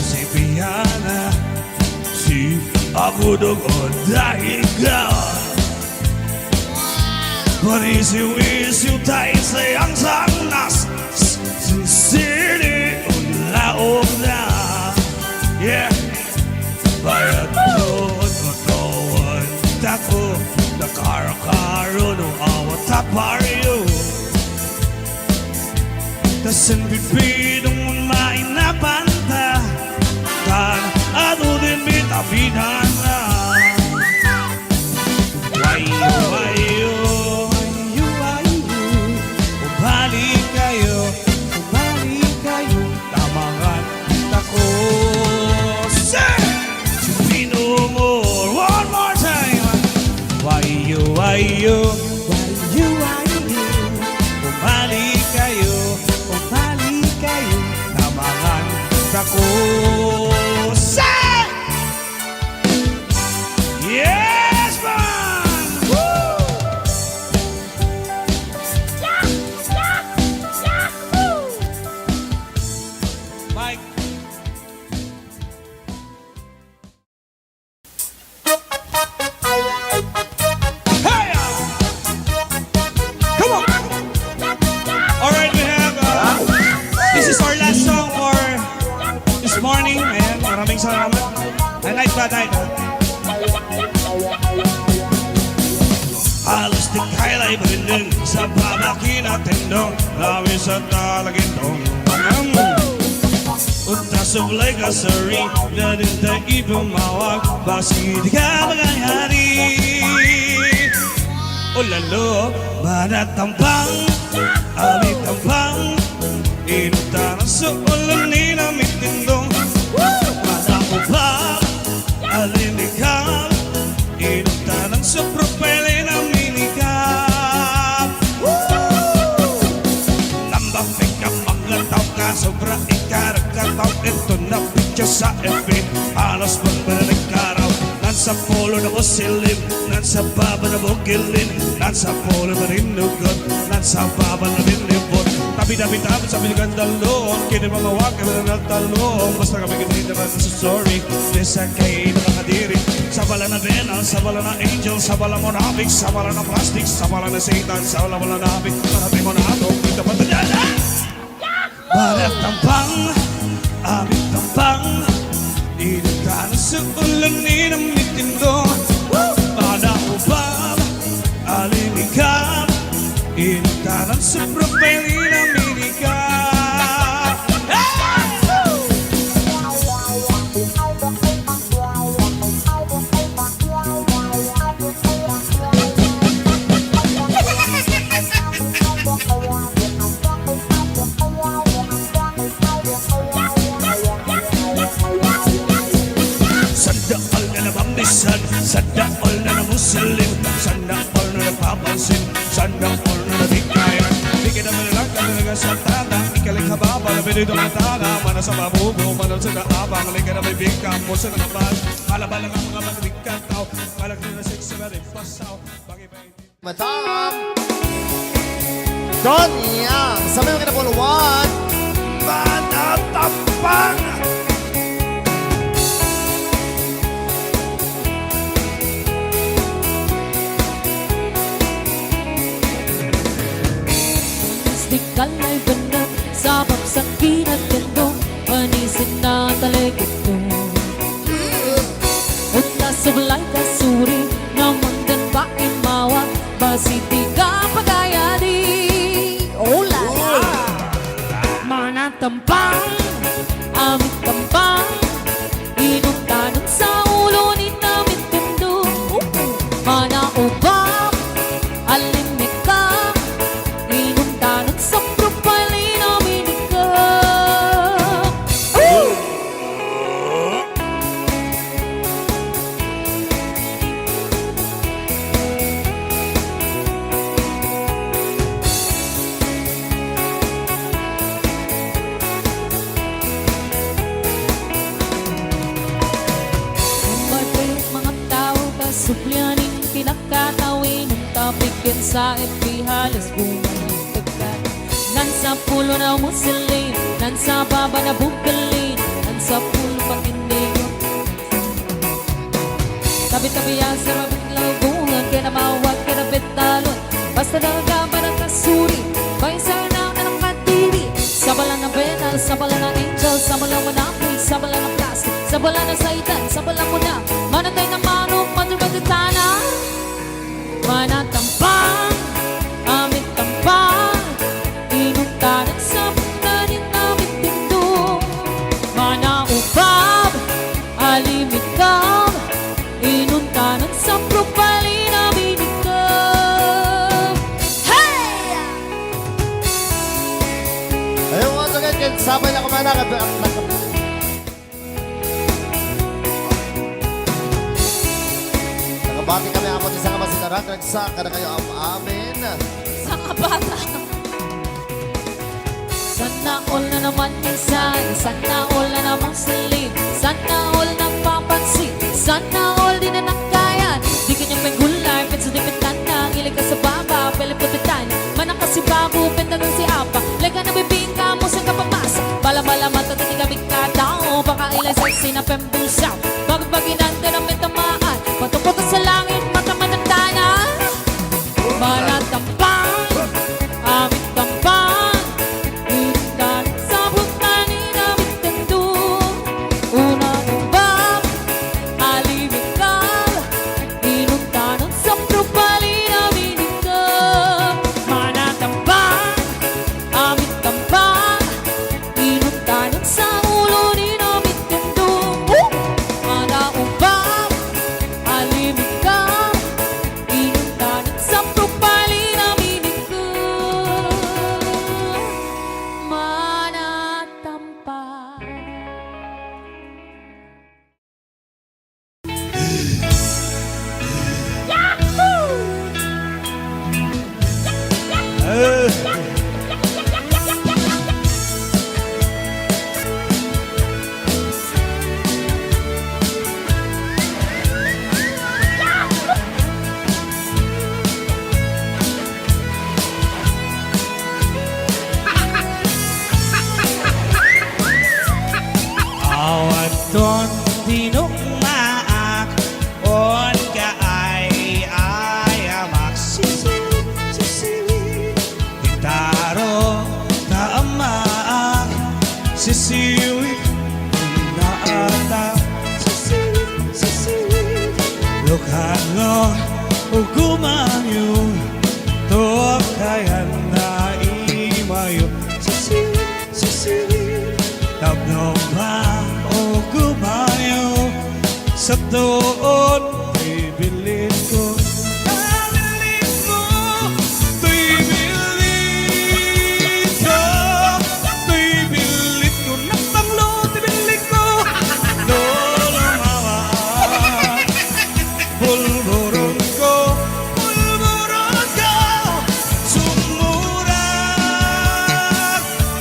Si Piana, si Agudong o Dahiga. Parisiw-isiw tayo sa iyang sangnas, sisili o laog na. Yeah, bayad doon o doon tako, nakara-karo no awat taparyo. Tasan bibidong mainapanta, tan ano din bitabinan na. Wayo, balik kayo, tamangan tako. Say, Pinungo, one more time. Wayo, balik kayo, tamangan tako. Say, yes, man. Woo! Mike. Hey! Come on! Alright, we have this is our last song for this morning. Ayan, maraming salamat. I like that title. Halos di kaila'y balinding sa babaki na tindong, lawi sa talagintong. Utas of like a sari, dadin tayo ipumawag, basi di ka magayari. O lalo, manatampang, alitambang, inuta ng suulan ni namit tindong. Manako pa, alinikap, inuta ng supropele na minikap. Nambang pika maglataw ka, sobra ikaragkataw, ito na picture sa FB, halos magbalik araw. Nasa polo na musilim, nasa baba na bukilin, nasa polo na rinugot, nasa baba na rinibot. Tabi-tabi-tabi sa biligan dalon, kini mga wag kami na nagtalong, basta kami ganito naman sa sorry, lisa kayo nakakadiri. Sa bala na Venus, sa bala na Angel, sa bala mo nabig, sa bala na plastic, sa bala na Satan, sa bala mo na nabig, parating mo na ato, dito pa tadyada! Balat tampang, amit tampang, inuta na sa ulan ni namit tindong. Pada ubab, alinikap, inuta na sa propeli na minikap. Sandaal na namamisan, sandaal na namusalim, sandaal na napapansin, sandaal na nabikayan. Di ka naman lang talaga sa tata, ikaling hababa na binito ng tana, mana sa mabubo, mana sa naabang, halika na may bigkam mo sa nakaban. Halaban lang ang mga magbigang tao, malaki na 6, 7, 8, pasaw, bagay ba hindi? Madam Don Yang, sabi mo kinapuluan. Manatapang! kalay bener sabab sakit at gando manisin na taligid ko Utla sublay kasuri naman din ba imawa basi di ka pagaya di Oh la la Mana tampang amit tampang inuntanan sa ulo ni namin tindo Mana ubang alimik ka inuntanan sa profile ni namin ka mga tao kasuplyanin pinagkatawin ang tapikin sa FB halos bumalik ka Nan sa pulo na musilin Nan sa baba na bukalin Nan sa pulo pakindig Tabi-tabi ang sarabit lagungan Kaya na mawag kaya na betalon Basta daga ba ng kasuri Paisa na ng katiri Sabalan ng penal, sabalan ng angel Sabalan mo na apoy, sabalan ng plastic Sabalan ng saitan, sabalan mo na Manatay na manok, madrugatutana Manatampang, amit tampang Inuntanan sa pagkanin namin tindo Manaupab, alimikam Inuntanan sa propali namin ikam Hey! Ayun, once again, sabay na kumana. Nakabati kami ako sa mga masitaran. Nagsaka na kayo ang amin. Sa kabata Sana all na naman minsan Sana all na naman silid Sana all nang papansin Sana all di na nakayan Di kanyang pengular Petso di petanda Ngilig ka sa baba Pelip ka petanya Manang kasi babu Pentagang si apa Lega na bibingka Musang ka pamasa Bala-bala mata Titi kami katao Baka ilay sexy na pembusaw Bagod baginanda ng metamaan Pato-pato sa langit Mata managtana Manatampang Amit tampang Indan sa butan Inamit tendo Unang ubang Alimikal Inuntanan sa propali Namin ikam Manatampang Amit tampang Inuntanan sa ulo Ni namin tendo Mana ubang Alimikal Inuntanan sa propali Namin ikam Manatampang Awat ton dinukmaak On ka ay amak Sisiwi Gitaro taamaak Sisiwi Naata Sisiwi Lukhano Ugumanyo Tokayan na imayo Sisiwi Tabnong ba o gumayo Sa tuon Ibilit ko Ibilit ko Ibilit ko Ibilit ko Napanglo Ibilit ko Lolomawa Bulburon ko Bulburon ko Sumura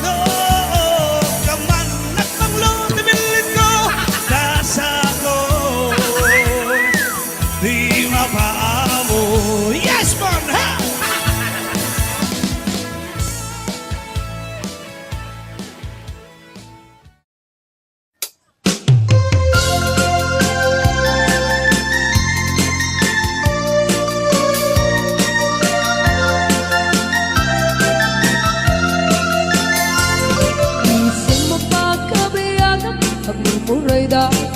No Kaman Napanglo Ibilit ko Kasa ko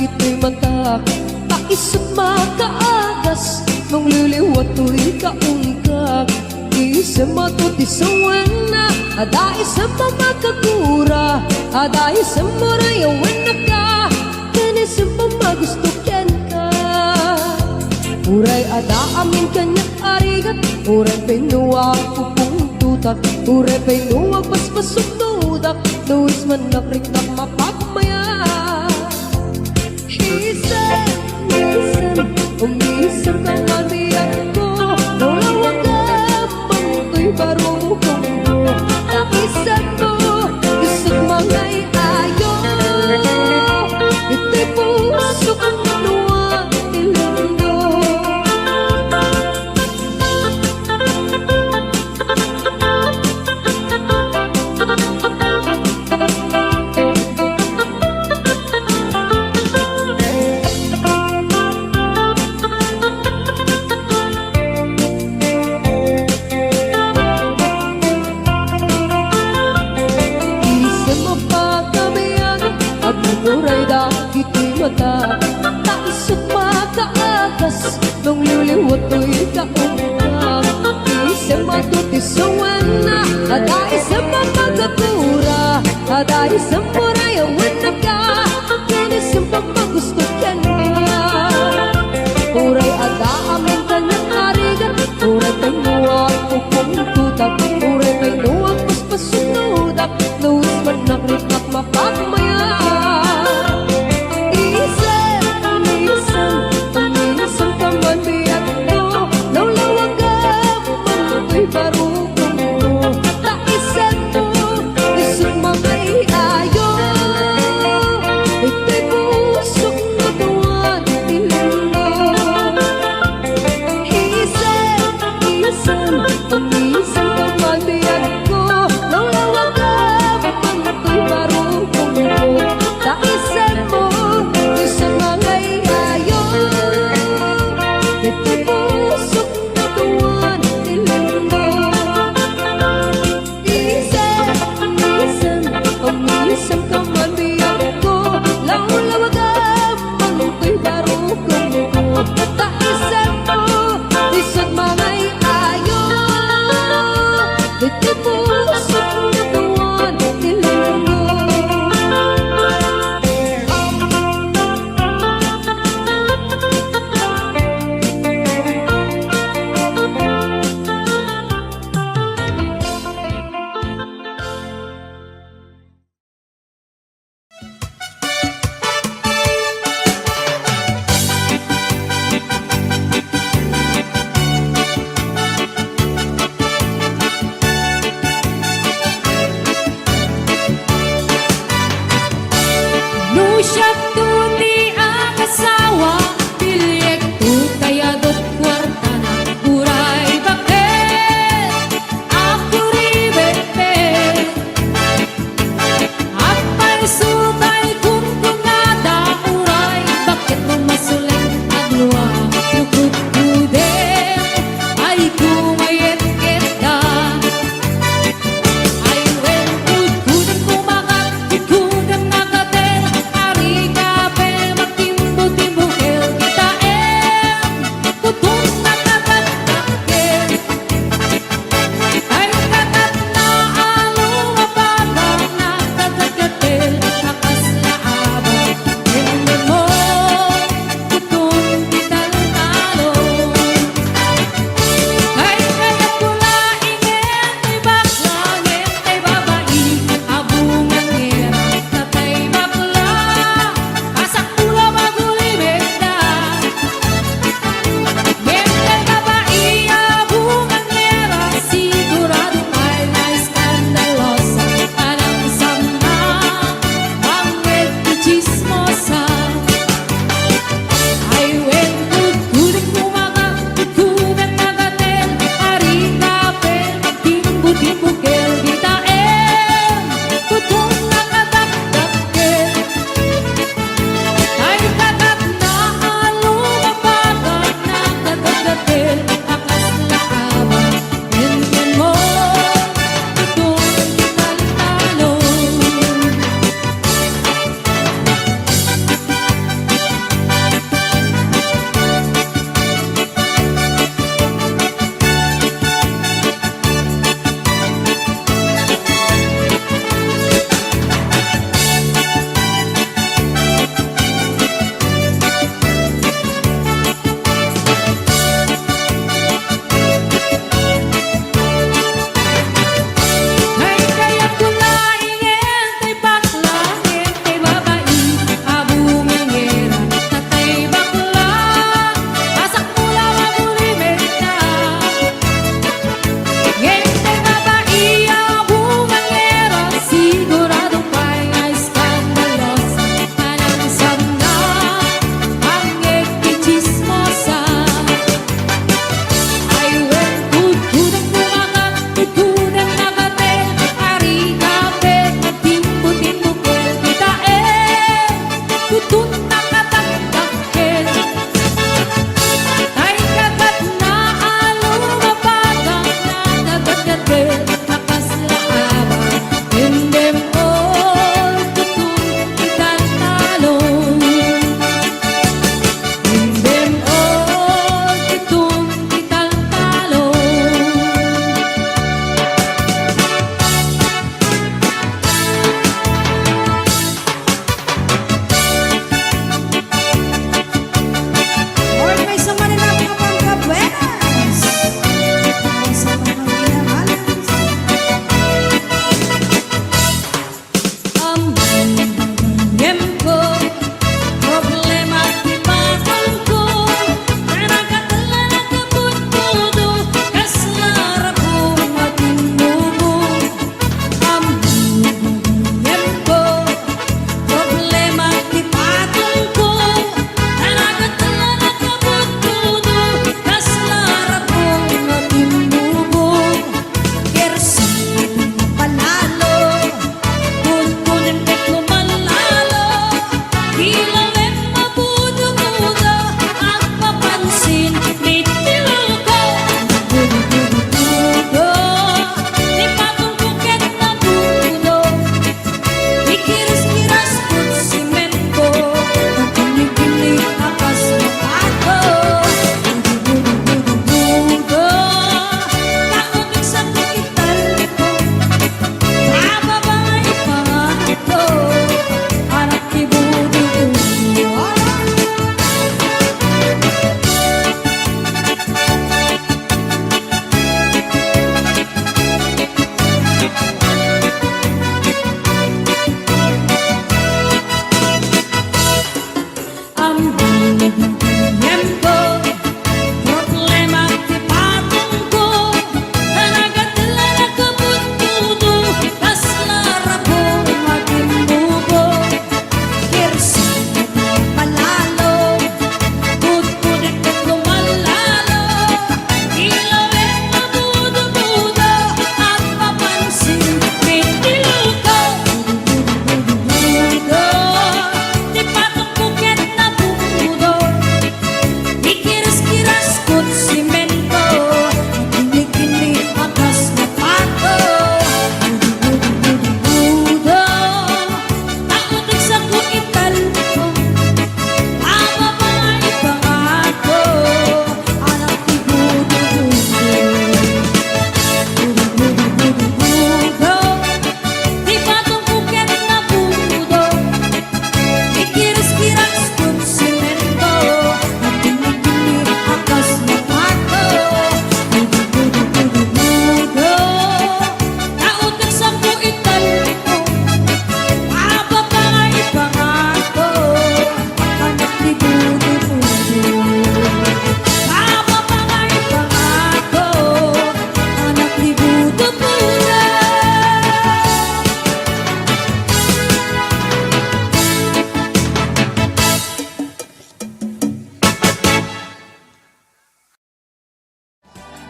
ito'y matak Kaisip makaagas Nung liliwat to'y kaungkag Isa matuti sa wana Ada isa mamakagura Ada isa marayawan na ka Kanisa mamagusto ken ka Uray ada amin kanya arigat Uray pinuwag pupung tutak Uray pinuwag paspasok tudak Luis manakrik na mapagmaya Isan, umisan kang mamiyak ko Nulawag ka, manto'y barong ko Naisan mo, isang mga iayo Ito'y puso kong luwag nilando Muray dahil ito'y mata Taisot makaagas Nung liliwat to'y kaungkag Isang matuti sa wana Ada isang mamagapura Ada isang murayawan na ka Kinisang pamagusto ka niya Uray ada amin ka ng arigat Uray pinuwag pupong tutak Uray pinuwag paspasunudak Luis manakrit at mapagmaya Barukong mo, taisan mo, isang mga iayo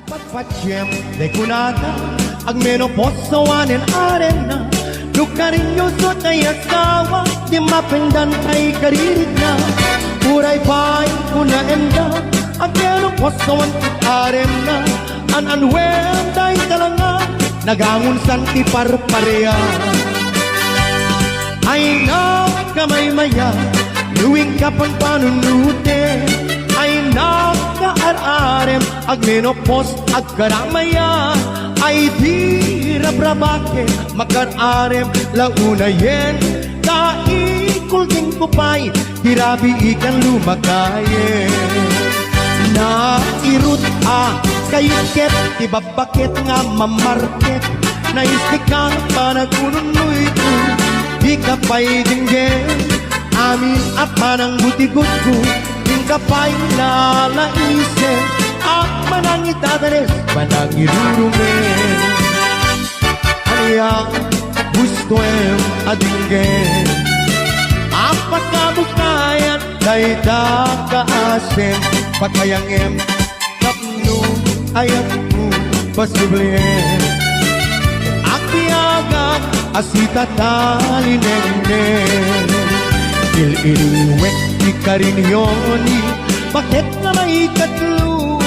Patpatjem de kunata ag menoposawanen arena lukarinyo so tayasawa di mapendan ay karirit na uray pay kuna enda ag menoposawan arena an day talanga nagangun san iparparea ay na kamay maya luwing kapang panunute ay nakaararem ag menopos ag karamaya ay di rabrabake makararem launayen kaikul ding kupay hirabi ikan lumakayen na irut kayikit ibabakit nga mamarket na istikang panagununoy ko di ka pa'y dinggin amin at manang butikot ko di ka pa'y lalaisen at manang itadanes manang irurumin aniya gusto em adinggin apat ka bukayan day dakaasin pagkayang em kapno ayat mo pasublien aktiagak asita talinengnen il-iliwek di karinyoni bakit na may katlo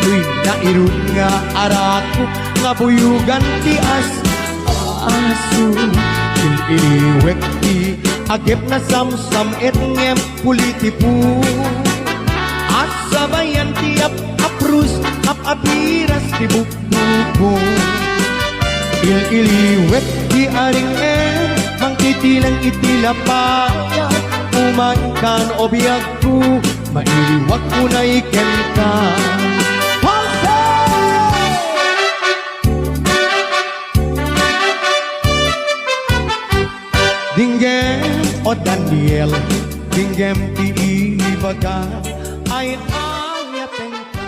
tuwing nairun nga arako nga buyugan ti aso il-iliwek di agip na samsam et ngem pulitipu asabayan ti aprus apiras ti bukbuko il-iliwek di aring mangkitilang itilapaya umankan o biyag ko mailiwag ko na iken ka Dinggem o Daniel Dinggem ti ibaga ay ayaten ka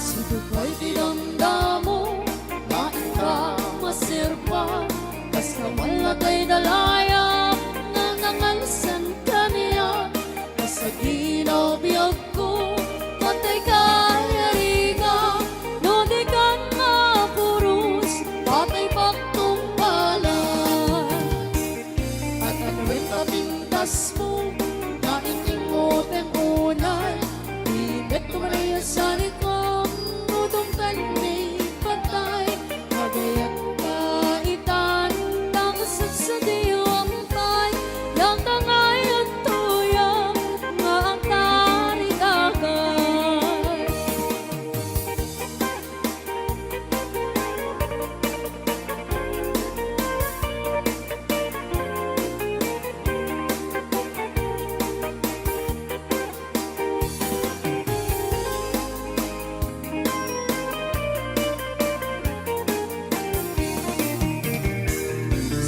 Sibukay dinamdamo, lain ka masirpa, basta wala kay dalaya, nangangalsan ka niya, basta ginabiyag ko, patay ka yariga, no di ka mapurus, patay paktong balan. At ano rin kapintas mo, nainting mo tempunay, ibet ko manayasan ikaw, sa diwang pay, yang tangay at tuyang, nga ang tarigagay.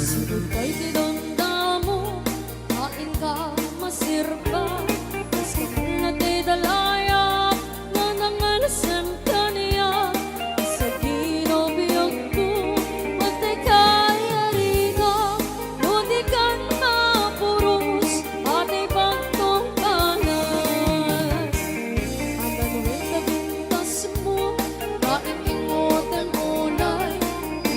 Sibukay dinamdamo, kain ka masirpa, basta wala kay dalaya, nanangalasan ka niya, sa ginabiyag ko, patay ka yariga, no di ka mapurus, patay paktong balan. Ang ganuin na bintas mo, kain ingotan unay,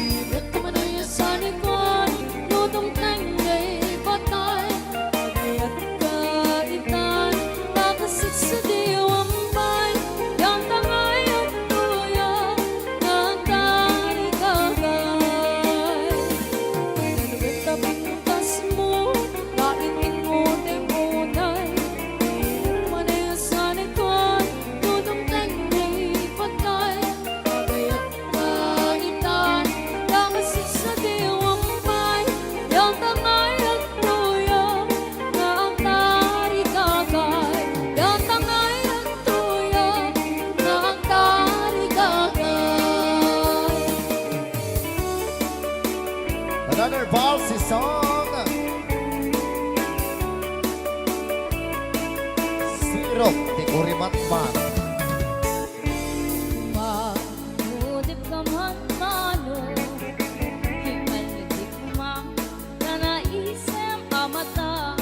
ibet ka manayasan ikaw, lutong tanggay patay, pagayat kaitan, nakasit sa diwang bay, yang tangay at tuyang, ng tarigagay. Ibet ka bintas mo, kain ingotan unay, ibet manayasan ikaw, lutong tanggay patay, pagayat kaitan, nakasit sa diwang bay, yang tangay at tuyang, nga ang tarigagay. Yang tangay at tuyang, nga ang tarigagay. Another Valsy song. Sirok di Kurimatman. Mahudip ka man malo, himalitik man, nanaisem amata,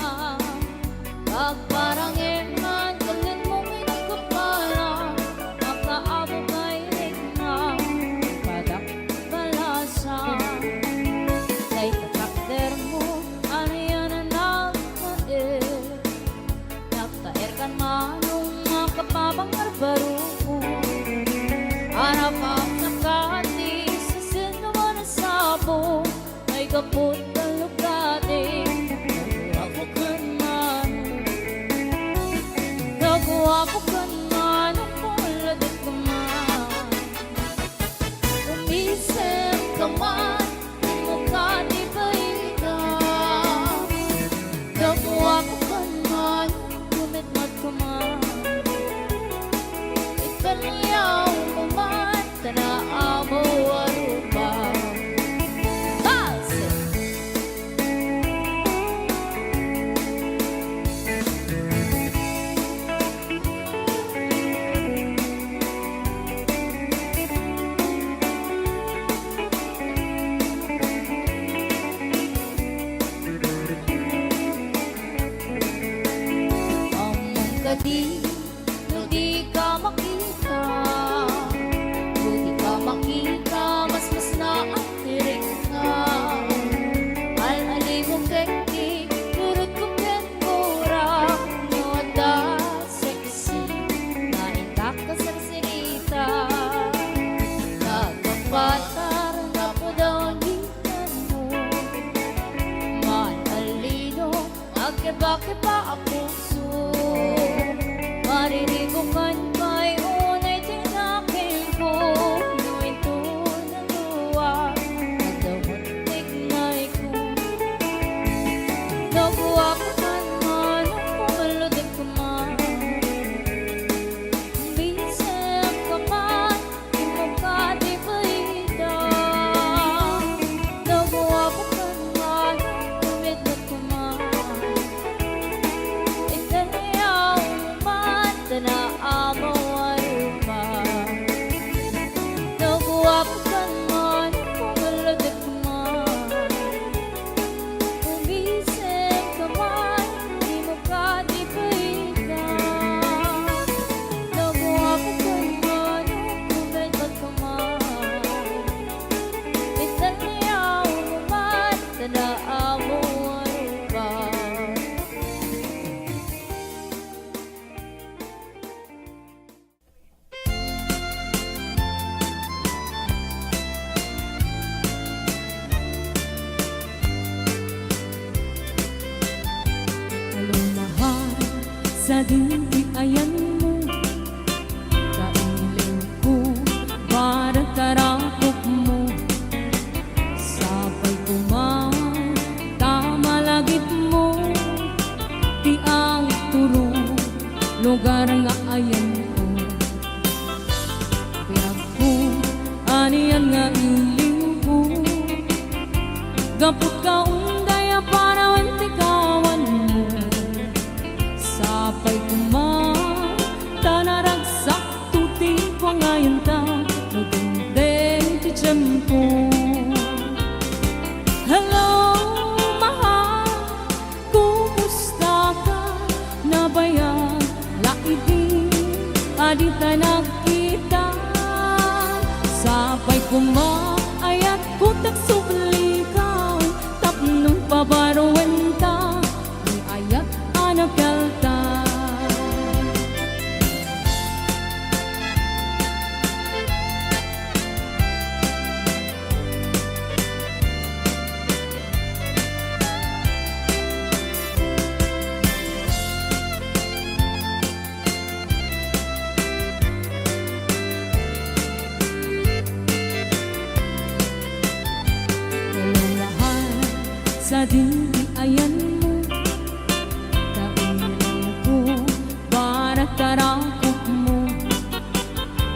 di, no di ka makita. No di ka makita, mas naatirik ka. Al-ali mo kekti, turut ko kenpura. No da sexy, na intak ka sa sinita. Nagpapatar na po daw ang hitan mo. Manalino, magkiba-kiba ang puso. Mariribukan kay unay tinakin ko. No ito naluwa, nagdamuntik na ko. Nabuwa ko man man, pumaludik ka man. Bisip ka man, di mo ka di paida. Nabuwa ko man man, kumidlat ka man. Itanayaw man, tanaamo aruma. Nabuwa ko man man, pumaludik ka man. Umisip ka man, di mo ka di paida. Nabuwa ko man man, kumidlat ka man. Itanayaw man, tanaamo aruma. Halong mahal sa dintiayan mo. Kailiw ko para tarakop mo. Sabay kumain, tama lagip mo. Ti ang turo, lugar nga ayan ko. Piyag ko, aniyan nga iliw ko. Gapot ka undaya para wantikawan mo. Sapay kumain, tanaragsak tuti ko ngayon ta. Nagundeng ti tiyempo. Hello, mahal, kumusta ka? Nabayag, laibig, adita nakita. Sapay kumain, ayat kutak sublikan. Tapnong pabaruan ta, ni ayat anak kalta. Kalulahan sa dintiayan mo. Kailiw ko para tarakop mo.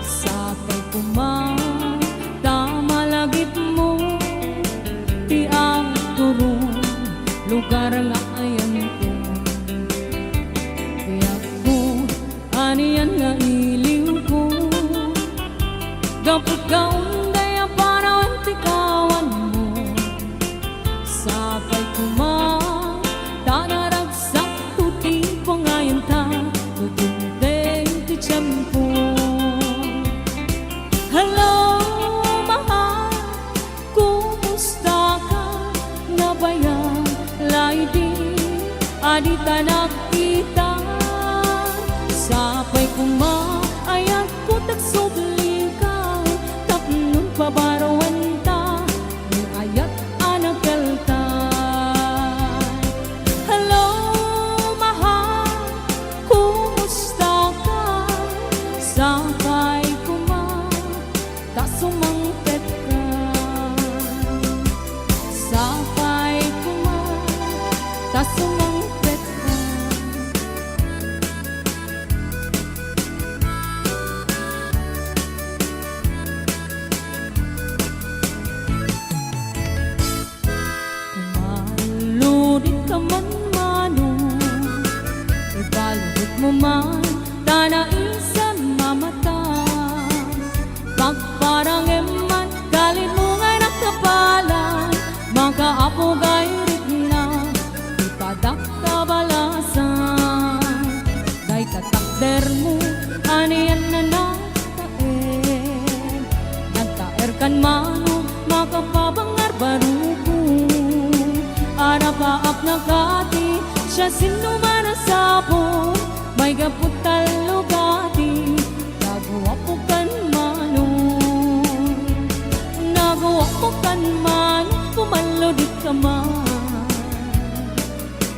Sapay kumain, tama lagip mo. Ti ang turo, lugar nga ayan ko. Tiyak ko, aniyan nga iliw ko. Gapot ka undaya para wantikawan mo. Sapay kumain, tanaragsak tuti ko ngayon ta. Nagundeng ti tiyempo. Hello, mahal, kumusta ka? Nabayag, laibig, adita nakita. Sapay kumain, ayat kutak sublikan. Tapnong pabaruan ta, ni ayat anak kalta. Hello, mahal, kumusta ka? Sapay kumain, tasumangpet ka. Sapay kumain, tasumangpet ka. Kumaludit ka man mano, ibaludit mo man, tanaisa mamata. Pagparang eman, galit mo ngay nakapalan. Makaapugay rit na, ipadak kabalasan. Kay kata siya sino man ang sabon, may gaputal lugati, nagawa po kan manon. Nagawa po kan man, pumalo di ka man.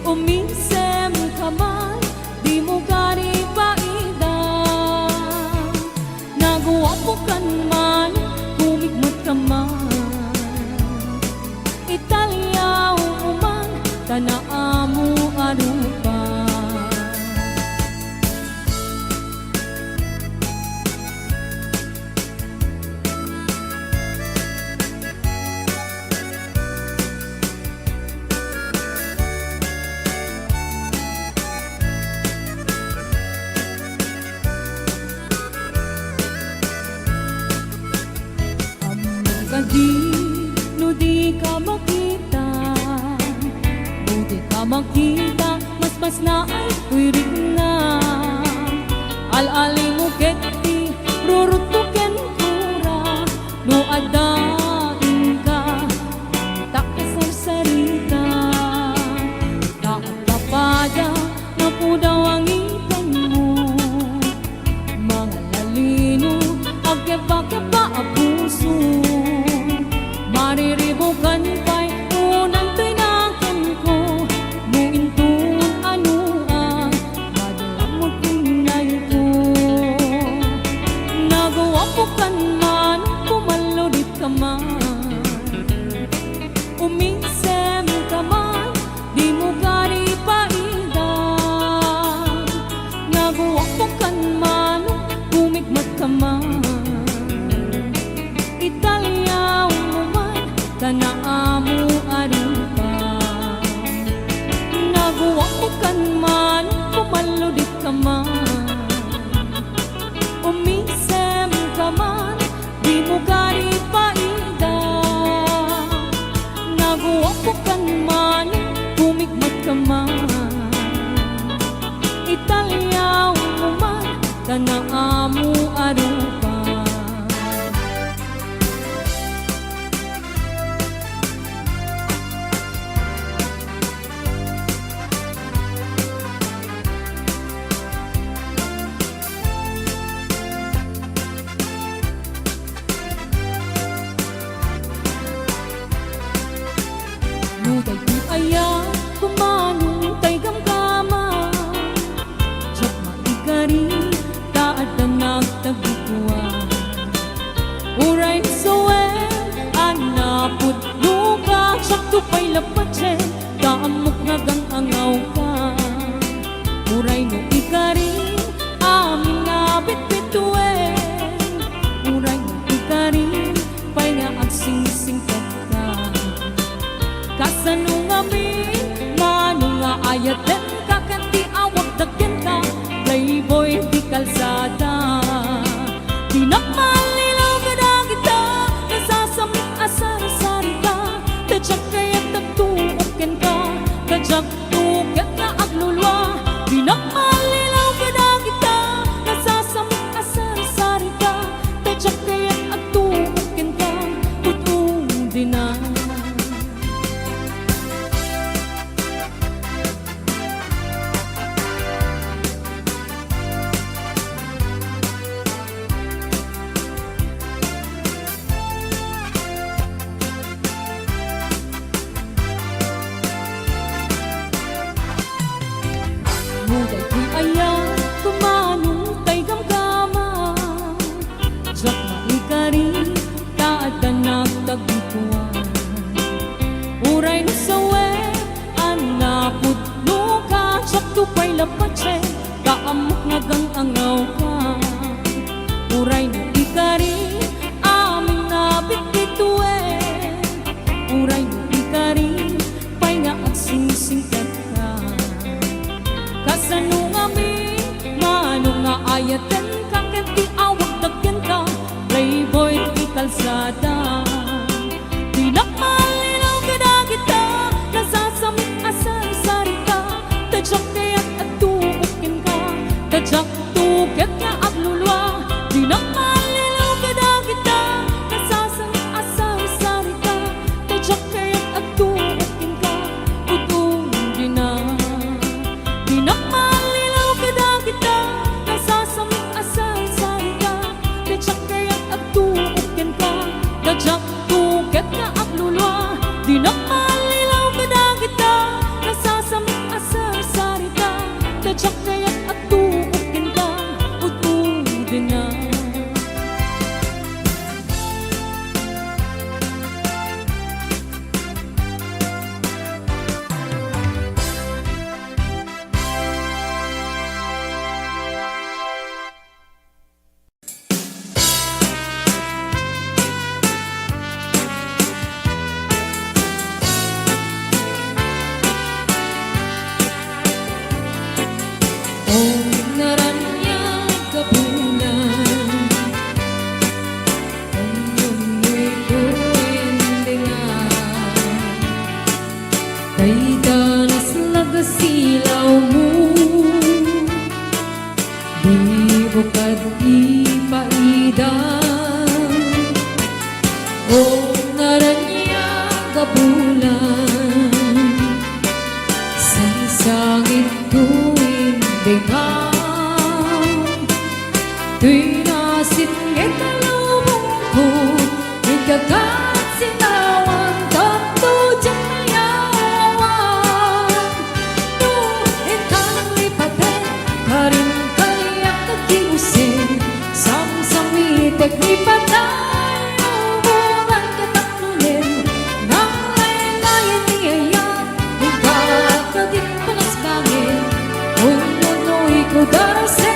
Umisem ka man, di mo gani paidang. Nagawa po kan man, kumigmat ka man. Italyaw mo man, tanaamu arupa. Kadi, no di ka makita, no di ka makita, mas na ay wirig na. Al-ali mo keti, rurutuken kura, no adain ka, takasar sarita. Tapada, na po daw ang ipan mo, mga lalino, agkeba-keba ang puso. Mariribukan pa'y unang tinakan ko, muintun ano ang madalang mo tinay ko. Nagawa po kan man, pumaludit ka man. Umisem ka man, di mo gani paidang. Nagawa po kan man, bumigmat ka man. Italyaw mo man, tanaamu arupa. Nagawa ko kan man, pumaludit ka man. Umisem ka man, di mo gani paidang. Nagawa ko kan man, pumigmat ka man. Italyaw mo man, tanaamu arupa. Muday di aya, kumanong tay gamgama. Diyak maigari, taad na nagtagikuan. Uray soen, anapod luka, siyak tupay lapatse, kaamok nagang angaw ka. Uray no ikari, amin nga bitbituen. Uray no ikari, pay nga agsingsingkat ka. Kasano nga min, mano nga ayaten, kakanti awag dagyan ka, playboy di kalsada. Pinakmalilaw ka na kita, nasasamit asar-asari ka, tadyak kaya't nagtuokin ka, tadyak tukat na aglulwa. Pinakmalilaw ka na kita, nasasamit asar-asari ka, tadyak kaya't nagtuokin ka, tutong din na. Muday di aya, kumanong tay gamgama. Diyak maikari, taad na nagtagikuan. Uray na sawen, anapod luka, diyak tupay lapatse, kaamok nagang angaw ka. Uray na ikari, amin na bitbituen. Uray na ikari, pay nga agsingsingkat ka. Kasano nga min, mano nga ayaten, kakanti awag dagyan ka, playboy di kalsada. Pinakmalinaw ka na kita, nasasamit asar-asari ka, tadyak kaya't atuukin ka, tadyak tukat na aglulwa. Pinakmalinaw ka na kita, nasasamit asar-asari ka, tadyak kaya't atuukin ka, tutong din na. sangit tuwing dengang Tuy nasingit na lubong ko Ikagat sinawan Tanto dyan mayawan Nuhin ka ng lipatin Karin kaliyak na kimusin Samsamitek lipatan Hubungan kataklunin Nang laylayan niyayak Ikakagit panas bangin Ununoy ko darasin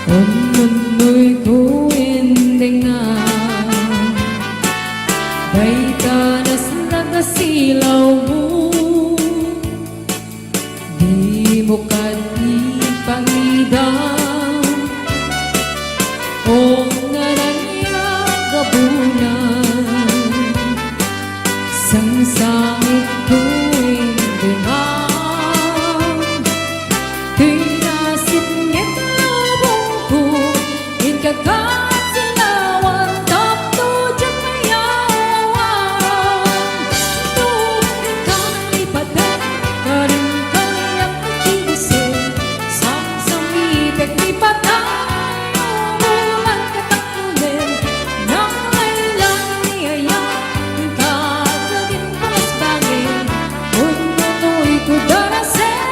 Umunoy ko endengan Baitanas nagasilaw mo Di mo kanipangidam O naranya gabunan Sang sangit ko endengan Tinasingit lubong ko Ikagat silawan Tapto dyan mayawan Nuhin ka ng lipatin Karin kaliyak na kilusin Samsamitek lipatan Umulan kataklunin Nang laylan niyayak Ikakagit panas bangin Ununoy ko darasin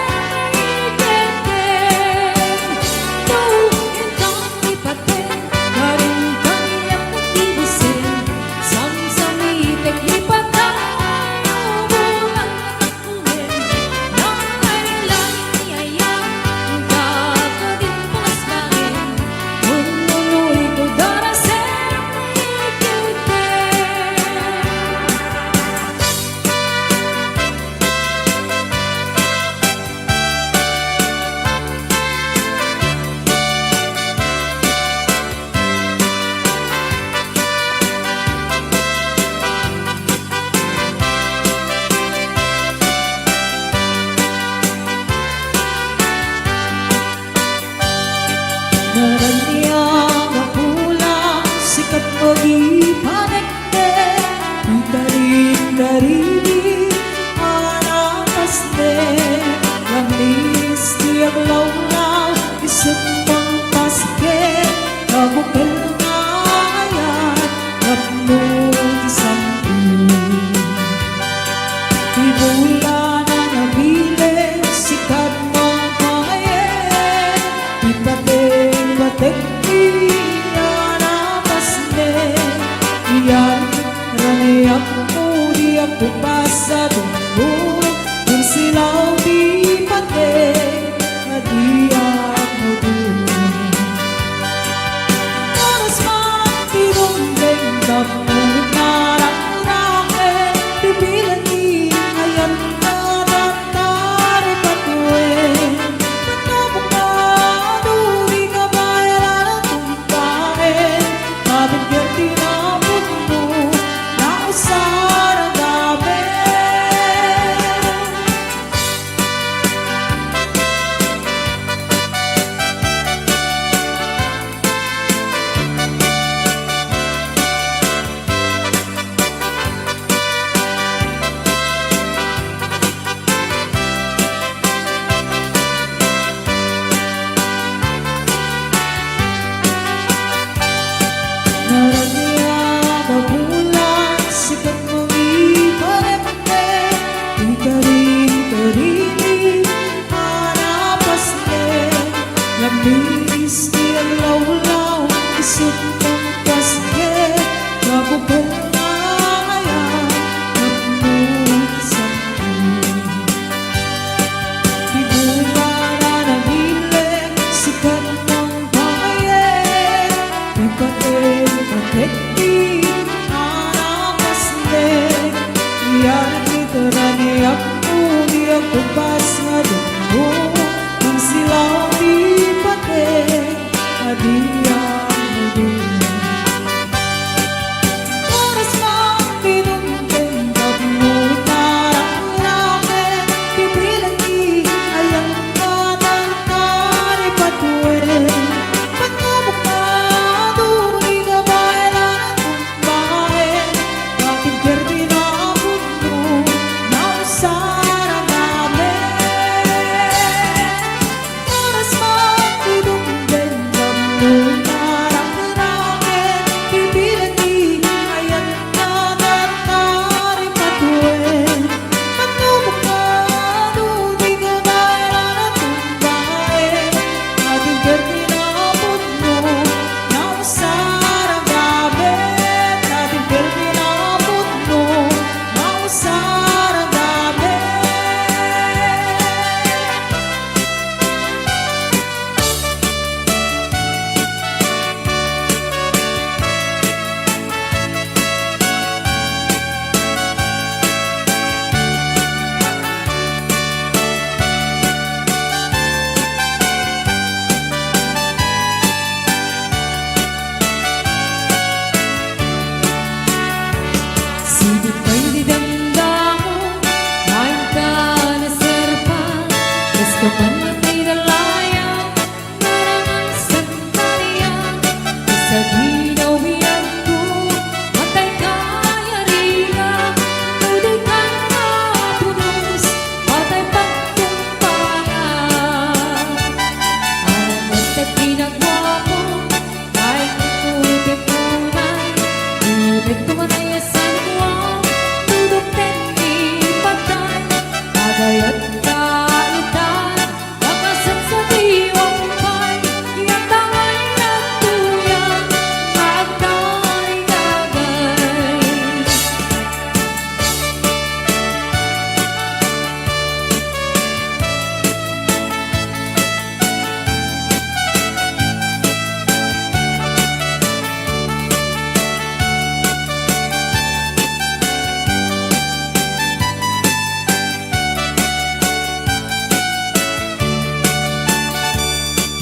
Naranyang mapulang sikat mo di panekte Itarin-darini anakas ne Langis di aglaw na isip ng paske Kabukal na ayan Kapno di sampi Tibula na nabilin sikat mong pangayen Ipating batek di anakas ne Detti anakasne Yan itarani aku Dia kupas ngadukmu Kung silaw di pate Adiang dunia Oras magpinuntin Pagmo narang-rame Pipilan di ayang nananari patuwe Pagmamukado Di ka bailan bae Ating perdinabot mo Nausara namin Oras magpinuntin Pagmo narang-rame Pipilan di ayang nananari patuwe Pagmamukado Di ka bailan bae Ating perdinabot mo Nausara namin Ating perdinabot mo Nausara namin Sibig ko'y didamdamo Main ka na serpa Mas kapan na kay dalayan Narangan sa tariyan Sa ginawian ko Matay kaya riga Tuloy ka na punos Matay pagkumpangan Alam mo sa ginagawa mo Kahit ikutin tunay Ulit tumatayasan mo Dudok tengi patay Agayat kaitan Nakasat sa diwang pay Iatangay na tuyan Magkay-gagay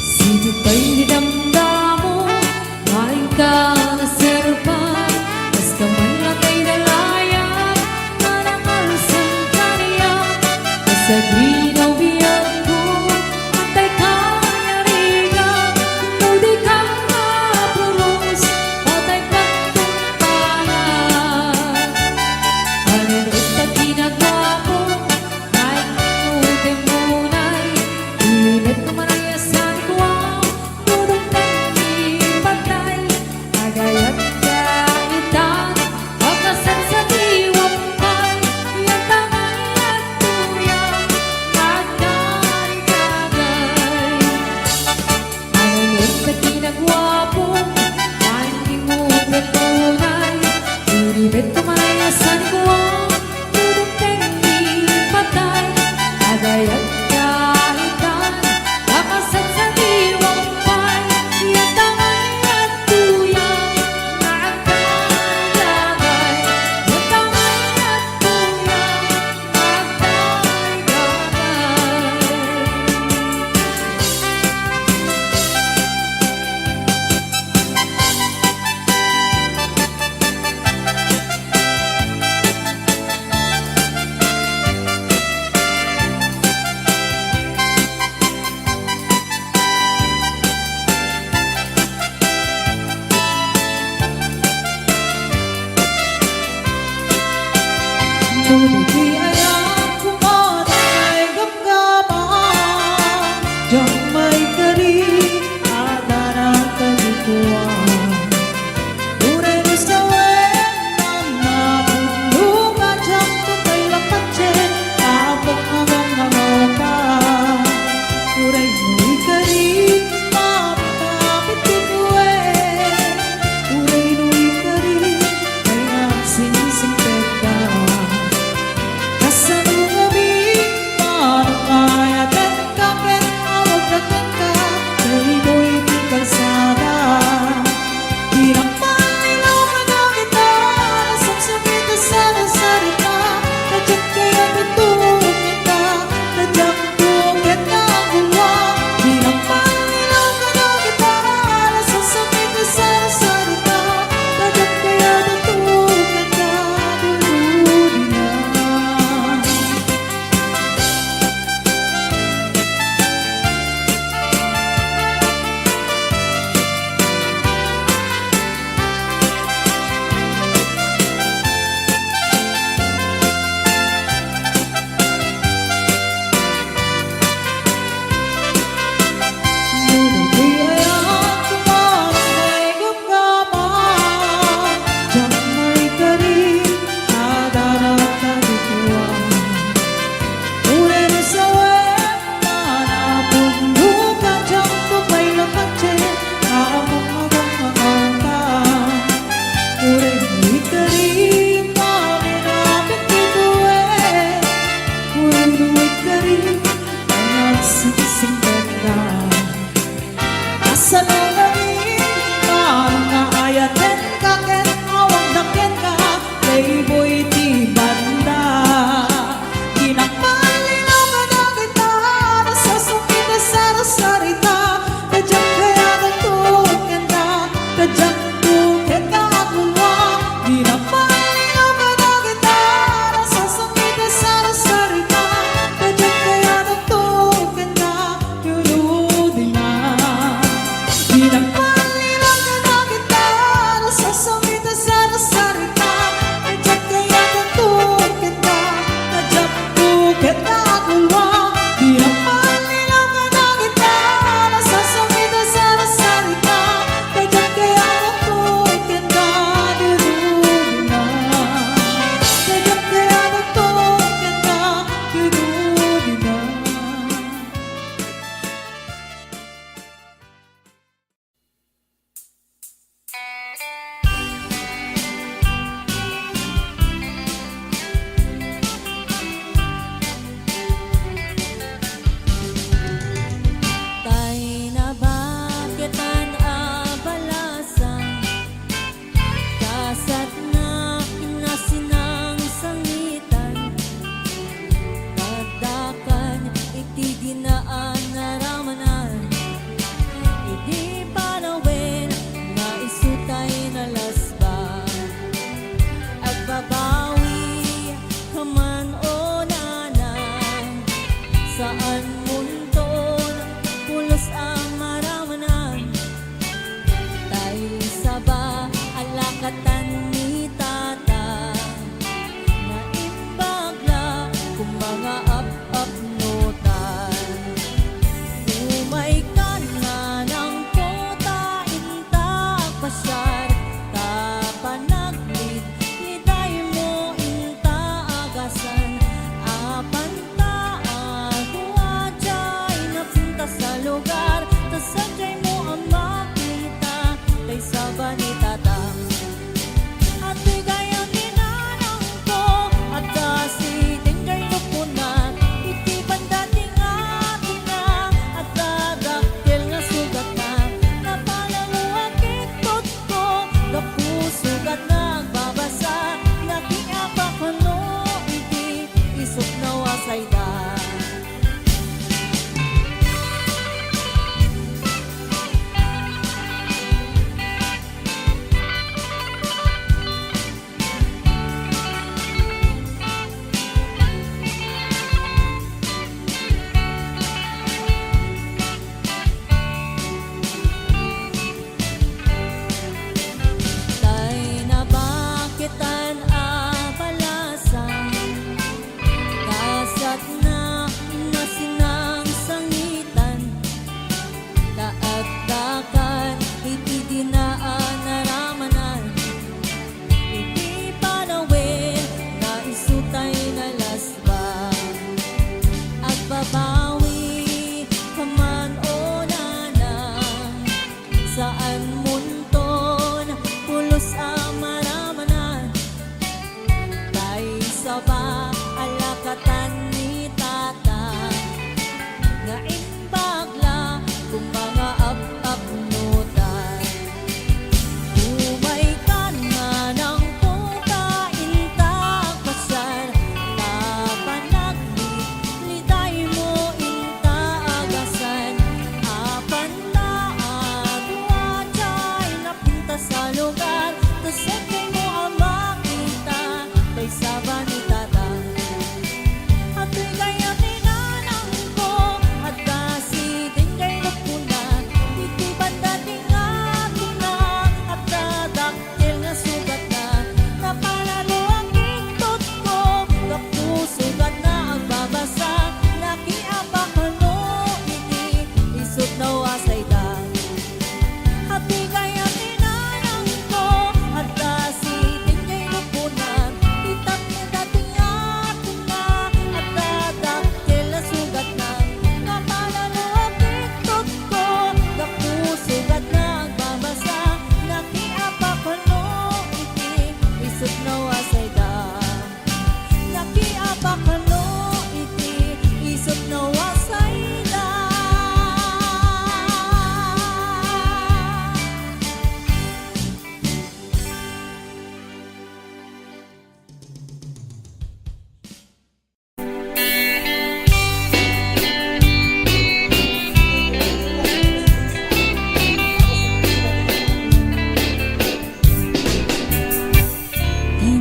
Sibig ko'y dinamdamo Main ka na serpa Mas kaman na kay dalayan Narangal sa kaniyan Sa ginawian ko Matay kaya riga Lodi ka na puros Matay pagkumpangan Manunod na ginagawa mo Kahit ikutin munay Ilit kumarayasan ko ang Dudok tengi patay Agayat kaitan Pagkasan sa diwang pay Iatangay at tuyan Magkay-gagay Manunod na ginagawa mo Kahit ikutin munay Ilit kumarayasan ko ang Dudok tengi patay Agayat kaitan Pagkasan sa diwang pay Iatangay at tuyan Magkay-gagay Iatangay at tuyan Ngunit di ayang kumanay gamgaman Diyang may kari ada na kalikuan Uray mo sa wenan na pulukan Diyang tukay lapatsin Tapok hanggang nangawakan Uray mo'y kari mapapit kikuwe Uray mo'y kari kaya sinising peka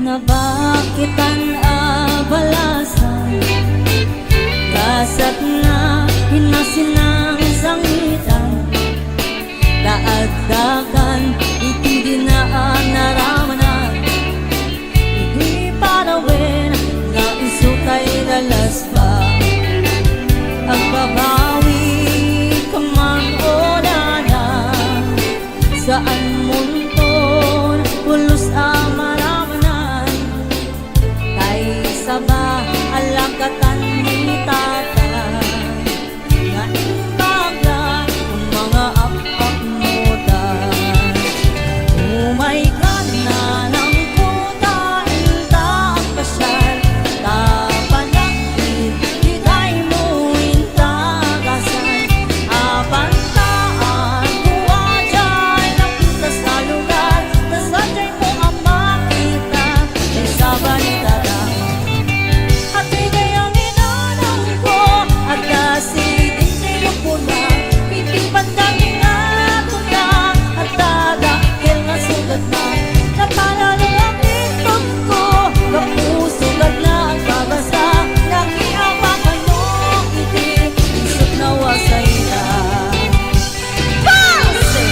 Nabakitan abalasan Kasat na hinasinang sangitan Daagdagan iti dinaan naramanan Hindi parawin na isutay dalas ba Ang babawi ka man o nana Saan munton pulos ang maramanan Tay saba alakatan ni tata Nga imbagla kung mga apak mo ta Umay ka na ng puta ilta ang pasyal Tapanakit Higay mo intagasan Abantaan Kuha dyan Napunta sa lugar Nasadyay mo ang makita Ay sa balitada At higay ang inanang ko At kasigin sa'yo ko na Pipipandangin nga ako na At tagakil nga sugat na Napalalo ang itong ko Kapusugat na ang kabasa Nakiawakan mo iti Isip na wasay na Pause!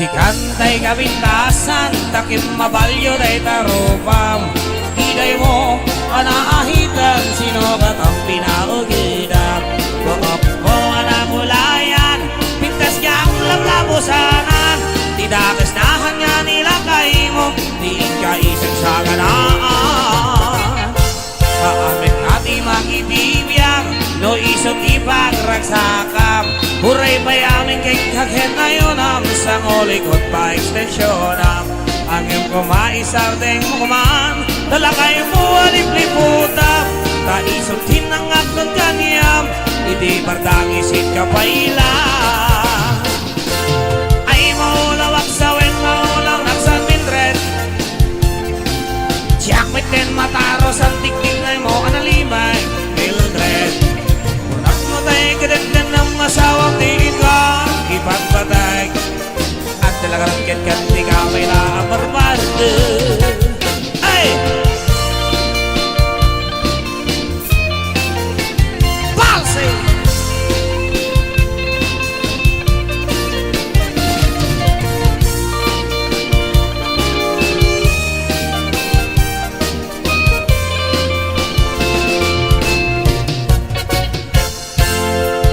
Si kantay kabintasan, takim mabalyo day tarupam. Iday mo, anaahitan, sino ka tang pinaugidan. Buok mo anamulayan, pintas kang lablabusanan. Tidakas nahan nga nila kay mo, di ka isang sa ganaan. Sa amin ati makibibiyang, no isot ipagragsakam. Huray pa'y aming kaghen na yun am sang ulikot pa ekstensyon. Ang iyong kumaisardeng mo kumaan, dala kayo mo alipliputam. Taisot hinangak ng kanyam, hindi bardang isit ka pa ilang. Ay maulawak sa wen, maulang naksan mindred. Siyak miten mataros ang tiktik na mo analimay, Mildred. Unak mo tayo kadagdan ng masawang diin ka, ipagpatay. At talaga rangkit-kat di ka may naamarmarde. Ay! Palsy!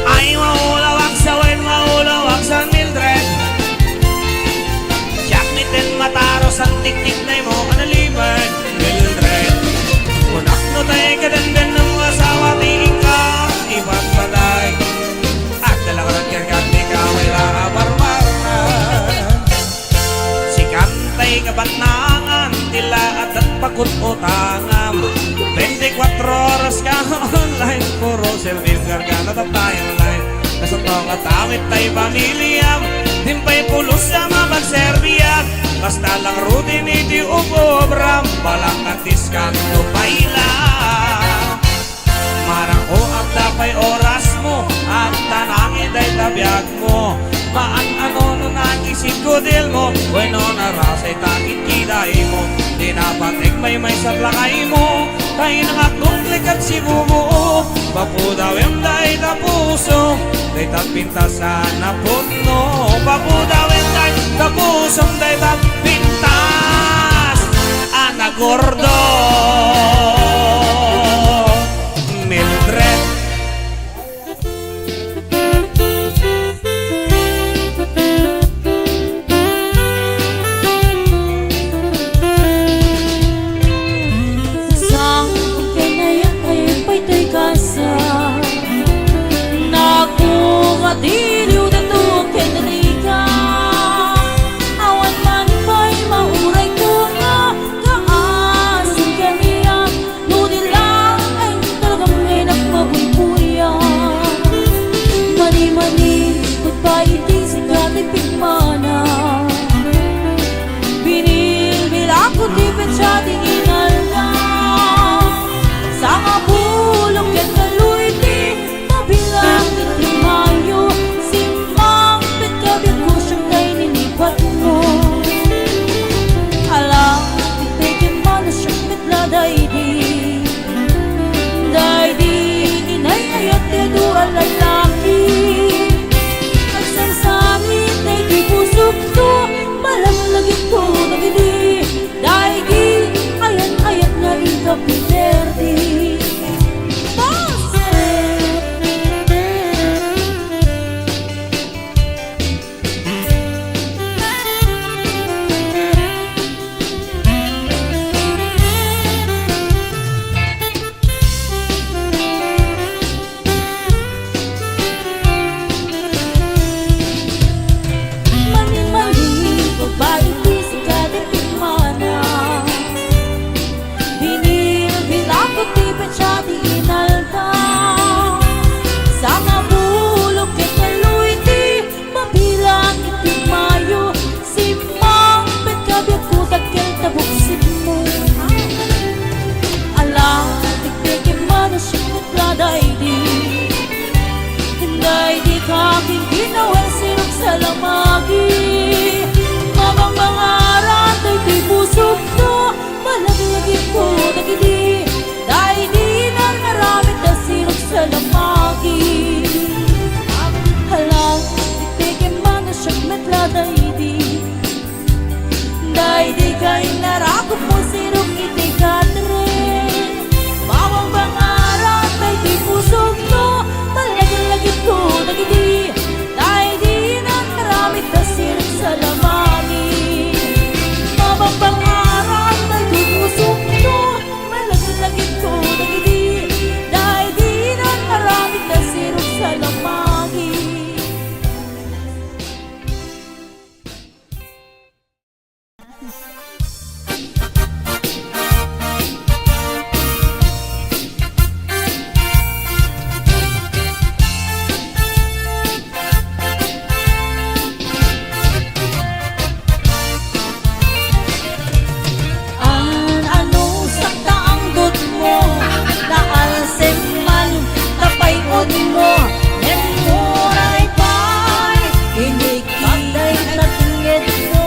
Ay maulawak sa wen, maulawak sa Mildred. Jakmiten mataros ang tiktik na mo analimay, Mildred. Unak no tayo kadandan ng asawa, tingin ka, ipagpatay. At dalakaran kagad di ka may laabarmaran. Si kantay kabatnangan, tila at pagkut utangam. 24 oras ka online, puro selfie gargana at tayong line. Nasa tong at amit tayo pamilyam, dimpay pulos sa mapagserbiyan. Basta lang routine iti ubobram, balang at diskanto paila. Marang o ang tapay oras mo, at tanangin ay tabiyag mo. Maan-ano no nagisip ko dil mo, bueno narasay takit kiday mo. Di napatik may sa lakay mo, tayo nangakong likat si bumo. Papudaw yung day na puso, day tapintasan na puno. Papudaw yung day na puso, day tapintas. Ana gordo, Mildred. Sang kinayak ay pa'y kasa Nakukadiliw na to kinalika Awan man pa'y mauray ko na kaasang kaniya Ngunit lang ay talagang may nagmabuybuyan Mani-mani, pagpaitis ka tipikmana Binilbil ako tipid siya di inalda Sa kabulong yan kaluiti Mabilang iting mayo Simang pitkabyag ko siyang kay ninipat mo Alam, ipigin mo na siyang mitla daydi Daydi, inay ayat dedo ang lalaki Agsamsamit na di pusok to Malamlagit ko nagidi Daydi, ayat-ayat nga ikapinerdi Mani-mani, pagbaiti sa kadipikmana Binilbil ako tipid siya di inalda Sa mabulog kay kaluiti Mabilang iting mayo Simang pitkabyag ko tagkil tabuksin mo Alam, tiktikin mo na siyang mutladay di Hinday di kaking ginawal sirok sa lamagi Mamang-mangaran ay di pusok to Malaglagin ko nagidi Dahil di nanaramit na sirok sa lamagi Halang, tiktikin mo na siyang metladay di pagi. Anong sakta ang dut mo, naalsim man, napayod mo, yan muray pa'y, inikagday na tingid mo.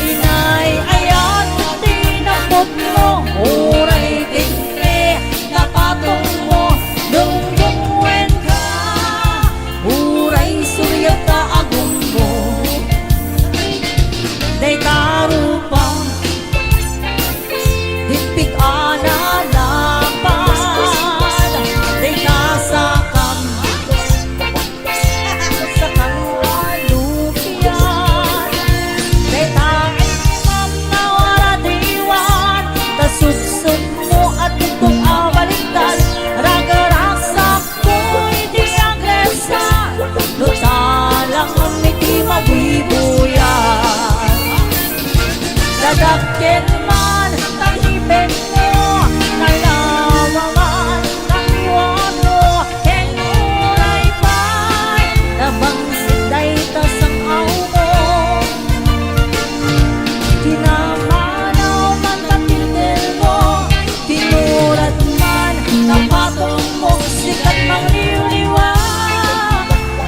Inay ayat, tinapot mo, muray tingli, napatong mo, dungdungwen ka, muray suryat ka agong mo. Day tarupang dipig ana lapad, day kasakam sakang alupian, day taimam na wala diwan, tasubsub mo at itong abaliktad, ragaraksak ko'y di agresan, lutalang amiti mabuibuyan. Dadakit man ang ibig mo, nalawaman ang iwan mo, henuray pa'y nabang sinday tasang aw mo. Tinamanaw man tatigil mo, tinurat man napatong mo, sikat mang liwliwa,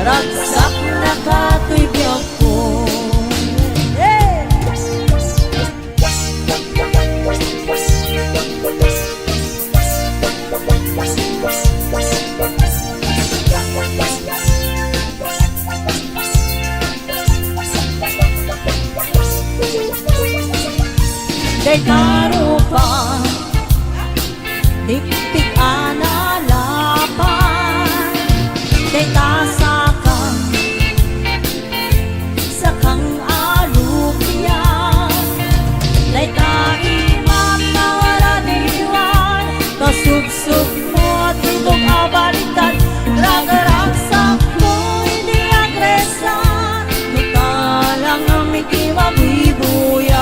ragsak na kato'y biyag ko. Day karupa, dipig ana lapan, day tasakang sakang alupian, day taimam na wala diwan, kasubsub mo at itong abalikan, ragaraksak mo hindi agresan, nutalang ang miti mabibuyan.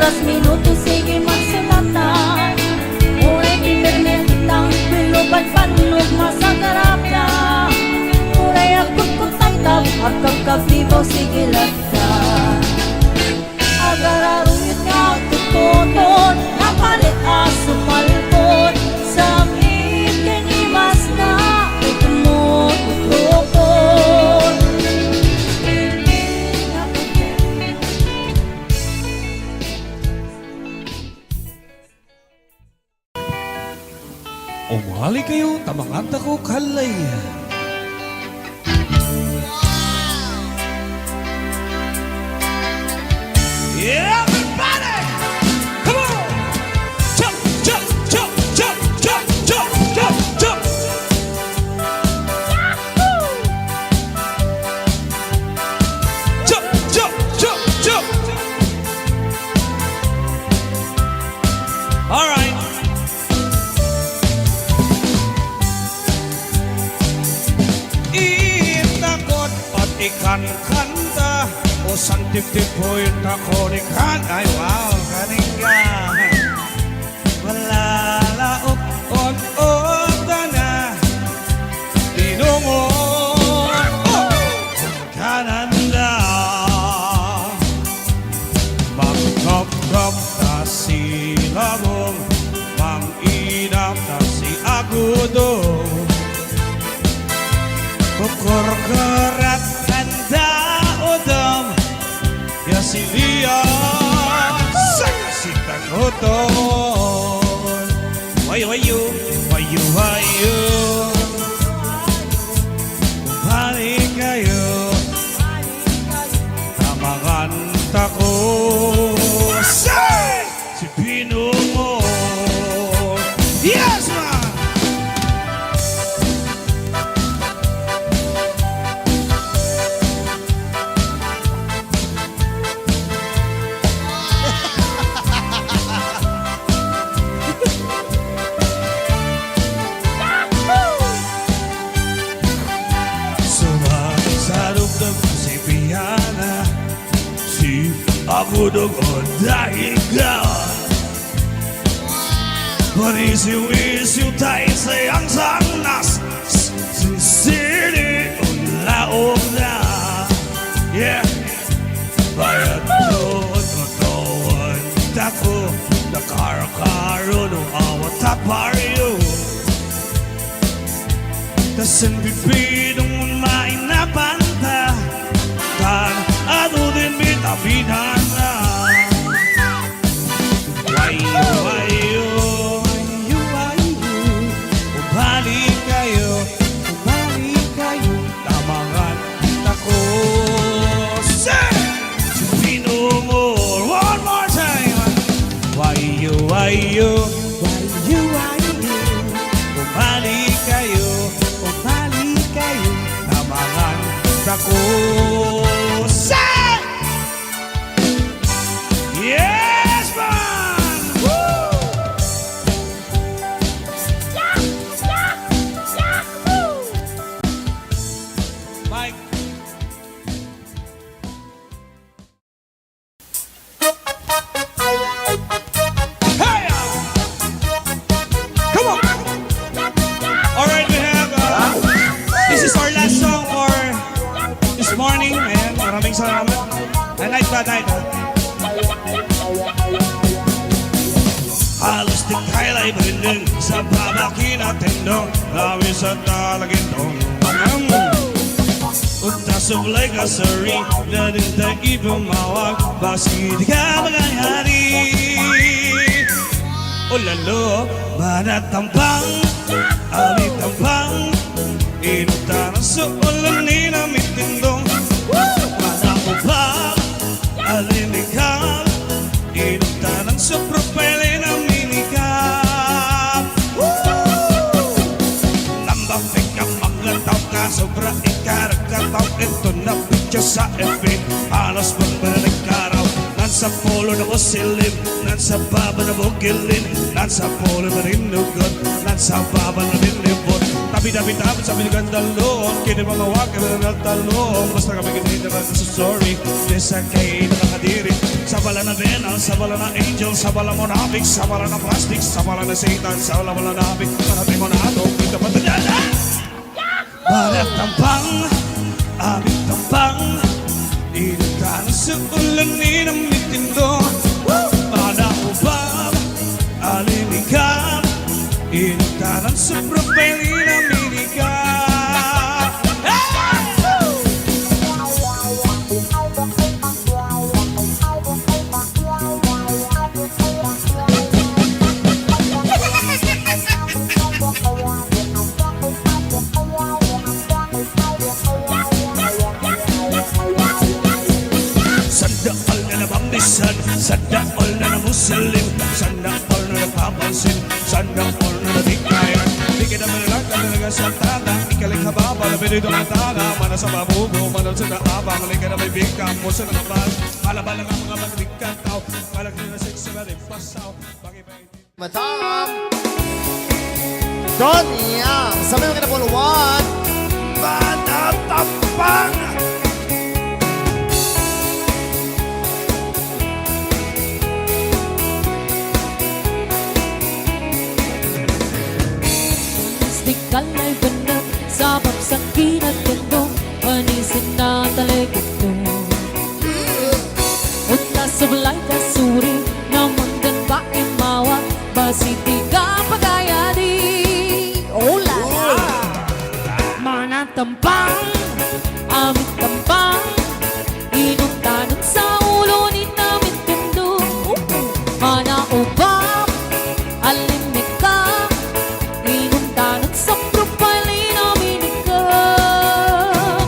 oras, minuto, sige magsulatan. Uray internet lang, pilupan panog masagarap na. Uray akot ko tangtap, at kagkabibaw, sige lagdan. Agararuyot nga tututon, napalit aso palpon. Sa akin kanimas na, ito mo tutukon. Umali kayo, tamanganta ko kalay. Yeah, everybody! Come on! Jump, jump, jump, jump, jump, jump, jump, jump! Jump, jump, jump, jump! All right. Itakot at ikan-kanta o santip-tip po yung tako ni kan. Ay, wow, kaningga. Malalaot on-ota na tinungo. Oh! Kananda magkap-kap na sila mong mang-inap na si Agudo. Kukur-kurat handa udam ya silia saksi tagoton. Wayu balik kayo tamangan tako say si Pino mo. Yes man. Ako doon dahil ka Panisiw-isiw tayo sa iyang sangnas Sinsili ang laog na Yeah Bayad doon katawan Tako Nakara-karo no awat taparyo Tasan bibidong mainapanta Tan ano din bitabinan na Wayo Balik kayo Tamangan ako Say Pino mo One more time Wayo Balik kayo Tamangan ako Say Yes man Woo! Mike Hey Come on Alright we have This is our last song for this morning and maraming salamat and night ba night Halos di kaila'y barinding sa babaki natin dong Lawi sa talagindong Unta sublay ka sa ring na din tayo ibumawag Basi di ka magayari O lalo, manatampang, alitambang Inuta ng suulan ni namin tindong Manakubang, alinikang Inuta ng supropele na minikap Nambang ikaw maglantaw ka Sobra ikaragkataw Ito na picture sa FB Halos magbalik araw Nasa polo na musilim Nasa baba na bugilin Nasa polo na rinugot Nasa baba na rinibot Tabi Dabi-dabi-dab sa biligan dalon Kini mga wag kami nagtalong Basta kami kinita na sa story Desa kay nakakadiri Sa bala na venal, sa bala na angel Sa bala mo nabig, sa bala na plastic Sa bala na satan, sa bala mo na nabig Panatay mo na ato, kita pa tadyada Balat tampang, aming tampang Inutan sa ulan ni ng mitindo Mana ubab, alimigam Inutan sa propeli ng minikam Sandal na nabambisan Sandal na namusalim Sandal na napapansin Sandal na nabikayan Di kita malalang ka talaga sa tanda Ikaling hababa na pinito ng tana Mana sa babugo, mana sa naabang Halika na may bigkam mo sa nakapal Malabala nga mga magdikan tao Malak na sexy na rin pasaw Madam Donnie Yang. Sabi mo ka na po, one. Banatapang Kalay benar sabab sakit at gendong Manisin na talikod ko Unta sebelah kasuri Namun dan pak imawa Basi tiga pagaya di Oh la la Mana tempang Amit tempang Inong tanong sa ulo ni namin tendo Mana ubab Alimika Inong tanong sa propali namin ikaw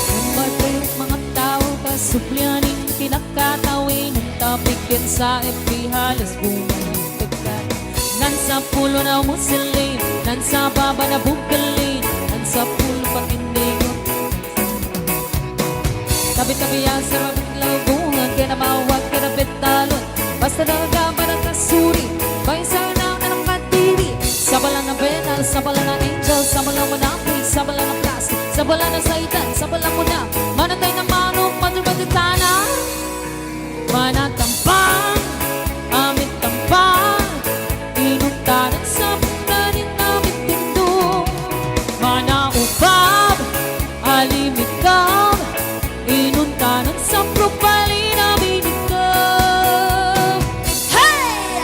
Mamatay mga tao Kasuplyaning pinakatawin Ang topic din sa FB halos bumalik Nan sa pulo na Muslim Nan sa baba na bugalin Nan sa pulo pakindigo Tabi-tabi yan sa mabiglaw bungan Kaya na mawag ka na betalon Basta nagama na kasuri Baisa na ng kadiri Sabala na benal, sabala na angel Sabala mo na apoy, sabala na plastic Sabala na saitan, sabala mo na Manatay na manok, madrubatitana Manatampang, amit tampang Inuntanan sa pagkanin namin tindo Mana ubab, alimikam Inuntanan sa propali namin ikaw Hey!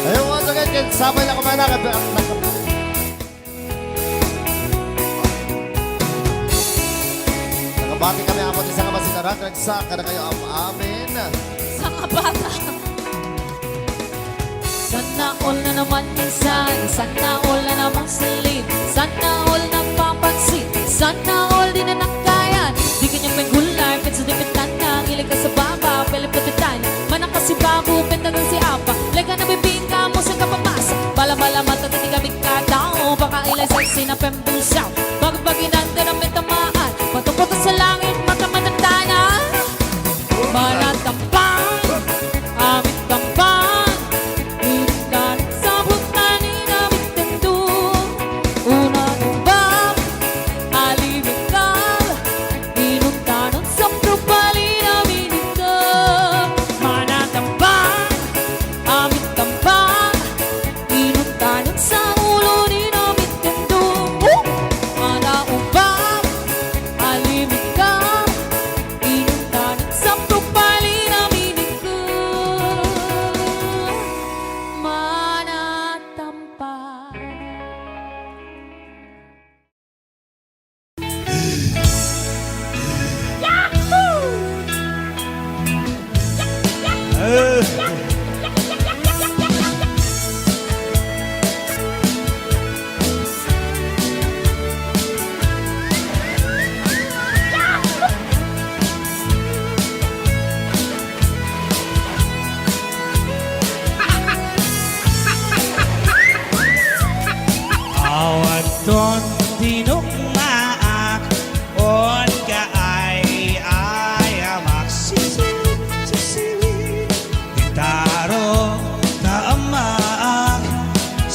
Ayun, once again, sabay na kumana ka. Nakabati kami ang apat isang kamasinaran. Nagsaka na kayo ang amin. Sa kabata Sana all na naman minsan Sana all na naman silid Sana all na papansin Sana all di na nakayan Di kanya pengular Petsa di petanda Ngilig ka sa baba Pelip ka titan Mana kasi bago Pentagon si apa Lega na bibingka mo sa kapamasa Bala-bala mata Titi kami katao Baka ilay sexy na pembusaw Bago-baginanda ng mentamaan Pato-pato sa langit Mata manandana Manatampang Amit tampang Inundan sa butani namin tendo Una ubab Alimikal Inundanan sa propali namin ikaw Manatampang Amit tampang Inundanan sa ulo ni namin tendo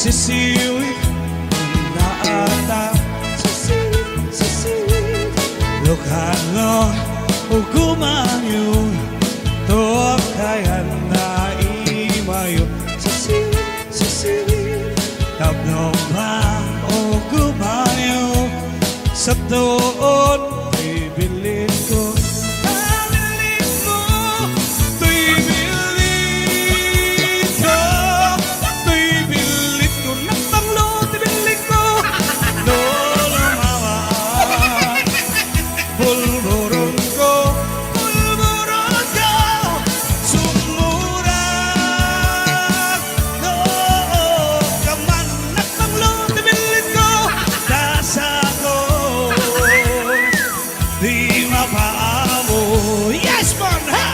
sisiwit naata sisiwit Lokano ugumanyo to kaya na imayo sisiwit Tabno ba ugumanyo sa tuon bibilin ko Yes, man! Ha!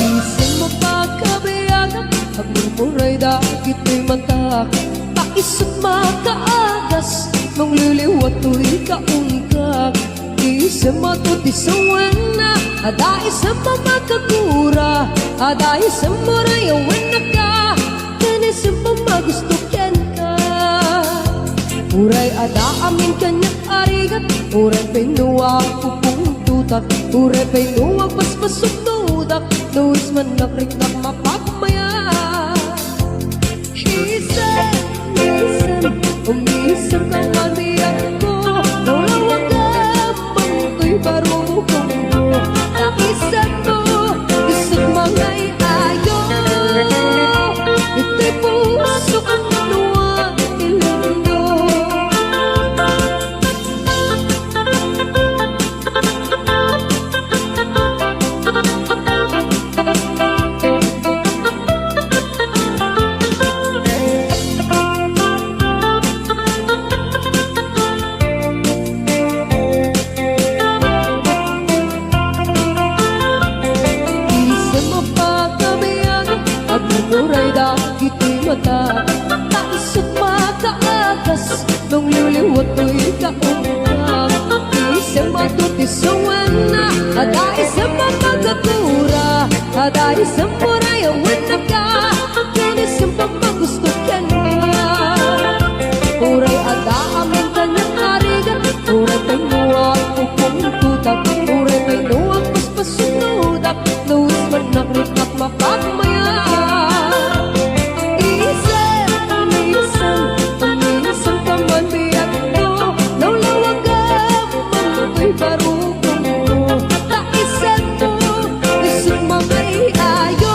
Isang mapagkabayagan Pagmumuray dagit mo'y mantak Taisot makaagas Nung liliwat to'y kaungkag Isang matutisawan na Ada isang mamakagura Ada isang marayawan na ka Kan isang mamagustukyan ka Uray ada amin kanyang arigat Uray pinuwag pupong tutak Uray pinuwag paspasok tudak Luis man nakritak mapagmaya Isan, umisan kang mabiyag ko Nulawag ka, pangko'y barukong mo Naisan mo, isang mga iayo Ito'y puso kang nuwag ilando Mumuray dagit mo'y mata Taisot makaagas Nung liliwat mo'y kaungkag Isang matutisawan na Ada isang mamagapura Ada isang murayawan na ka Kan isang pamagustokyan ka Uray ada amin kanyang arigat Uray pinuwag upong tutak Uray pinuwag paspasunudak Luis man nakritak mapagmaya barukong mo Taisan mo, isang mga iayo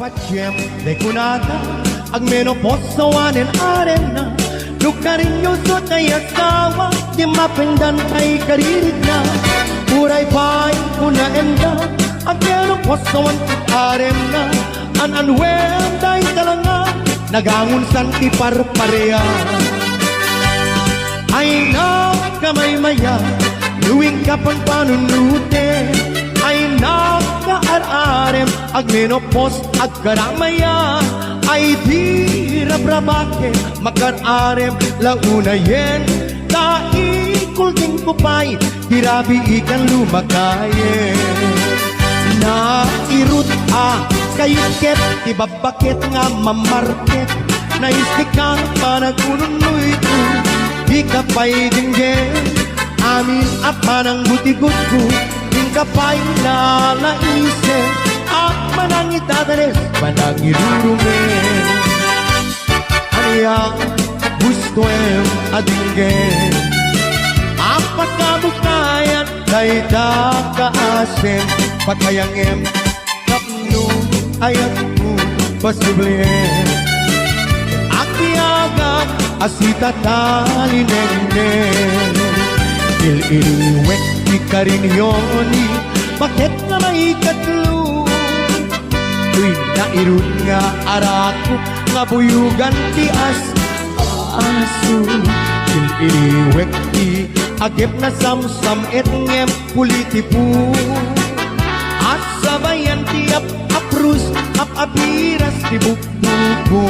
facem de kunata ag menoposawanen arena lukarinyo so tayasawa di mapendan ay karirig na uray pay kuna enda ag menoposawan arena an day talanga nagangun san iparparea ay nakamayaya luwing kapang panunute ay nakaararem ag menopos ag karamaya ay di rabrabake makararem launa yen kaikul ding kupay tirabi ikan lumakaye na irut kayuket tibabakit nga mamarket na istikang panagununoy ko di ka pa'y dinggin amin apa ng butikot ko di ka pa'y nalaisip at manang itadalis manang irurumin aniya gusto em adinggin apa kabukayan kay dakaasin patayang em kapno ayat mo pasiblin akiagak asita talinengnen il-iliwek di karinyoni bakit nga may katlo tuy nairun nga arako nga buyugan ti aso il-iliwek di agip na samsam et ngem pulitipu at sabayan ti aprus apiras ti bukbuko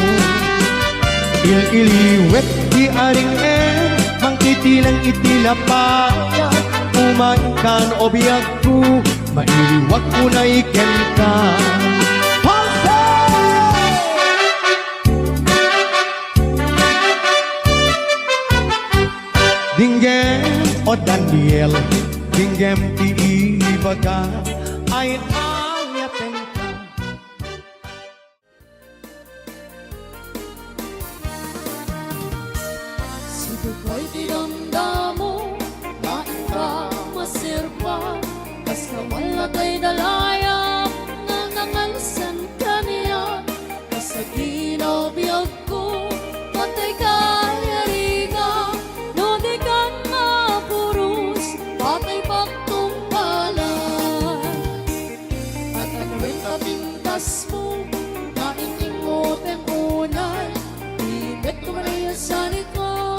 il-iliwek di aring mangkitilang itilapaya umakan obiyag ko mailiwag ko na iken ka Dinggem o Daniel Dinggem ti ibaga ay ayaten ka Sibukay dinamdamo, lain ka masirpa, basta wala kay dalayang nangangalsan ka niya. Basta ginobiyag ko, patay ka yariga, no di ka mapurus, patay baktong palay. At ang pintas mo, naintingot ang unay, ibet ko manayasan ikaw.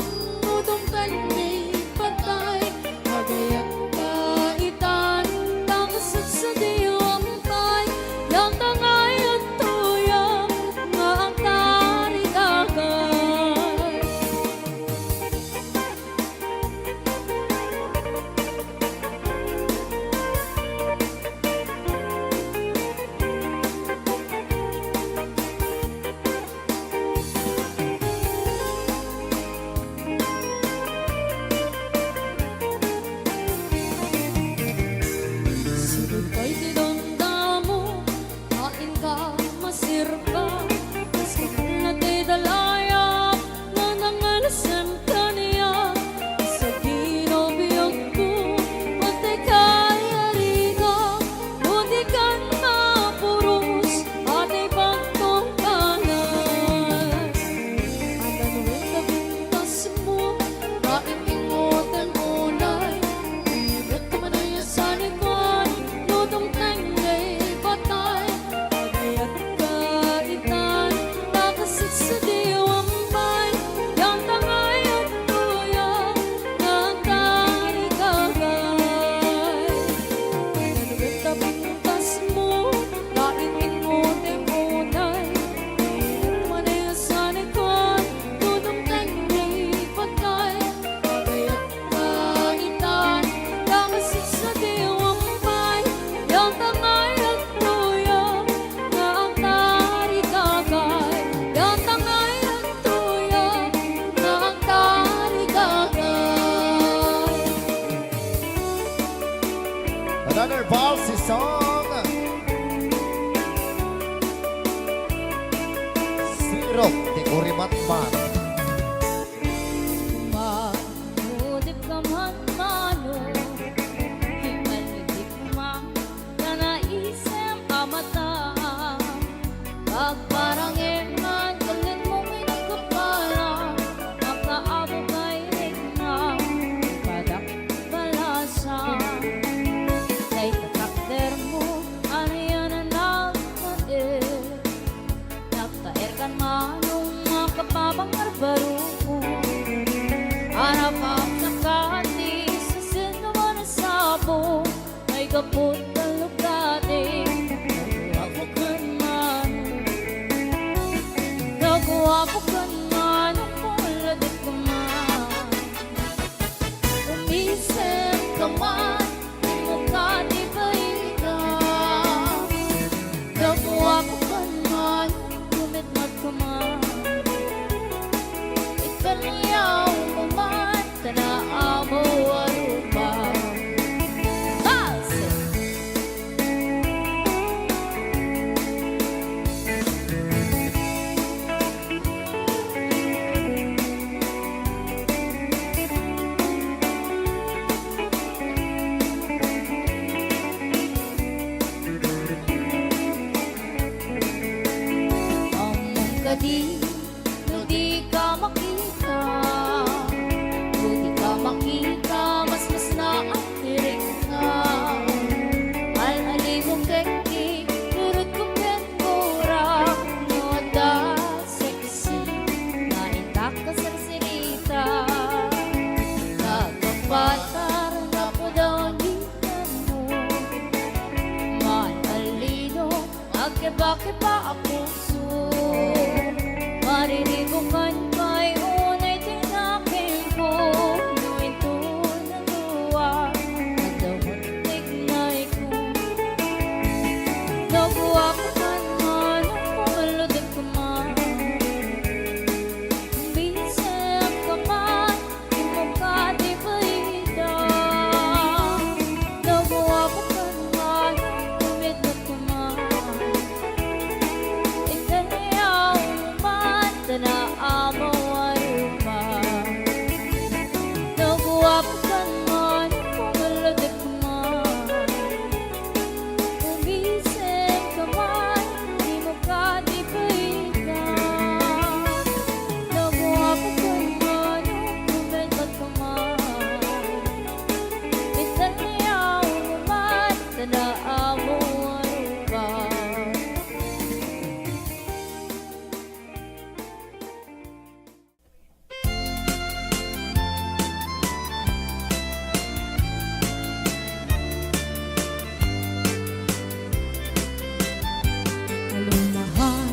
Another Valsy song. Sirok di Urimatman. Mahudip ka man mano, himalidik man, nanaisem amata. Naguwapakan man Pumaladik man Umisip ka man Di mo ka di paikan Naguwapakan man Pumalat ka man Italiyaw mo man Tanaan mo ano ba Halong mahal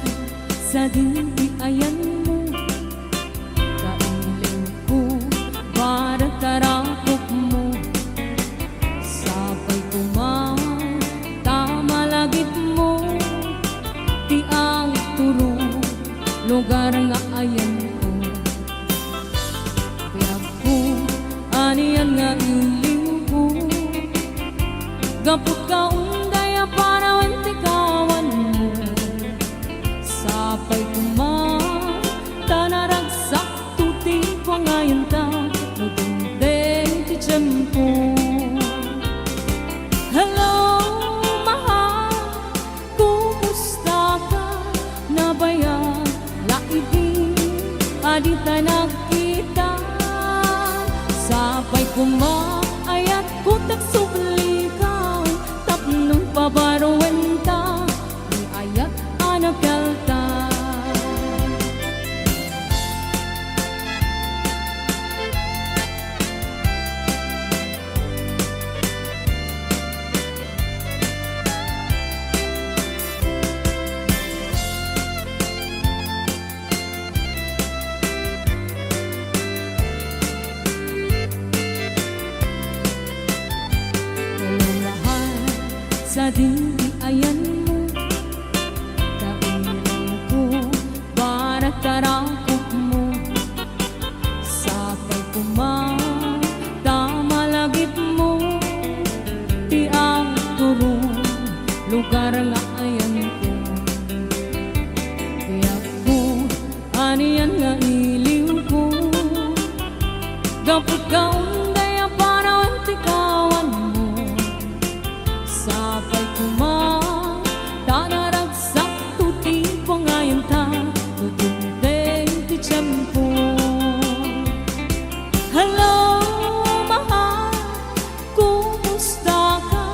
sa dintiayan mo Kailing ko para tarakop mo Sabay kumain, tama lagit mo Di ang turo, lugar nga ayan ko Piyag ko, aniyan nga iling ko Gapot ka undaya para wentikawan mo Sapay kumain, tanaragsak tuti ko ngayon ta Nagundeng ti tiyempo Hello, mahal, kumusta ka? Nabayag, laibig, adita nakita Sapay kumaayat ko tagsublikang Tapnong pabarwenta, ni ayat anak kalta Kalulahan sa dintiayan mo Kailang ko para tarakop mo Sapay kumain, tama lagit mo Di ang turo, lugar nga ayan ko Kaya ko, aniyan nga iliw ko Gapot ka undaya para wentikawan mo Sapay kumain, tanaragsak tuti ko ngayon ta Tutundeng ti tiyempo Hello, mahal, kumusta ka?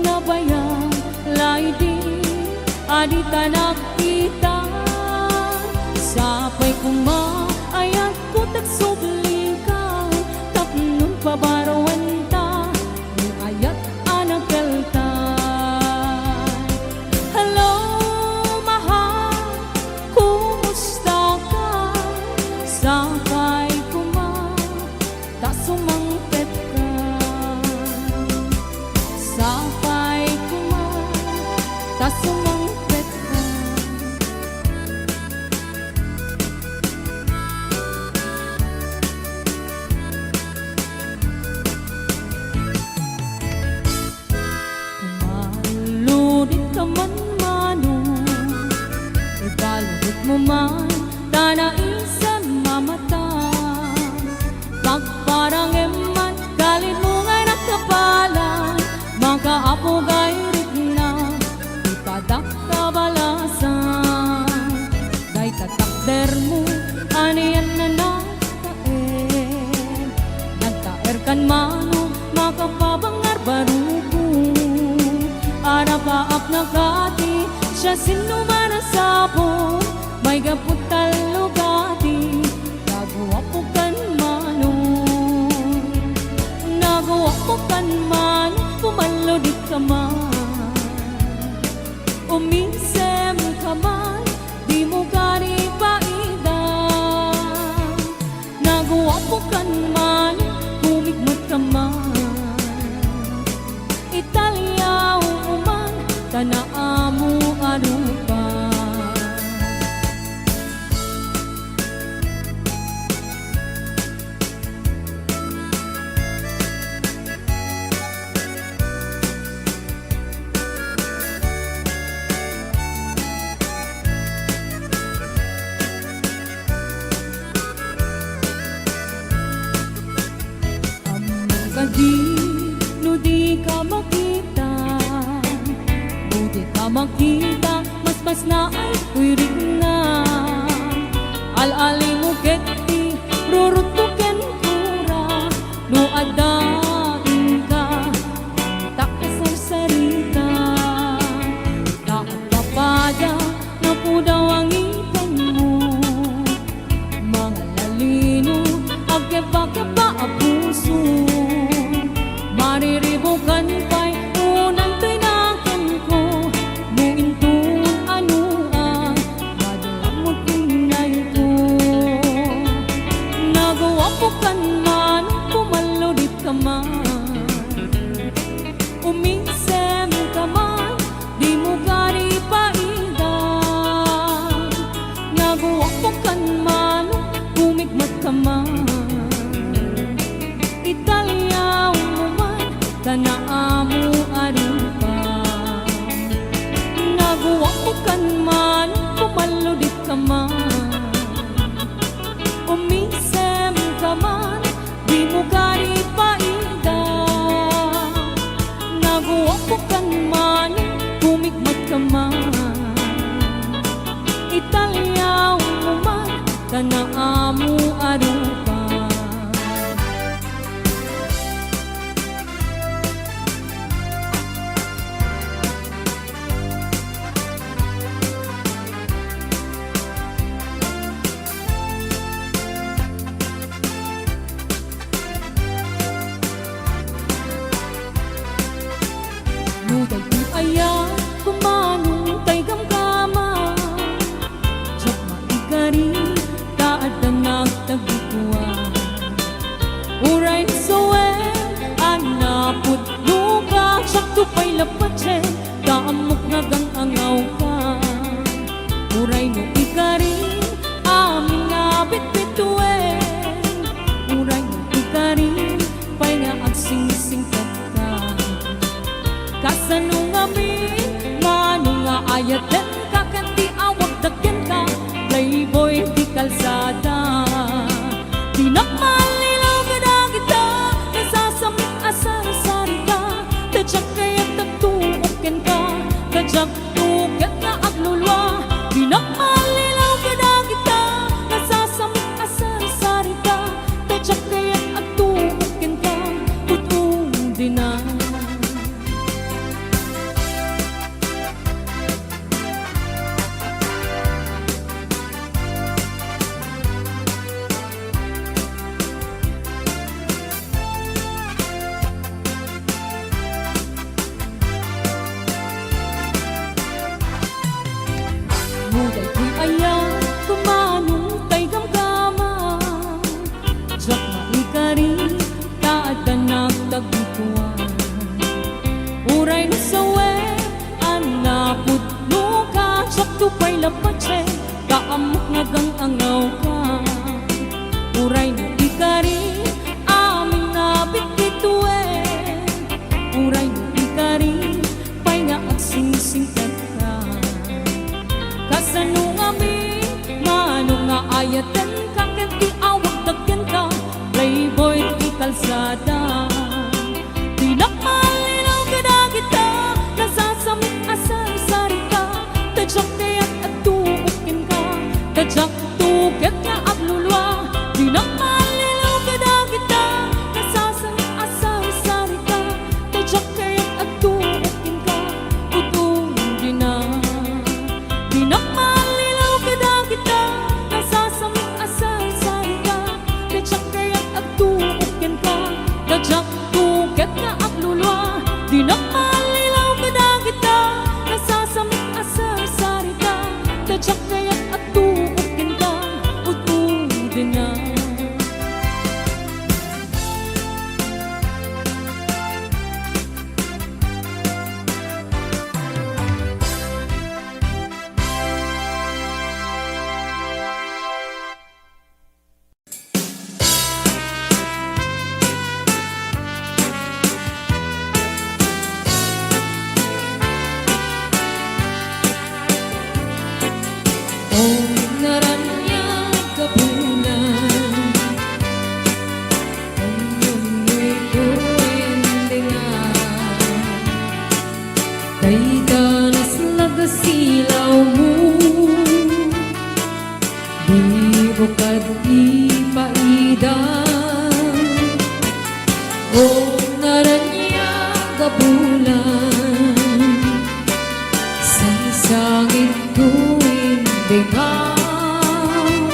Nabayag, laibig, adita nakita Sapay kumaayat ko tagsublikang Tapnong pabarwenta, ni ayat anak kaltan Hello, mahal, kumusta ka? Sapay tasumangpet ka Sapay tasumangpet ka Kumaludit ka man mano Ibaludit mo man Tanaisan mamata Pagparang eman Galit mo nga nakapalan Magkaapo gayrit na Ipadak kabalasan Day katakder mo Aniyan na nagtaer Nagtaer kan mano Makapabangar barugo Arapaap na kati Siya sinuman ang sapo May gaputal lugati Nagawa po kan mano Nagawa po kan mano Pumalodit ka man Umisem ka man Di mo gani paidan Nagawa po kan mano Humigmat ka man Italyaw mo man Tanaa mo arupa kadi no di ka makita, no di ka makita, mas na ay kuirig na. Al-ali mo keti, rurutuken kura, no adain ka, takasar sarita. Taat papada, na po daw ang ipan mo, mga lalino, agkeba-keba ang puso. Mariribukan pa'y unang tinakan ko, muintun ano ang madalamot inay ko. Nagawa po kan man, pumaludit ka man, uminsem ka man, di mo gari paidan. Nagawa po kan man, bumigmat ka man, italyaw mo man, tanaamo arupa. Nagawa po kan man, pumaludit ka man, umisem ka man, di mo gari paida. Nagawa po kan man, bumigmat ka man, italyaw mo man, tanaamo arupa. Nuday di aya, kumanong tay gamgama, tsak maigari, taad na nagtagikuan. Uray sawen, anapot luka, tsak tupay lapatse, kaamok nagang angaw ka. Uray no ikari, amin nga bitbituin, uray no ikari, pay nga agsingsingkat ka. Kasano nga mi, mano nga ayaten, kakanti awag dagyan ka, playboy di kalsada. Pinakmalilaw ka na kita, nasasamit asar-sari ka, tadyak kaya't nagtuokin ka, tadyak tuket nga aglulwa. Pinakmalilaw ka na kita, nasasamit asar-sari ka, tadyak kaya't nagtuokin ka, tutong din na. Muday di aya, kumanong tay gamgama, tsak maikari, taad na nagtagikuan. Uray na sawen, anapot luka, tsak tupay lapatse, kaamok nagang angaw ka. Uray na ikari, aming nabitbituin, uray na ikari, pay nga agsingsingkat ka. Kasano nga mi, mano nga ayaten, kakanti awag dagyan ka, playboy di kalsada. Pinakmalinaw ka na kita, nasasamit asar-sari ka, tadyak kaya't atuukin ka, tadyak tuket nga aglulwa. Pinakmalinaw ka na kita, nasasamit asar-sari ka, tadyak kaya't atuukin ka, tutong din na. Pinakmalilaw ka na kita, nasasamit asar-sari ka, tadyak kaya't atuukin ka, Kung naranyag bulan sa sangit tuwing dengang,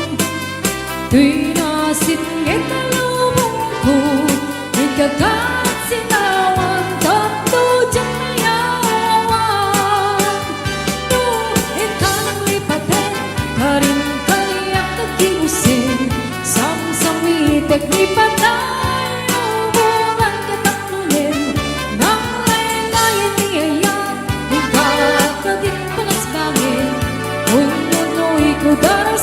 tuwing nasingit ang lubong ko, ikagat sinawan tatlo dyan mayawan. Tuwing ka nang lipatin, karin kaniyak nagkiusin, samsamitek lipatan. Darah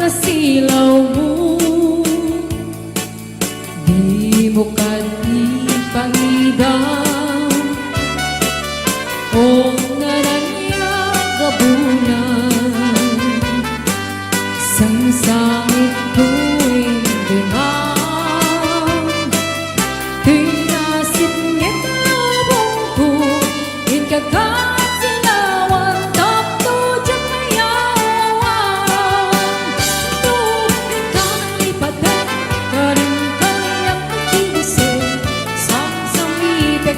silaw mo, di mo kanipangidang o naranyag gabunan sang sangit tuwing dinang tinasingit lubong ko inkagat silawan tapto dyan mayawan tuwing ka nang lipatin karin kaniyak nakilisip sang samitek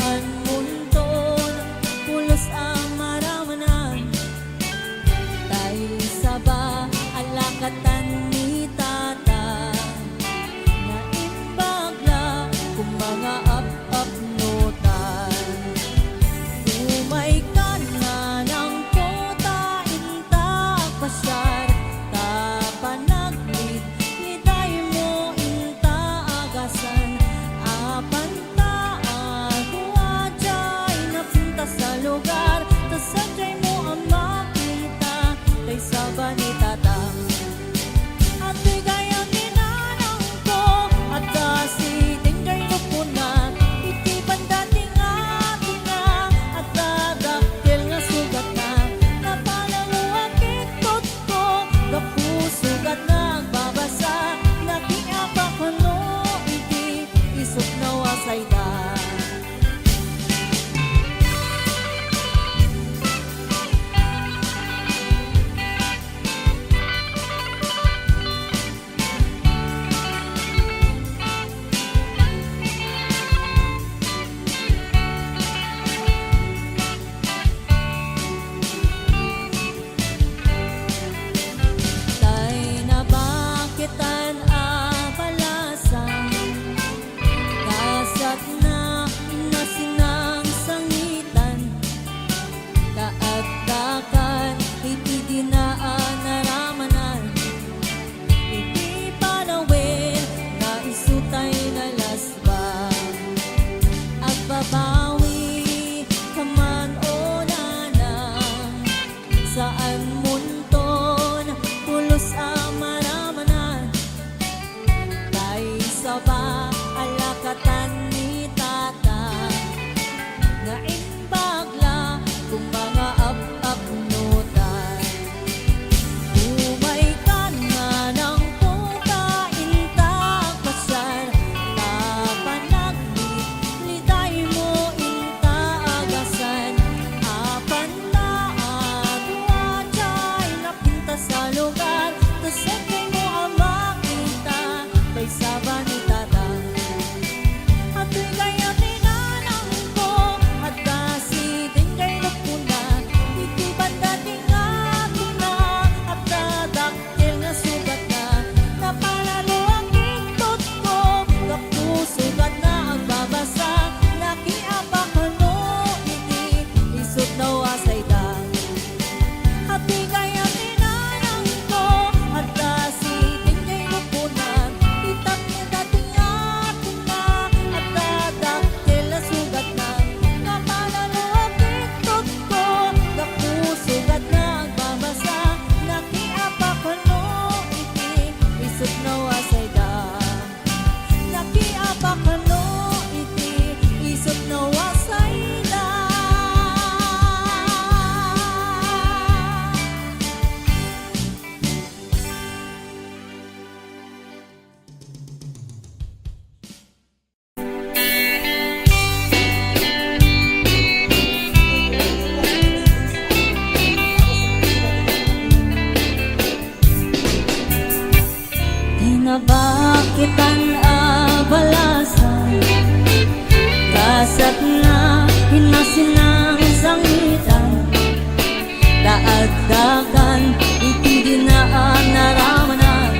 saan munton pulos ang maramanan tayo saba alakatan ni tata na imbagla kung mga up-up-notan umay ka na ng kota intak pasyar tapanaglit liday mo inta agasan apan taagwadjay napunta sa lugar tasadyay mo ang makita tay saba ni tatang at bigayang ninanang ko at kasi tingay lupunan iti bandating atin na at dadaktil nga sugat na napalaluang kitot ko kapusugat nagbabasa nakiapa ko no iti isok na wasay da tay na bakitan abalasan kasat na inasinang sangitan kaagdakan iti dinaan naramanan iti panawin na isutay na lasbang agbabawi kaman o nanang saan munton pulos ang maramanan tay saba alakatan ni tata nga imbagla kung mga up-up-notan umay ka na ng puta intak pasyar tapanaglit liday mo inta agasan apan taagwadjay napunta sa lugar tasadyay mo ang makita tay saba ni tatang at bigayang ninanang ko at kasi tingay lupunan iti bandating atin na at dadaktil nga sugat na napalalo ang kitot ko kapusugat na ang babasa nakiapa ko no iti isot na wasay da at bigayang ninanang ko at kasi tingay lupunan itak niya dating atin na at dadaktil na sugat na napalalo ang kitot ko kapusugat na ang babasa nakiapa ko no iti isot na wasay da nakiapa ko no iti isot na wasay da tinabakitan abalasan kasat na hinasinang sangitan daagdagan iti dinaan naramanan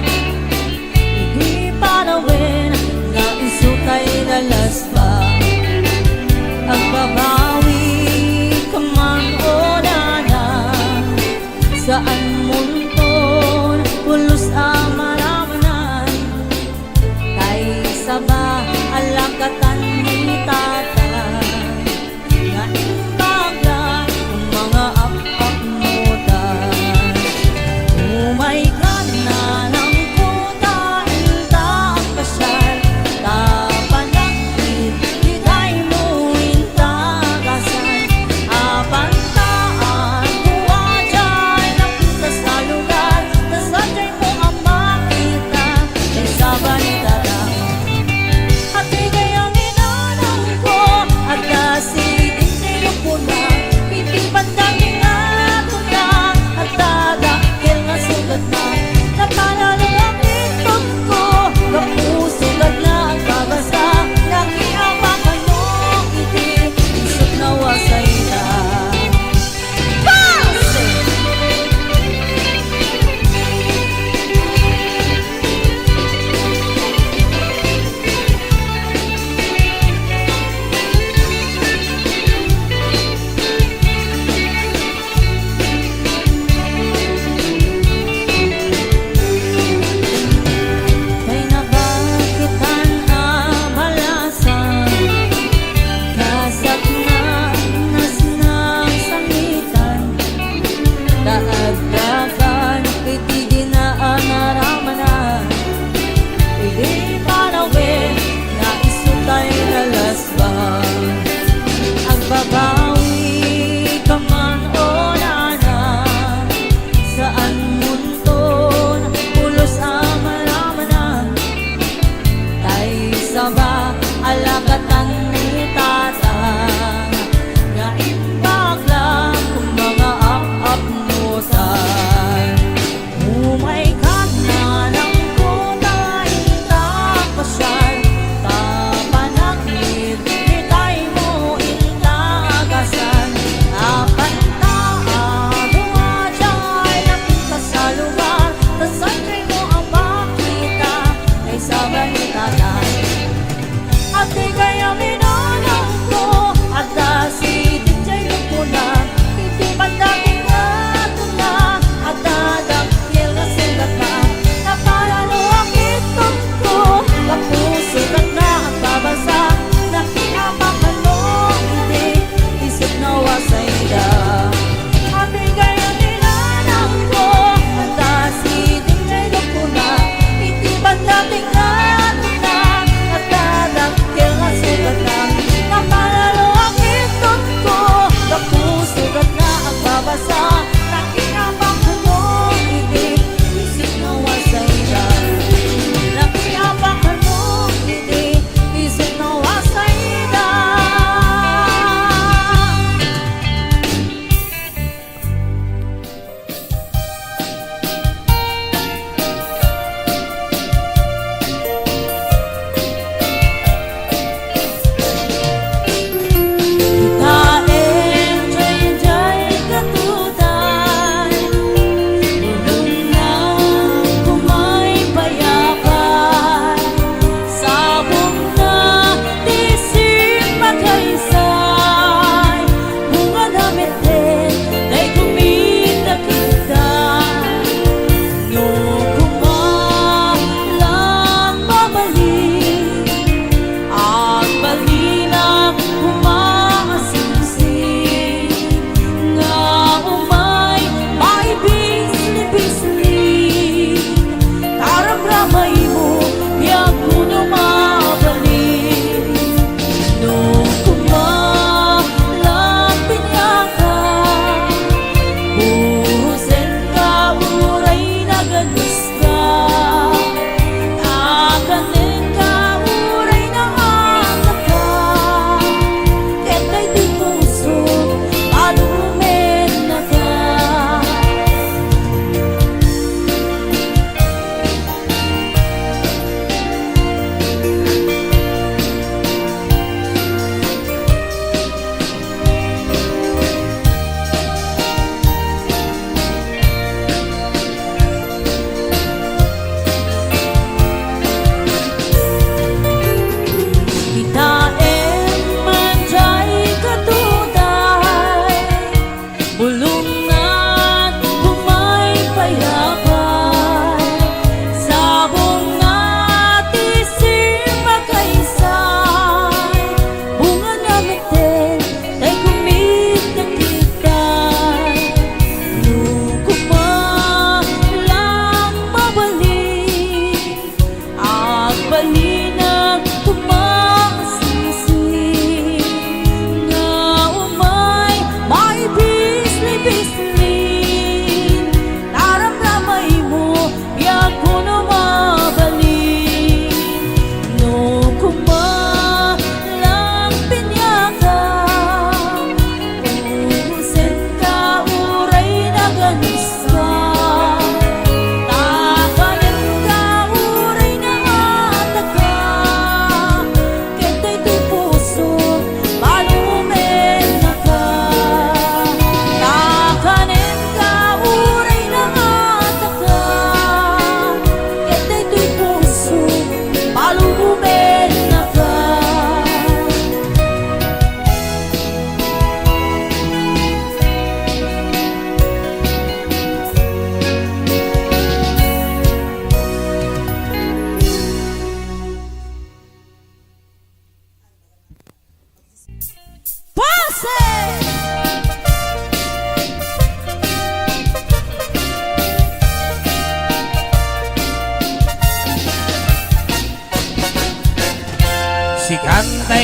iti panawin na isutay na lasbang agbabawi kaman o nanang saan munton pulos ang maramanan tay saba alakatan ni tata nga imbagla kung mga up-up-notan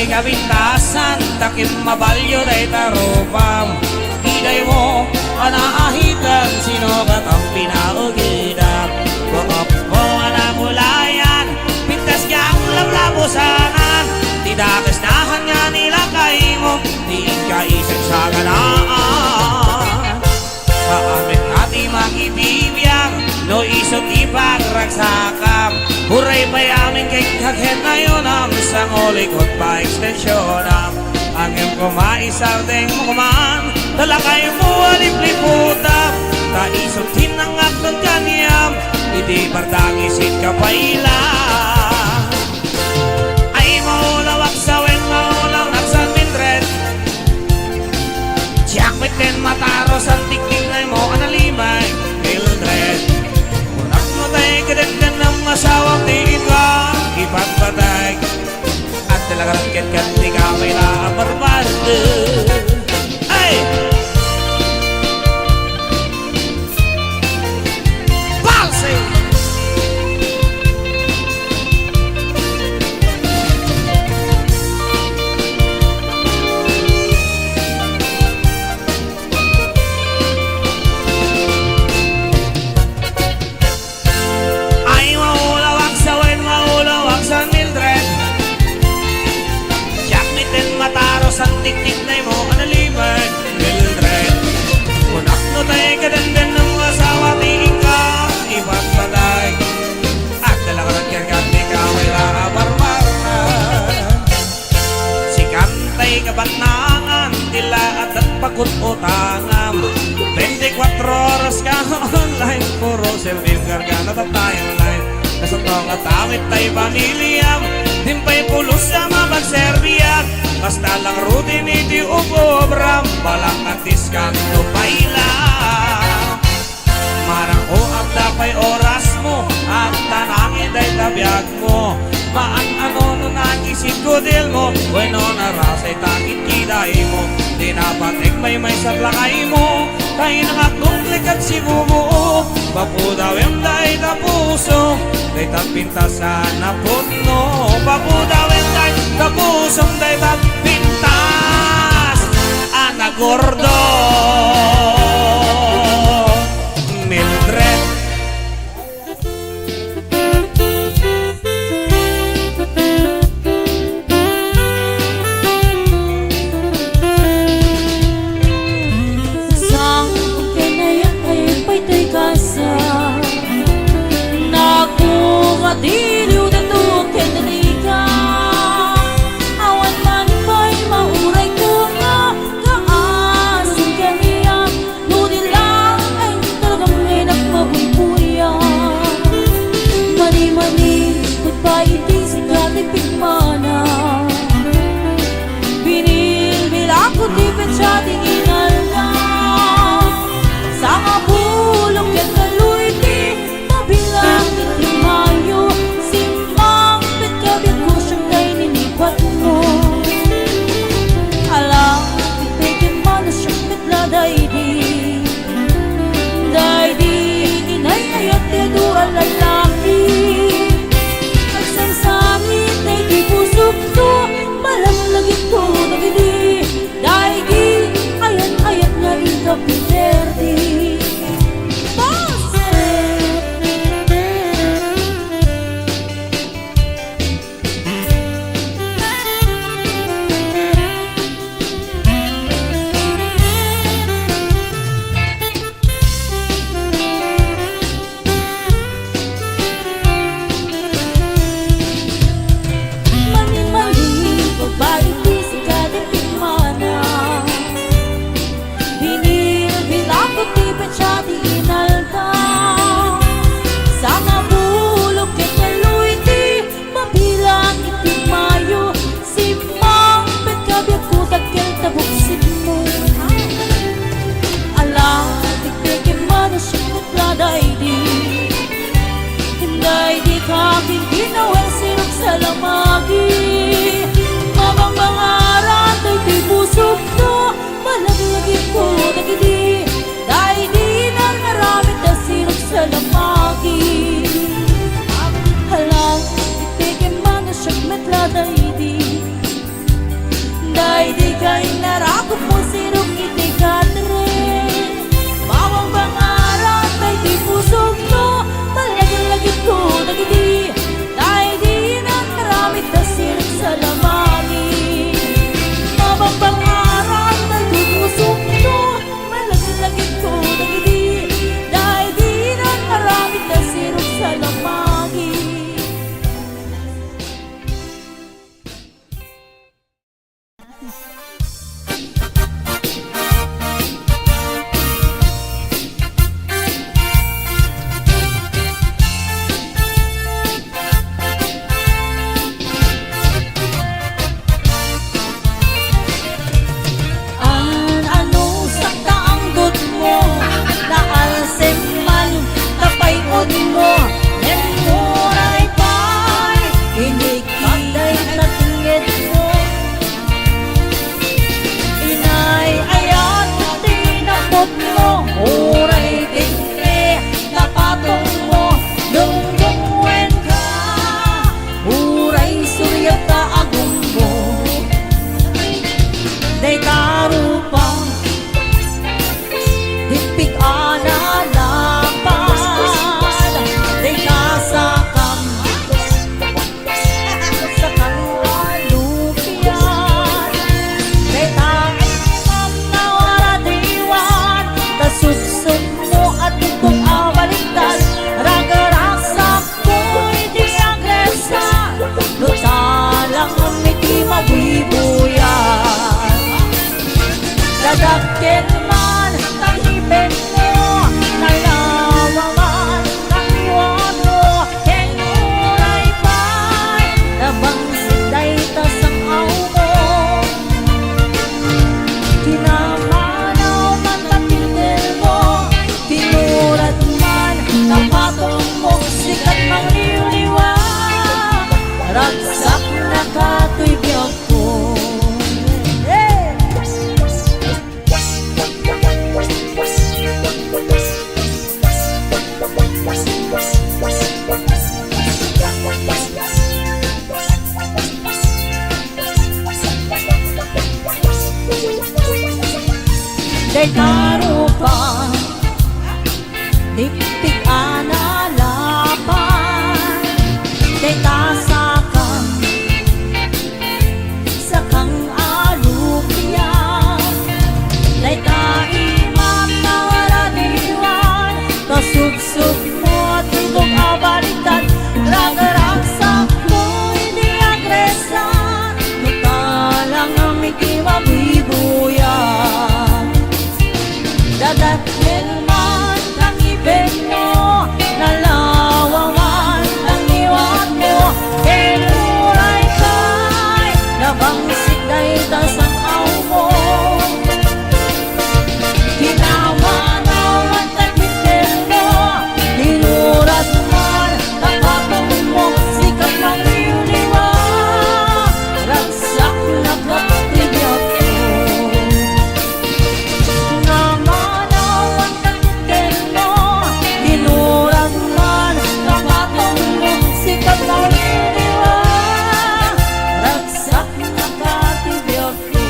day kabintasan, takim mabalyo day tarupam. Iday mo, anaahitan, sino ka tang pinaugidan. Buok mo anakulayan, pintas kang lablabusanan. Tidakasnahan nga nila kayo mo, di kaisip sa ganaan. Sa amin ati makibibiyang, no isot ipagragsakam. Huray pa'y amin kay kaghet na yun ang isang ulikot pa ekstensyon. Ang iyong kumaisardeng mo kumaan, talakay mo alipliputam. Taisot hinangak ng kaniyam, hindi bardang isit ka pa ilang. Ay maulawak sa wen, maulaw naksan mindred. Siyak ten mataros ang tikting na mo analimay, Mildred. Unak mo tayo kadagdan ng masawang tingin ka, ipagpatay. At talaga rakit-kat di ka may labarbardo. Ay! Balsi! Ay maulawak sa wen, maulawak sa Mildred. Jaknitin mataros ang tiktik na mo analimay, Mildred. Unak no tayo kadandan ng asawa tingin ka, ipagpatay. At talaga nagkirkat di ka may lakabarbaran. Si Kantay kabatnangan, tila at pagkututangam. 24 oras ka online, puro serving gargana at tayong line. Nasotong at awit tayo pamilyam, dimpay pulos sa mabagserbiyan. Basta lang rutin iti ubobram, balang at diskanto pailang. Marang o ang dapay oras mo, at tanangin ay tabiyag mo. Maan ano no nagisip ko dil mo, bueno narasay takit kiday mo. Di napatik may sa plakay mo, kay nangakunglik at sibumo. Papudaw yung day na puso, day tapintasan na puno. Papudaw yung day na puso, day tapintas anak gordo, Mildred. Sang kinayan ay pa'y kasa, nagkukadiliw na tukin na nika. Awan man pa'y mauray ko na kaasing kaniyak. Ngunit lang ay talagang hinap mabuybuyan. Mani-mani, goodbye itis katipik mana. Binilbila ko di petsa di inal na. Sa kabulong yan kaluiti, mabilang iti mayo. Simang pitkabyat ko siyang kay ninipat mo. Alam, ipigin man na siyang pitla daydi. Daydi, inay ayat yado ang lalaki. Agsangsangit na iti pusok to, malamlagit ko nagidi. Daydi, ayat-ayat nga ito pinerdi. Mani-mani, babae si kadipik mana. Binil-bila ko tipet siya di inalta. Sa nabulog kay kaluiti, mabilang iting mayo. Simang petkabyat ko tagkel tabuksin mo. Alam, tiktikin man na siyang matladay di. Hinday di kaking ginawang sirok sa lamagi. Mabang-bangaran ay di pusok to, malamlagit ko nagidi. Dahil di nang naramit na sirok sa lamagi. Halang, itikin man na siyang matladay di. Dadakkel man ang hipin mo, nalawaman ang liwan mo, kenuray pa'y nabang siday tas ang aw mo. Kinamanaw man tapindil mo, tinurat man napatong mo, sikat mang liwliwa, ragsak na kato'y biyag ko. Day karupan, diktik analapan, day tasakan, sakang alupian, day taimam na waradiwan, kasugsug mo at itong abalitan, rag-ragsak mo hindi agresan, matalang ang miki mabibuyan. Dadakkel man ang ibig mo, nalawaman ang iwan mo, kenuray kay nabang siday tas ang aw mo. Kinamanaw ang tagpitil mo, tinurat man napatong mo, sikat mang liwliwa, ragsak na katibiyag ko. Namanaw ang tagpitil mo, tinurat man napatong mo, sikat mang liwliwa, ragsak na katibiyag ko.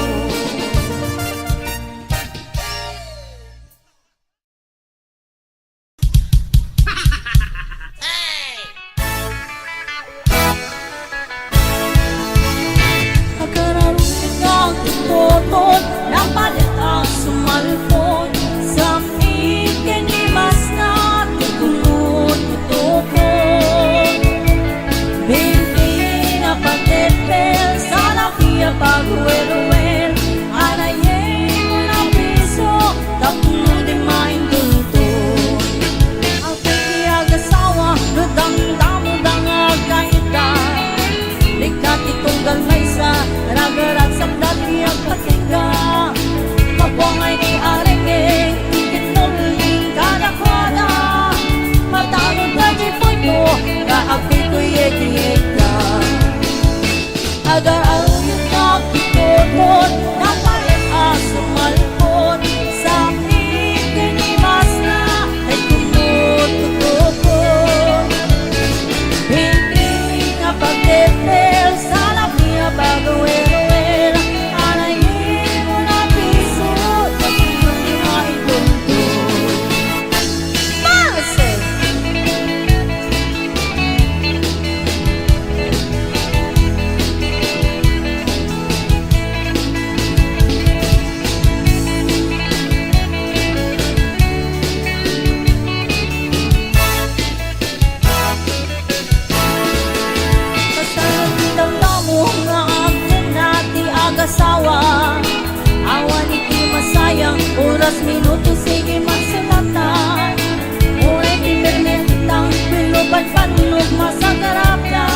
Pagkararungin ng tututot, napalit ang sumalpon, sa ikinimas na tutunod tutukot. Binti na pagtipil, sa lafiya pagwelwel, anayin mo ng piso, tapno di maindulto. Ang pagkiyag-asawa, lutang damo-dang agkaitan, likat itong galmaysa, rag-ragsak dati ang patingga. Mapongay ni arengeng, ikinuling kadakwada, matalong na jipoy ko, kaagpil ko'y yek-yek ka. Agar ang yun pitulot, napalit ang sumalpot, sa ikinimas na ay tumututupot. Hindi na pagtipil, sa lafiya pagwelwel, anayin mo na piso, tapos di maitulto. Mase! Pasarap ng damo nga agyan nati agasawa, awan iti masayang, oras minuto sige magsalatan. Uray internet tang pilupan panlog masagarap na,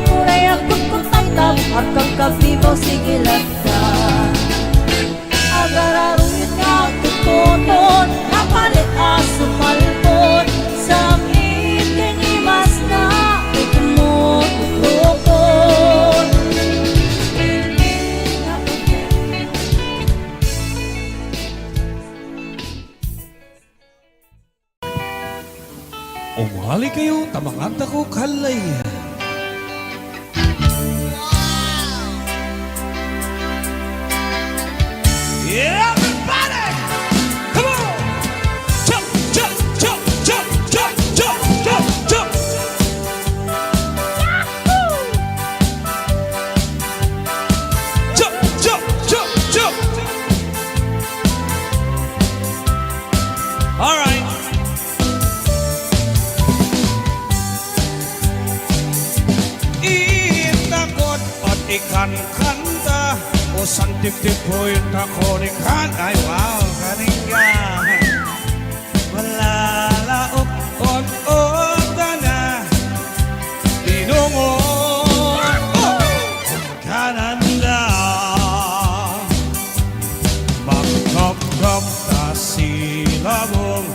uray akot kutang-tang, akang kabibaw sige lagda. Agararungit nga tututot, napalit aso palpot, sa ikinimas na ay tumututupot. Umali kayo, tamanganta ko kalay. Yeah, everybody! Come on! Jump, jump, jump, jump, jump, jump, jump, jump! Jump, jump, jump, jump! All right. Itakot at ikan-kanta, santik-tik po'y takonikan. Ay wow, kaninga malalaok on na tinungon kanan na magkap-kap na si labong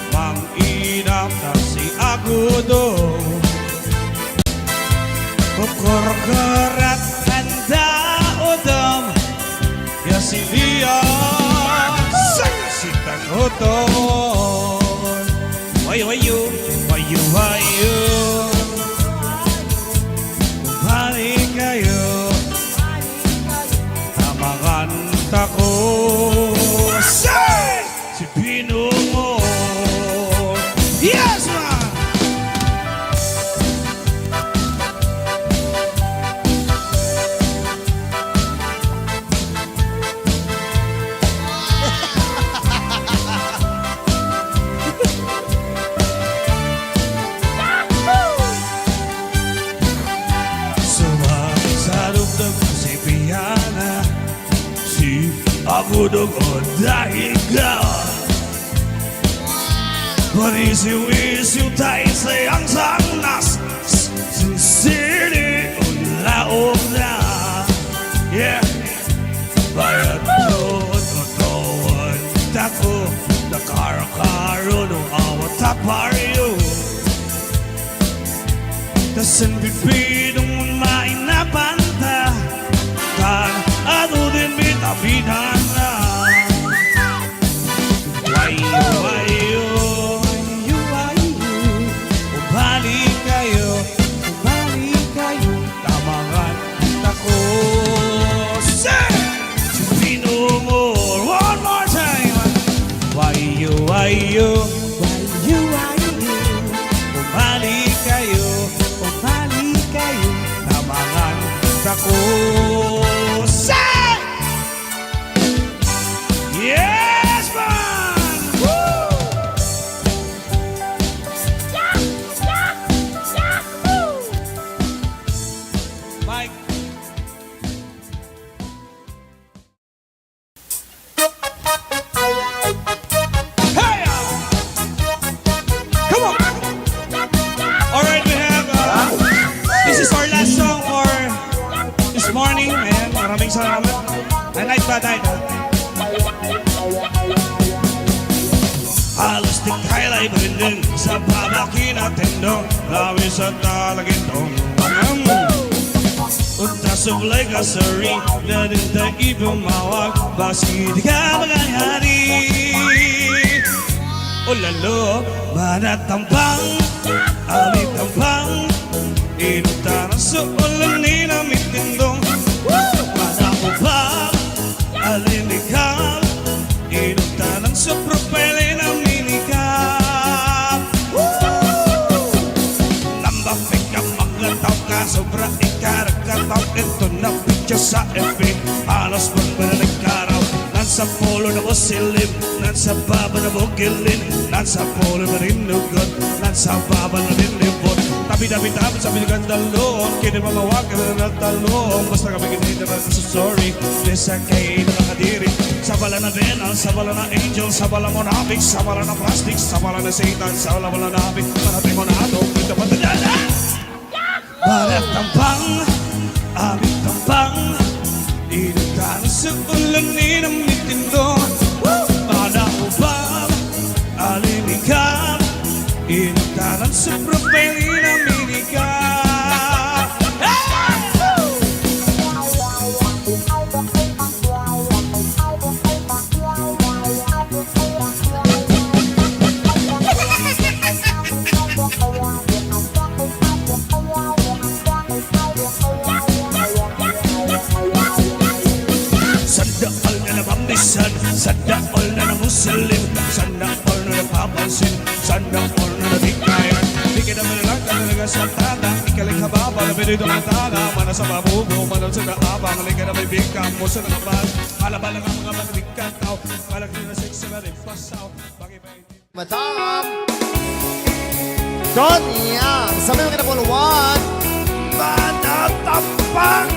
manginap na si agudong kukur-kurat handa udom ya si Leon si taguton wayu balik kayo tamangan tako si Pinungo. Yes man. Aku dogon dahiga Berisiu-isiu tai sayang sanas Sini ula-ula Yeah Bayat doon Tako Nakar-karo no awat taparyo Tasan bibidong mainapanta Tan ano din bitabinan na Wayo Balik kayo Tamangan ako Si Pinungo One more time Wayo Balik kayo Tamangan ako Yes, man! Woo! Mike. Hey! Come on! All right, we have this is our last song for this morning. Ayan, maraming salamat. Night ba tayo? Halos di kaila'y berinding sa babaki natin dong Lawis at talagintong Unta sublay kasari na din tayo ibumawag Basi di ka magayari O lalo, manatampang, alitambang Inuta na sa ulan ni namit tindong Manakubang, alinikang Inuta ng sa propele na minikap Nambang pick-up, maglataw ka Sobra ikaragkataw Ito na picture sa FB Halos magmanalig karaw Nansa polo na musilim Nansa baba na bukilin Nansa polo na rinugot Nansa baba na rinibot Tabi-tabi-tabi sa binigandalong Kini mamawag ka na natalong Basta kami kinita na sa sorry Lisa kay nakakadiri Sa bala na Venus, sa bala na Angel Sa bala mo na Habig, sa bala na Plastic Sa bala na Satan, sa bala na Habig Parating mo na ato, ito pa tadada Balat tampang, amig tampang Inutan sa ulan ni namitindong Manakubang, alinikang Inutanan sa propeli na minikap Sandakal na namamisan Sandakal na namusalim Sandakal na napapansin Sandakal na nabikayan Di ka naman lang talaga sa tata Ikaling hababa na binito ng tana Mana sa mabubo, mana sa naabang Halika na may bigkam mo sa nakabal Halaba lang ang mga magdikataw Malaki na siksi na rin pasaw Madam Don Yang Sabi mo kinapuluan Manatampang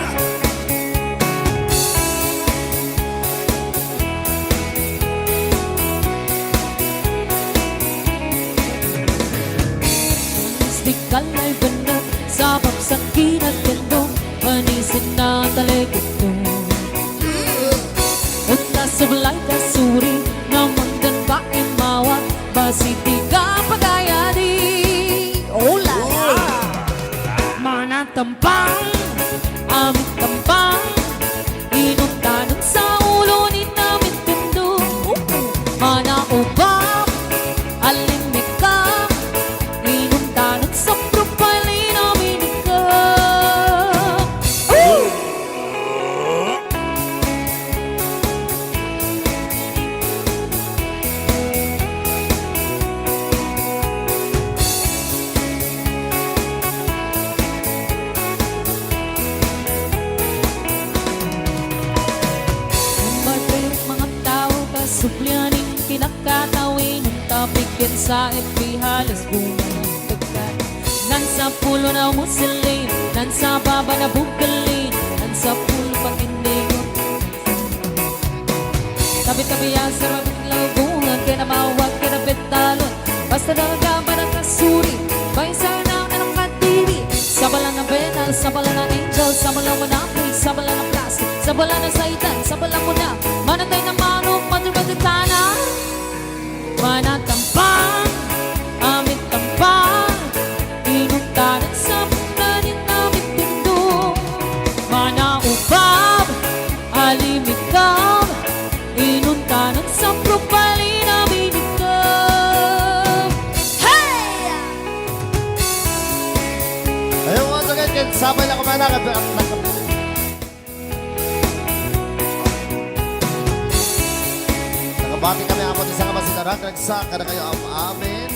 balay bener sabab sakit kendo manisin na talegito Unta sebelah kasuri naman dan paimawa basi tiga pagaya di Ola Mana tempang amit tempang Inong tanong sa ulo ni namin tendo Mana ubang alimika Inong tanong sa propali namin ika Mga tao kasuplyaning pinakatawin Ang tapikit sa halos bumagkat Nansa pulo na musilin Nansa baba na bugalin Nansa pulo patindig Tabi-tabi sa mabing lagungan Kaya na mawag kaya na betalon Basta daga ba na kasuri Baysa na ng kadiri Sabalan na benal, sabalan na angel Sabalan mo na free, sabalan na plastic Sabalan na saitan, sabalan mo na Manatay na manok, matulbatitana Manatampang, amit tampang Inuntanan sa pagkanin namin tindong Manaubab, alimikab Inuntanan sa propali namin ikab Hey! Ayun, once again, sabay na kumana. Nakabati kami ako sa kamasitaran. Nagsaka na kayo ang amin.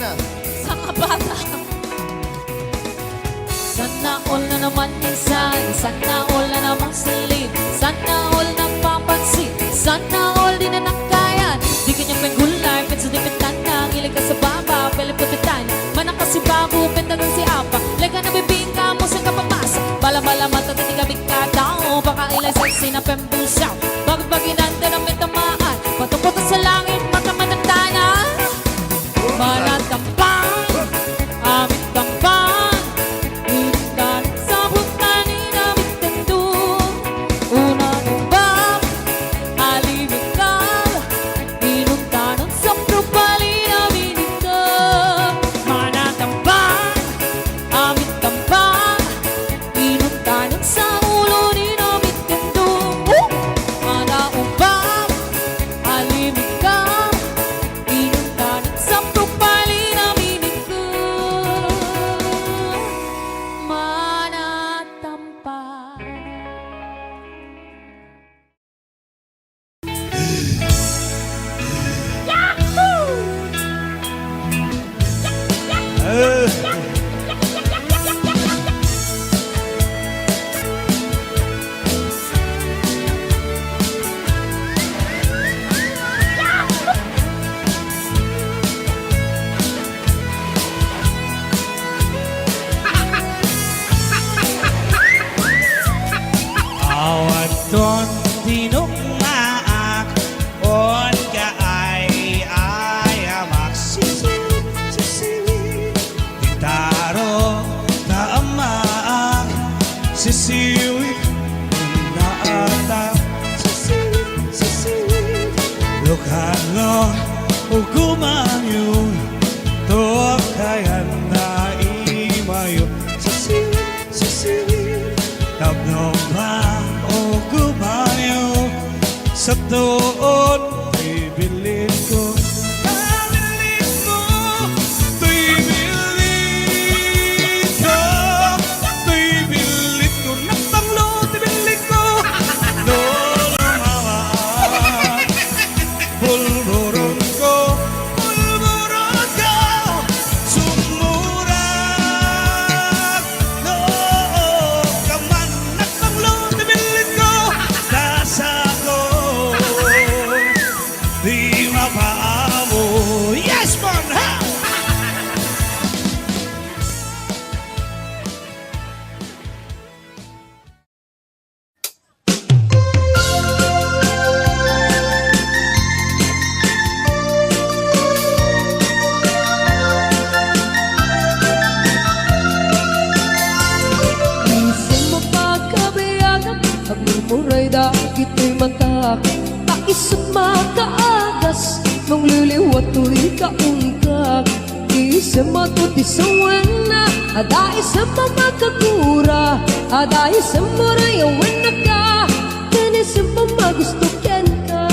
Sa kabata Sana all na naman minsan Sana all na naman silid Sana all nagpapansin Sana all di na nakayan Di kanyang pengular Penso di petanda Ngilig ka sa baba Pelipupitan Manang kasi babu Pentagang si apa Lega na bibingka mo sa kapapasa Bala-bala mata Titigabig ka tao Baka ilay sexy na pembusaw Bakit ba ginanda ng metamaan Pato-pato sa langit Mata managtana Manatampang Amit tampang Indan sa butani namin tendong Unang ubang Alimikal Inuntanan sa propali namin ikab Manatampang Amit tampang Inuntanan sa ulo ni namin tendong Mana ubang Alimikal Inuntanan sa propali namin ikab Manatampang Awan ton tinukmaak On ka ay amak Sisiwit, sisiwit Tintaro na amaak Sisiwit na atak Sisiwit, sisiwit Lokano ugumanyo Tuwag kayan na imayo Sisiwit, sisiwit Tabnong ba o gumayo Sa tuon Ibilin ko Kabilin mo Tuy bilin ko Tuy bilin ko Napanglo Tibilin ko Lulumawa Bulburon ko Bulburon ko Sumurak No Kaman Napanglo Tibilin ko Nasa ko Di mapaamo Yes man ha ito'y matak Kaisip makaagas Nung liliwat to'y kaungkak Isip matutisawan na Ada isip mamakagura Ada isip marayawan na ka Kinisip magustukin ka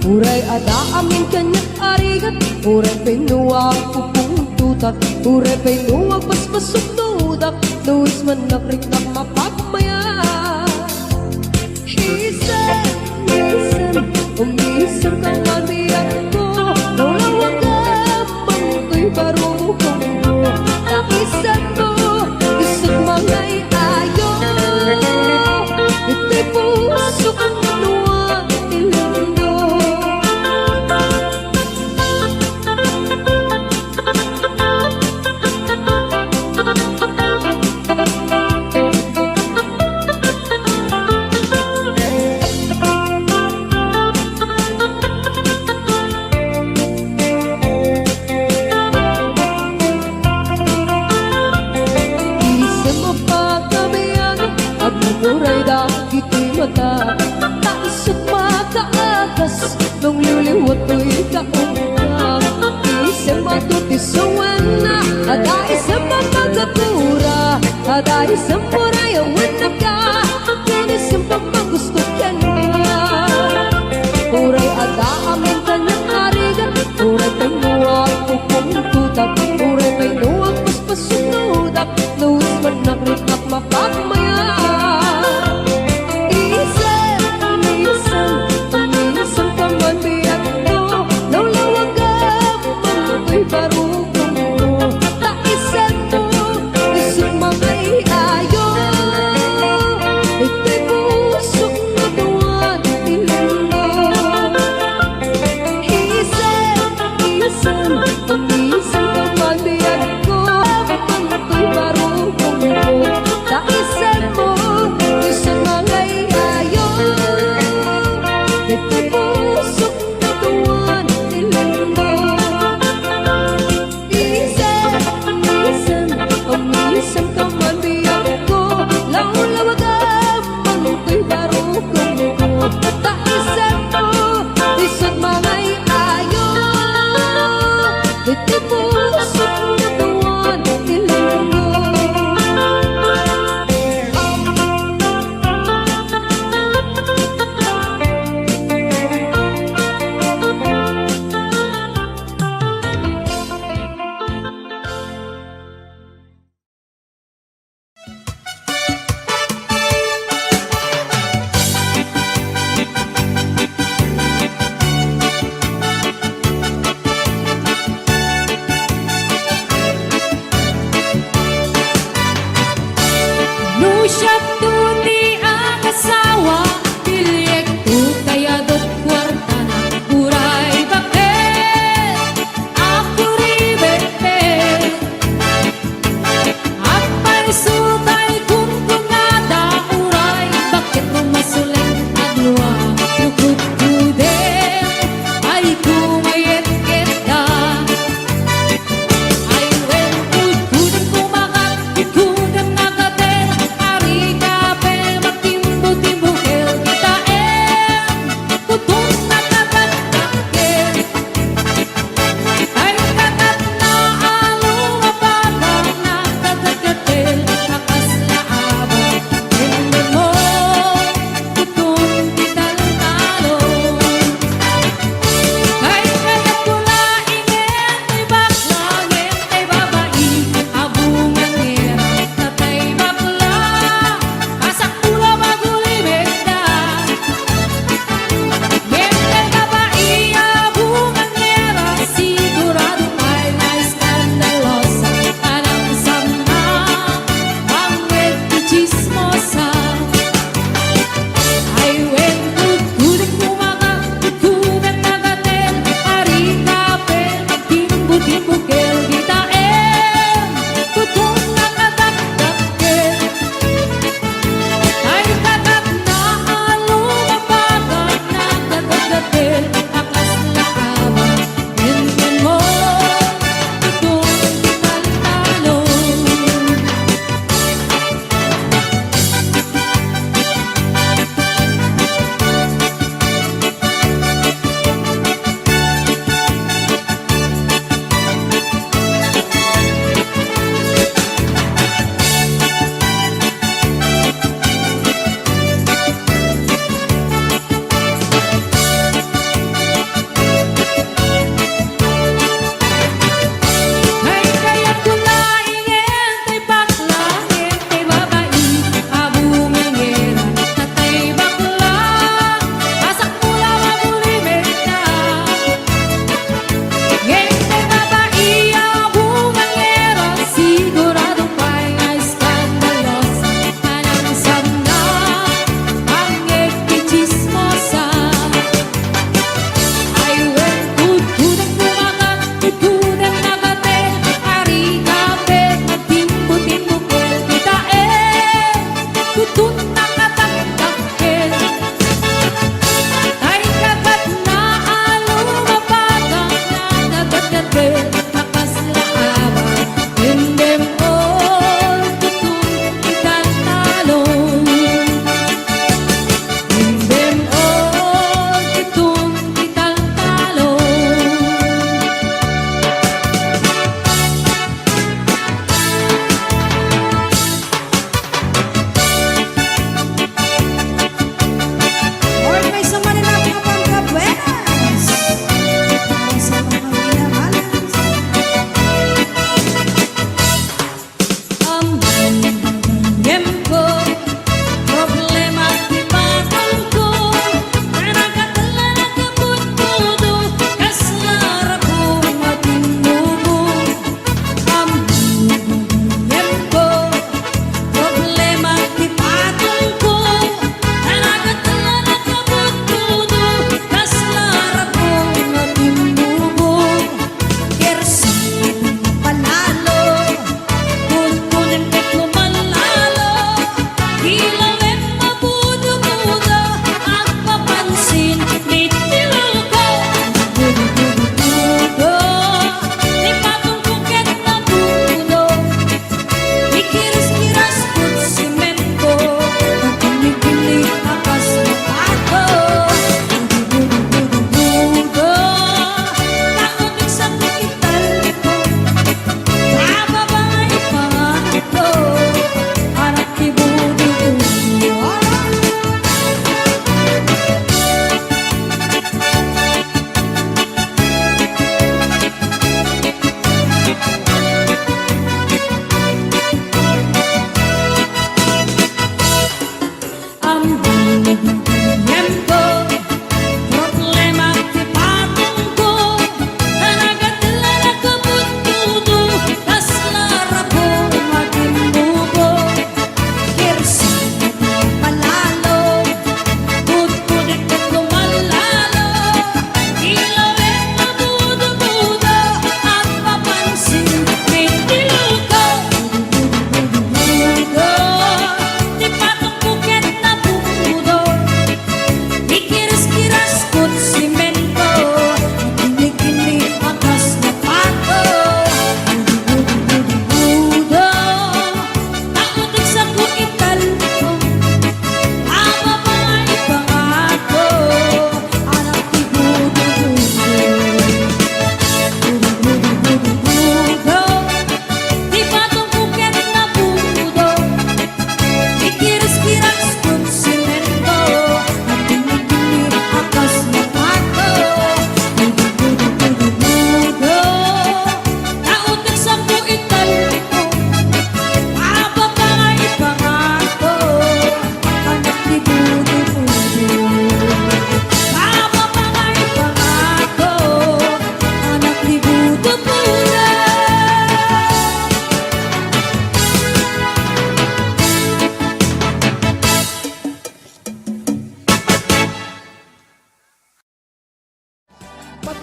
Uray ada amin kanya arigat Uray pinuwag pupung tutak Uray pinuwag paspasok tudak Luis man nakritak mapagmaya Hisan, hisan Umisan kang mabiyak ko Nulawag ka Bangko'y barukong mo Naisan mo Isang mga iayo Ito'y puso kang nuwag ilando Uray dahil ito'y mata Kaisip makaagas Nung liliwat to'y kaungkak Isip matutisawan na Ada isip mamagapura Ada isip marayawan na ka Kinisip magustuhan ka Uray ada amin kanyang arigat Uray pinuwag upong tutak Uray pinuwag paspasunudak Luis man nakritak mapagmaya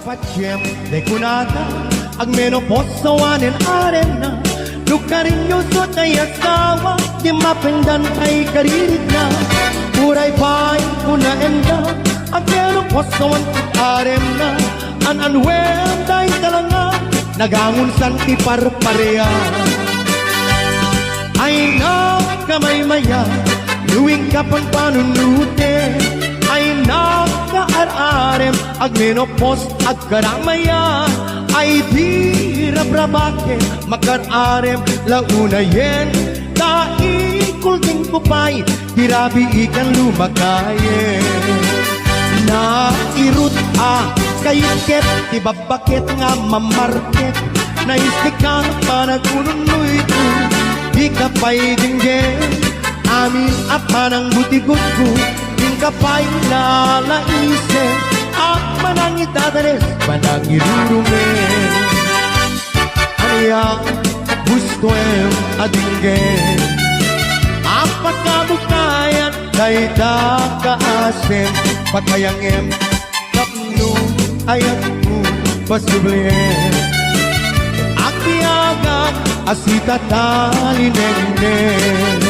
Facem de kunata ag menoposa wanen arena lukarinyo so tay asawa di mapendan ay karirit na uray pay kuna enda ag menoposa wan arena an day talanga nagangun san iparparea ay na kamay maya luwing kapang panunute ay nakaararem ag menopos ag karamaya ay birabrabake makararem launayen kaikul ting kupay tirabi ikan lumakaye na irut kayuket tibabakit nga mamarket na istikan panagununoy ko di ka pa'y dinggin amin apanang butikot ko kapay lalaisen at manang itadares manang irurumen aniya gusto em adinggen apat kabukayan kay takaasin patayang em kapno ayat mo pasublien aktiagak asita talinengnen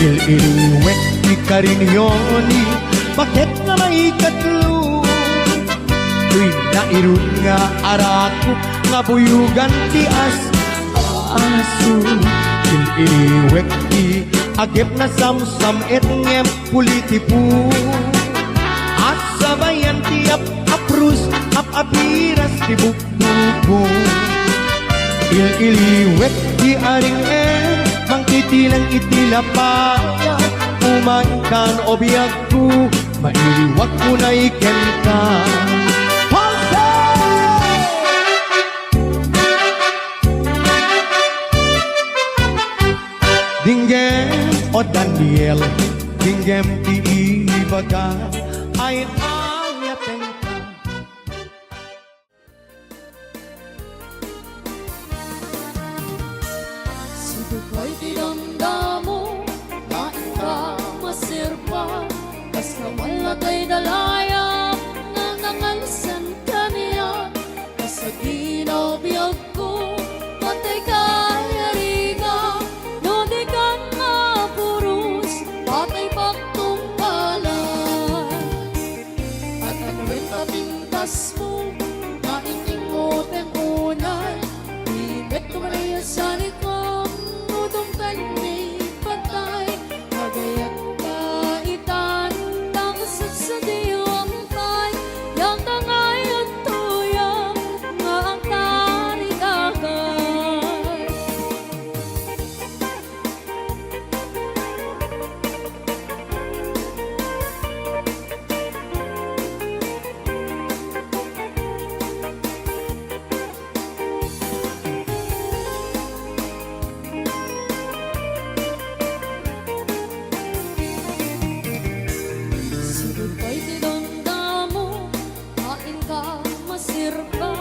il-iluwek di karinyoni bakit nga may katlo tuy nairun nga arako nga buyugan ti aso il-iluwek di agip na samsam et ngem pulitipu at sabayan ti aprus apiras ti bukbuko il-iluwek di aring mangkitilang itilapaya umankan obiyag ko mailiwag ko na iken ka Dinggem o Daniel Dinggem ti ibaga ay ayaten ka Sibukay dinamdamo, kain ka masirpa, basta wala kay dalaya, nangangalsan ka niya, basta ginabiyag ko, patay kaya riga, no di ka mapurus, patay paktong palan. At ang pintas mo, naingingot ang unay, ibet ko manaya sa likod, udong kanya'y patay, kagayat kaitan, takasat sa diwang tay, yang tangay at tuyang, nga ang tarikagay. Sugod kay dinamdamo, kain ka masirpa,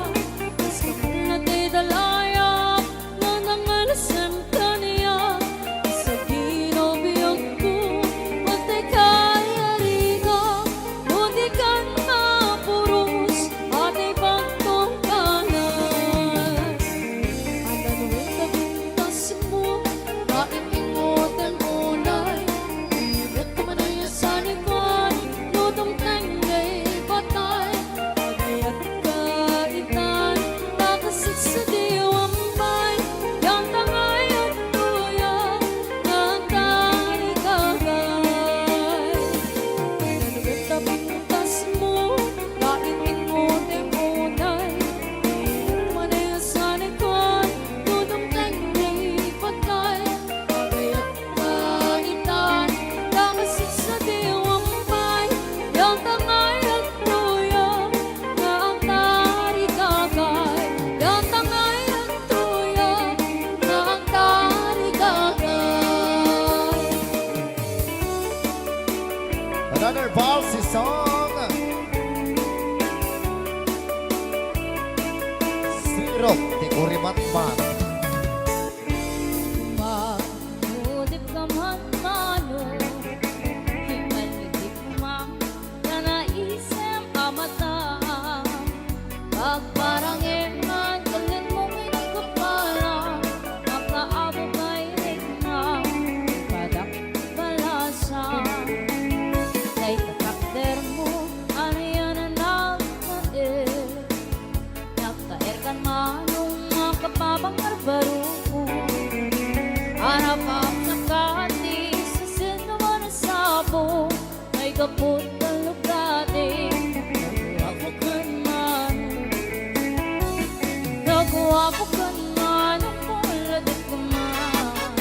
mas kamulat ay dalayap, na nangalasan ka niya, sa ginabiyag ko, patay kaya riga, no di ka mapurus, patay pagtong kanan. Ang danuwing kabintas mo, kain ingot ang unay, ibet ko manaya sa likod, lutong tangay patay, kagayat kaitan, takasit sa diwang bay, yang tangay at tuyang, ang tarikagay. Nanuwit na pintas mo, kain ingot ang unay, ibet ko manaya sa likod, lutong tangay patay, kagayat kaitan, takasit sa diwang bay, yang tangay at tuyang, nga ang tarikagay. Yang tangay at tuyang, nga ang tarikagay. Another Valsy song. Sirok ti Kurimatman. Magudip ka man mano, himalidik man, kanaisem amata. kaput talukate Ako kan man Ako kan man Puladik ka man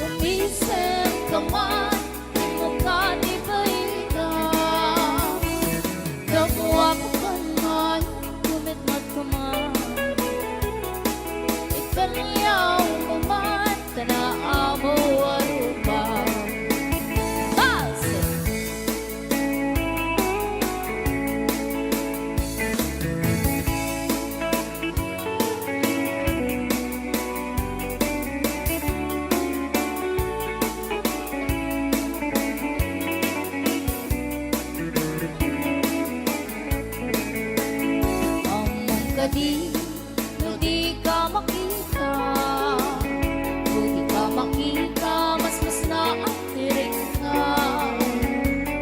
Umisip ka man Mukha di baita Ako kan man Kumitmat ka man Ikanyaw mo man Tanaamo arupa Base! Among kadi, no di ka makita Kung di ka makita, mas na ang tirik ka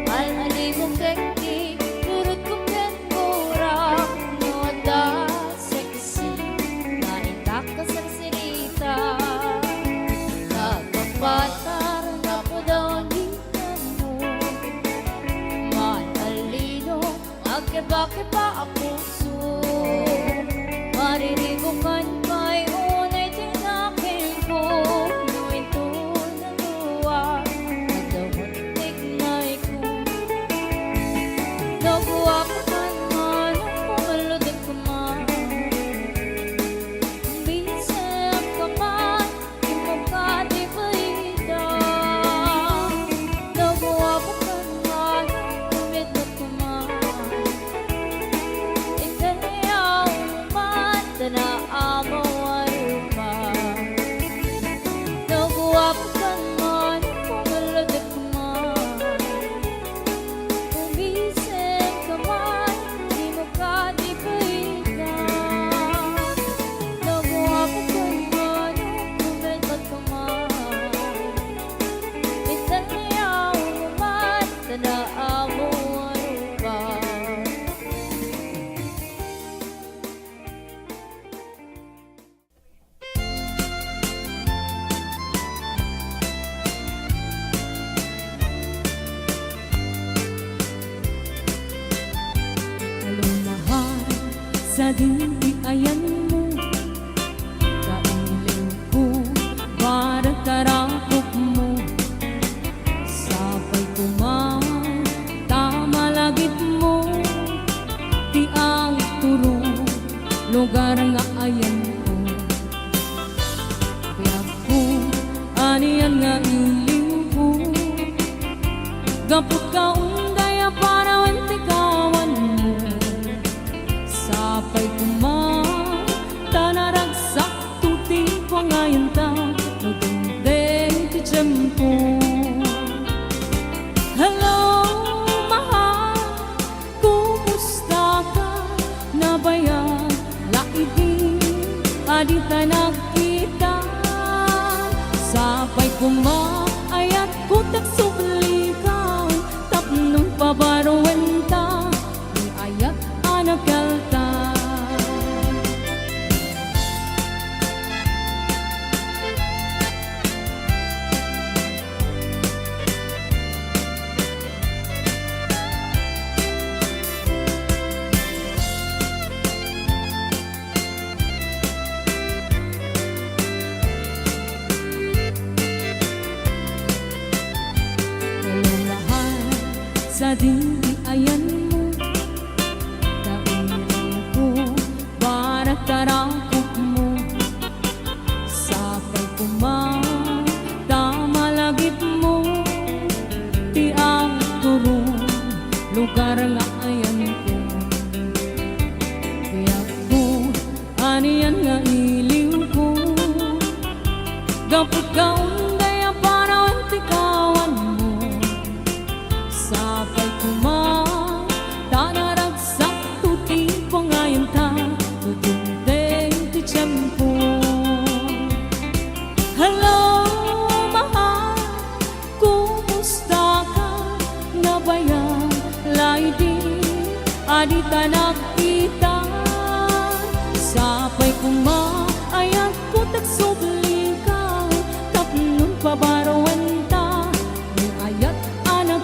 Al-ali mong kekti, turut kong kenpura No ada seksi, naintak ka sa sirita Nagpapatar na po daw ang gitan mo Mahalino, agkiba-kiba ang puso Mariribukan kay unay tinakin ko Nuwin to na luwa Nagdawat tignay ko Nagawa ko kan man Ang pumaludik ko man Bisip ka man Di mo ka di baita Nagawa ko kan man Ang kumidot ko man Ikanyaw man Tanaamo arupa Nagawa ko kan man Pumaladik ko man Umisip ka man Di mo ka di baita Nagawa ko kan man Kumidot ko man Ikanyaw man Tanaamo arupa Mahal sa ayan mo Kailiw ko para karakop mo Sapay ko man tama lagip mo Di ang turo lugar nga ayan ko Kaya ko aniyan nga iliw ko Gapot ka undaya para wantikawan mo Sapay kumang tanaragsak tuti ko ngayon ta Nagundeng ti tiyempo Hello, mahal, kumusta ka? Nabayan, laibig, adita nakita Sapay kumang ayat kutak sublikan Tapnong pabarwenta Di ayat anak kalta sa dindi ayan mo Kainin ko para tarakop mo Sapay kumang tama lagip mo Ti ang turo lugar nga ayan ko Kaya ko aniyan nga iliw ko Gapot ka undaya para wantikawan mo Sapay kumang tanaragsak tuti ko ngayon ta Tutundeng ti tiyempo Hello, mahal, kumusta ka? Nabayan, laidi, adita nakita Sapay kumang ayat ko tagsublikan Tapnon pabarawanta Ni ayat anak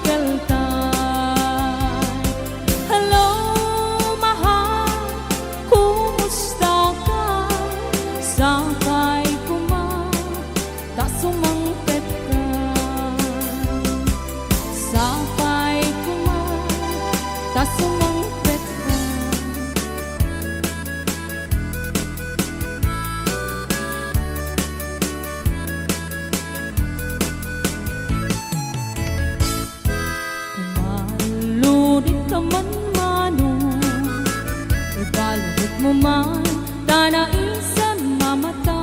man tana isang mamata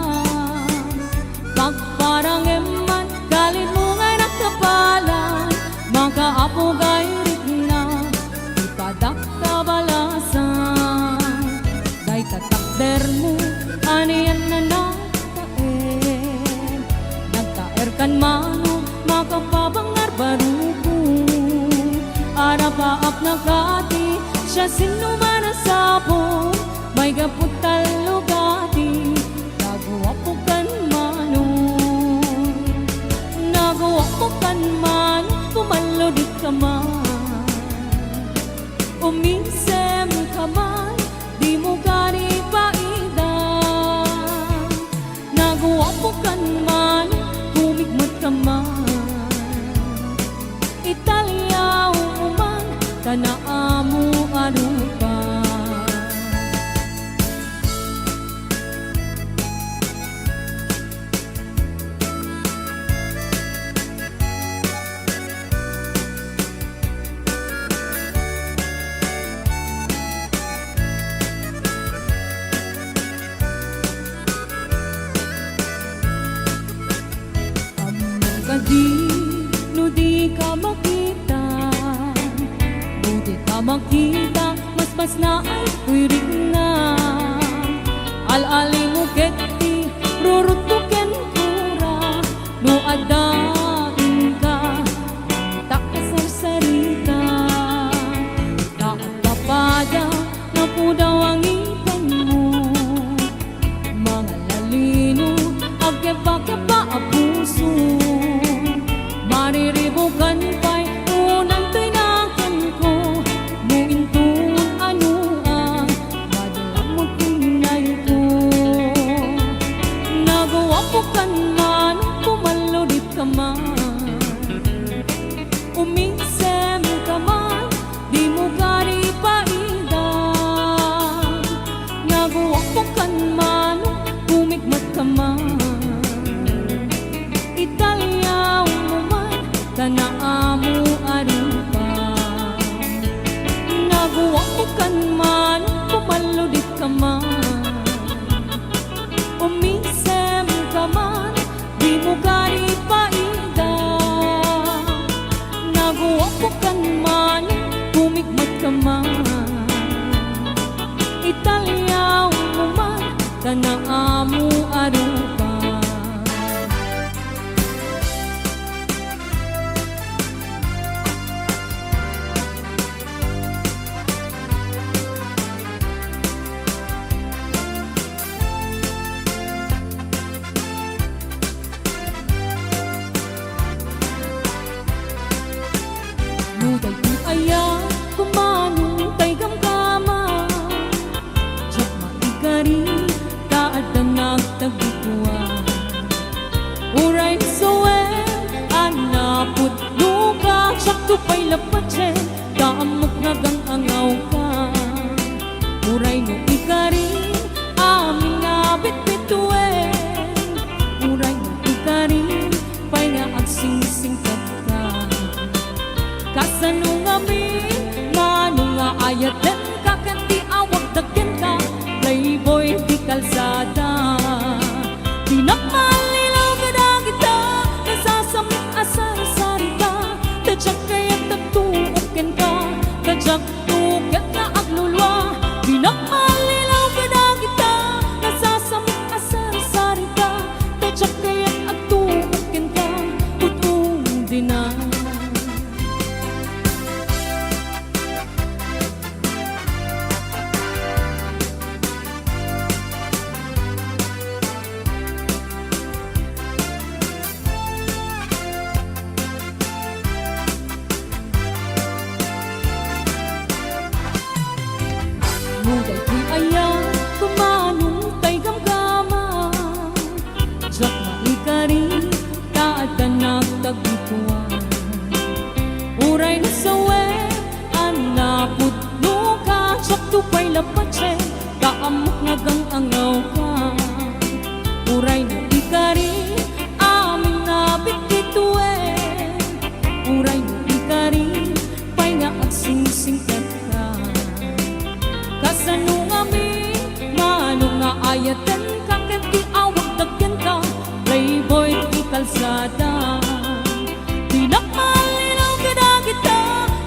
pagparang eman galit mo ngay nakapalan makaapo gay rigna ipadak kabalasan gay tatakder mo aniyan na nagtaer nagtaer kan mano makapabangar barukong arapaap na kati siya sinuman ang sabong may gaputal lugati nagawa po kan manong nagawa po kan man pumalodit ka man umisem ka man di mo gani paidang nagawa po kan man kumigmat ka man Italia umuman tanaamu arupa Kadi, no di ka makita Buti ka makita Mas na ay puwirig na Al-ali mo keti Rurutuken kura No adain ka Takasar sarita Dapat kapada Na po daw ang ipan mo Mga lalino Agkeba-keba ang puso Mariribukan pa'y unang tinakin ko Muintun ano ang madalang mo tinay ko Nagawa po kan man, pumalodit ka man Umisem ka man, di mo gari paidang Nagawa po kan man, pumigmat ka man Italia umuman, tanaamu arupa Nagawa ko kan man, pumalodit ka man Umisem ka man, di mo gari paidang Nagawa ko kan man, pumigmat ka man Italia umuman, tanaamu arupa Muday di aya kumanong tay gamgama Diyak maigari kaadang nagtagikuan Uray suwen anaput luka Siyak tupay lapatse kaamok nagang angaw ka Uray no ikari aming nabit bituin Uray no ikari pay nga agsingsingkat ka Kasanong amin, manong ayat din kakanti awag dagyan ka Playboy di kalsada Pinakmalilaw ka na kita Nasasamit asar-sari ka Tadyak kaya't nagtuukin ka Tadyak tukat na aglulwa Pinakmalilaw ka na kita Nasasamit asar-sari ka Tadyak kaya't agtuukin ka Tutong din na Muday di aya kumanong tay gamgama Diyak maikari kaadang nagtagikuan Uray na sawen anaput luka Diyak tupay lapatse kaamok nagang angaw ka Uray na ikari aming nabit bituin Uray na ikari pay nga agsingsingkat ka Kasanong amin, ayatan ka ket di awag dagyan ka playboy di kalsada di nakalinaw kita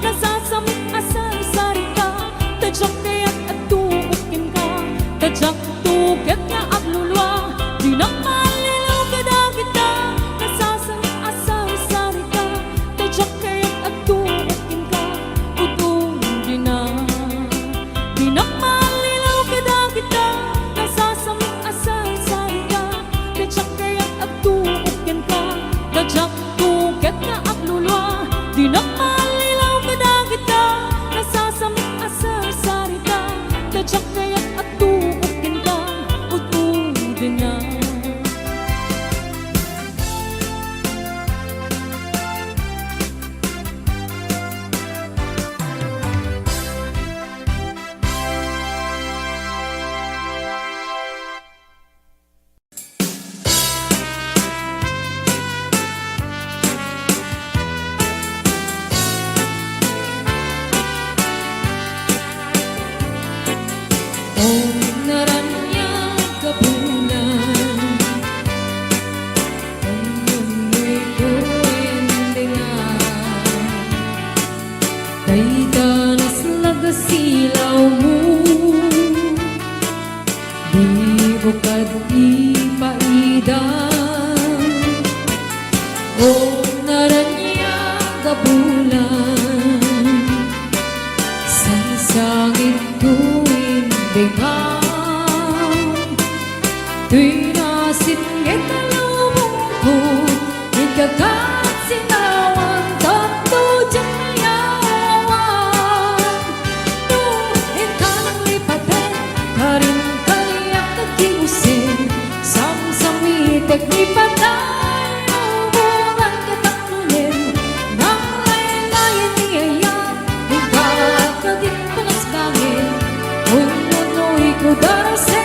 nasasamit asar-sari ka tadyak kaya't at tuukin ka tadyak tuket nga aglulwa di nakalinaw kita nasasamit asar-sari ka tadyak kaya't at tuukin ka utong di na di nakalinaw kita nasasamit asar-sari ka tadyak kaya't at tuukin ka tadyak tuket nga aglulwa di nakalinaw kita nasasamit asar-sari ka tadyak kaya't at tuukin ka utong di na Oh, naranyang kabulan ang mundo'y kuwendengan kay tanas lagasilaw mo di bukad ipaidan Oh, naranyang kabulan sa sangit tuwing dengan tuy nasit ngetalubong ko ikagat sinawan tanto jamayawan no inkanang lipaten karin kaniyak nagkiusin samsamitek lipatan hubungan kataklunin nang laylayan niyayan ikakagit panas bangin Uno'y kudara sa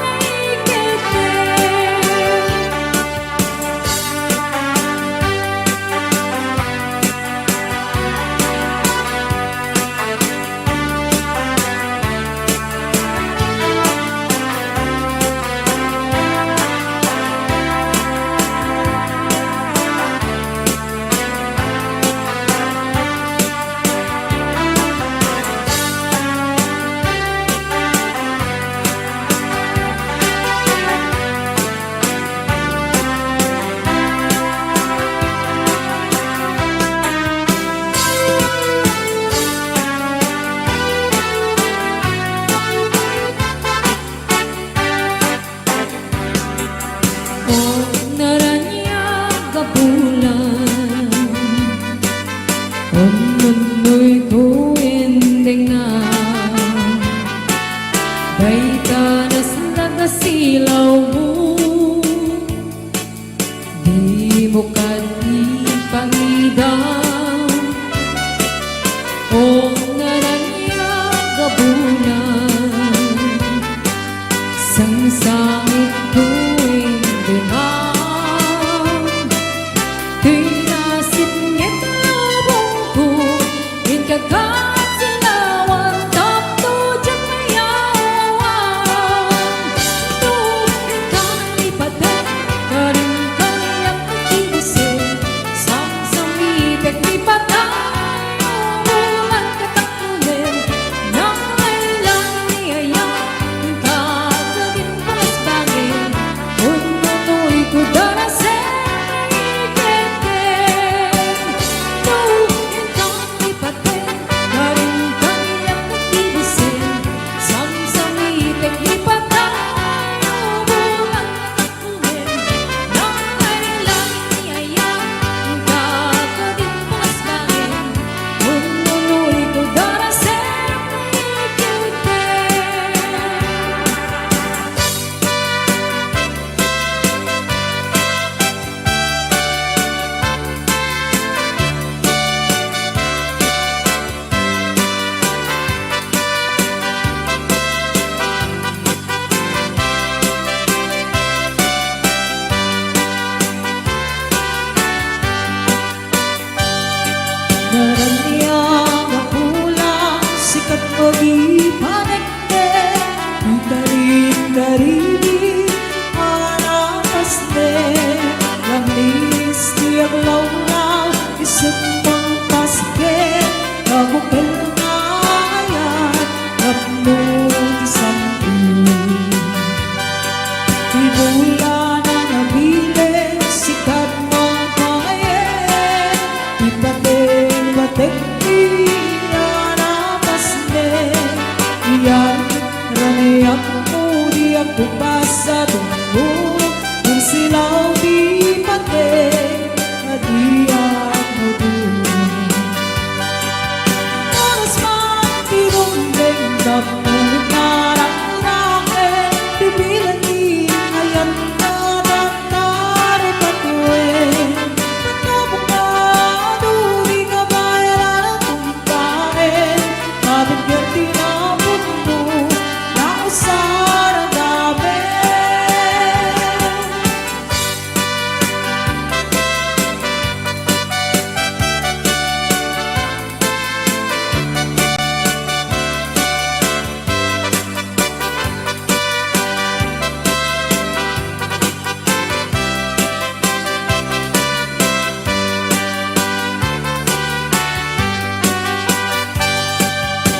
naikete Oh, naranyang kabulan ang mundo'y kuwendengan kay tanas lagasilaw mo di mo kanipangidan Oh, naranyang kabulan sang sangit tuwing dengan tinasit ngetalubong ko ikagat sinawan tapto jamayawan no ikanang lipaten karin kaniyak nagkiusin samsamitek lipatan hubungan kataklunin nang laylayan isang tuwing Di bulan na nabiling sikat ng pangayen Di batik-batik iya napasnin Iyan rani ako di ako pasado Kung silaw di patik na di ako duling Oras man tinumbing na punit na rakin Bibilang di ayan na daktari patuwin Pagkabukado di ka bayaran ang kumpain Mabigyan din ang mundo na usar ang gabi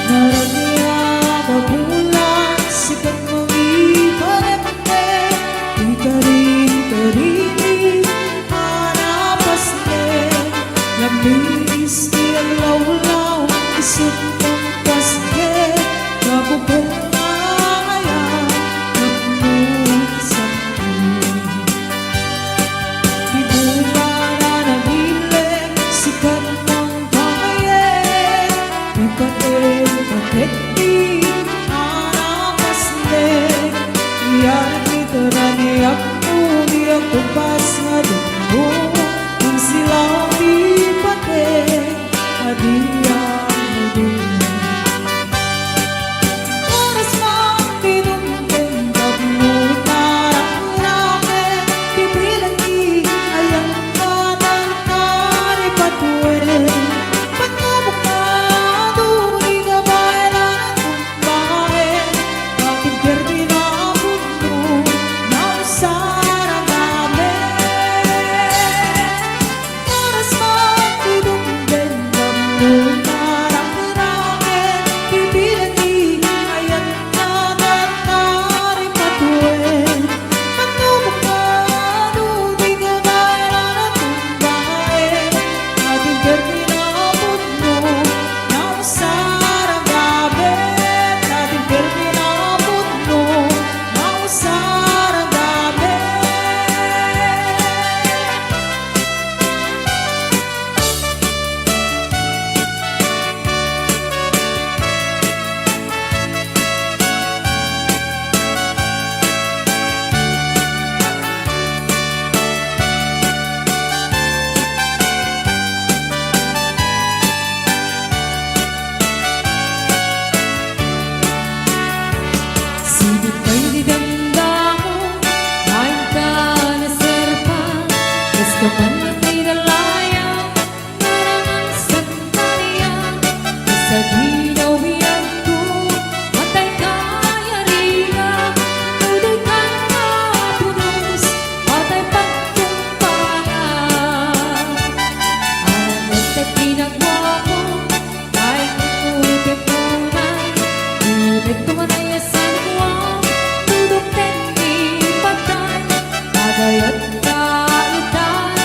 Naraniya mabulan sikat mong iparemte Di ka rin karinig hanapasnin Labis di ang lawlaw isip ng kasket Kapupong kaya nagmusan Di bulan na nabiling sikat ng pangayen Di patik di hanapasnin Iyan kita rani ako di ako pas nga dugo Kung silang di patik adi ang dulo Oras man tinumbing pagmulit na rakin Bibilang di ayan na daktari patuwin Pagkabukado di ka bayaran ang kumpain Bakit kerdi na mundo na usar ang gabi Oras man tinumbing pagmulit na rakin Bibilang di ayan na daktari patuwin Pagkabukado di ka bayaran ang kumpain Bakit kerdi na mundo na usar ang gabi Bakit kerdi na mundo na usar ang gabi Sibuk pa'y didamdamo Kain ka na serpa Mas kapan na tinalayan Narangan sa kariyan Sa ginawian ko Matay kaya riya Tuloy ka na punos Matay pagkumpayan Alam at ginagawa ko Kahit ikutin mo na Ngunit kumanayasan ko ang dudok din di patay Bagay at kaitan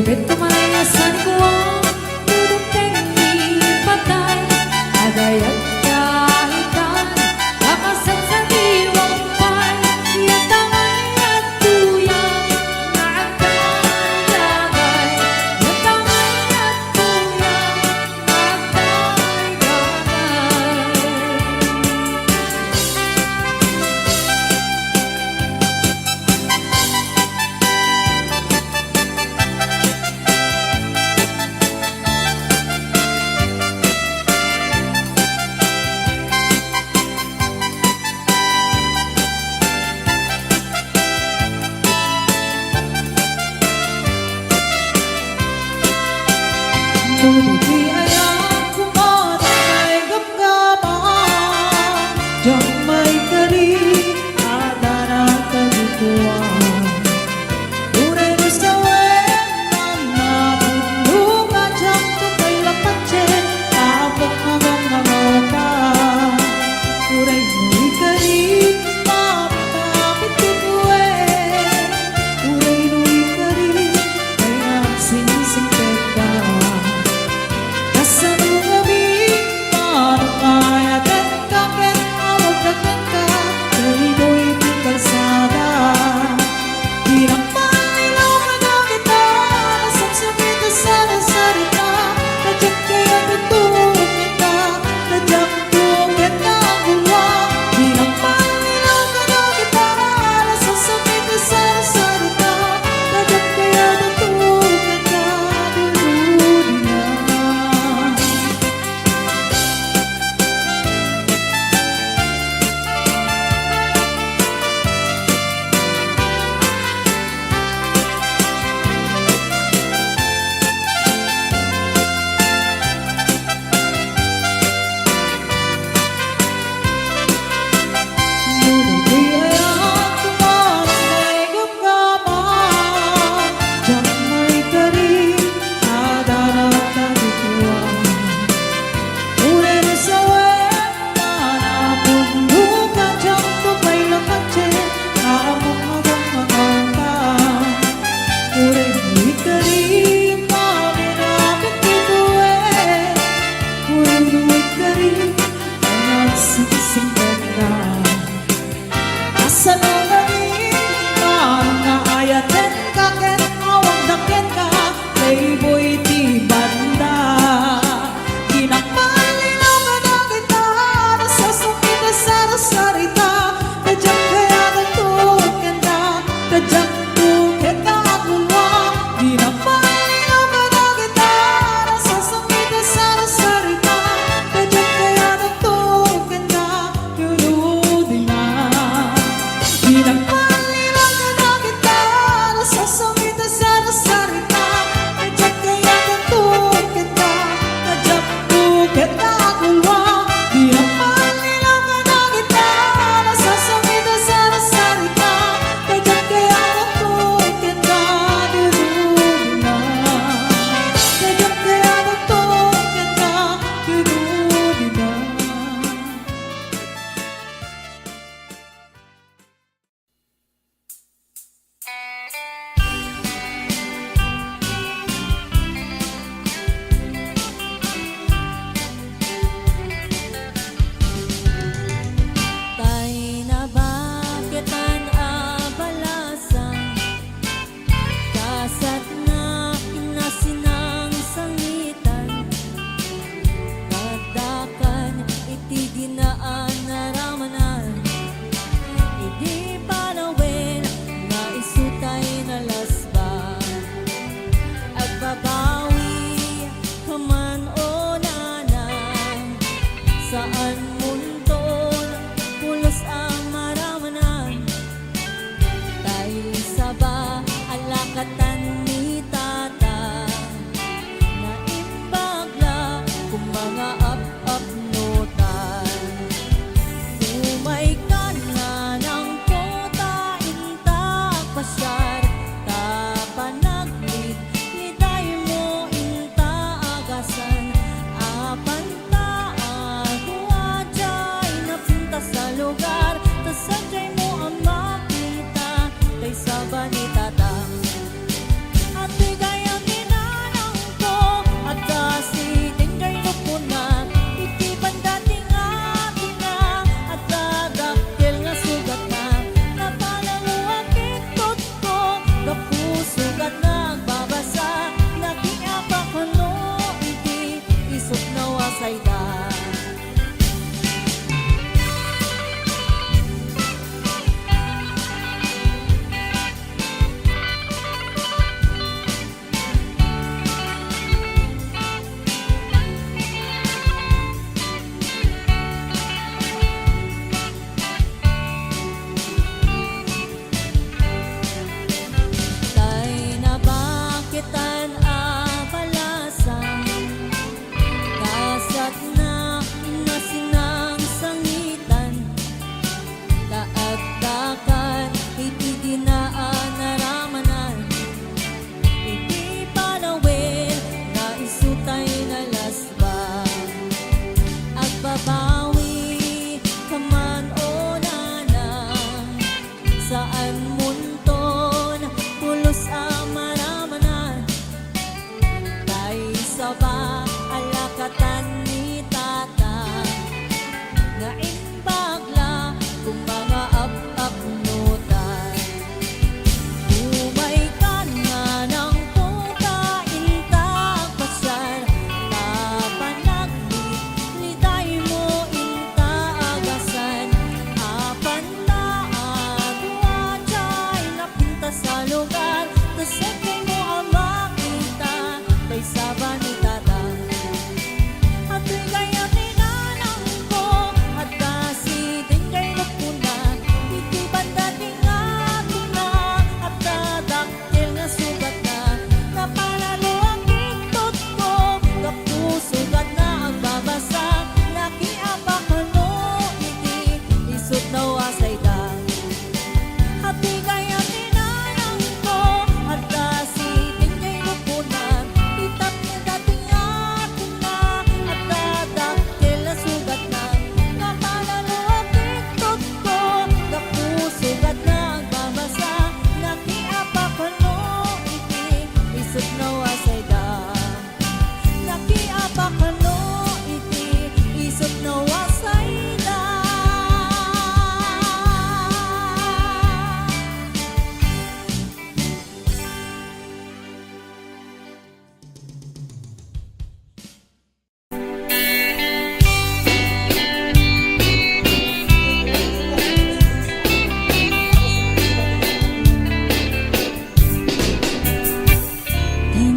beto malayasan ko ang duduk tengi patay agayat kahitan kapasat sa diwang pay yatamay at tuyang naagay-agay yatamay at tuyang Ngunit di ayang kumatay gamgaman Diyang may kari ada na kagituan Tunay ni sa wenan na bulungan Diyang tukay lapatsin Tapok hanggang nangawakan Tunay ni kari mapapit tuwin Tunay ni kari kaya sinisingpetan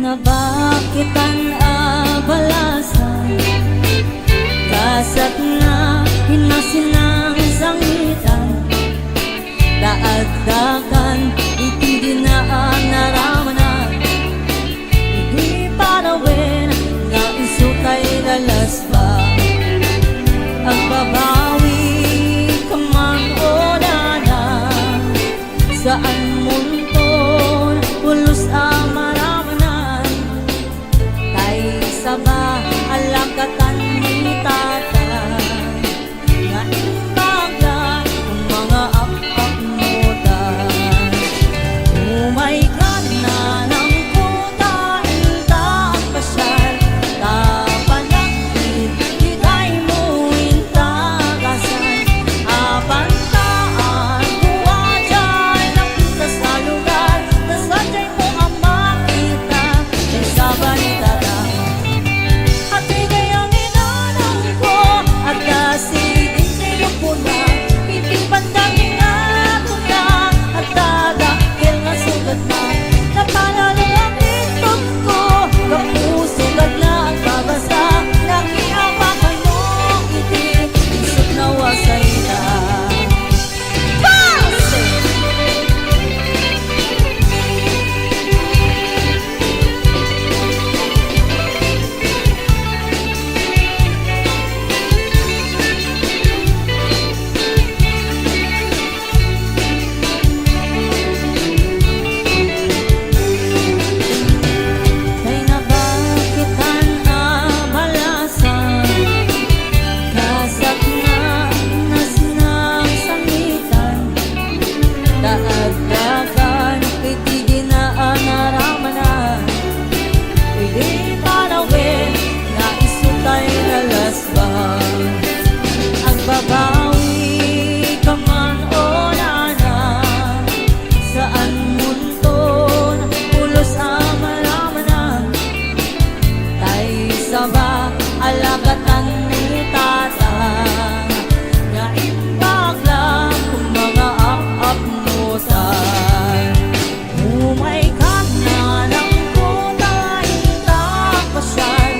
nabakitan abalasan kasat na hinasinang sangitan daagdagan iti dinaan naramanan hindi parawin na isutay dalas ba ang babawi ka man o nana saan munton pulos ang maramanan tay saba alakatan ni tata nga imbagla ang mga apak mo dan umay ka na ng kuta ilta at pasyal tapanakit kita'y mo intagasan abantaan buwa dyan nakita sa lugar nasadyay mo ang makita ay sa balita lang at igayang inanang ko at kasigin sa'yo po na hindi pandangin ako na at dadakil na sugat na napalalo ang itok ko kapusugat na ang babasa nakiapakan mo iti isip na wasay na kay nabakitan abalasan kasat na nasinang sangitan daagdagan iti dinaan naramanan pwede parawin na isutay nalasban ang babawi ka man o nana saan munton pulos ang maramanan tay saba alagatan ni tata nga imbagla kung mga apapnutan umay ka na ng kuta intak pasyal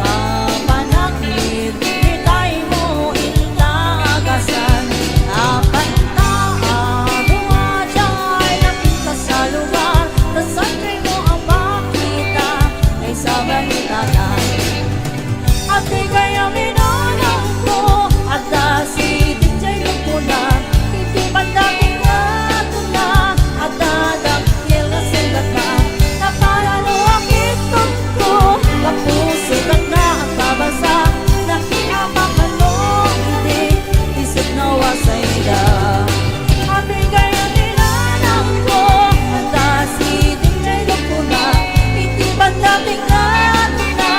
tapanakit kita'y mo intagasan apantaan buwa dyan nakita sa lugar nasadyay mo ang makita ay sa balita lang at igayang inanang ko at si DJ Lupuna hindi pandating ato na at dadakil na sugat na napalalo ang itok ko kapusugat na ang babasa nakiapakan mo hindi isip na wasay na at igayang inanang ko at si DJ Lupuna hindi pandating ato na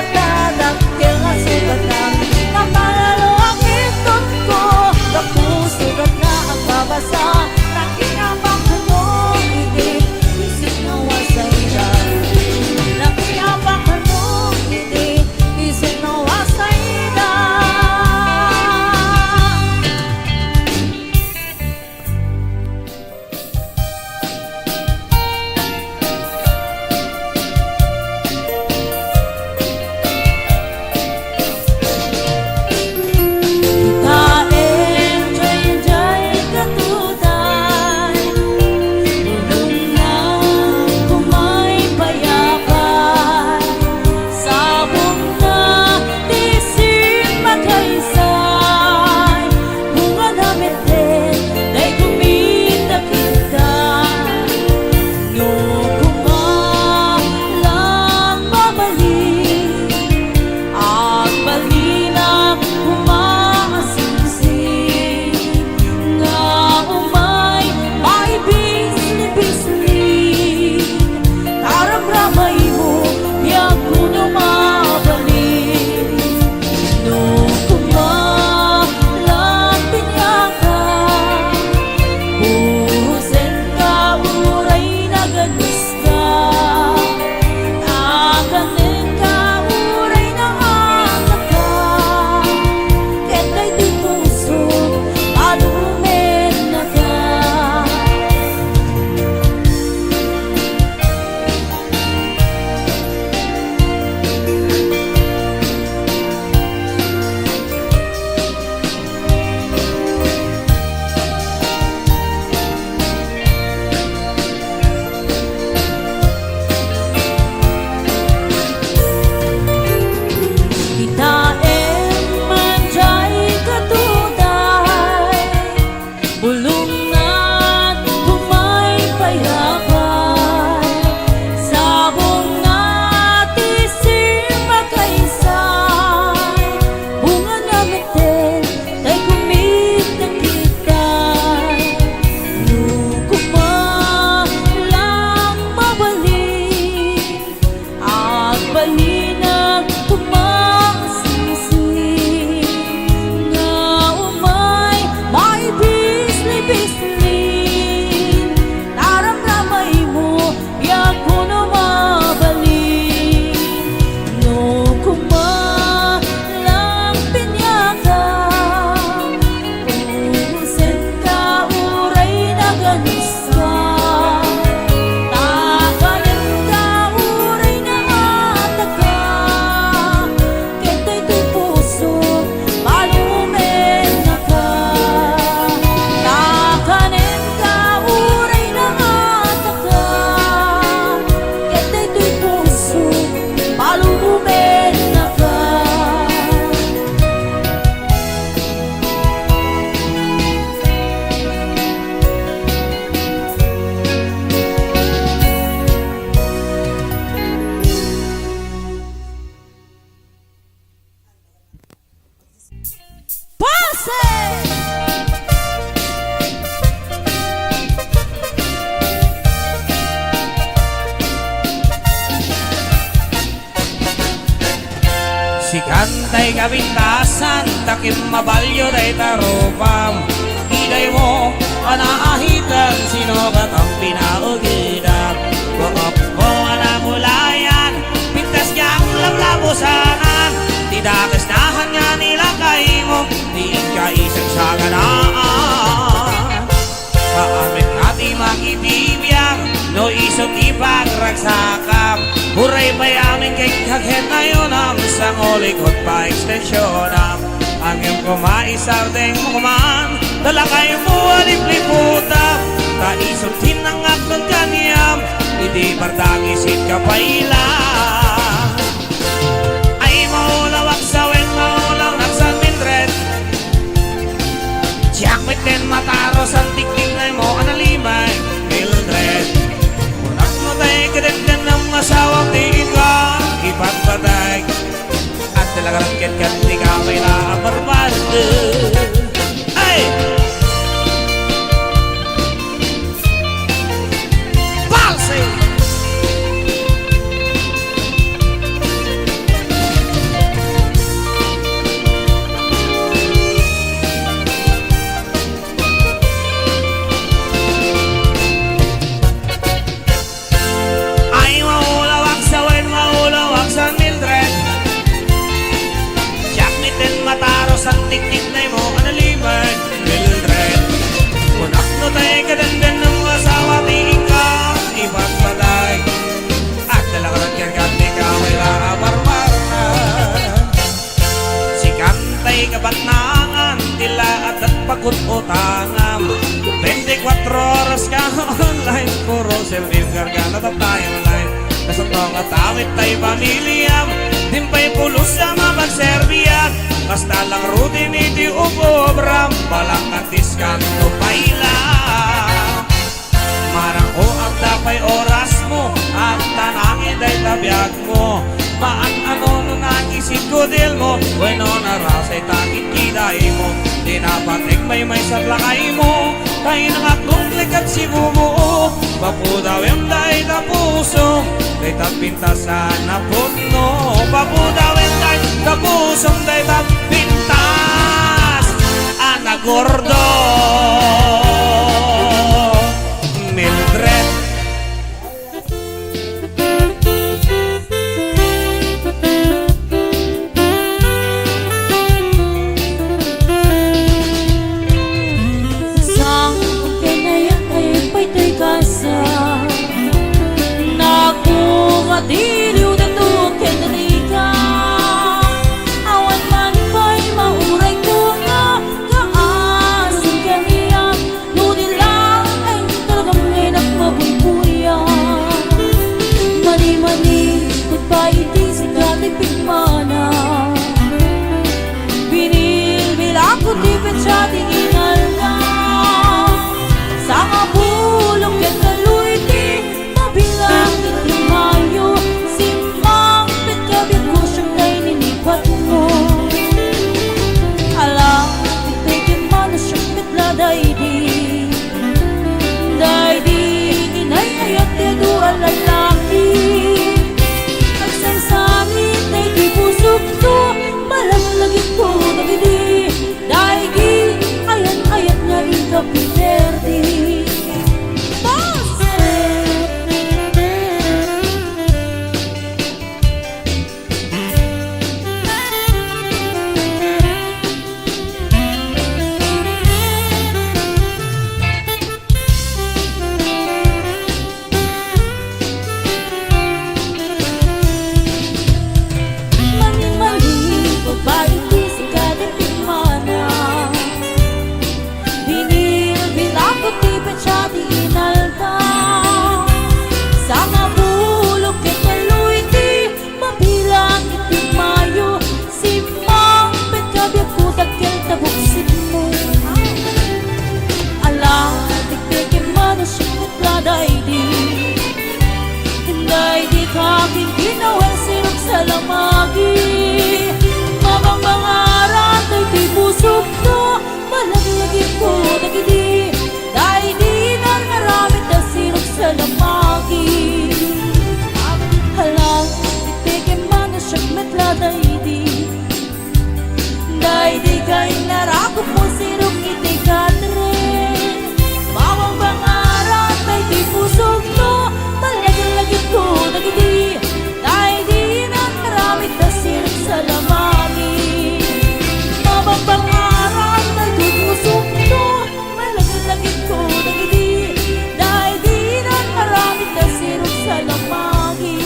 at dadakil na sugat Si kantay kabintasan, takim mabalyo day tarupam. Iday mo, anaahitan, sino ka tang pinaugidan. Buok mo anamulayan, pintas niya ang lablabusanan. Tidakas nahan nga nila kay mo, di ka isang saganaan. Sa amin ati makibibiyang, no isot ipagragsakam. Huray pa'y amin kay kaghet na yun ang isang ulikot pa ekstensyonan. Ang iyong kumaisardeng mo kumaan, dala kayo mo alipliputam. Kaisot hinangak ng kaniyam, hindi bardang isit ka pa ilang. Ay maulawak sa wen, maulaw naksan mindred. Jakmit den mataros ang tikting na mo analimay, Mildred. Unak mo tayo kadagdan ng masawang tingin ka, ipagpatay. At talaga rakit-kat di ka may naabarbado. Ay! Palsy! Ay maulawak sa wen, maulawak sa Mildred. Jakmiten mataros ang tiktik na mo analiman, Mildred. Kunak no tayo kadandan ng asawa, tingin ka, ipagpatay. At dalakaran kaya di ka may laabarbaran. Si kantay kabatnangan, tila at pagkututangan. 24 oras ka online, puro selfie gargana ta timeline. Nasa tong at awit tayo pamilyam, dimpay pulos sa mapagserbiyan. Basta lang rutin iti ubobram, balang at diskanto pailang. Marang o ang dapay oras mo, at tanangin ay tabiyag mo. Maan-ano nung nagisip ko dil mo, bueno narasay takit kiday mo. Di napatik may sablakay mo, kay nangaklong at sibu mo. Papudaw yung day na puso, day tapintasan na puno. Papudaw yung day na puso, day tapintas. Anak gordo, Mildred. Sang kinayan ay pa'y kasa Nakukadiliw na to kinalika Awan man pa'y mauray ko na kaasing kaniyang Ngunit lang ay talagang hinap mabumpuyan Mani-mani, goodbye di sa katipik mana Binilbil ako di petsa tinginal na Sa kabulong yan kaluy di mabilang iti mayo Si Aku po sirong itikatrin Bawang bangaran May di pusog no Talagang-lagit ko nagidi Dahil di na maramit na sirong sa lamangin Bawang bangaran May di pusog no Talagang-lagit ko nagidi Dahil di na maramit na sirong sa lamangin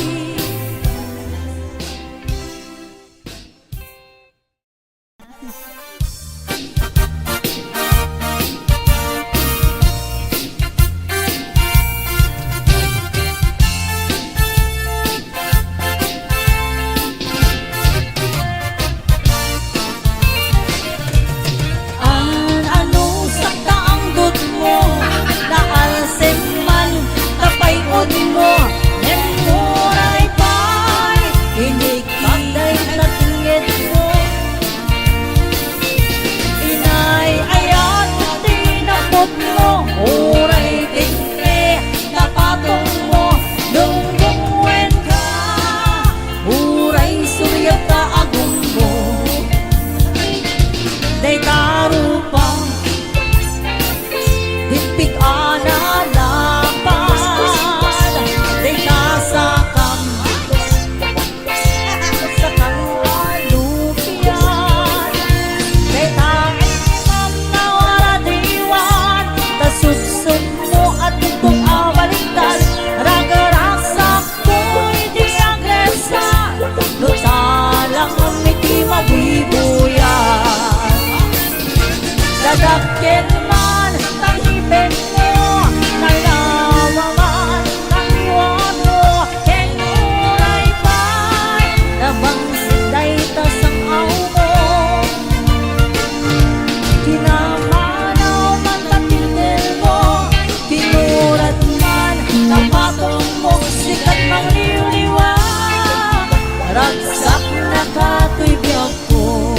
Anong sakta ang dot mo Naalsim man Tapayod mo Nen muray pa'y Inikagday na tingid mo Inay ayat Tinapot mo Uray tingke Napatong mo Lunggungwen ka Uray suyat ka agong mo Day tarupang Dipig analapan Day kasakam Sakang alupian Day taimam na waradiwan Tasubsub mo at itong awalitan Ragarasak ko'y di agresa Lutalang umiti mabibuyan Dadakit man Tanghipin mo Nalawaman Tangiwan mo Kenuray pa'y Nabang siday tasang aw mo Kinamanaw man tapitil mo Tinurat man Napatong mo Sikat mang liwliwa Ragsak na kato'y biyag ko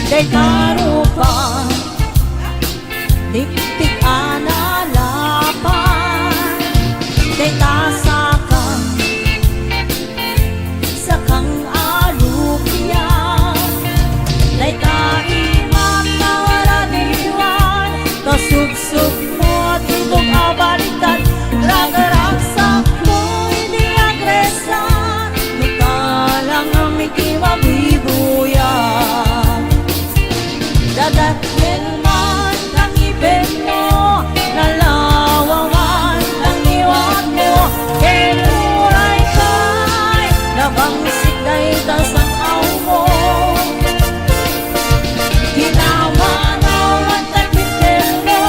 Day karupan Diptik analapan Day tasakan Sakang alupian Day taimam na waradiwan Kasubsub mo at itong abalitan Ragaragsak mo'y di agresan Nagtalang ang miti mabibuyan Dadatin man ang ibig mo Nalawawan ang iwan mo Kenuray kay Nabangsik na itasang aw mo Ginamanaw ang tagitin mo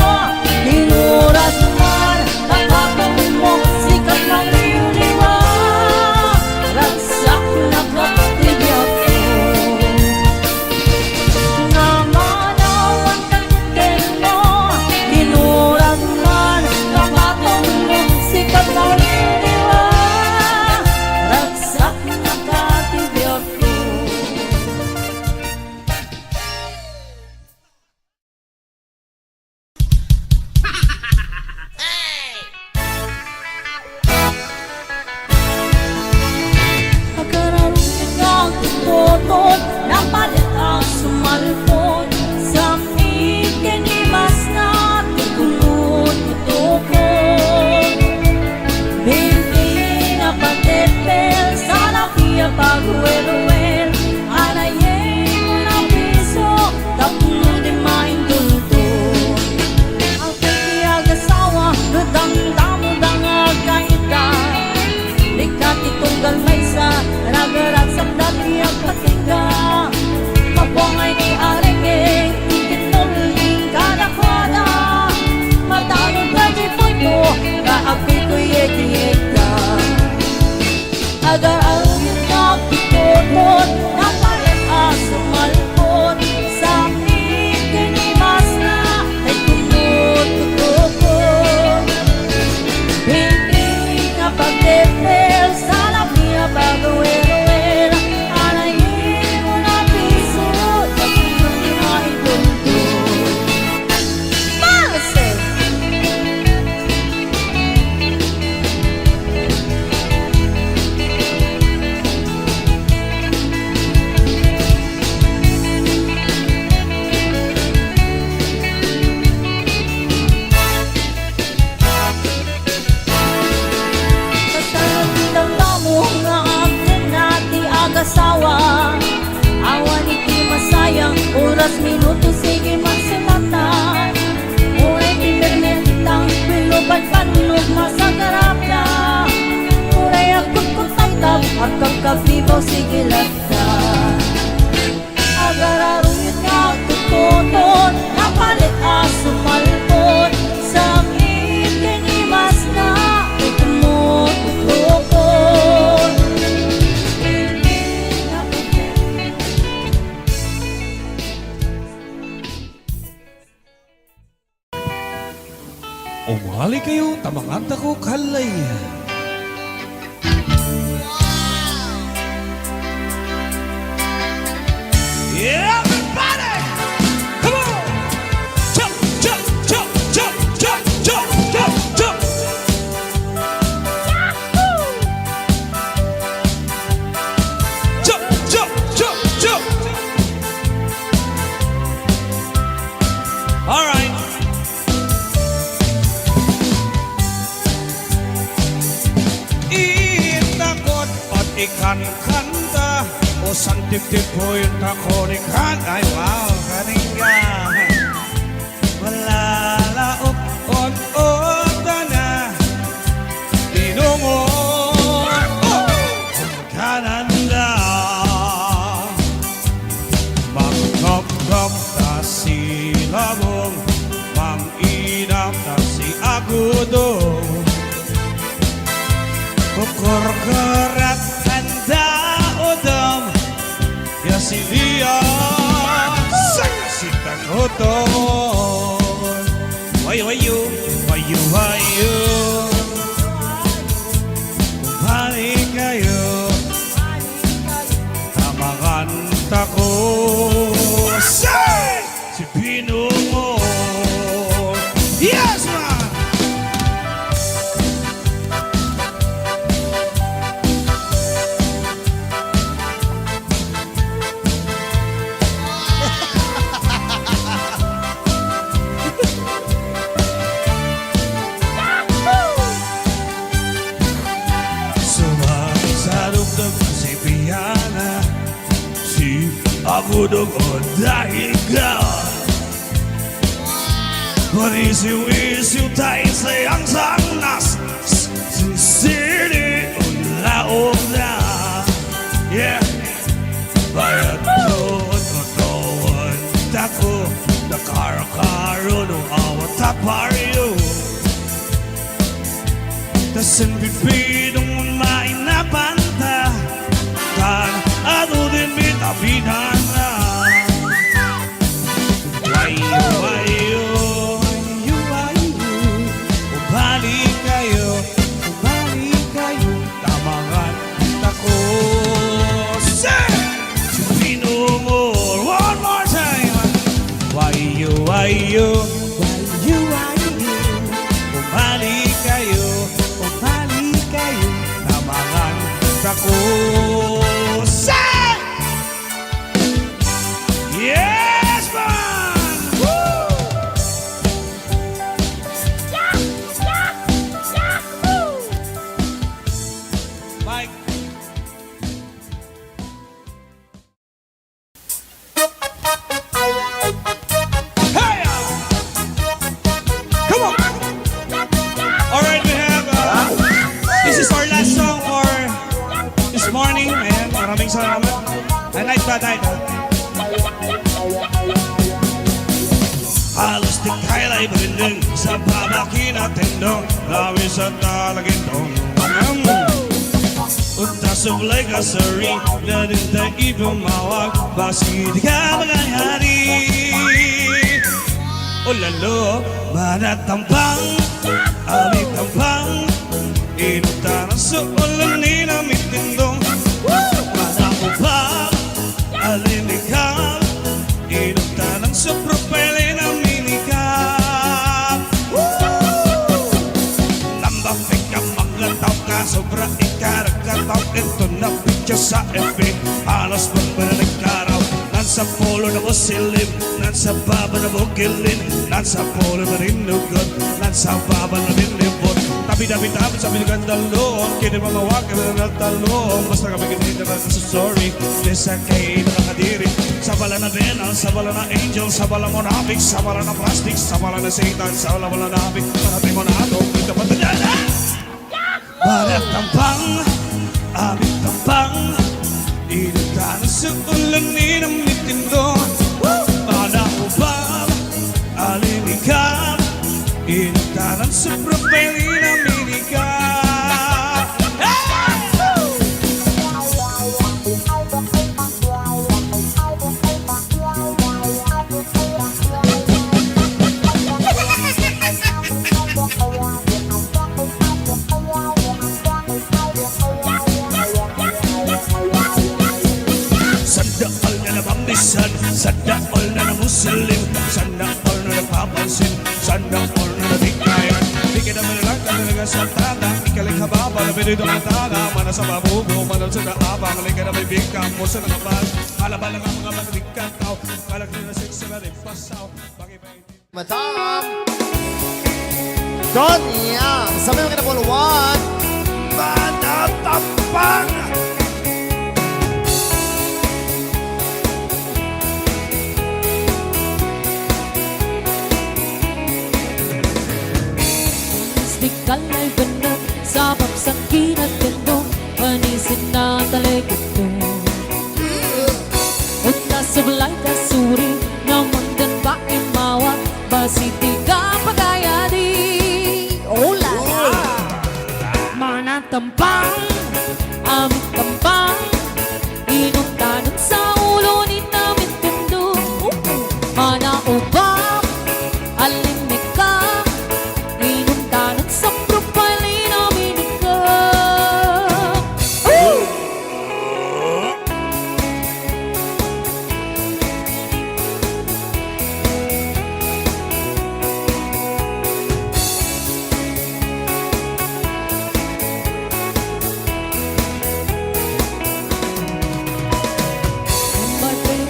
Ninuras man Napatong mo Sikat mang liwliwa Ragsak na kapatibiyag ko Namanaw ang tagitin mo Ninuras man Napatong mo Sikat mang liwliwa Ragsak na kapatibiyag ko Pagkararungin ng tutot Napalit ang sumalpon Sa ikinimas na Tigunod ito ko Binti na patipil Sa lakiya pagwelwel Anayin mo ng piso Tapno di maindulto Ang pagkiyag-asawa Nudang damo-dang agayta Likat itong galmaysa Ragarat sa dati ang patingga Mapongay ni arengeng Ikinulling kadakwada Matanong ka di po mo Kaagpi ko'y eti-eta Agar ang hinap ito tamanganta ko kalay. Yeah, everybody! Come on! Jump, jump, jump, jump, jump, jump, jump, jump! Jump, jump, jump, jump! All right. Itakot at ikan-kanta o santip-tip po yung takonikan. Ay, wow, kaningga. Malalaop on-ota na tinungo kananda. Magkakap na si labong, manginap na si agudong. Kukur-kurat handa udam, ya si dia si tanutong. Wayu wayu, wayu wayu, balik kayo, tamangan tako. Say, si Pinungo. Yes, man. Sumali sa lugdog si Piana, si Agudog o dahil ka. Panisiw-isiw tayo sa iyang sangnas, sinsili o laog na. Yeah, bayad doon o doon tako, nakara-karo no awat taparyo. Tasin bibidong mainapanta, kan ano din bitabinan na. Wayo, wayo, wayo, wayo, bumalik kayo, tamangan tako. Say, Pinungo, one more time. Wayo, wayo, wayo, wayo, bumalik kayo, tamangan tako. Say, yes, man. Woo! Mike. Hey! Come on! All right, we have this is our last song for this morning. Ayan, maraming salamat. I like that title. Halos di kaila'y balinding sa pabaki natin dong. Lawi sa talagintong. Unta sublay ka sa ring, dadin tayo ibumawag. Basi di ka magayari. O lalo, manatampang, aming tampang. Inuta na sa ulan ni namit tindong. Manako pa, alinikap. Inuta ng sa propele na minikap. Nambang ka, maglataw ka, sobra ikaragataw. Ito na picture sa FB, halos magmanalig karaw. Nasa polo na musilim, nasa baba na bukilin. Nasa polo na rinugod, nasa baba na rinibot. Tabi-tabi-tabi sa binigandang loob, kini mga wag na nagtalong. Basta kami kinita na sa sorry, lesa kay nakakadiri. Sa bala na venal, sa bala na angel, sa bala mo nabig, sa bala na plastic, sa bala na satan, sa bala mo nabig. Parating mo na ato, ito pa tadyana. Balat tampang, aming tampang. Inuta na sa ulan ni namit tindong. Manakubab, alinikab. Inuta na sa propeli na minikab. Sana all na Muslim, sana all na napapansin, sana all na nabigkayan. Di ka naman lang talaga sa tanda, ikaling hababa na pinito ng tanda. Mana sa mabubo, manan sa naabang, halika na may bigkang mo sa nakapal. Halaban lang ang mga magdikang tao, kalak na siksi na rin pasaw. Madam Don Yang, sabi mo kinapol 1. Manatapang! Di kalay benar sabab sakit gendong manisin na talikod ko. Unta sebelah kasuri namun dan pak imawa basi tiga pagaya di ola. Mana tempang amit tempang inong tanong sa ulo ni namin tendo. Mana ubang alin ka inong tanong sa propali namin ka.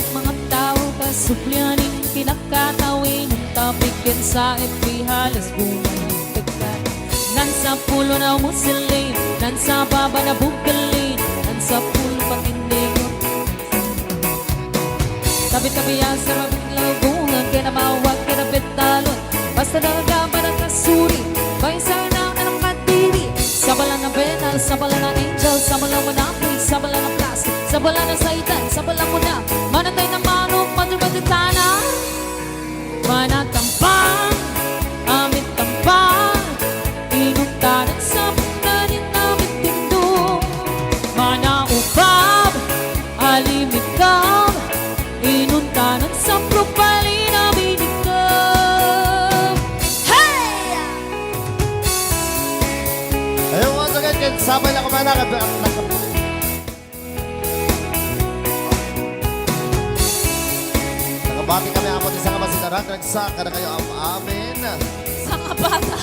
Mga tao kasuplyaning kinakatawin ang tapikin sa FB halos bumalik. Nan sa pulo na Muslim, nan sa baba na bugalin, nan sa pulo patindig. Tabi-tabi ang sarabing lagungan, kaya na mawag kaya na betalon. Basta daga ba na kasuri, baysa na ng kadiri. Sabalan ng penal, sabalan ng angel, sabalan mo na free, sabalan ng plastic, sabalan ng saitan, sabalan mo na. Manatay na manok, madrubagitana. Manatampang, amit tampang, inuntanan sa pagkanin namin tindong. Manaupab, alimikab, inuntanan sa propali namin ikab. Hey! Ayun, once again, sabay na kumana ka. Nakabati kami ako sa kamasitaran. Nagsaka na kayo amin. Sa kabata.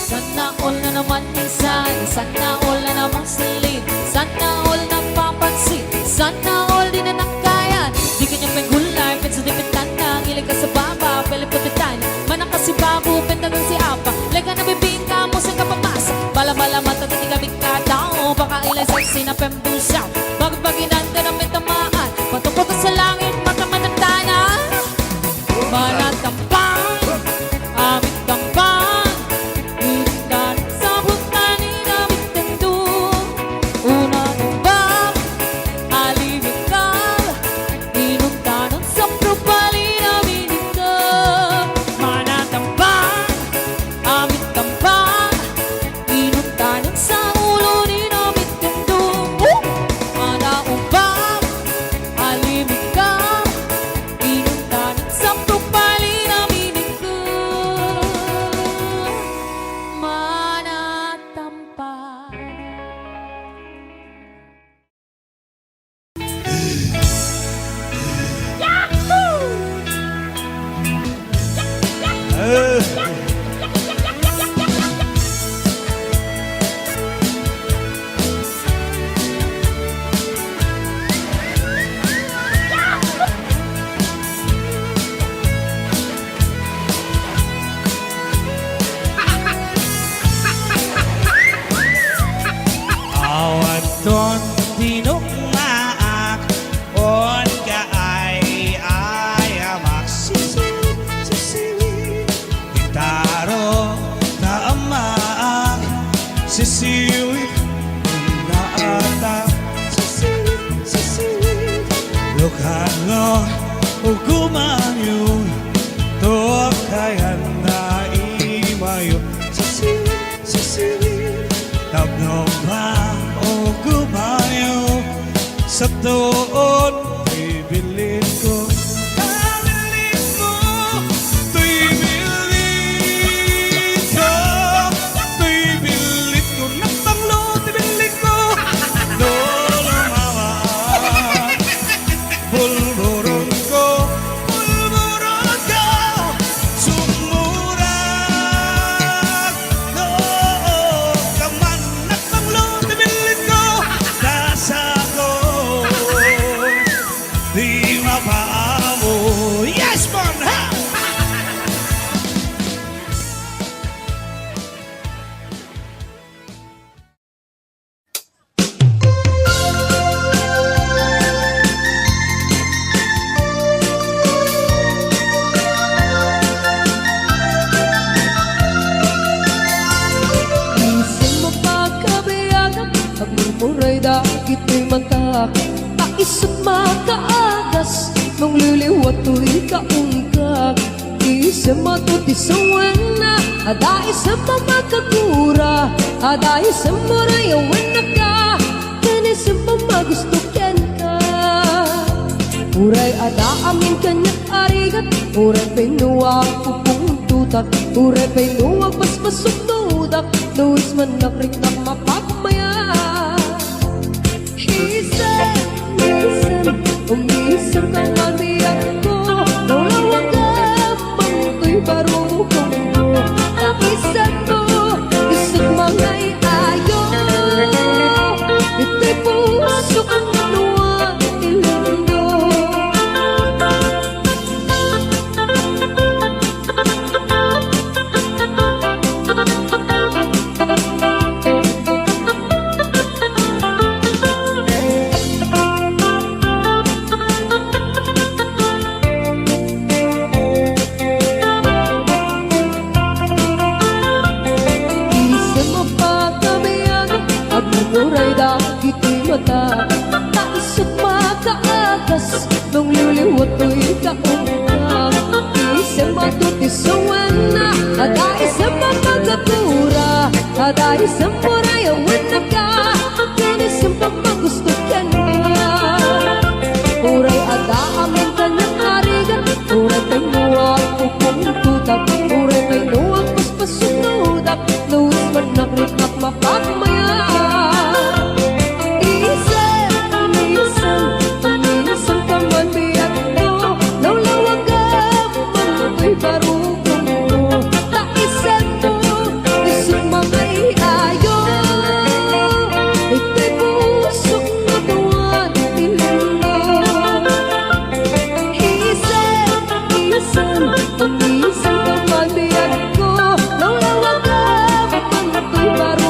Sana all na naman minsan, sana all na naman silid, sana all na papansin, sana all di na nakayan. Di kanya penggulay, penso di pitana, ngilig ka sa baba, pelip ka pitana, manang ka si babu, pendagang si apa, lega na bibingka mo sa kapamasa, bala-bala mata di ka bigkatao, baka ilay sexy na pembusaw, bagbaginan ka na may tamaan, patok-patok sa langit, mata manatana, manatampang, amit tampang. Awaton tinukmaak on ka ay amak sisiwi gitaro taamaak sisiwi naata sisiwi lukhano ugumanyo to kayan na imayo sisiwi tabno ba o gumayo sa tuon bibilin ko kabilin mo tuy bilin ko tuy bilin ko napanglo tuy bilin ko lolo mawa Agmumuray dagito'y matak Paisot makaagas Nung liliwat to'y kaungkag Di sa matuti sa wana Aday sa pamakakura Aday sa murayawan na ka Kani sa pamagusto ken ka Uray ada amin kanyang arigat Uray pinuwag upong tutak Uray pinuwag paspasok tudak Luis man nakritak mapagmaya Hisan, umisan ka man biyak ko Nulawag ka, mangto'y barukong mo Nakisan mo, isang mga iayo Ito'y puso kong nuwag ilando Agmumuray dagito'y mata Taisot makaagas Nung liliwat to'y kaungkag Isa matuti sa wana Aday sa mamagapura Aday sa murayawan na ka Kini sa pamagusto ka niya Uray ada amin kanyang arigat Uray pinuwag upong tutak Uray pinuwag paspasunudak Luis man nakritak mapagmaya barukong mo Taisan mo, isang mga iayo Ito'y pusok na tuwan ilino Isan, pag-isan ka man biyak ko Nang lawag ka, pag-ito'y barukong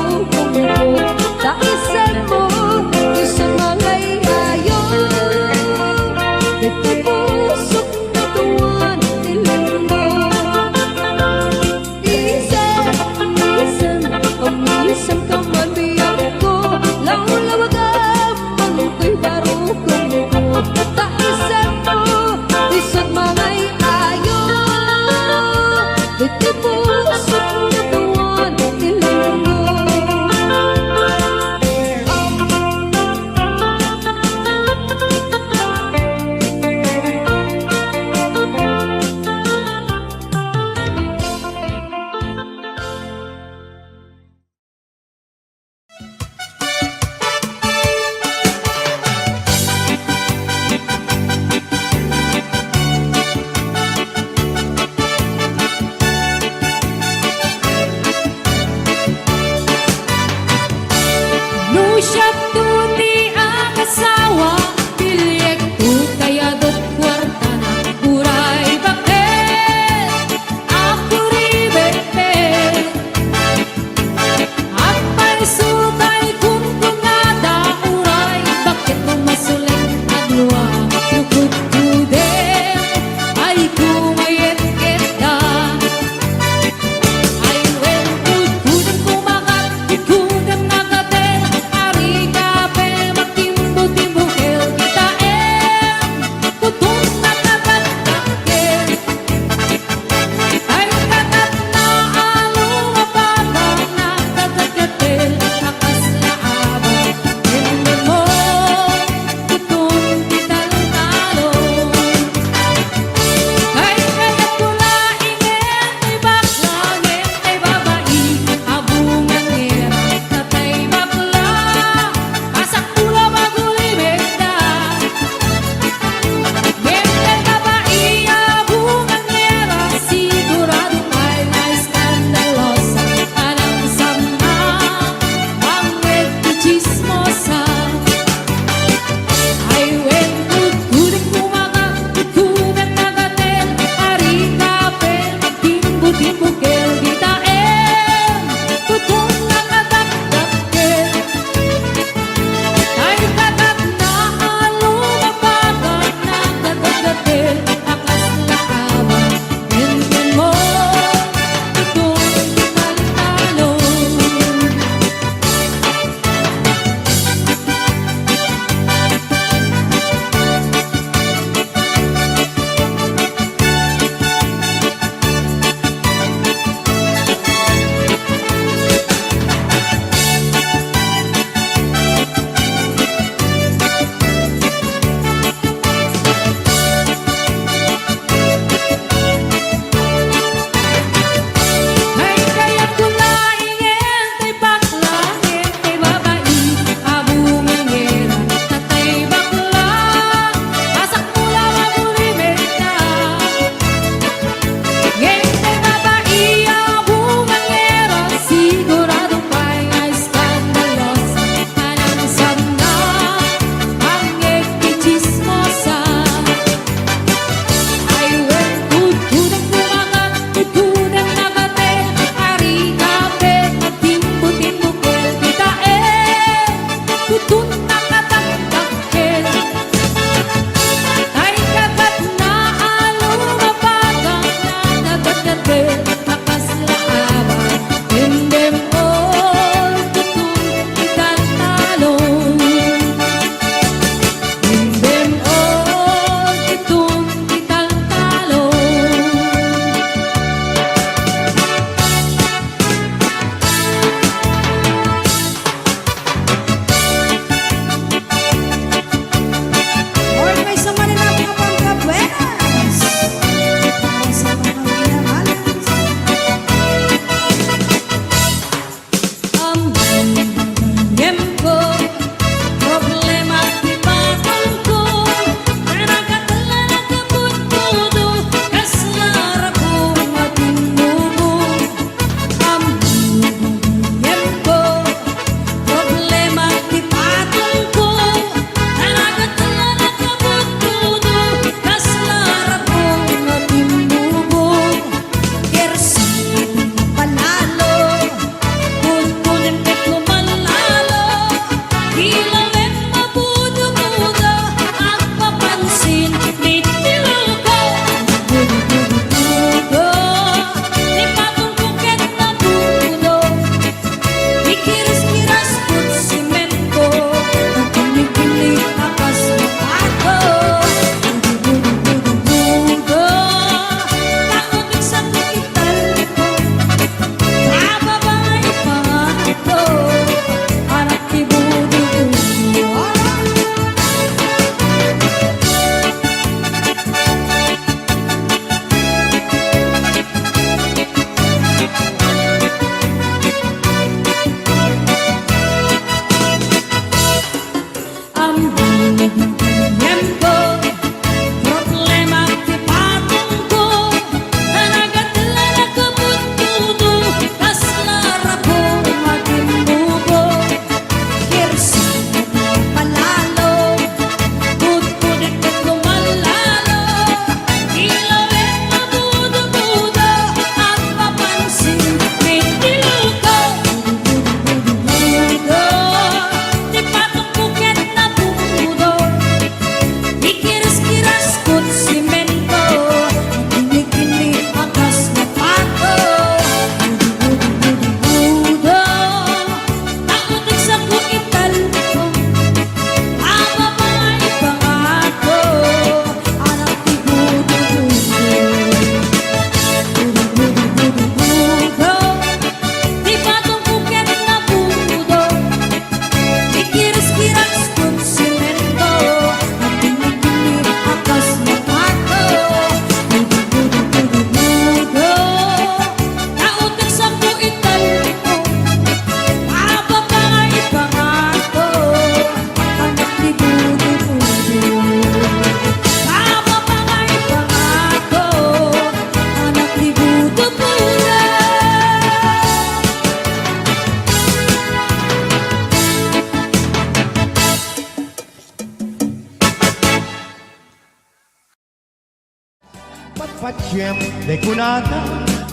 facem de kunata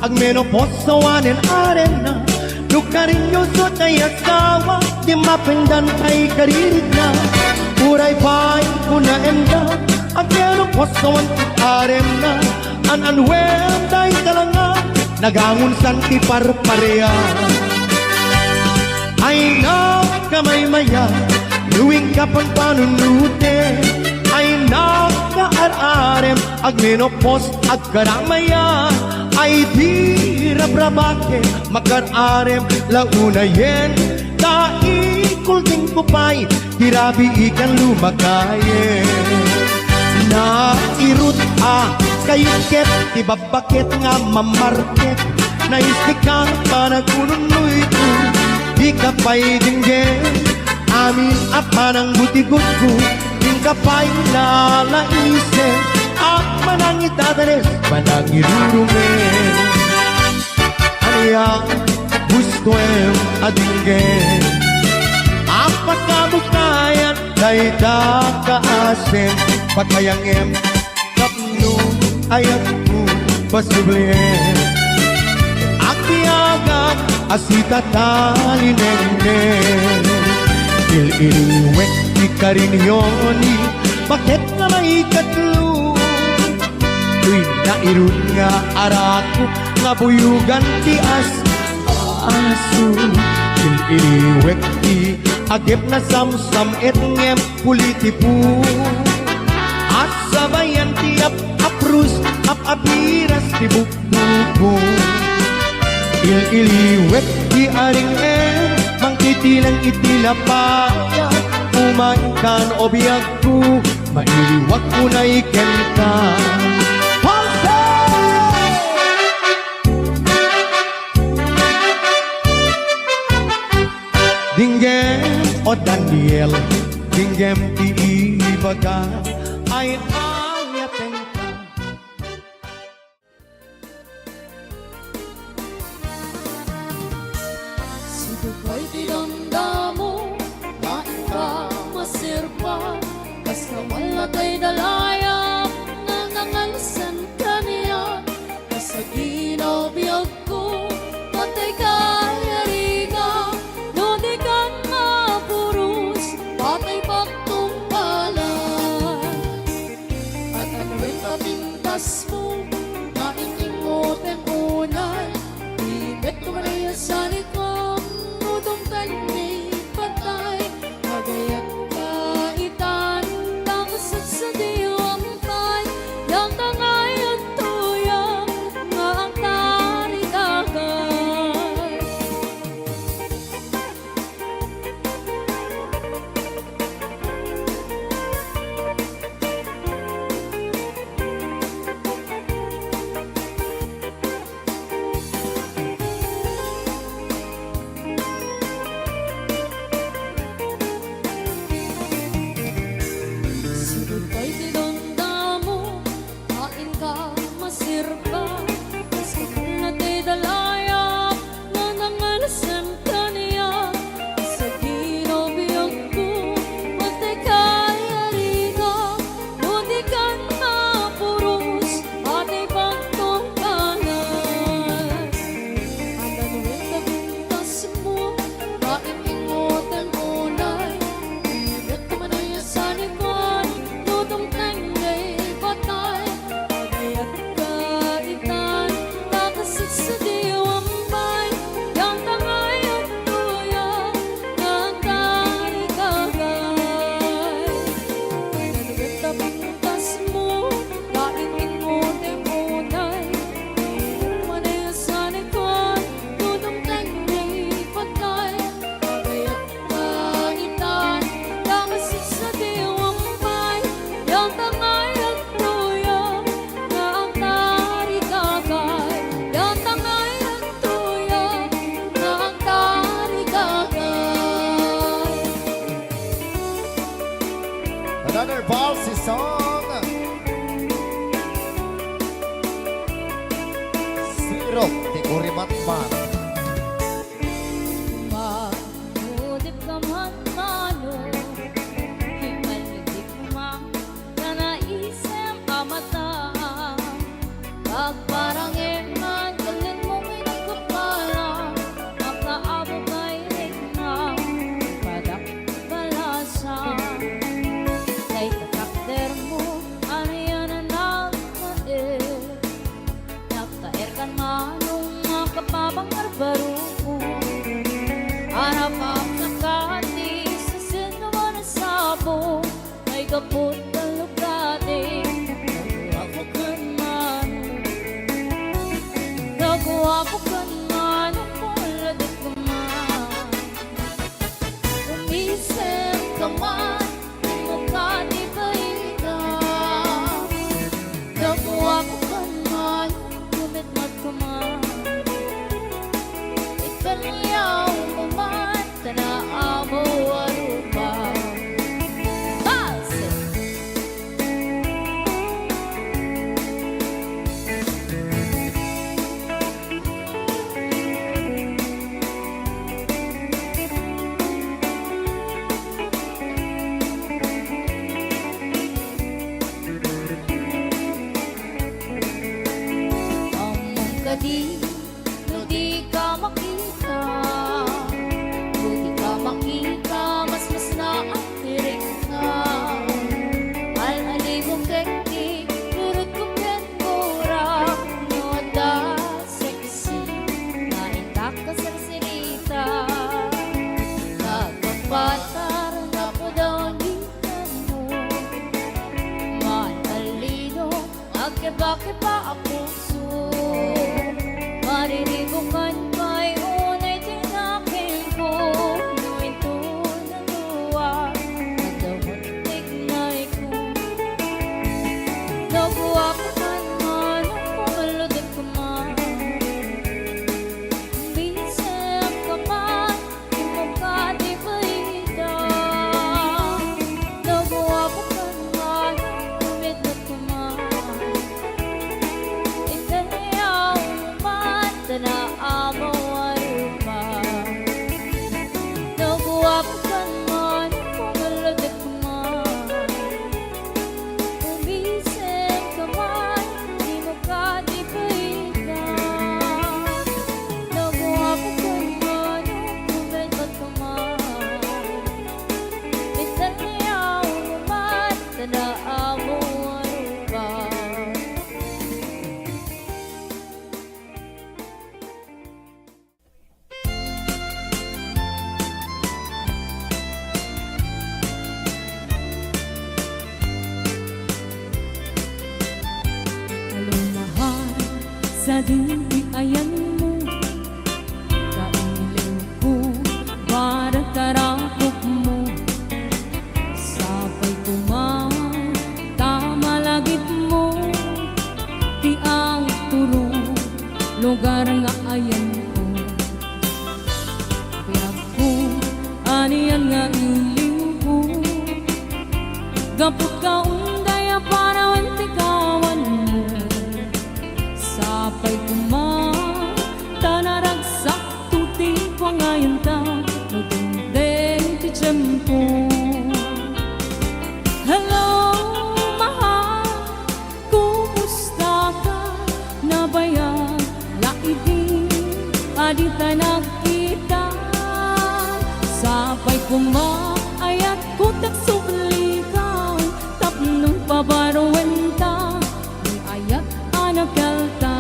ag menoposawanen arena lukarinyo so tayasawa di mapendan ay karirit na uray pay kuna enda ag menoposawan arena an day talanga nagangun san iparparea ay na kamay maya luwing kapag panunute ay nakaararem ag menopos ag karamaya ay di rabrabake makararem launayen kaikulting kupay tirabi ikan lumakayen na irut kayuket tibabakit nga mamarket na istikan panagununoy ko di ka pa'y dinggin amin apanang buti-gut ko di ka pa'y lalaisen at manang itadares manang irurumin aniya gusto em adinggin apat kabukayan day kakaasin patayang em kapno ayat ko pasiblien aktiagak asita talinenge il-iliwek di karinyoni bakit nga may katlo tuy nairun nga arako nga buyugan ti aso il-iliwek di agip na samsam et ngem pulitipu at sabayan ti aprus apiras ti bukbuko il-iliwek di aring mangkitilang itilapaya umakan o biyag ko mailiwag ko na iken ka Dinggem o Daniel Dinggem ti ibaga ay ayaten ka Sibukay di damdamo, kain ka masirpa, basta wala kay dalayang nangangalsan ka niya. Basta ginabiyag ko, patay ka yariga, no di ka mapurus, patay paktong palan. At ang pintas mo, naingingot ang unay, ibet ko na sa likod. Udong kanya'y patay Magayat kaitan Tangasat sa diwang tay Yang tangay at tuyang Nga ang tarikagay Sibuk kay dinondamo, kain ka masirpa, basta wala kay dalayang nanangalasan ka niya. Sa ginabiyag ko, patay kay ariga, no di ka mapurus, patay paktong kanan. Ang nanuwin na bintas mo, kain ingot ang unay, ibet ko manaya sa likod, tutong tanggay patay, pagayat kaitan, takasit sa diwang bay, yang tangay at tuya, ng tarikagay. Nanuwit na bintas mo, kain ingot ang unay, ibet ko manaya sa likod, tutong tanggay patay, pagayat kaitan, takasit sa diwang bay, yang tangay at tuya, na ang tarikagay. Yang tangay at tuya, na ang tarikagay. Another Valsi song. Sirok ti Kurimatman. Pagudip ka man mano, himalidik man, nanaisip amata. kaput talukati Ako kan man Ako kan man Ulit ka man Umisip ka man Mukha di baita Ako kan man Kumitmat ka man Ikanyaw mo man Tanaa mo arupa Base! Among kadi, no di ka makita No di ka makita, mas na ang tirik na Al-alibong teknik, turut kong kenpura No ada sexy, naintak ka sa sinita Nagpapatar na po daw ang gitan mo Matalino, agkiba-kiba ang puso Mariribukan pa'y unay tinakin ko No'y tunaluwa Nadawat tignay ko Nabuwa ko man man Ang pumaludin ko man Bisip ka man Di mo ka di baita Nabuwa ko man man Ang kumidlat ko man Ikanyaw mo man Tanaa mo arupa Nabuwa ko man man Pumalagay ko man Umisip ka man Di mo ka di baita Nabuwa ko man man Pumalagay ko man Ikanyaw mo man Tanaa mo arupa Halong mahal sa dintiayan mo Kailiw ko para tarakop mo Sabay kumain, tama lagip mo Di ang turo, lugar nga ayan ko Biyak ko, aniyan nga iliw ko Gapot ka undaya para wantikawan mo Sapay kumain, tanaragsak tuti ko ngayon ta Nagundeng ti tiyempo Hello, mahal, kumusta ka? Nabayag, laibig, adita nakita Sapay kumaayat ko tagsublikang Tapnong pabaruwenta, may ayat anak kalta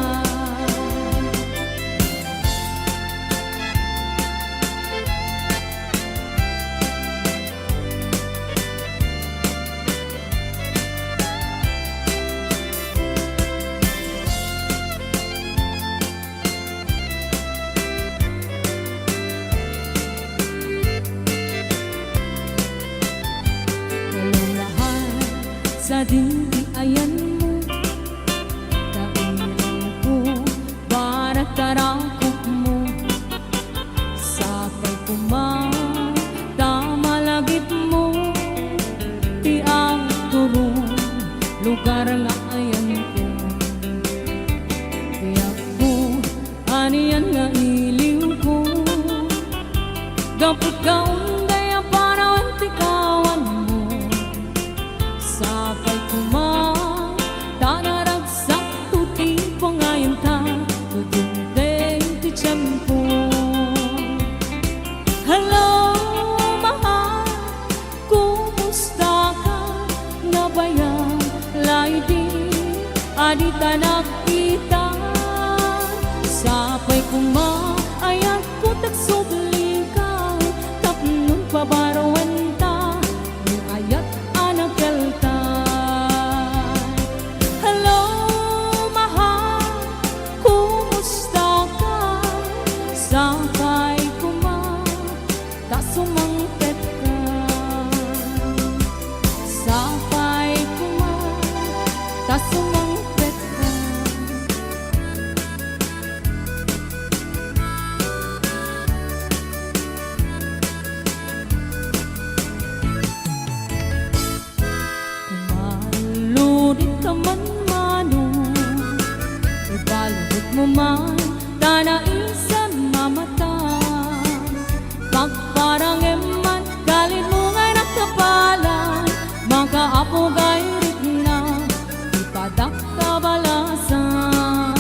Halong mahal sa dintiayan mo Kailiw ko para tarakop mo Sapay kumain, tama lagip mo Di ang turo, lugar nga ayan ko Biyak ko, aniyan nga iliw ko Gapot ka undaya para wantikawan mo Sapay kumain, tanaragsak tuti ko ngayon ta Tudundeng ti tiyempo Hello, mahal, kumusta ka? Nabayag, laibig, adita nakita Sapay kumaayat ko tagsublikan Tapnong pabaruan ta Yung ayat anak kasumangpet ka. Kumaludit ka man mano, ibaludit mo man tanaisang mamata. Pagparang eman galit mo ngay nakapalan, makaapo gayrit na ipadak kabalasan.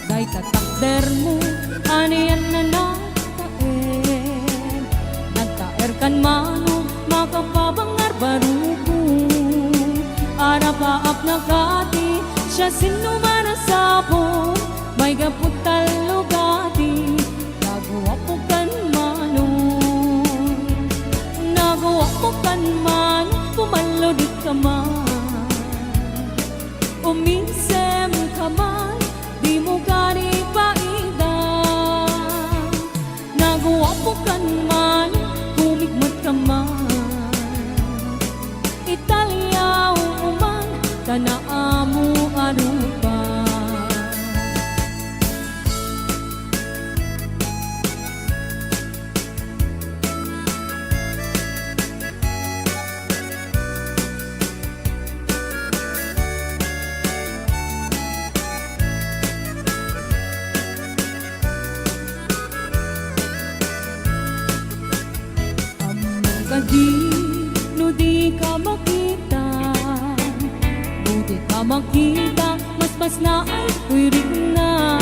Day tatakder mo aniyan na nagtaer, nagtaer kan mano makapabangar barugo. Arapaap na kati siya sinuman ang sapo, may gaputal lugati nagawa po kan mano. Nagawa po kan mano, pumalodit ka man, umisem ka man, di mo gani paidan. Nagawa po kan mano, kumigmat ka man, Italya uman, tanaamu arupa. Kadi, no di ka makita, no di ka makita, mas na ay wirig na.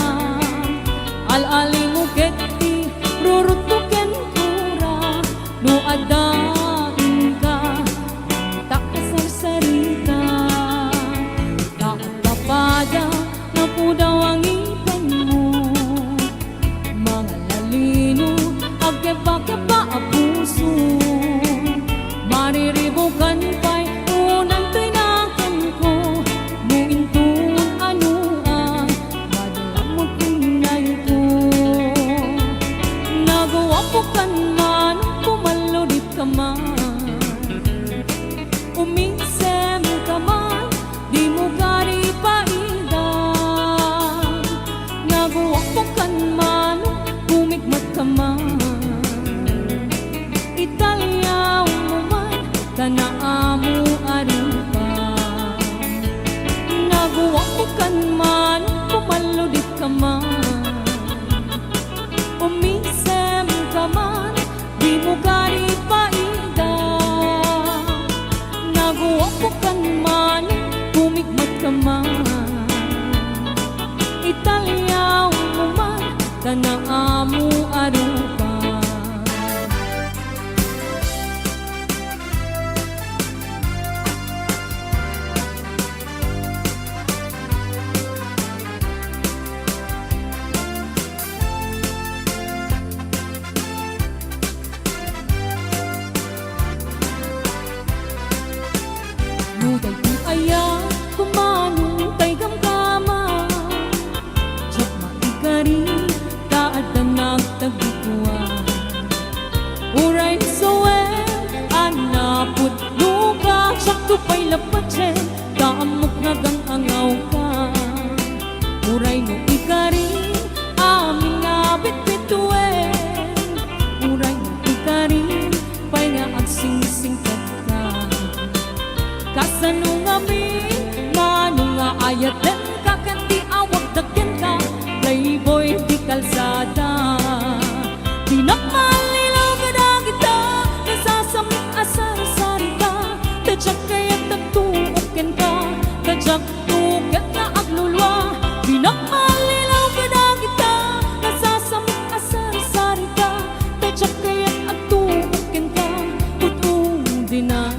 Al-ali mo keti, rurutuken kura, no adain ka, tak kasarsarita. Kapada na po daw ang ipan mo, mga lalino, agkeba-keba ang puso. Mariribukan pa'y unang tinakan ko, muintong anuan, madalamot inay ko. Nagawa po kan man, pumalodit ka man, umisem ka man, di mo gari paidan. Nagawa po kan man, kumigmat ka man, Italya uman, tanaamu arupa. Nagawa ko kan man, pumalodit ka man, umisem ka man, di mo gari paidan. Nagawa ko kan man, kumigmat ka man, Italya uman, tanaamu arupa. Muday di aya, kumano tay gamgama, tsak maikari, taadan nagtagikuan. Uray soe, anaput luka, tsak tupay lapatsen, kaamok nagang angaw ka. Uray no ikari, amin nga bitbituen, uray no ikari, pay nga agsingsingkat ka. Kasano nga mi, mano nga ayat den kakanti awag dagyan ka, playboy di kalsada. Di nakmalilaw ka na kita, nasasamit asar-sari ka, tadyak kaya't nagtuukin ka, tadyak tuket nga aglulwa. Di nakmalilaw ka na kita, nasasamit asar-sari ka, tadyak kaya't agtuukin ka, tutundi na.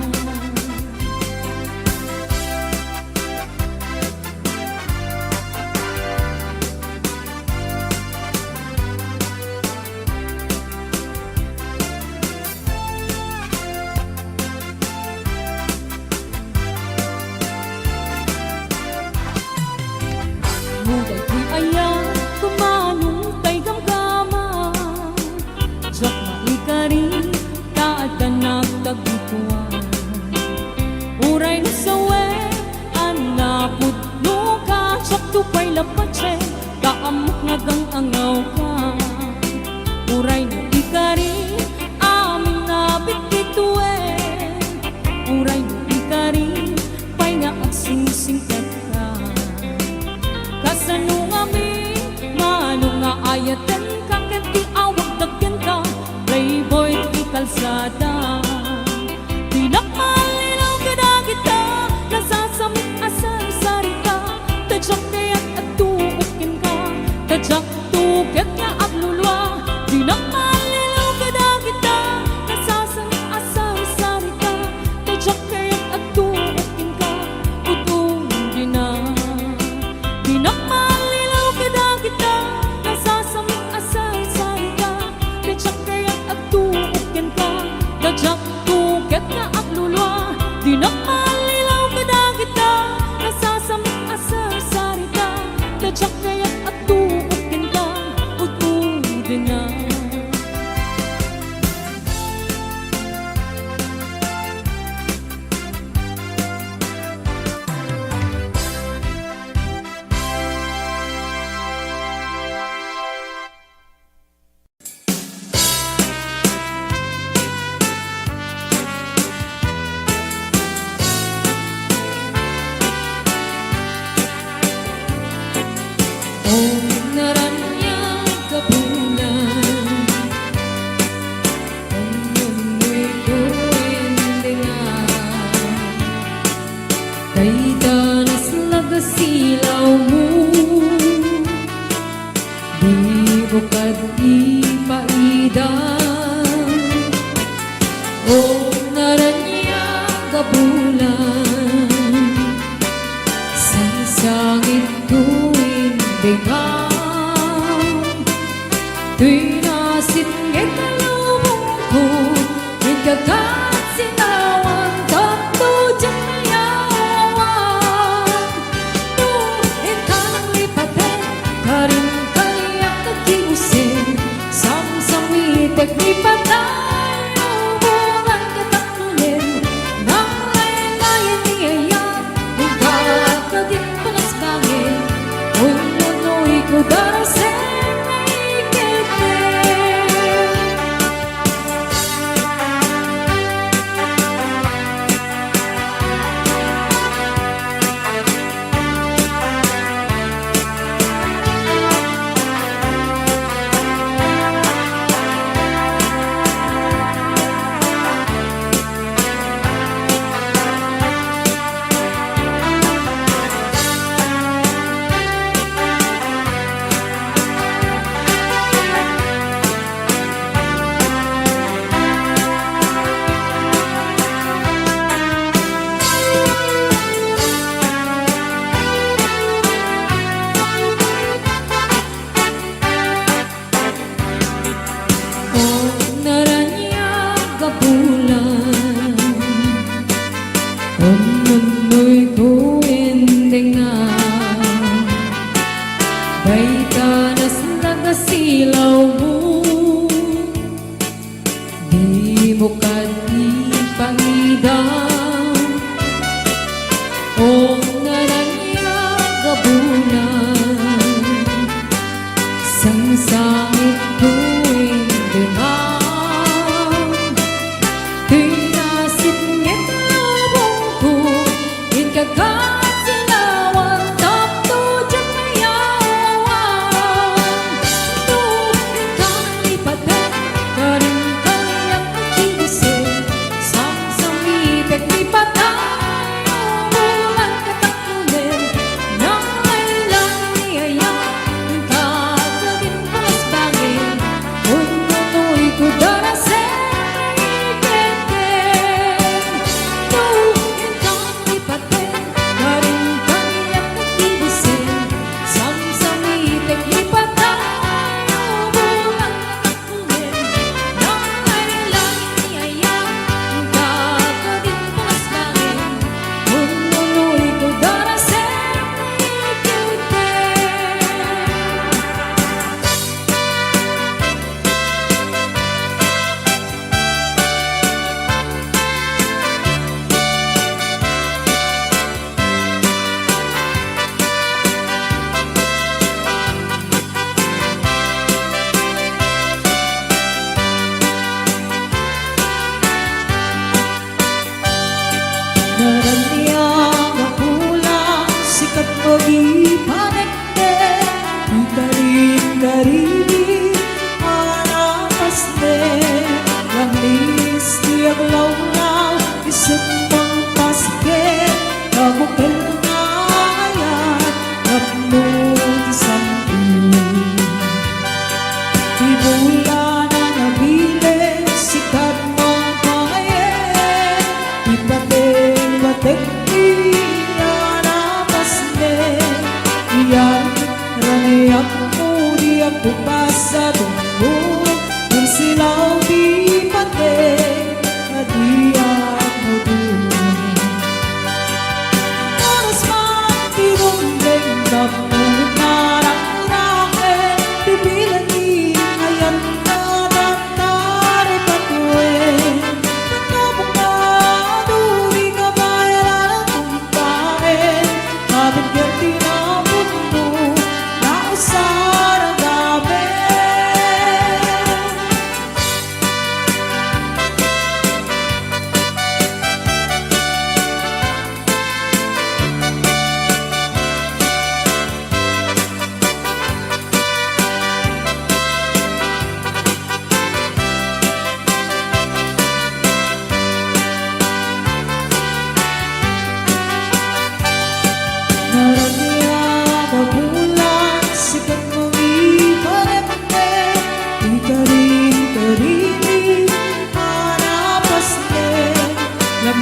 Di na malinaw kita nasasamit asal sarita. Tadyak kaya't at tuukin ka, tadyak tuket nga aglulwa. Di na malinaw kita nasasamit asal sarita. Tadyak kaya't at tuukin ka, utong di na. Di na malinaw kita nasasamit asal sarita. Tadyak kaya't at tuukin ka, tadyak tuket nga aglulwa. Di na malinaw kita nasasamit asal sarita. Tadyak kaya't at tuukin ka, utong di na. Oh, naranyang kabulan, ang amoy kuwendengan, kay tanas lagasilaw mo, di bukad ipaidan. Oh, naranyang kabulan, sa sangit tuwing dengan tuy nasingit na lubong ko, ikagat sinawan tanto dyan mayawan. Nuhin ka ng lipatin, karin kaniyak nagkiusin, samsamitek lipatan, hubungan kitang nunin, nang laylayan niyayan, nagkakadit panas bangin. Ko darasem naikete. Sang-sangit tuwing dimang, tinasingit lubong ko, ikagat silawan tanto dyan mayawan. Nuhin ka ng lipatin, karin kaniyak nagkiusin, samsamitek lipatan, hubungan kitang nunin, nang laylayan niyayan.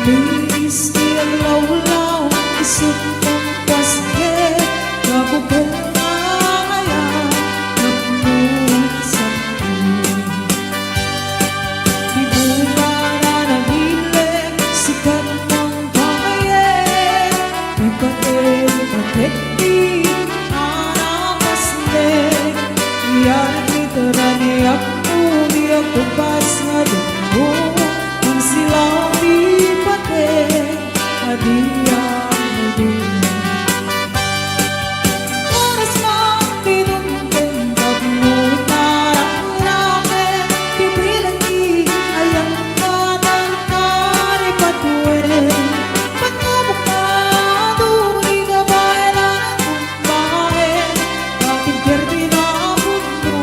Mabilis di ang lawlaw, isip ng paske, kapupungaya, napusan ko. Di bunga na namiling, sikat ng kaya, ipatek di anakas ne, iyan kita na niyak mo, niyak ko pas nga dugo, ang silaw di patek, adiyan mo din. Oras mang pinuntin, pagmulit na rakin, pipilan di ayang kanan kari patuwin. Pagkabukado, di ka bailan kung bakit, bakit perdi na mundo,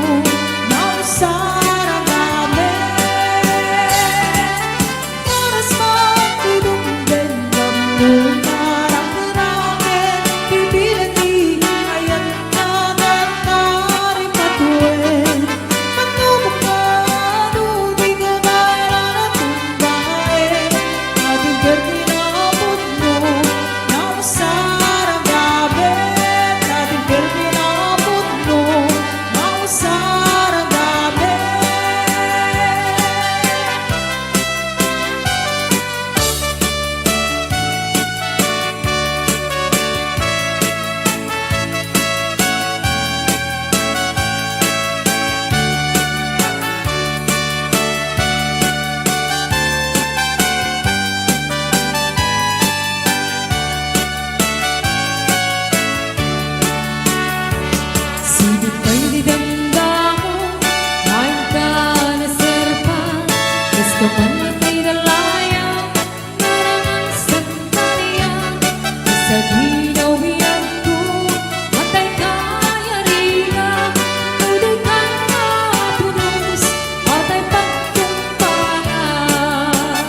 nausara namin. Oras mang pinuntin, pagmulit na rakin, pipilan di ayang kanan kari patuwin. Pagkabukado, di ka bailan kung bakit, bakit perdi na mundo, nausara namin. Bakit perdi na mundo, nausara namin. Sibuk kay didamdamo, kain ka na serpa, gusto man na kay dalayang, narangan sa tariyan, sa ginaw biyan ko, matay kaya riga, tuloy ka na punos, matay pagtumpangan.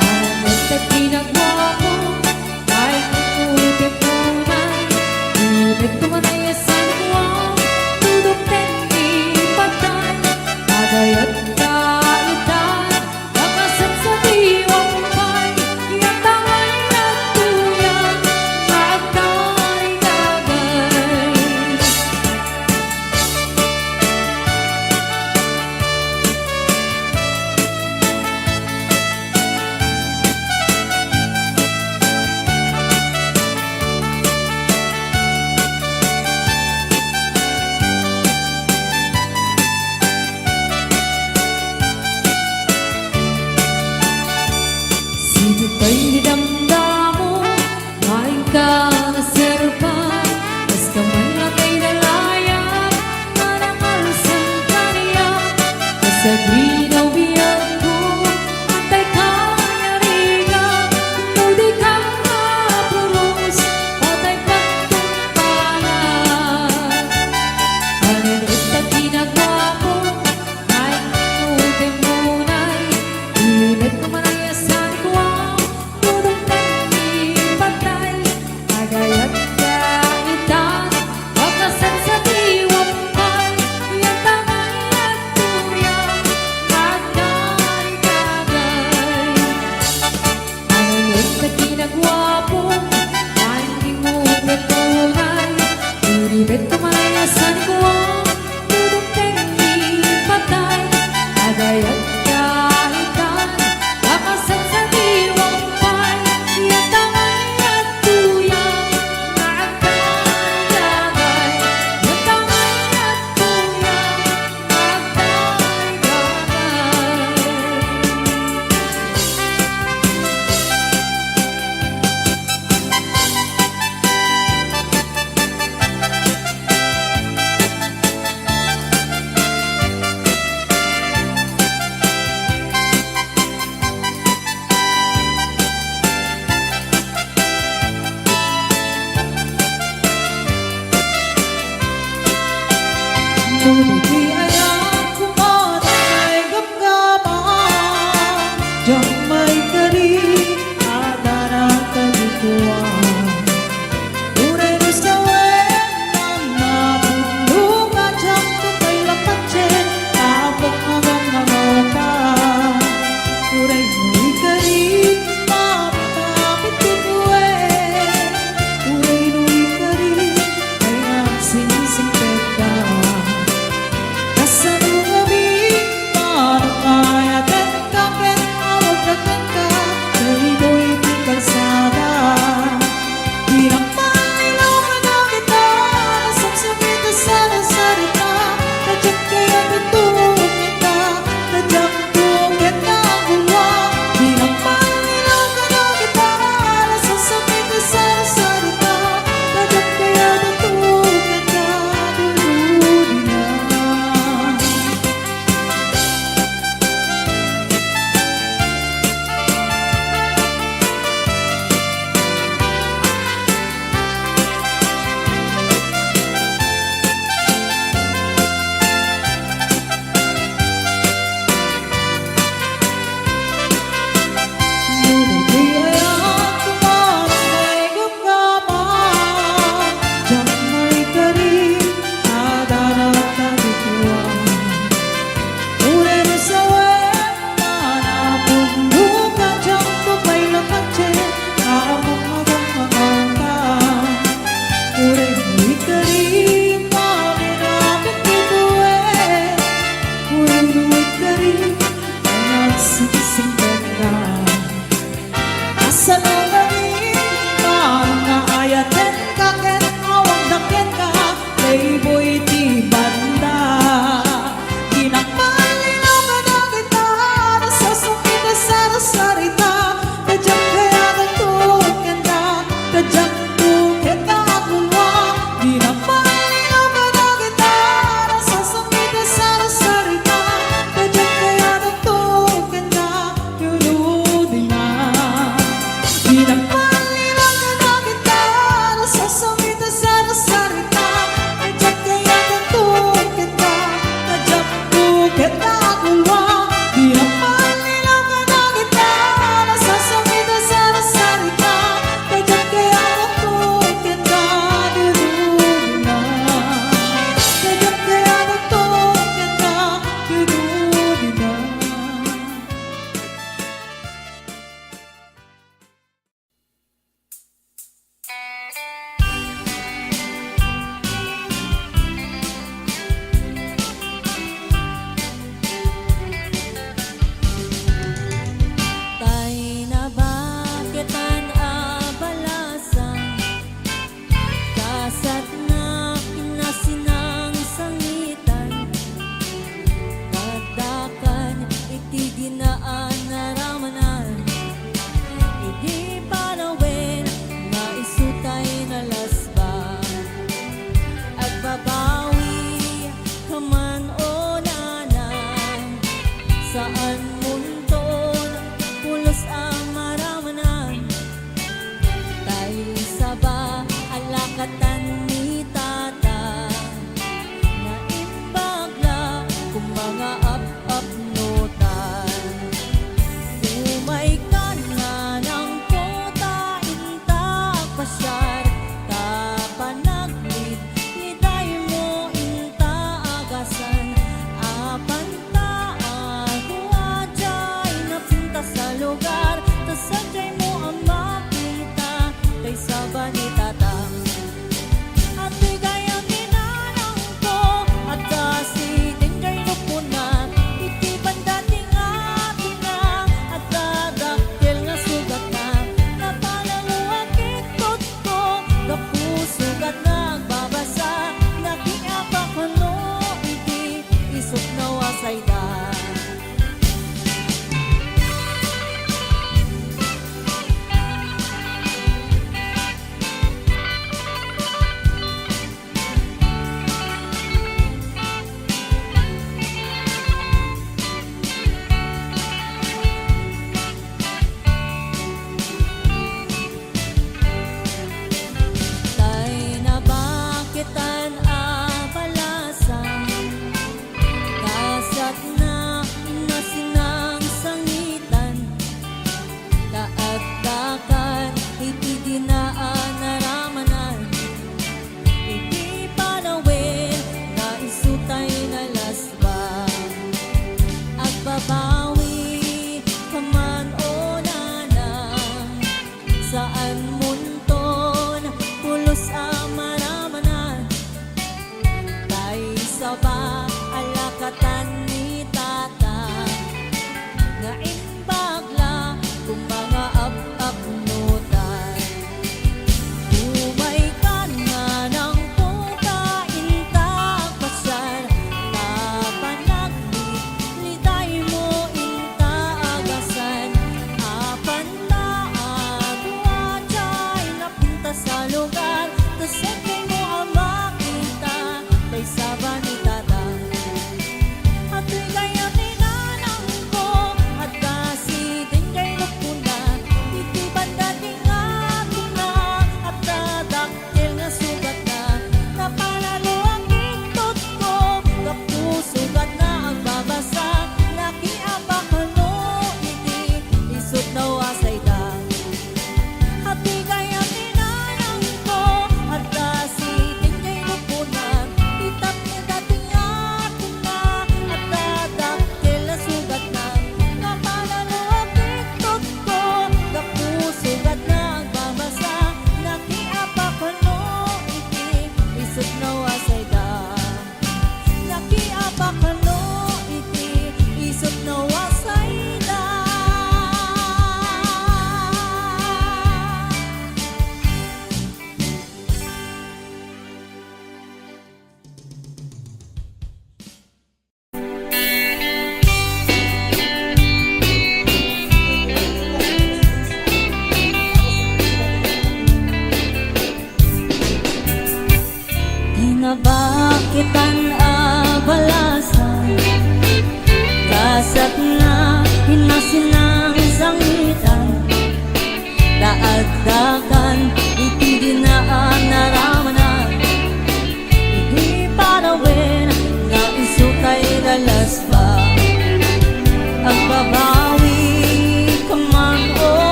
Alam at ginagawa mo, kahit ikutin mo na, ulit tumanayasan mo, dudok tengi patay, agay at kaitan, nakasat sa diwang pay, yatangay na tuyan, magkarigagay. Sibuk kay didamdamo, kain ka na serpa, basta man na kay dalayang, narangal sa tariyan, sa ginaw biyan ko, matay kaya riga, tuloy ka na punos, matay pagtumpangan. Anin at ginagawa mo, kahit ikutin mo na'y, ulit tumanayasan ko ang dudok tengi patay, agay at kaitan, nakasat sa diwang pay, yatangay at tuyan, magkarigagay. Anin at ginagawa mo, kahit ikutin mo na'y, ulit tumanayasan ko ang dudok tengi patay, agay at kaitan, nakasat sa diwang pay, yatangay at tuyan, magkarigagay. Yatangay at tuyan, Ngunit di ayang kumatay gapgapan, diyang may kari, ada na kagikuan. Tunay na sa wenan na pulukan, diyang tumay lapatsin, tapok hanggang mga ukan. Tunay may kari,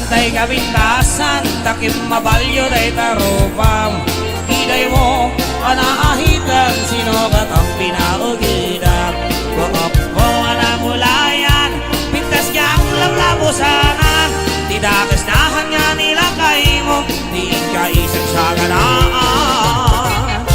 kantay kabintasan, takim mabalyo day tarupam. Iday mo, anaahitan, sino ba't ang pinaugidan? Buok mo anamulayan, pintas niya ang lablabusanan. Tidakas nahan nga nila kay mo, di ka isang sa ganaan.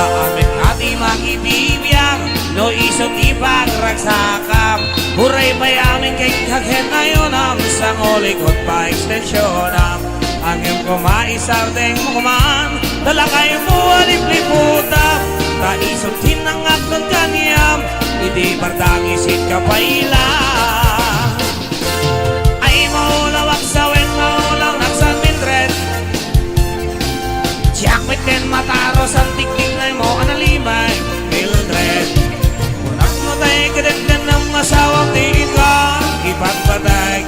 Paamin ati makibibiyang, no isot ipagragsakam. Huray payamin kay kaghen na yun ang isang ulikot pa ekstensyonan. Ang iyong kumaisardeng mo kumaan, talakay mo alipliputam. Kaisot hinangak ng kaniyam, hindi bardang isit ka pa ilang. Ay maulawak sa wen, maulang naksan mindred. Jakmit den mataros ang tiktik na mo analimay, Mildred. Unak mo tayo kadagdan ng masawang tingin ka, ipagpadag.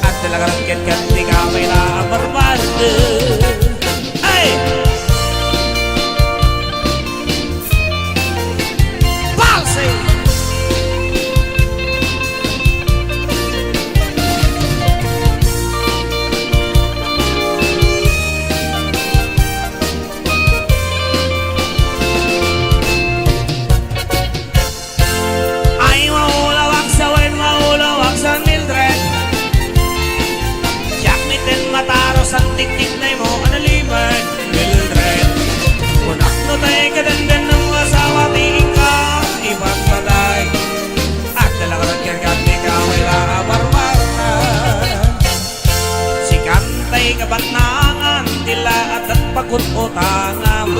At talaga lang ket di ka may naabarbado. Ay! Palsy! Ay maulawak sa wen, maulawak sa Mildred. Jakmiten mataros ang tiktik na mo analimay, Mildred. Kunak no tayo kadandan ng asawa tingin ka, ipagpatay. At talaga ng kirkat di ka may lakabarbar na. Si kantay kabatnangan, tila at pagkututangam.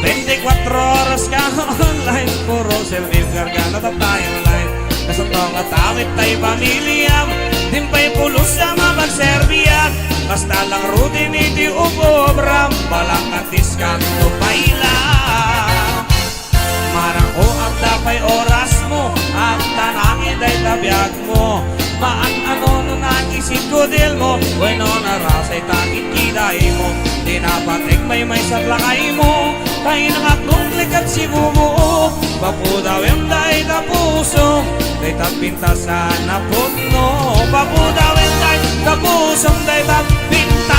24 oras ka online, puro selfie gargana ta timeline. Nasotong at amit tayo pamilyam, dimpay pulos sa mapagserbiyan. Basta lang rutin iti ubobram, balang at diskanto pailang. Marang ko ang dapay oras mo, at tanangin ay tabiyag mo. Maan ano nung nagisip ko dil mo, bueno narasay takit kiday mo. Di napatik may sablakay mo, kay nangaklong likat si bumo. Papudawin day na puso, day tapintasan na puno. Papudawin day na puso, day tapintas.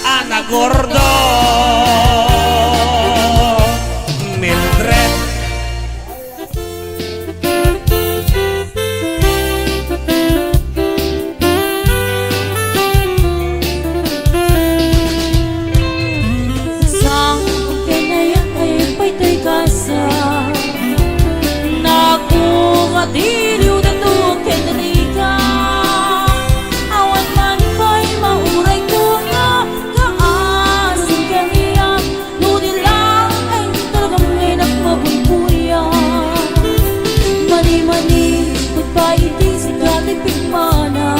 Anak gordo, Mildred. Sang kinaya ay paytoy kasa, nakumadiliw na tuwag kay nanika. Awan man kay mauray ko nga, kaasin kaniyak. Ngunit lang ay talagang may nagmabulbuyan. Mani-mani, goodbye di si katipik mana.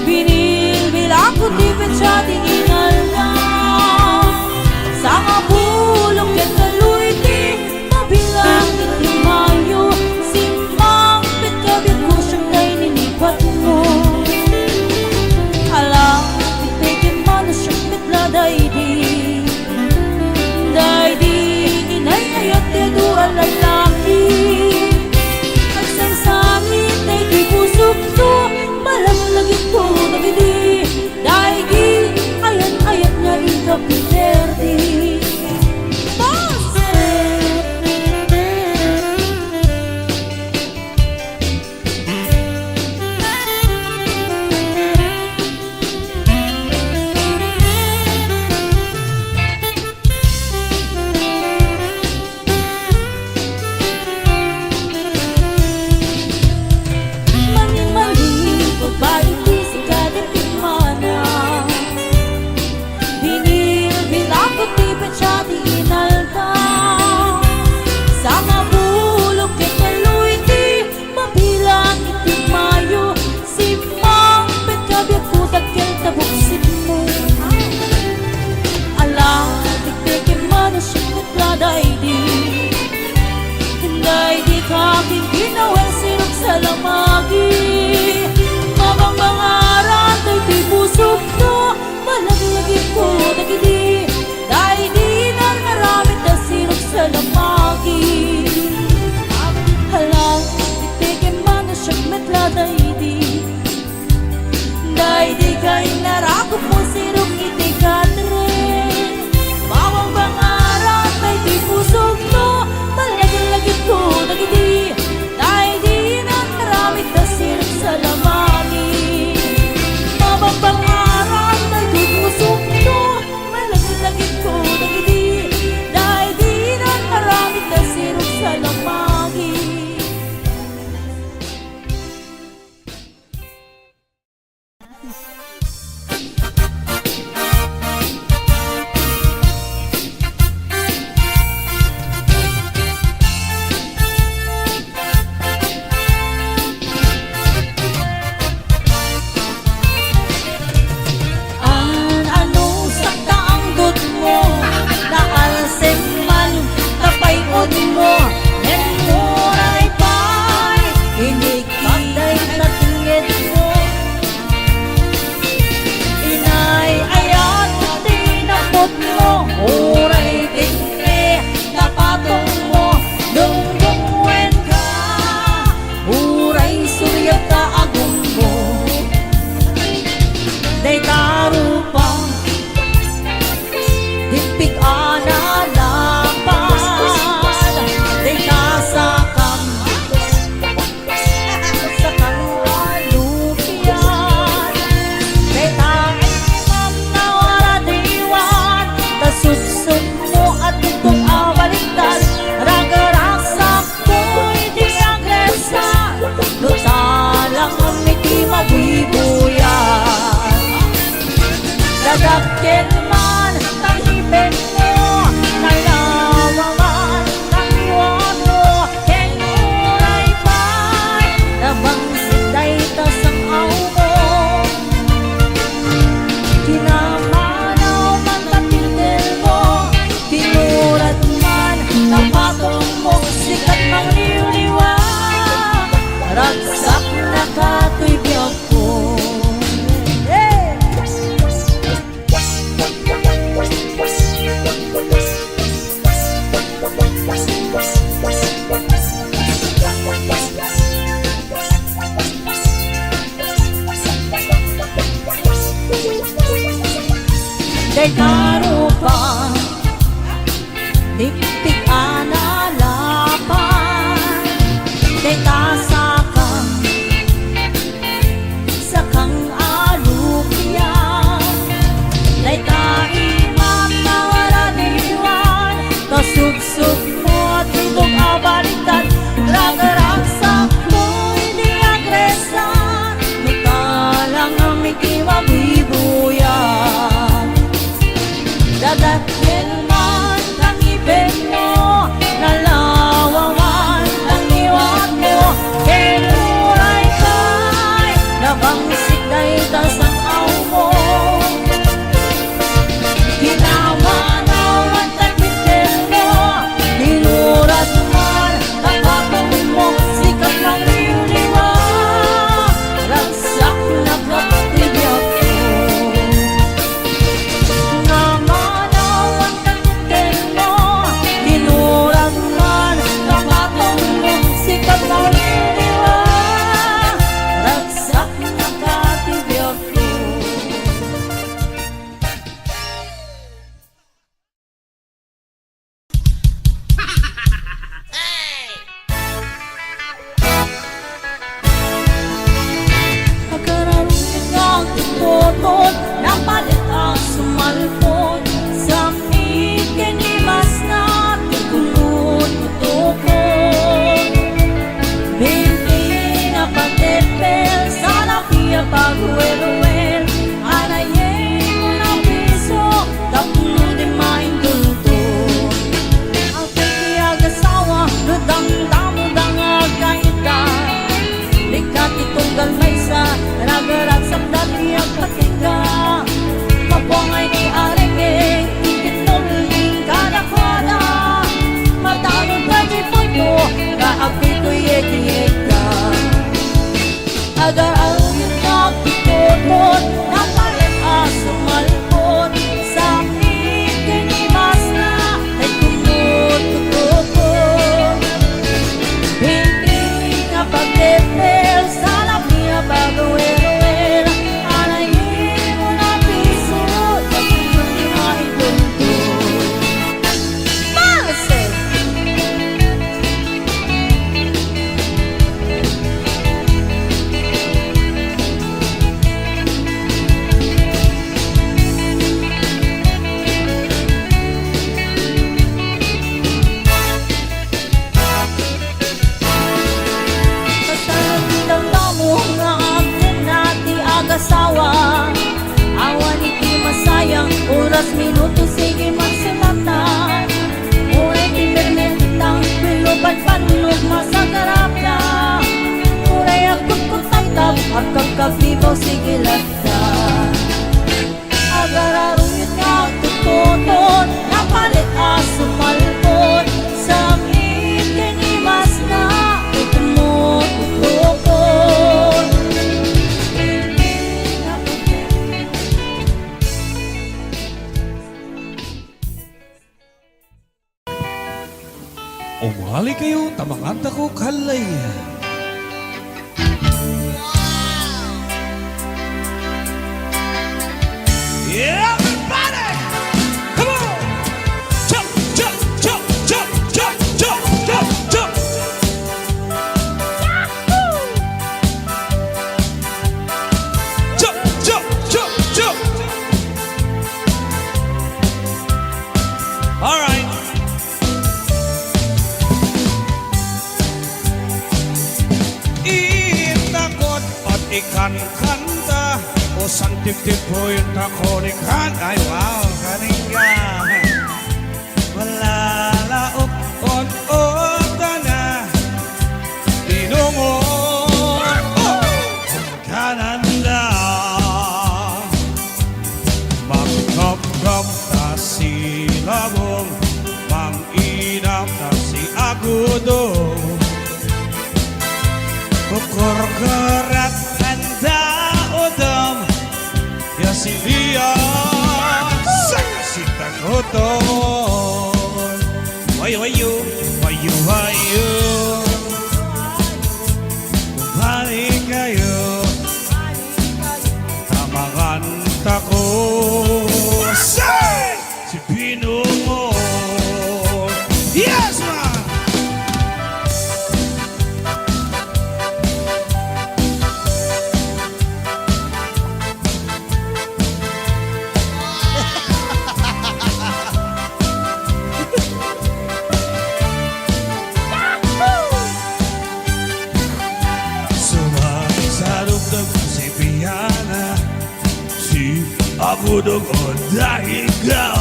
Binilbilang ko di petsa di ingal na. Sa mabulong ket kaluiti, mabilang iti mayo. Simang pitkabit ko siyang kay ninipat mo. Alam, itikin man na siyang mitla daydi. Daydi, inay ayat dedo alay laki. Agsangsangit daydi pusok to, malamlagit ko nagidi. Daydi, ayat-ayat niya ikapilerdi. Mani-mani, babae di si kadipik mana. Binilbilang ko di petsa di inalta. Sa mabulok ket kaluiti, mabilang iti mayo. Simang pitkabit ko dagkel tabuksin mo. Alam, tiktikin man na siyang nagladaydi. Daydi kaking ginawang sirok sa lamagi. Mabangangaran daydi pusok to, malaglagit ko nagidi. Daydi nararamit na sirok sa lamagi. Alam, tiktikin man na siyang metla daydi. kay narakot mo sirok iti katrin. Mawang pangarap ay di pusog mo, talagin-lagin ko nagiti, dahil di na maramit na sirok sa lamangin. Mawang pangarap ay di pusog mo, talagin-lagin ko nagiti, dahil di na maramit na sirok sa lamangin. Anong sakta ang dut mo, naalsem man, napayod mo, yan muray pa'y, inikagday na tingid mo. Inay ayat, tinapot mo, uray tingni, napatong mo, dunggungwen ka, uray suryat ka agong mo. Day tarupang Dipig analapan Day kasakang Sakang alupian Day taimam na waradiwan Tasubsub mo at itong awaligtan Ragarasak mo'y di agresan Lutalang amiti mawibuyan Dadakil man, tahipin mo, nalawaman, tahiwan mo, kenuray pa'y, nabang siday tasang aw mo. Kinamanaw man tapitil mo, tinurat man, napatong mo, sikat mang liwliwa, ragsak na kato'y biyag ko. Day karupang Dipig analapan Day tasakang Sakang alupian Day taimam na waradiwan Tasubsub mo at itong abalitan Ragarasak mo'y di agresan Matalang amiti mabibuyan Dadakil man ang ibig mo, nalawawan ang iwan mo, kenuray kay, nabangsik na itasang aw mo. Kinamanaw ang tagitil mo, ninurat man, napatong mo, sikat ng liwliwa, ragsak na kapatibyak ko. Namanaw ang luto sige magsimatan Uray internet lang Pilupan panlog masagarap na Uray akot kutay tap At kagkabibaw sige lagdan Agararuyot nga tututon Napalit aso malpon Sa akin kinimas na Ito mo tutukon Umali kayo, tamanganta ko kalay. Yeah, everybody! Come on! Jump, jump, jump, jump, jump, jump, jump, jump! Jump, jump, jump, jump! All right. Itakot at ikan-kanta O santip-tip po yung takonikan Ay wow, kaningga Malalaop on-ota na Tinungo Kananda Magkap-kap na si Labong Mang-inap na si Agudong Bukur-kurat handa udom Ya si Leon si tagutom Wayu-wayu, wayu-wayu Bumalik kayo Tamangan tako Say! Si Pinungo Yes, man! Si Piana Si Agudong o Dahiga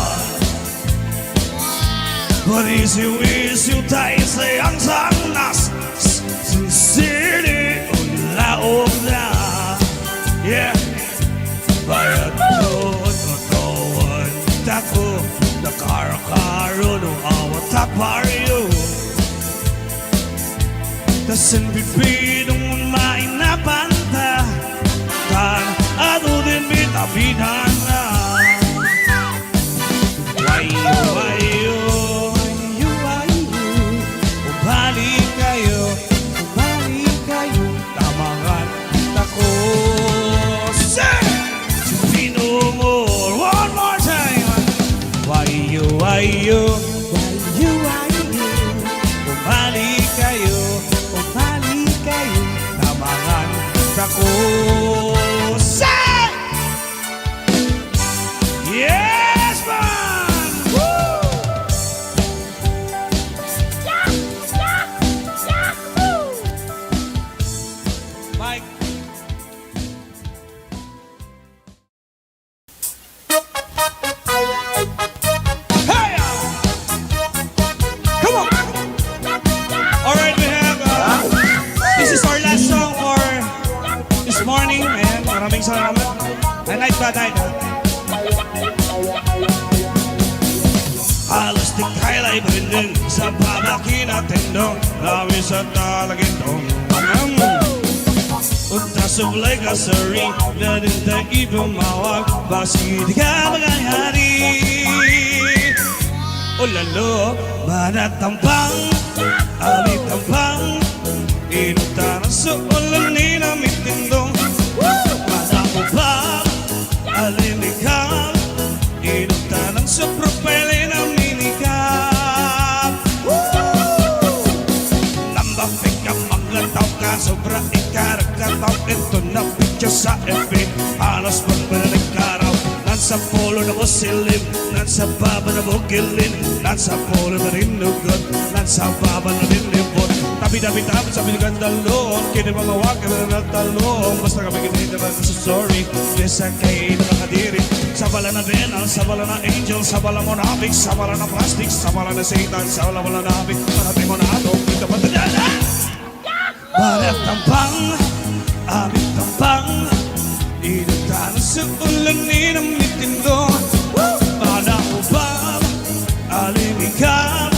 Panisiw-isiw tayo sa iyang sangnas Sinsili o laog na Yeah Bayad doon o doon Tako Nakar-karo no awat takparyo Tasin bibidong mainapanta Tan ado din bitabinan na Wayo, wayo, wayo, wayo Bumalik kayo Tamangan ako Say! Si Pinumor One more time Wayo, wayo, wayo, wayo Bumalik kayo Tamangan ako Say! Yes, man! Woo! Mike. Hey! Come on! All right, we have this is our last song for this morning, and maraming salamat. And night ba night? Halos di kaila'y brinding sa babaki natin dong Lami sa talagintong Unta sublay ka sa ring na din tayo ipumawag Basi di ka magayari O lalo, manatampang, amitambang Inuta na sa ulan ni namitindong Manapubang, alinikang Inuta ng sa propele na minikap Nambapik ka, maglataw ka, sobra ikaragataw Ito na picture sa FB, halos magmanalig karaw Nasa polo na musilim, nasa baba na bukilin Nasa polo na rin lugod, nasa baba na rin libot Tabi-tabi sabi ng talong Kini mga wag kami na talong Basta kami kinita na sa sorry Yes, kay nakakadiri Sa bala na Venal, sa bala na Angel Sa bala mo na Abig, sa bala na Plastic Sa bala na Satan, sa bala mo na Abig Parating mo na ato, kita ba tadala? Balat tampang, aming tampang Inuntahan sa ulan ni ng mitindo Mana ubab, alimikap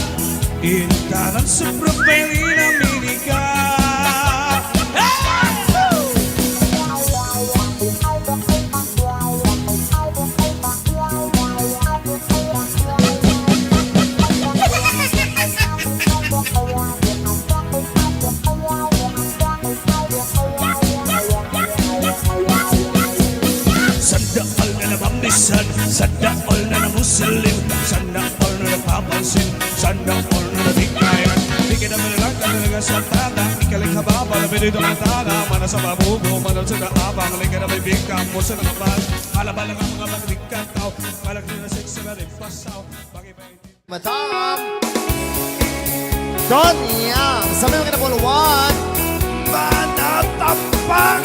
Inuntahan sa propeli ng minikap Sandaal na nabambisan Sandaal na namusalim Sandaal na napapansin Sandaal na nabigkayan Di ka naman lang ka talaga sa tanda Ikaling hababa na binito ng tana Mana sa mabugo, mana sa kaabang Lika na may bigkam mo sa nakapal Halaba lang ang mga magdikataw Malaki na sex na rin pasaw Madam Don Yang, sabi mo ka na po, 1. Manatapang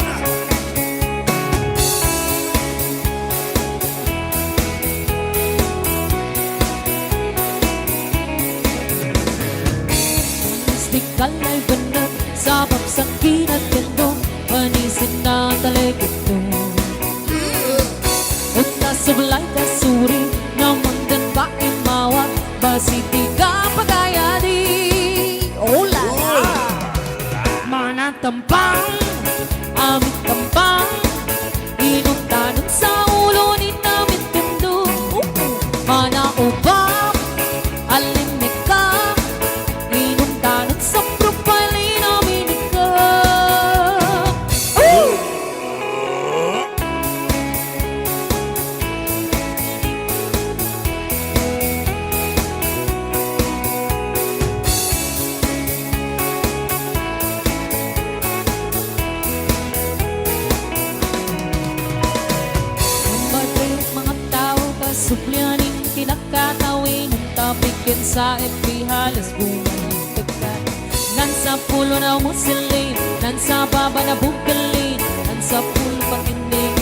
Di kalay benar Sabab sakit at gandong Manisin na talikod ko At nasubelay kasuri Naman dan baim mawat Basi tiga pagaya di Ola Mana tampang Amit tampang Inuntanan sa ulo ni namin tindo Mana ubang Alimika Inuntanan sa propali namin ikaw Mabatay mga tao Kasuplyanin kinakatawin Ang tapikin sa FB halos bumaliktagkat Nan sa pulo na musilin Nan sa baba na bukalin Nan sa pulo patindig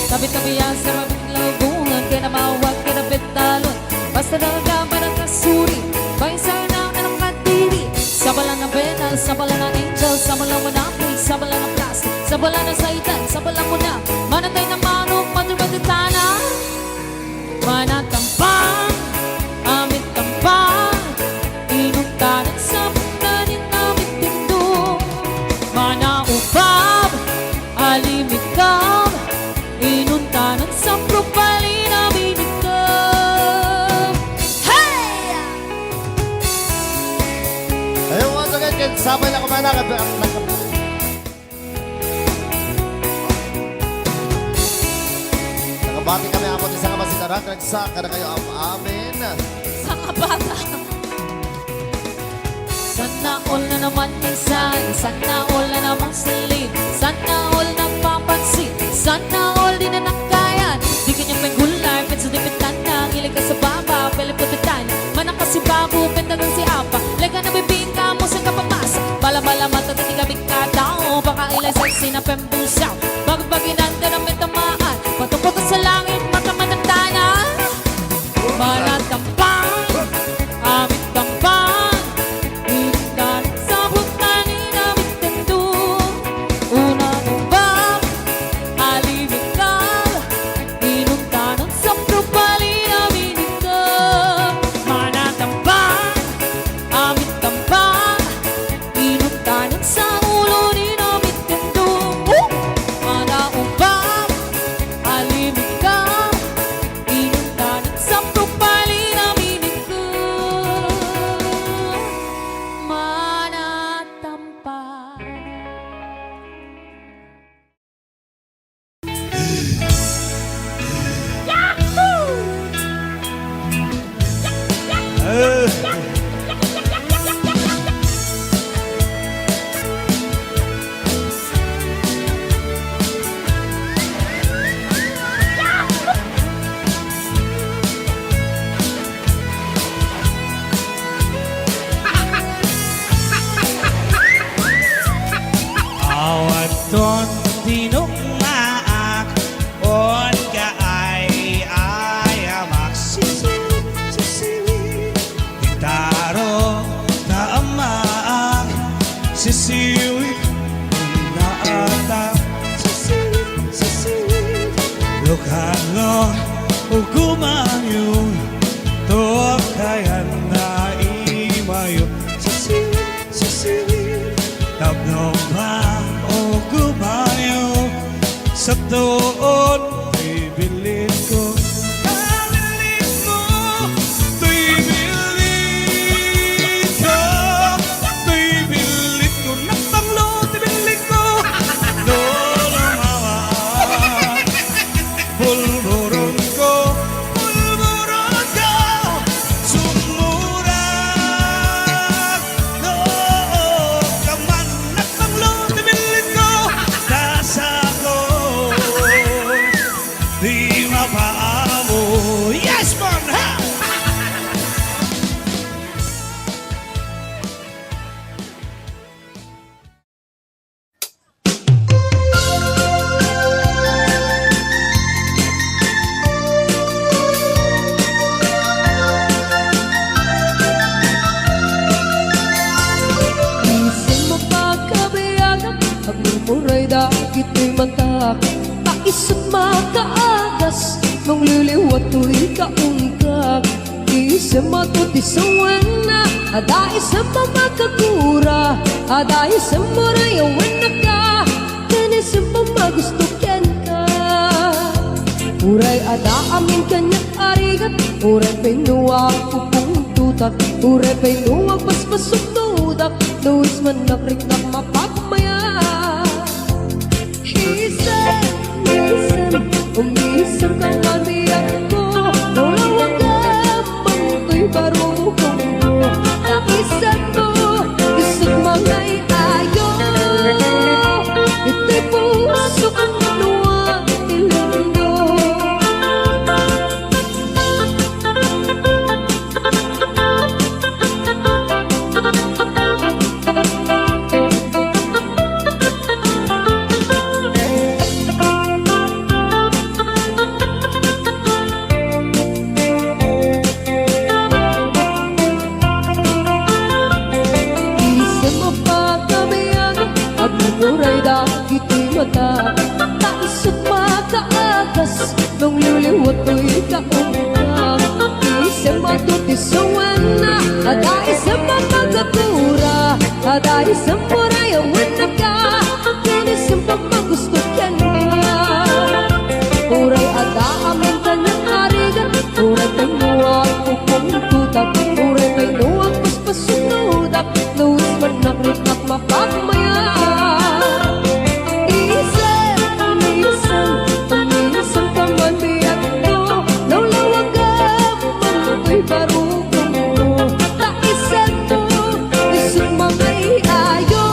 Tabi-tabi ang sarabing lagungan Kaya na mawag kaya na betalon Basta daga ba ng kasuri Baysa na ng katiri Sa bala ng Venal, sa bala ng Angel Sa bala mo na Pig, sa bala ng Plastic Sa bala ng Satan, sa bala mo na Manatay na manok, madrubagitana Manatampang, amit tampang Inuntanan sa pagkanin namin tindo Manaubab, alimikab Inuntanan sa propali namin ikaw Hey! Ayun, once again, sabay na kumana Nakabati kami ako sa kamasitaran Nagsa na kayo amin Sa kabata Sana all na naman minsan Sana all na naman silid Sana all na papansin Sana all di na nakayan Di kanya may gulay Penso di pitan na Ngilig ka sa baba Pelip ko titan Manang kasi babu Pendagang si apa Lega na bibingka mo sa kapamasa Bala-bala mata Tati ka bigkatao Baka ilay sexy na pembusaw Bagbaginanda na may tamaan Patok-patok sa langit Mata managtanan Manatampang Amit tampang Inundan sa butani namin tendo Una nubang Alimikal Inundanan sa propali namin ikaw Manatampang Amit tampang Inundanan sa ulo ni namin tendo Mana ubang Alimikal Inundanan sa propali namin ikaw Manatampang Ugumayo to kaya na imayo sa siwil tabno ba ugumayo sa tuon bibilin ko kabilin mo to'y bilin ko to'y bilin ko napanglo tibilin ko lolo pulburon ko sumurang no kaman at panglo tibilin ko nasa ko di mapaamo yes man ha Isang mapagkabayagan Ang murmuray dahil ito'y matak Paisot makaagas Nung liliwat to'y kaungkak Isang matot isang wana Ada isang mamakakura Ada isang muray awana ka Kani isang mamagustokyan ka Uray ada amin kanyang arigat Uray pinuwag kupong tutak Uray pinuwag paspasok tudak Luis manakrik-nak mapagmaya Isan, umisan kang mabiyag ko Nulawag ka, mangko'y barukong mo Nakisan mo, isang mga iayo Ito'y puso ang luwag ilando Isang mapagkabayagan At mumuray dahil ito'y mata Taisot makaagas Nung liliwat to'y kaungkak Isang matutisawin na Ada isang mamagakura Ada isang murayawan na ka Kinisang pamagustokyan ka Uray ada amin kanyang arigan Uray pinuwag upong tutak Uray pinuwag paspasunudak Luis manakrik-nak mapagmaya Isan, umisan ka man biyag ko Naulawag ka, mangko'y barukong mo Taisan mo, isang mga iayo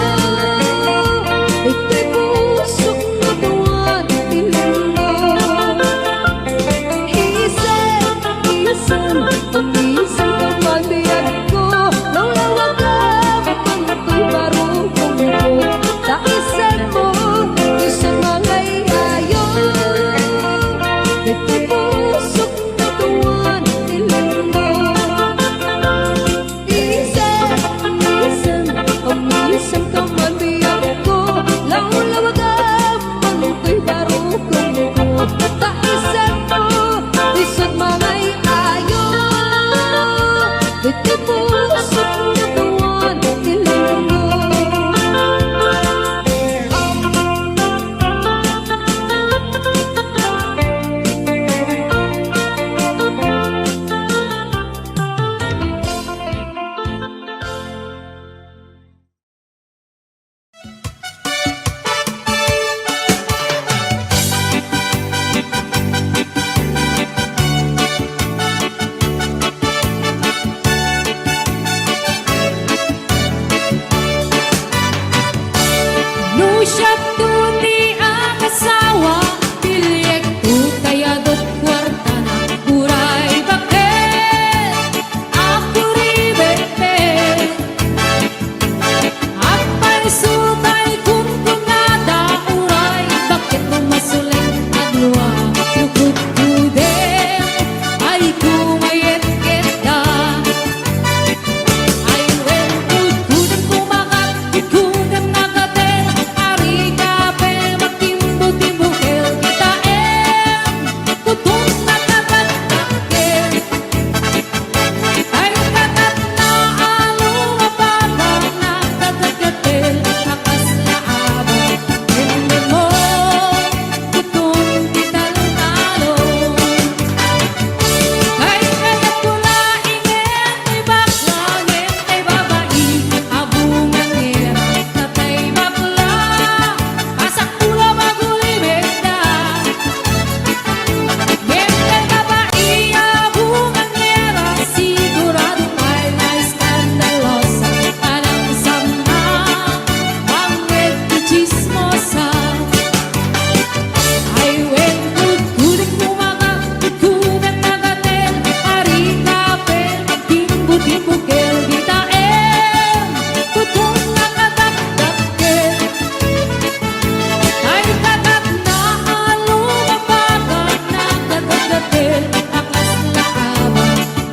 gatil akas laaba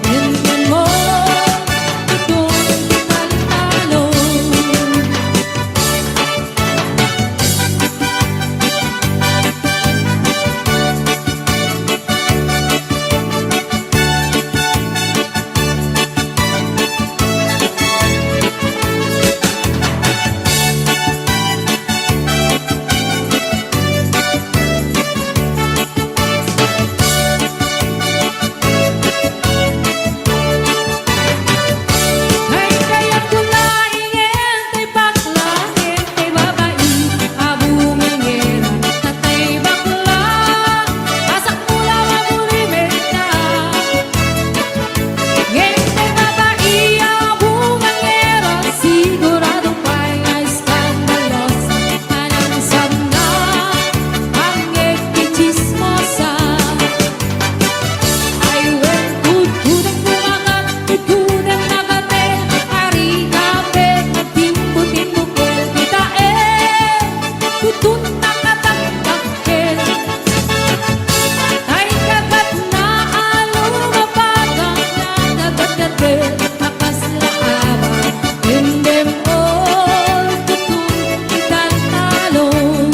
Enden mo Tutong taltalon Ay kaya kulaingin tay baklangin tay babae abungangera tatay bakla pasak mula mabulimenta Ngayon tay babae abungangera sigurado pa'y eskandalos anang sabna ang ekichismosa Ay wen kudang kumakat kudang nagate ari kape timbu-timbu kel kita kutun nakataktakel Ay kapat na alumapagang nagagatel akas laaba Endem all tutun italtalon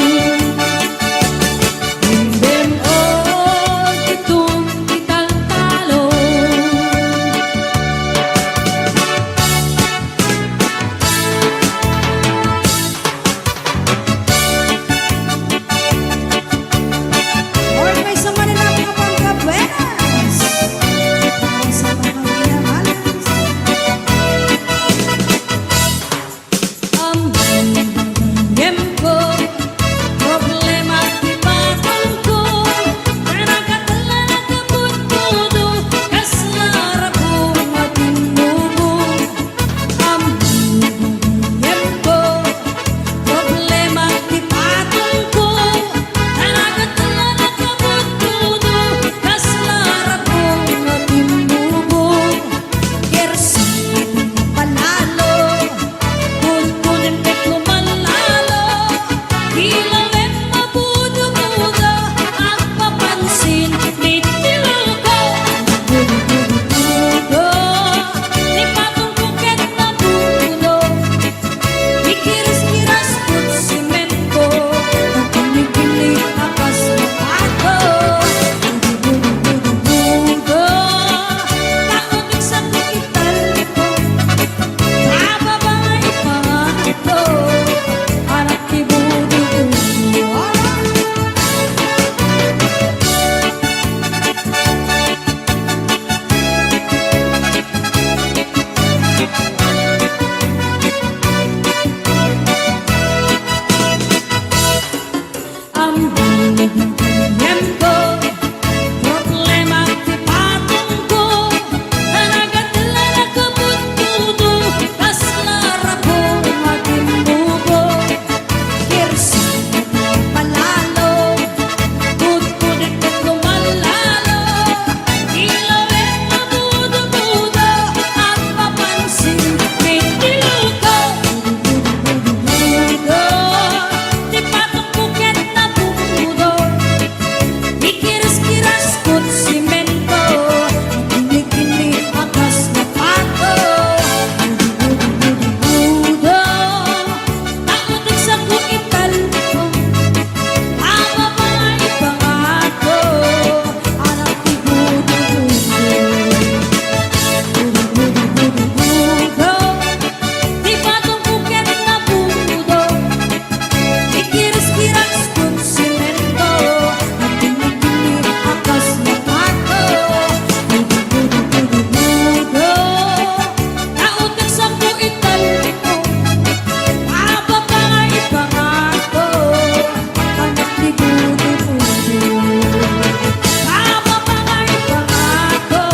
Endem all tutun italtalon Or may sama na lang mga pangkabuenas. Ay sa mga minamalas. Ang ganyan ko problema di patol ko Nanakatala na kaputudo kaslara ko matinubo Ang ganyan ko problema di patol ko Nanakatala na kaputudo kaslara ko matinubo Kersi panalo. Kunin pek lumalalo Kilawin mabudo-budo Ang papansin Nitilo ko Budo-budo Di patungkuket na budo Ikiris-kiras kut simento Pagkini-kini akas na pato Budo-budo Takutik sa kukital ko Bababay pangato Anak ni budu-budu Ang ganyan ko problema di patong ko Nanagatala na kabutudo kaslara ko matimbugo Kersi panalo. Kudkudik at lumalalo Ilawin mabudo-budo At papansin Nitilo ko Budo-budo Di patungkuket na budo Ikiris-kiras kut simento Kini-kini akas na pato Budo-budo Takutik sa kuital ko Bababay pangato Anak ni budu-budo Budo-budo Di patungkuket na budo Ikiris-kiras kut simento At kini-kini akas na pato Budo-budo Nautik sa kuital ko Bababay pangato Anak ni budu-budo Bababay pangato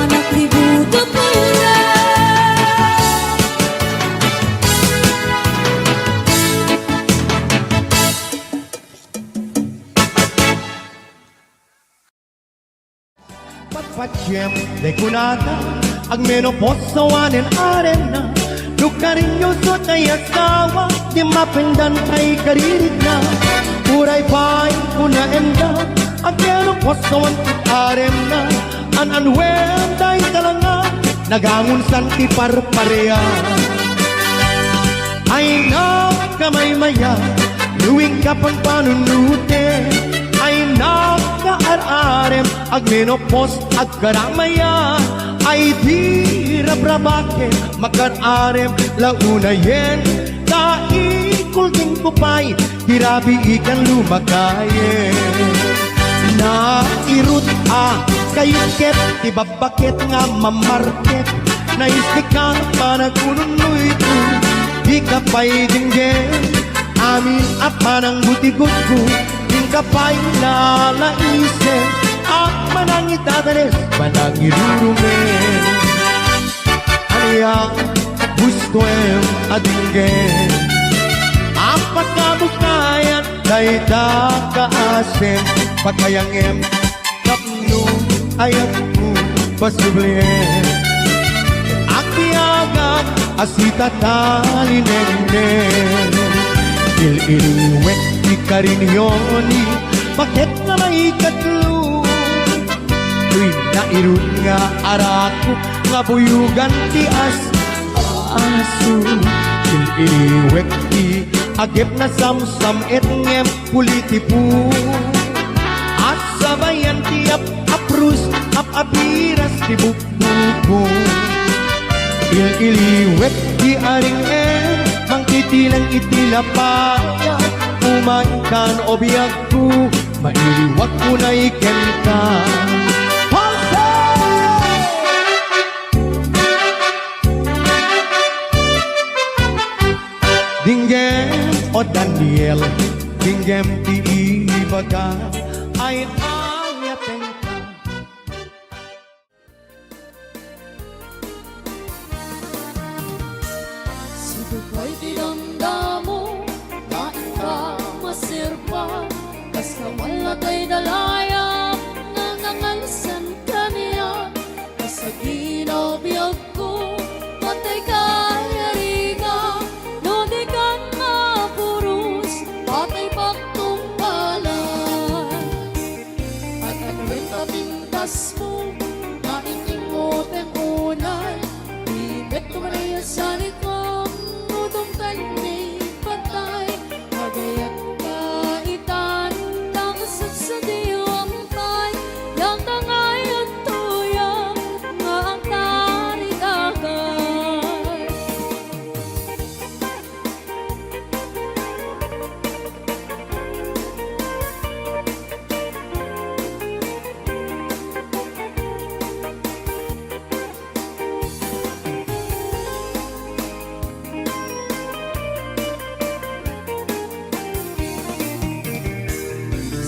Anak ni budu-budo Patpatsyem de kunata Ang menoposawanin arena Lukarinyo so tay asawa Di mapendan tay karirit na Uray pa'y kuna enda ang kero posawan arem na anwen day talanga nagangun san ti parparea ay na kamay maya luwing kapang panunute ay na kaararem ag menopos ag karamaya ay di rabrabake makararem launayen kaikul ding kupay tirabi ikan lumakayen na irut kayuket tibabakit nga mamarket na istikan panagununoy ko di ka pa'y dinggin amin at manang butikot ko di ka pa'y lalaisen at manang itatanis manang irurumin aniya gusto em adinggin apat ka bukayan day da kaasin pagkayang em kapno ayat mo pasublien akiagak asita talinende il-iliwet di karinyoni bakit na may katlo tuwing nairun nga arako nga buyugan ti aso il-iliwet di agip na samsam et ngem pulitipu at sabayan ti aprus apiras ti bukbuko il-iliwet di aring mangkitilang itilapaya umankan o biyag ko mailiwag ko na iken ka Dinggem o Daniel Dinggem ti ibaga ay ayaten ka Sibukay di damdamo, kain ka masirpa, basta wala kay dalaya, nangangalsan ka niya, basta ginabiyag ko, patay ka yariga, no di ka mapurus, patay paktong palan. At ang pintas mo, naingingot ang unay, ibet ko manaya sa likod, utong kanya'y patay, magayat kaitan, takasat sa diwang pay, yang tangay at tuyang, nga ang tarigagay.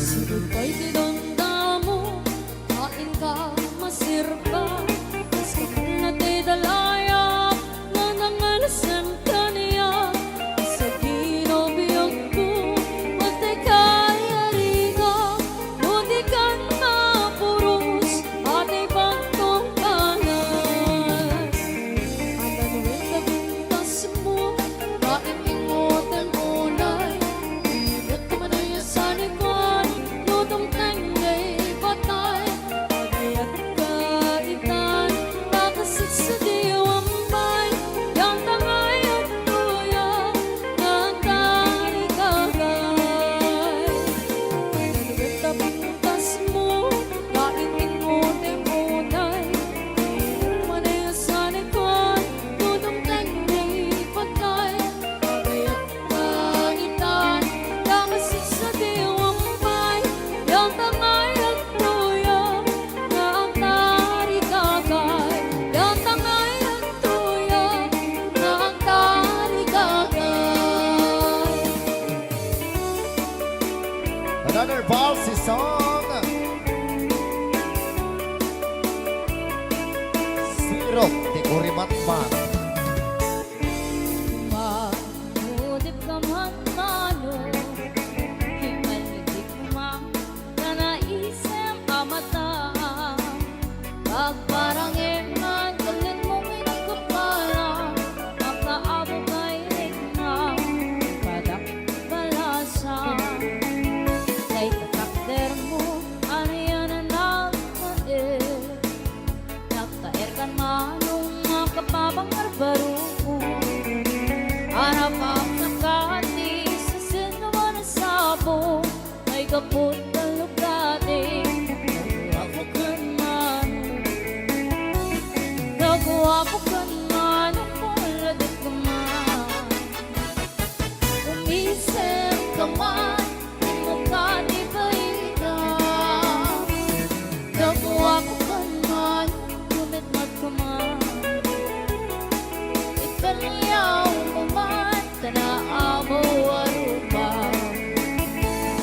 Sibukay di damdamo, kain ka masirpa, basta wala kay dalaya, nangangalsan ka niya, sa ginabiyag ko, patay ka yariga, no di ka mapurus, patay paktong kanan. Ang nanuwin na bintas mo, kain ingot ang unay, ibet ko manaya sa likod, lutong kanya'y patay, magayat kaitan, takasit sa diwang pay, yang tangay at tuyang, ang tarigagay. Ibet na bintas mo, kain ingot ang unay, ibet ko manaya sa likod, lutong kanya'y patay, magayat kaitan, takasit sa diwang pay, yang tangay at tuyang, nga ang tarigagay. Yang tangay at tuyang, nga ang tarigagay. Another valsy song. Sirok ti Kurimatman. Mahudip ka man malo, himalitik man na naisip amata. Pagparang eman, galit mong inagkapala, makaabot kay rigna, padak balasa. Kay katakder mo, bangar baru Harap ang nakati sa sinuman na sabo Ay kaput na lugate Ako kanan Nagawa ko kanan Ang puladik naman Umisip ka man Mukha di ba ika Nagawa ko kanan Kumitmat ka man Ikanyaw mo man Tanaa mo arupa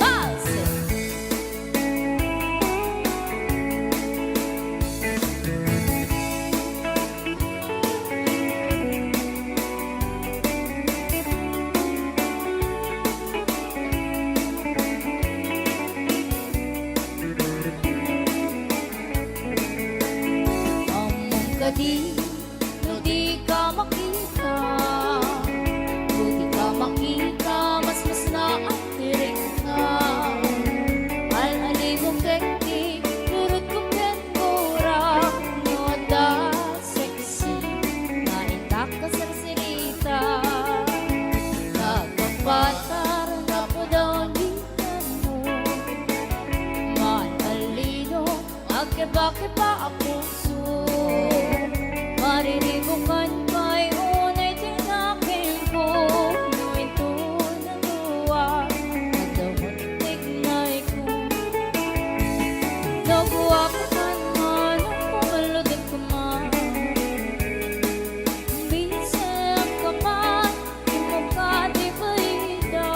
Base! Among kadi, no di ka makita No di ka makita, mas na ang tirik ka Al-ali mong teknik, turut kong kenpura No ada sexy, naintak ka sa sinita Nagpapatar na po daw ang gitan mo Manalino, magkiba-kiba ang puso Mariribukan may unay tinakin ko No'y tunaluwa Nagdawatig na iko Nagawa ko man man Ang pumalutin ko man Bisan ka man Di mo ka di baida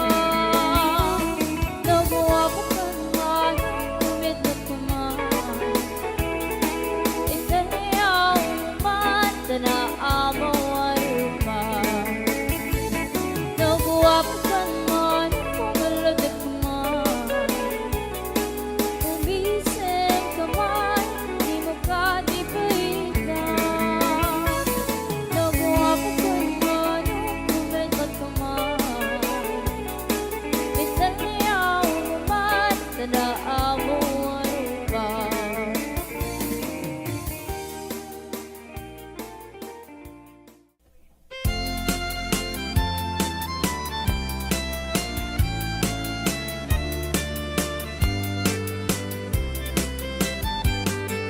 Nagawa ko man man Ang kumidlat ko man Ikanyaw man Tanaa mo arupa Nagawa ko man man Pumalutin ko man Umisip ka man Di mo ka di baida Nagawa ko man man Kumidlat ko man Ikanyaw mo man Tanaa mo arupa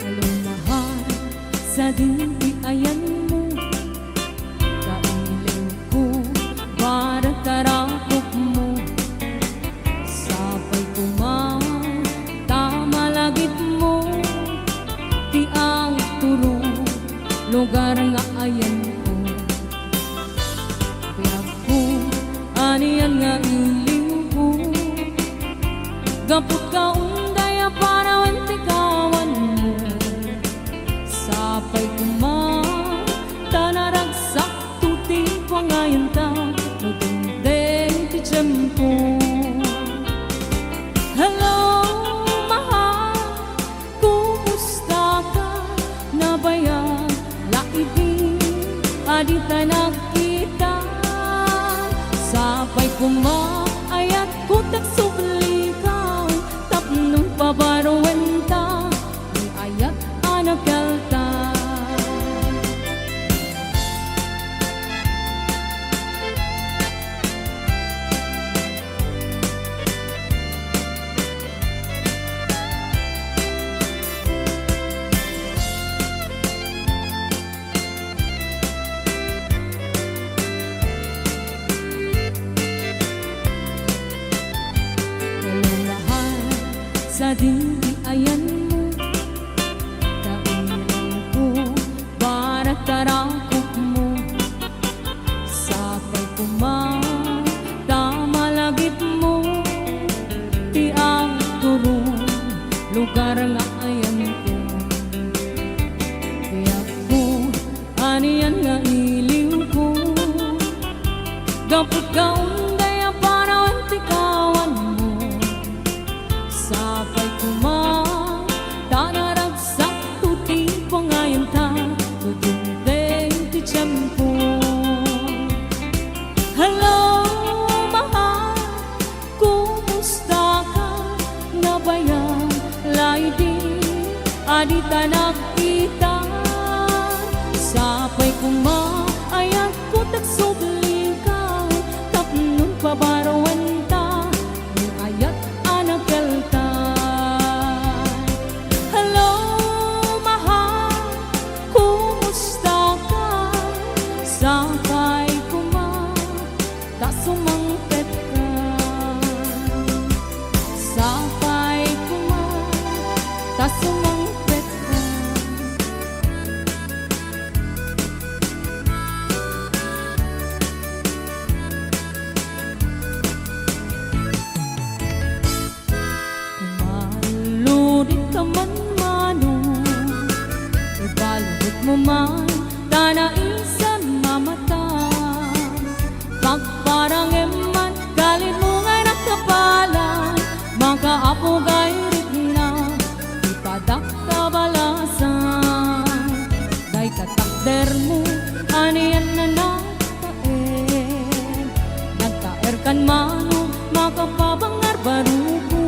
Halong mahal sa ayan mo Kailiw ko para tarakop mo Sabay kumain, tama lagit mo Di ang turo, lugar nga ayan ko Piyak ko, aniyan nga iliw ko Gapot ka unday para wantikawan mo Sapay kumain, tanaragsak tuti pangayon ta Nagundeng ti tiyempo Hello, mahal, kumusta ka? Nabayag, laibig, adita nakita Sapay kumain, ayat kutak sublikaw Tapnong pabarwenta, di ayat anak kalta Hello mahal, sa ayan mo Kailiw ko para tarakop mo Sapay kumain, tama lagit mo Di ang turo, lugar nga ayan ko Kaya ko, aniyan nga iliw ko Gapot ka unday para wantikawan mo Sapay kumain, tanaragsak tuti pangayon ta Nagundeng ti tiyempo Hello, mahal, kumusta ka? Nabayag, laibig, adita nakita Sapay kumain mo man tanaisan mamatay. Pagparang eman galit mo ngay nagkapalan, makaapo gay rigna ipadak kabalasan. Day katakder mo aniyan na nagtaer, nagtaer kan mano makapabangar barugo.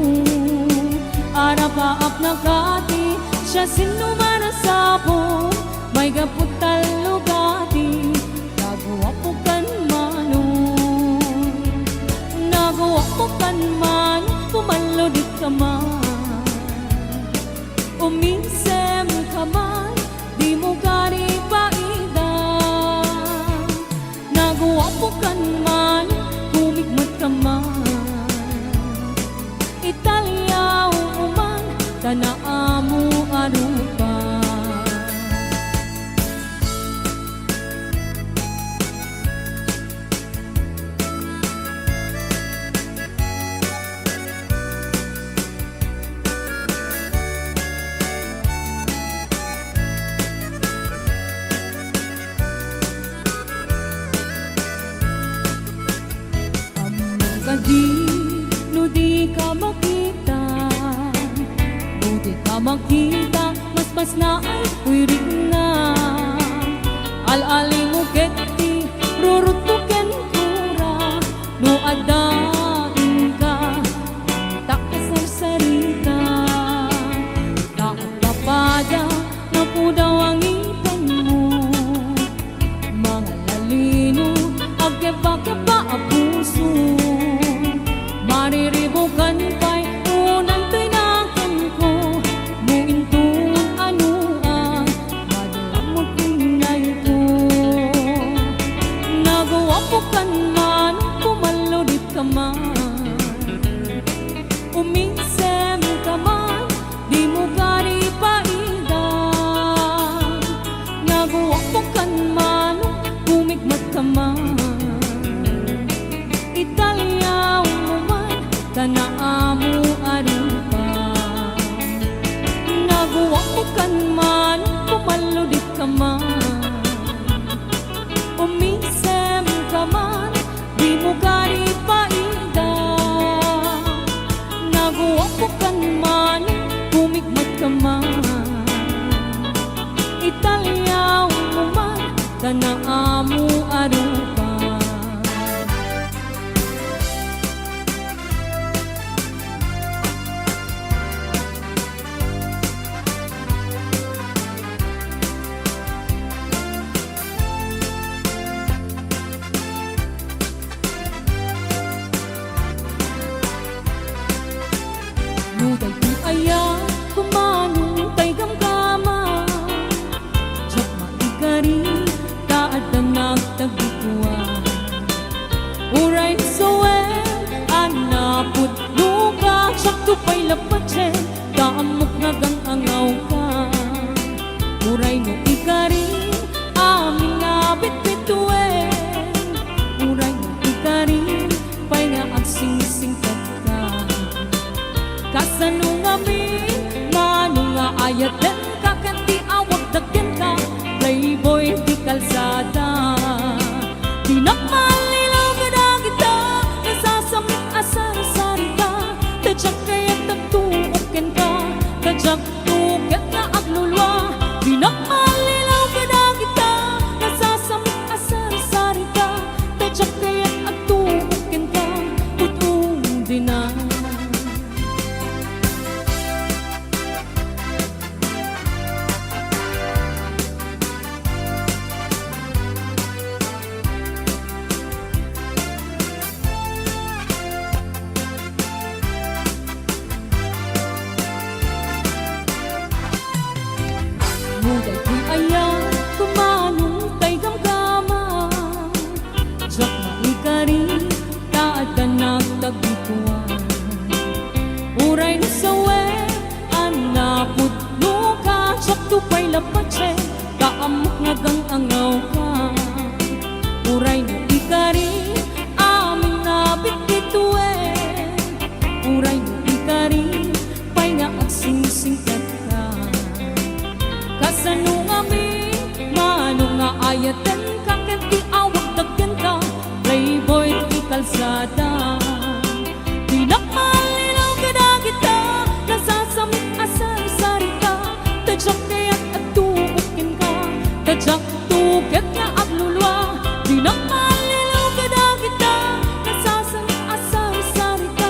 Arapaap na kati siya sinuman na sabo, may gaputal lugati nagawa po kan mano, nagawa po kan man pumalodit ka man, umisem ka man di mo gani paidan, nagawa po kan man kumigmat ka man, Italyaw uman tanaamu arupa. Kadi no di ka makita, no di ka makita, mas na ay wirig na. Al-ali mo keti, rurutuken kura, no adain ka, takas ang sarita. Nakapada na po daw ang ipan mo, mga lalino, agkeba-keba ang puso. Mariribukan pa'y unang tinakan ko, muintong anuan, madala mo tinay ko. Nagawa po kan man, pumalodit ka man, uminsem ka man, di mo gari paidan. Nagawa po kan man, kumigmat ka man, Italyaw tanaamu arupa. Nagawa ko kan man, pumalodit ka man, umisem ka man, di mo gari paidan. Nagawa ko kan man, kumigmat ka man, Italyaw mo man, tanaamu arupa. Nuday di aya kumanong tay gamgama, siyak maigari taadang nagtagikuan. Uray soen anaput luka, siyak tupay lapatsen kaamok nagang angaw ka. Uray no ikari amin nga bitbituen, uray no ikari pay nga agsingsingkat ka. Kasanong amin, manong nga ayat din kakanti awag dagyan ka, playboy di kalsada. Di nakmalilaw ka na kita, nasasamit asar-asari ka, tadyak kaya't nagtuukin ka, tadyak tuket na aglulwa. Di nakmalilaw ka na kita, nasasamit asar-asari ka, tadyak kaya't agtuukin ka, tutong din na. Nuday di aya kumanong tay gamgama, siyak maikari taadan nagtagikuan. Uray no sawen anaput luka, siyak tupay lapatsen kaamok nagang angaw ka. Uray no ikari amin na bitbituen, uray no ikari pay nga agsingsingkat ka. Kasanong amin, nga ayaten ka ken ti awag dagken ka playboy ti kalsada di nakmalilaw kadagita nasasamit asal sarita tadyak kaya't at tuukin ka tadyak tuket nga aglulwa di nakmalilaw kadagita nasasamit asal sarita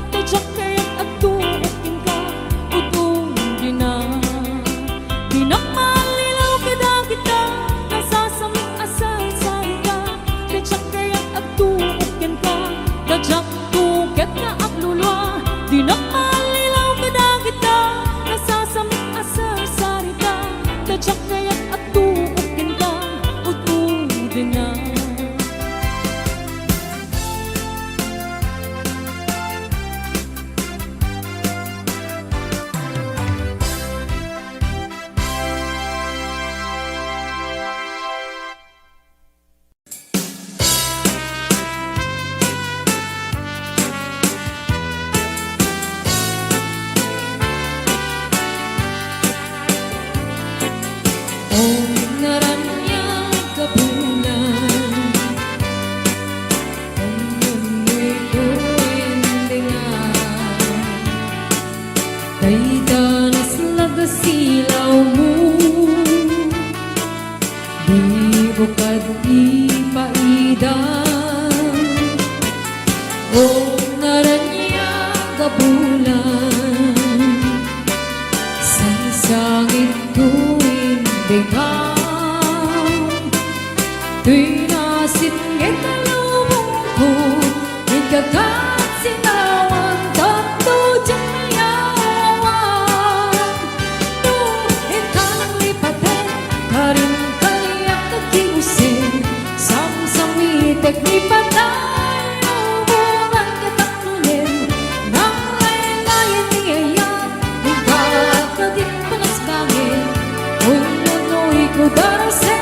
tadyak kaya't at tuukin ka utong di na di nakmalilaw kadagita nasasamit asal sarita tadyak kaya't at tuukin ka tadyak tuket nga aglulwa di nakmalilaw kadagita nasasamit asal sarita tadyak kaya't at tuukin ka utong di na Oh, naranyang kabulan Ang mundo'y kuwendengan Kay danas lagasilaw mo Di bukad ipaidan Oh, naranyang kabulan Sa sangit tuwing dengang Tuy nasit ngetalubong ko Ikagat sinawan Tato dyan mayawan Tu ikanang lipaten Karin kaliyak nakiusin Samsamitek lipatan Hubungan kitang nunin Nang layan-layan niyayan Nagkakadik pangasbangin Kung nunoy ko darasin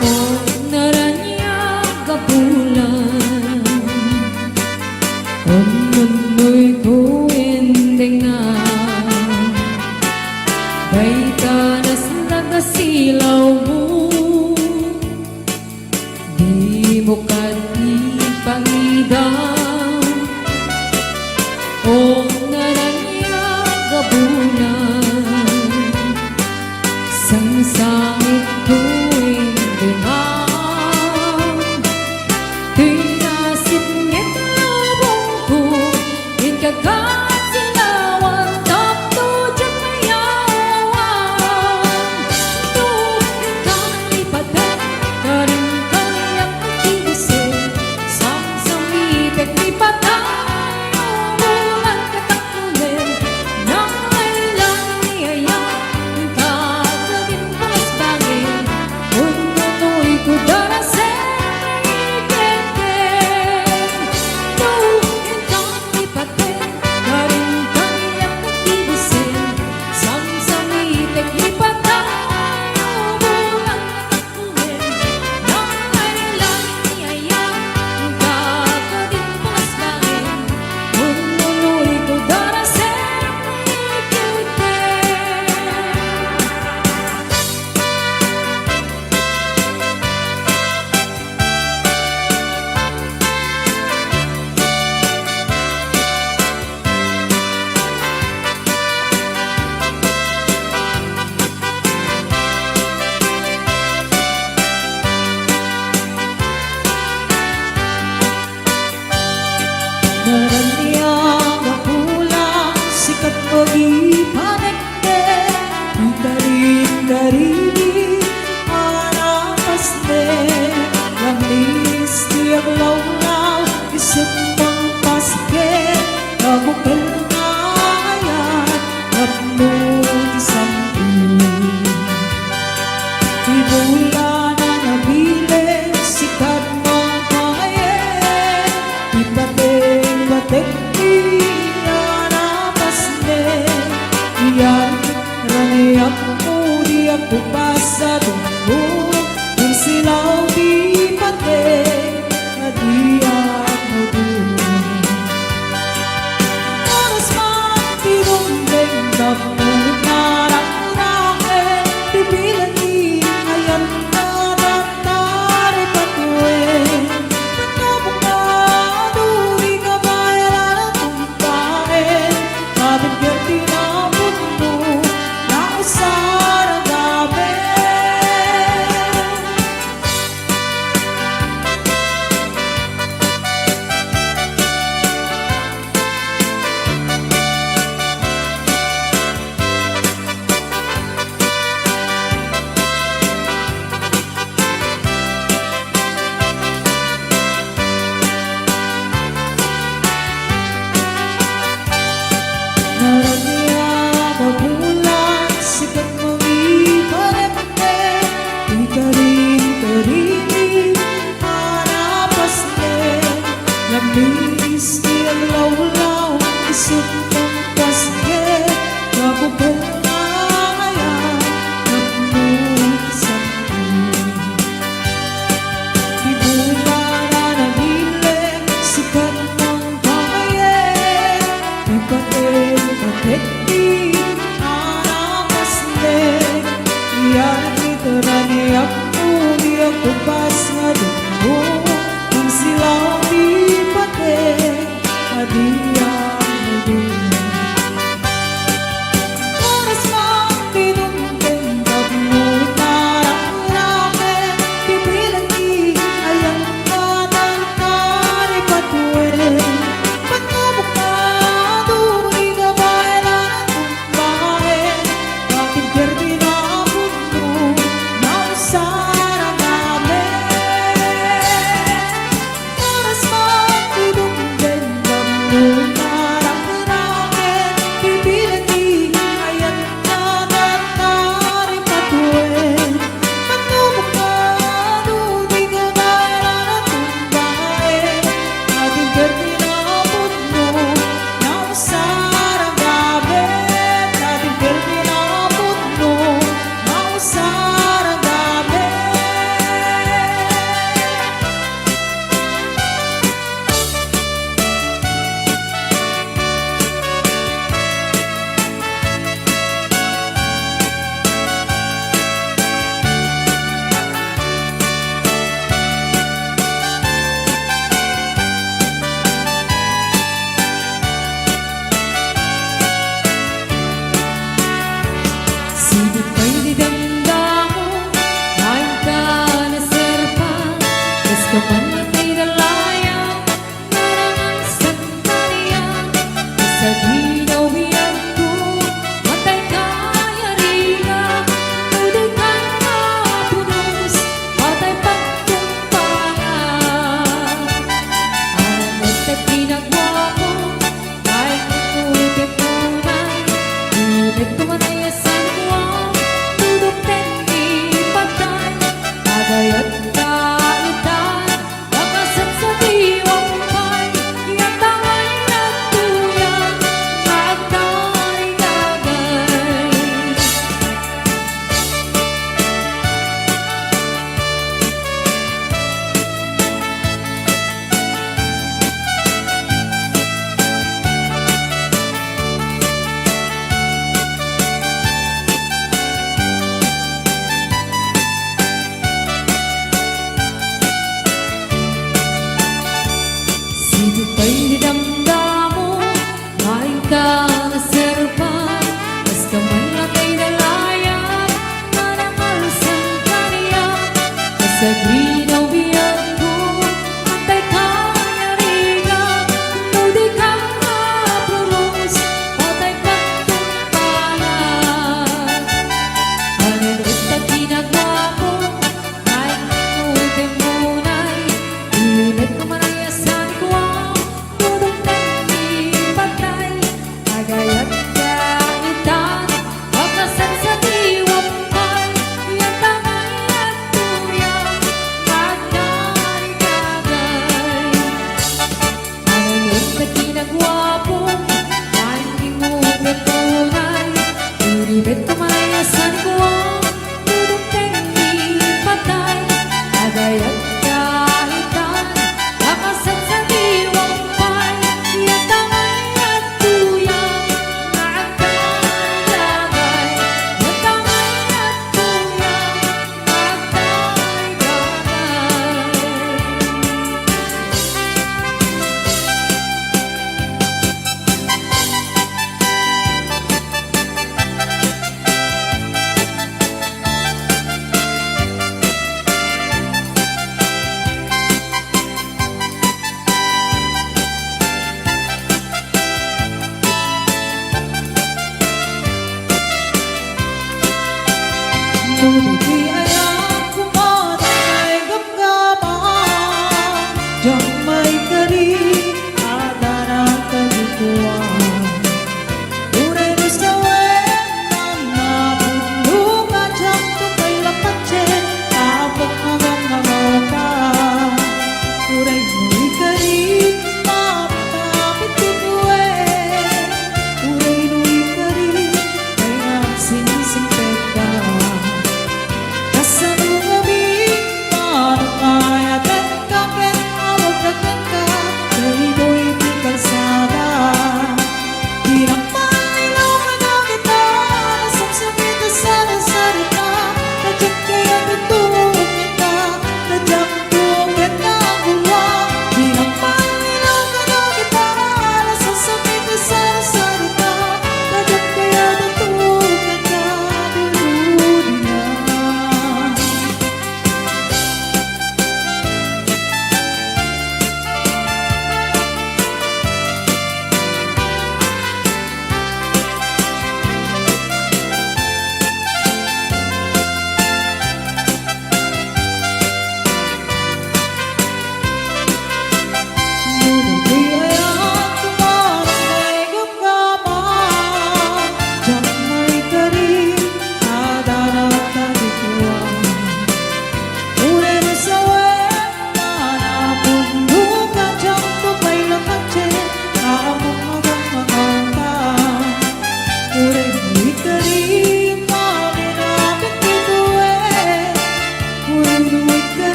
Oh, naranyang kabulan Ang mundo'y kuwendengan Kay danas lagasilaw mo Di mo kad ipangidan Oh, naranyang kabulan Sang sangit tuwing dengang Tinasit ngetalubong ko Ikagat sinawan Tato dyan mayawan Tu ikanang lipaten Karin kaliyak nakiusin Samsamitek kupas sa dugo Kung silaw di pati na di ako dun Oras magtirumbeng na pumarang raket Bibilang ayan na datari patuwin Pagkabukado di ka bayaran ang kumpain Mabigyan din ang mundo na usar ang gabi Naraniya mabulan, sikat mong iparepte Di ka rin karinig, harapas din Labis di ang lawlaw, isot ng pasge Kapupong kaya, napulog sa Di buka na nagiling, sikat ng pamayen Di patin, patik di, harapas din Iyan ito na niyak mo, di ako pas nga dugo Kung silaw di patin, adiyan mo din Oras mang tinumping, pagmulit narang-ramen Pipilan di, ayan ka ng tari patuwin Pagkabukado, di ka bayaran ang kumpain Bakit perdi na ang mundo, na usar ang gabi Oras mang tinumping, pagmulit narang-ramen Pipilan di, ayan ka ng tari patuwin Pagkabukado, di ka bayaran ang kumpain Bakit perdi na ang mundo, na usar ang gabi Bakit perdi na ang mundo, na usar ang gabi Sibuk pa'y didamdamo, kain ka na serpa Eskapan na kay dalayan, narangan sa kariyan Sa ginawian ko, matay kaya riga Tuloy ka na punos, matay pagkumpangan Alam at ginagawa ko, kahit ulit tunay Ulit tumanayasan ko ang dudok tengi patay Agayat kaitan, nakasat sa diwang pay Yatangay nagtuyan, magdarigagay Sibuk pa'y didamdamo, kain ka na serpa Eskapan na kay dalayan, narangal sa kariyan Sa ginawian ko, matay kaya riga Tuloy ka na punos, matay pagkumpangan Alam at ginagawa ko, kahit ulit munay Ulit kumanayasan ko ang dudok tengi patay Agayat kaitan, makasat sa diwang pay Yatangay nagtuyan, magdarigagay Alam at ginagawa ko, kahit ulit munay Ulit kumanayasan ko ang Di ayang kumatay gapgapan Diyan may kari ada na kagikuan Uray ni sa wenan mapulukan Diyan tukay lapatsin Abot hanggang nangawakan Uray ni kari mapapit uwe Uray ni kari kaya sinisimpeta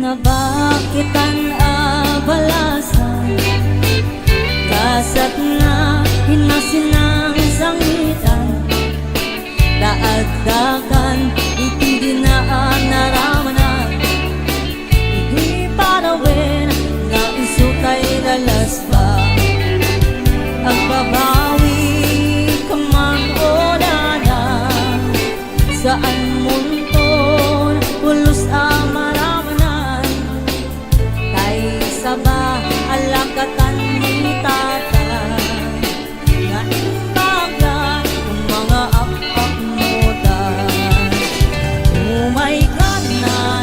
na bakit ang abalasan kasat na hinasinang sangitan daagdagan itindi na ang naramanan hindi parawin na isutay lalas pa ang babawi ka man o na saan munton pulos ang maramanan kay saba alakatan ni tata nga imbaga kung mga apak mo da oh my God na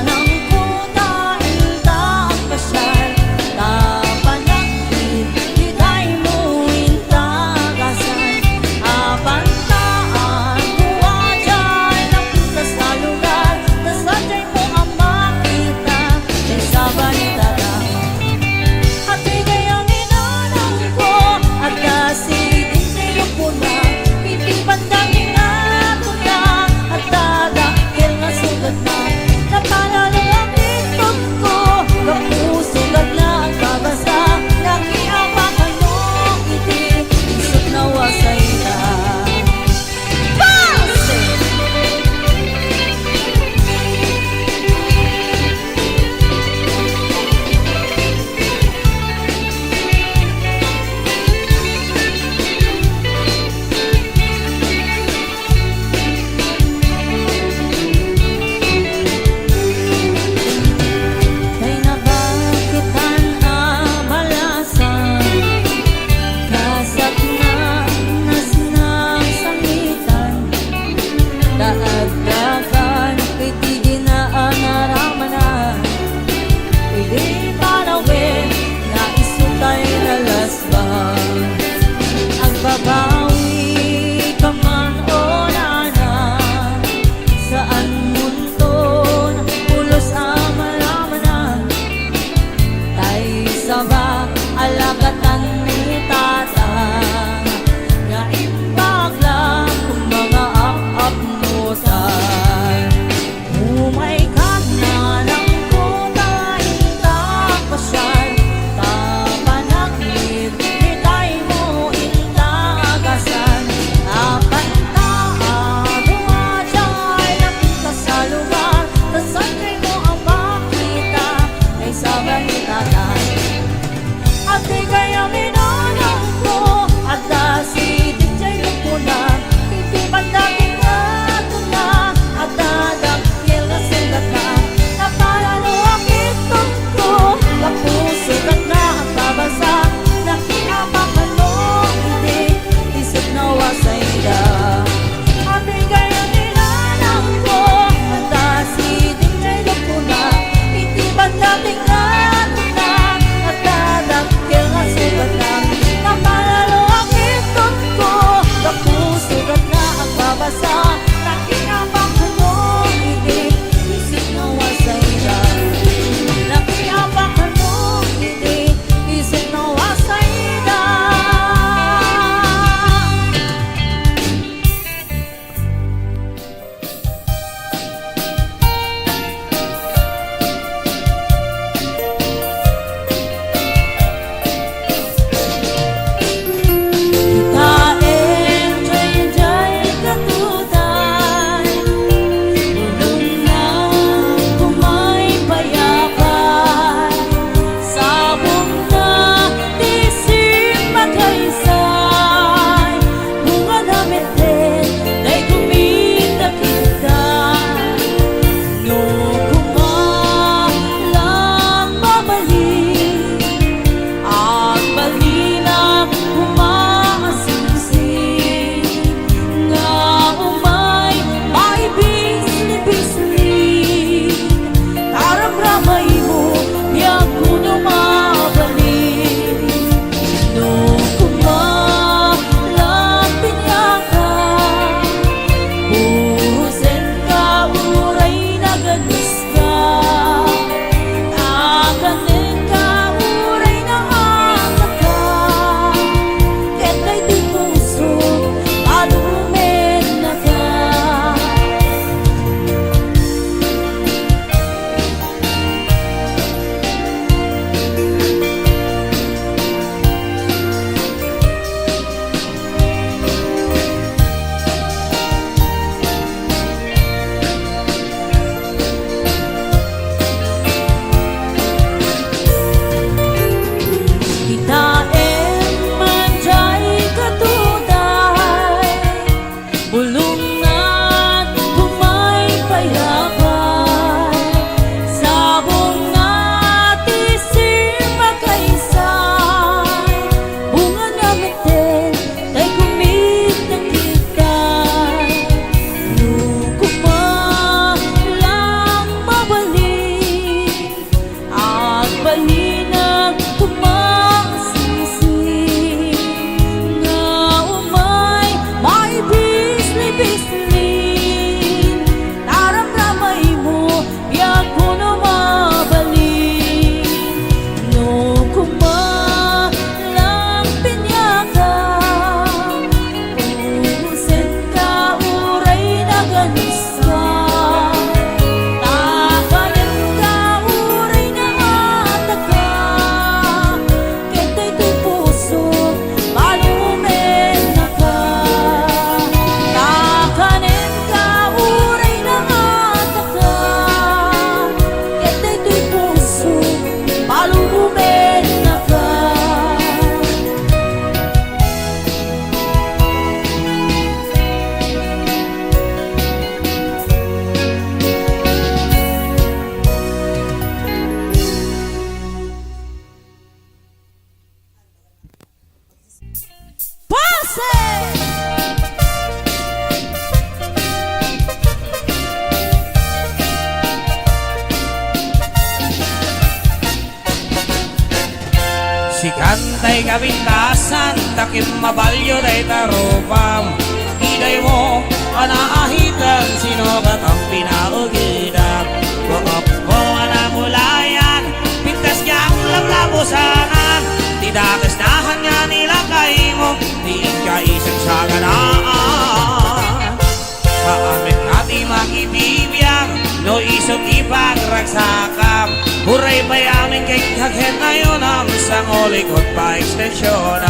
Si kantay kabintasan, takim mabalyo day tarupam. Iday mo, anaahitan, sino ka tang pinaugidan. Bukop ko anamulayan, pintas niya ang lablabusanan. Tidakas nahan nga nila kay mo, di ka isang sa ganaan. Sa amin ati makibibiyang, no isot ipagragsakam. Huray pa yamin kay kaghen ngayon am sang olikot pa ekstensyon.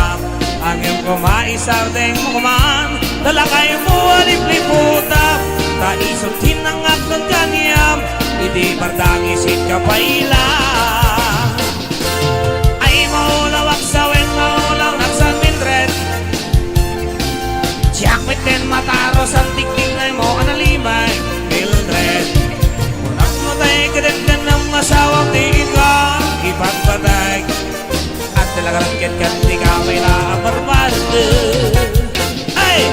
Ang iyong kumaisardeng mo kumaan, dala kayo mo alipliputa. Ta isot hinangat ng kaniyam, hindi bardang isit ka pa ilang. Ay maulawak sa wen, maulang naksan mindred. Siyakwit din mataros ang tiktik na mo analimay, Mildred. Unak mo tayo kadagdan ng asawang di ka ipagpadag. At talagang kitkat di ka may naabarbardo. Ay!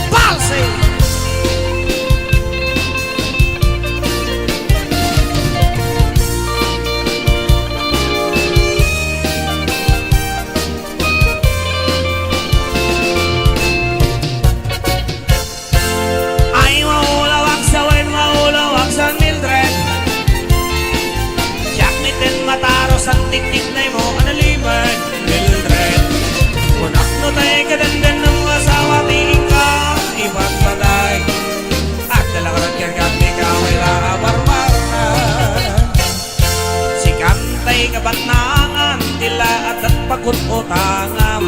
Palsy! Ay maulawak sa wen, maulawak sa Mildred. Jaknitin mataros ang tiktik na mo analimay, Mildred. Unak no tayo kadandan ng asawa tingin ka ipagpaday. At talagang kirkat di ka may laabarbaran. Si kantay kabatnangan, tila at pagkututangam.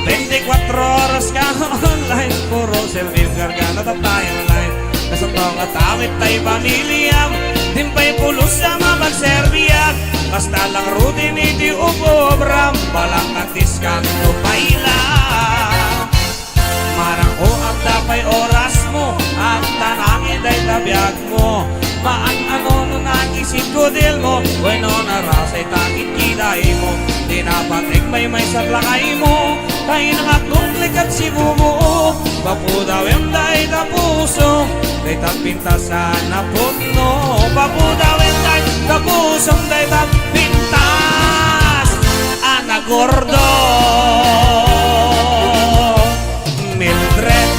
24 oras ka online, puro selfie gargana tayo online. Nasotong at awit tayo pamilyam, dimpay pulos sa mapagserbiyan. Basta lang rutin iti ubobram, balang at diskanto pa ilang. Marang ko ang dapay oras mo, at tanangin day tabiyag mo. Maan ano nung nagisip ko dil mo, bueno narasay takit kiday mo. Di napatig may sablakay mo, kay nangatlong likat si bubuo. Papudaw yung day na puso, day tapintasan na puno. Papudaw yung day na puso, day tapintas anak gordo. Mildred.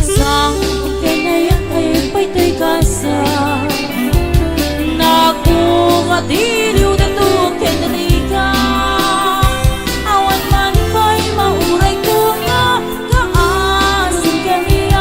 Sang kanayan ay paytay kasa Nakungatiliw na tuwag kananika Awan man ko'y mauray ko nga Kaasin kaniya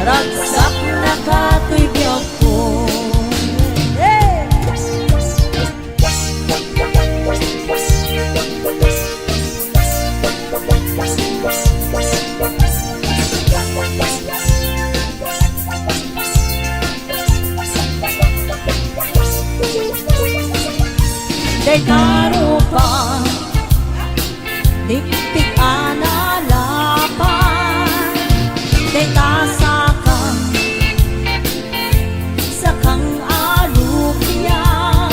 ragsak na kato'y biyok ko. Hey! Day karupa, diktik analapan, day tasakan, sakang alupyan,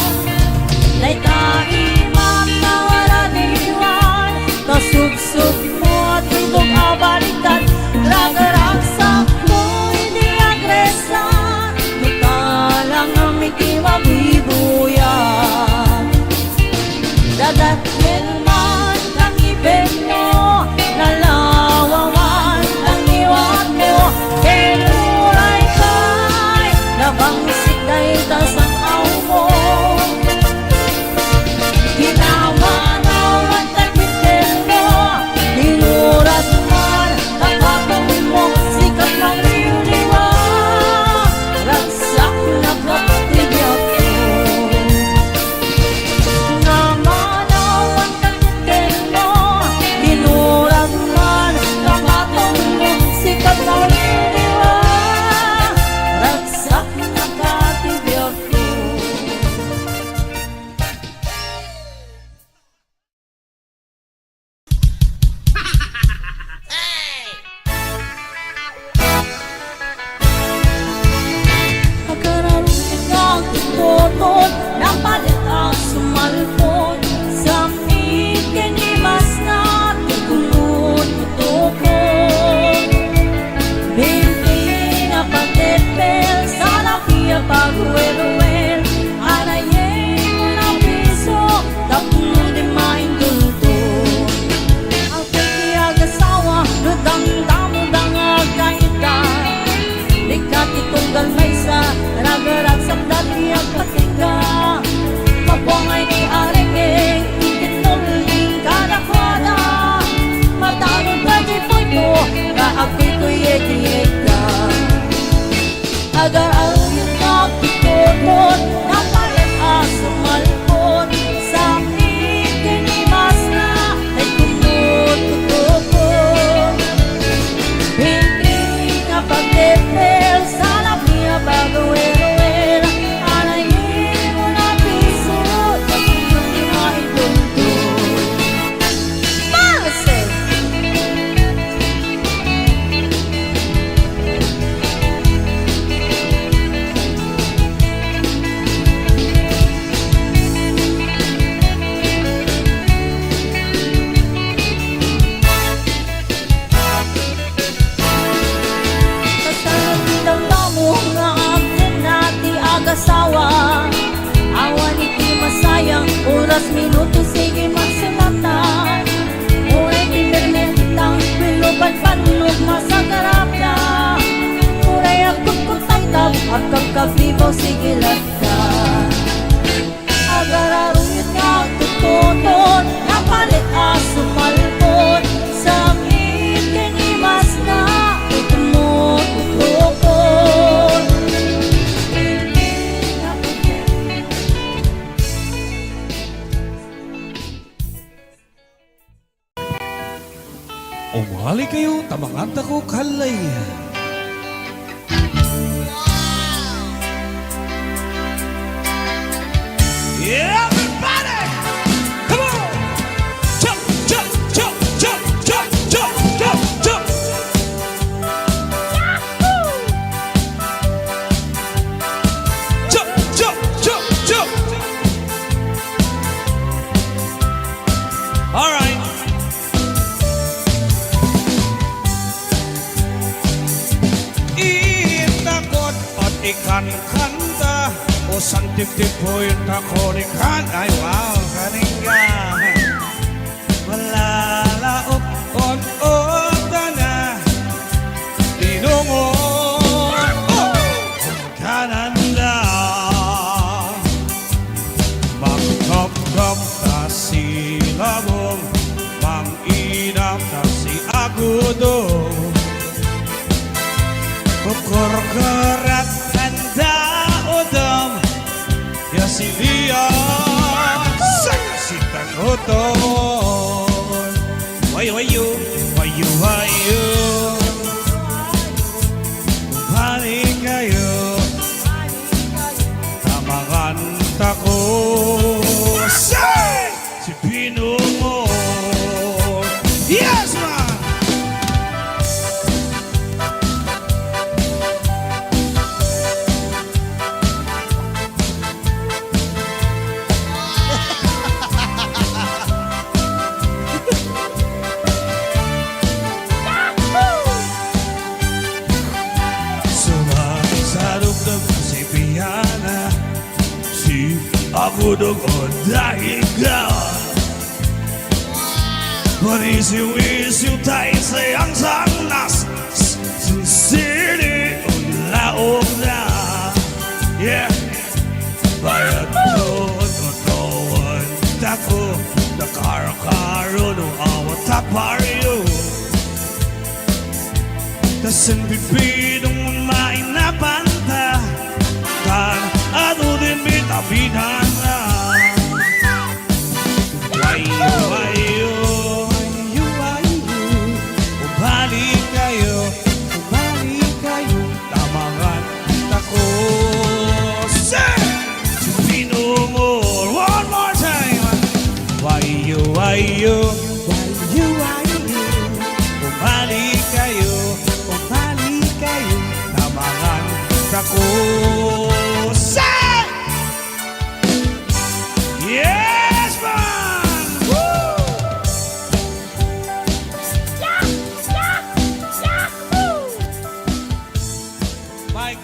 day taimam na waraniwan, tasubsub mo at tubog abalitan, ragaragsak mo hindi agresan, matalang ang miti mabibuyan. Dagat man ang ibig mo, nalawawan ang iwan mo, keluray kay, nabangsik kay tasang aw mo. Ginamanawan tagitin mo, nilurat man, nakatong mo, sikat ng liliwa, ragsak na kapatibyak ko. Namanawan tagitin mo, nilurat man, nakatong mo, sikat ng liliwa, ragsak na kapatibyak ko. Pagkararunod ang tututod, napalit ang sumalpon, sa ikinimas na tutunod tutupon. Binti na pagtipil, sa lafiya pagwelwel, anayin mo na piso, tapno di maindulto. Ang pagkiyag-asawa, lutang damo dangag-kaita, likat itong galmaysa, ragarat sa dati ang patingga. Mapongay ni arengeng, itinulling kadakwada, matanong ka di puno, kaagpil ko'y yek-yek ka. Agar ang yun nagtutupon, napalit ang sumalpon, sa ikinimas na, ay tumututupon. Hindi nga pagtipil, sa labiya pag-uwel-uwel, anayin mo na piso, tapos di maitultol. Marcel! Kasarap ng damo nga absent nati agasawa, awan iti masayang, oras minuto sige magsulatan. Uray internet lang, pilupan panlog masagarap na, uray akong kutaytab, akang kabibaw sige lata. Agararong yun nga tututod, napalit ang sumalpon, sa ikinimas na, tumututupon. Umali kayo, tamanganta ko kalay. Everybody! Come on! Jump, jump, jump, jump, jump, jump, jump, jump! Jump, jump, jump, jump! All right. Itakot at ikan-kanta, o santip-tip po yung takorikan. Ay, wow, kaningga. Malalaop on-ota na, tinungon, kananda. Magkap-kap na silabong, mang-inap na si Agudo. Ukur kerat tanda udam ya silian saksitan oton wayu wayu wayu wayu balik kayo tamangan tako say si Pinungo yes man. Aku doon dahil ka Panisiw-isiw tayo sayang sanas Sisili laog na Yeah Bayad doon katawan Tako Nakara-karo no awat taparyo Tasan bibidong mainapanta Kan ano din bitabinan na Wayo, wayo, wayo, wayo Umalik kayo Tamangan ako Say! Si Pinungo One more time Wayo, wayo, wayo, wayo Umalik kayo Tamangan ako Say! Yes, man! Woo! Mike.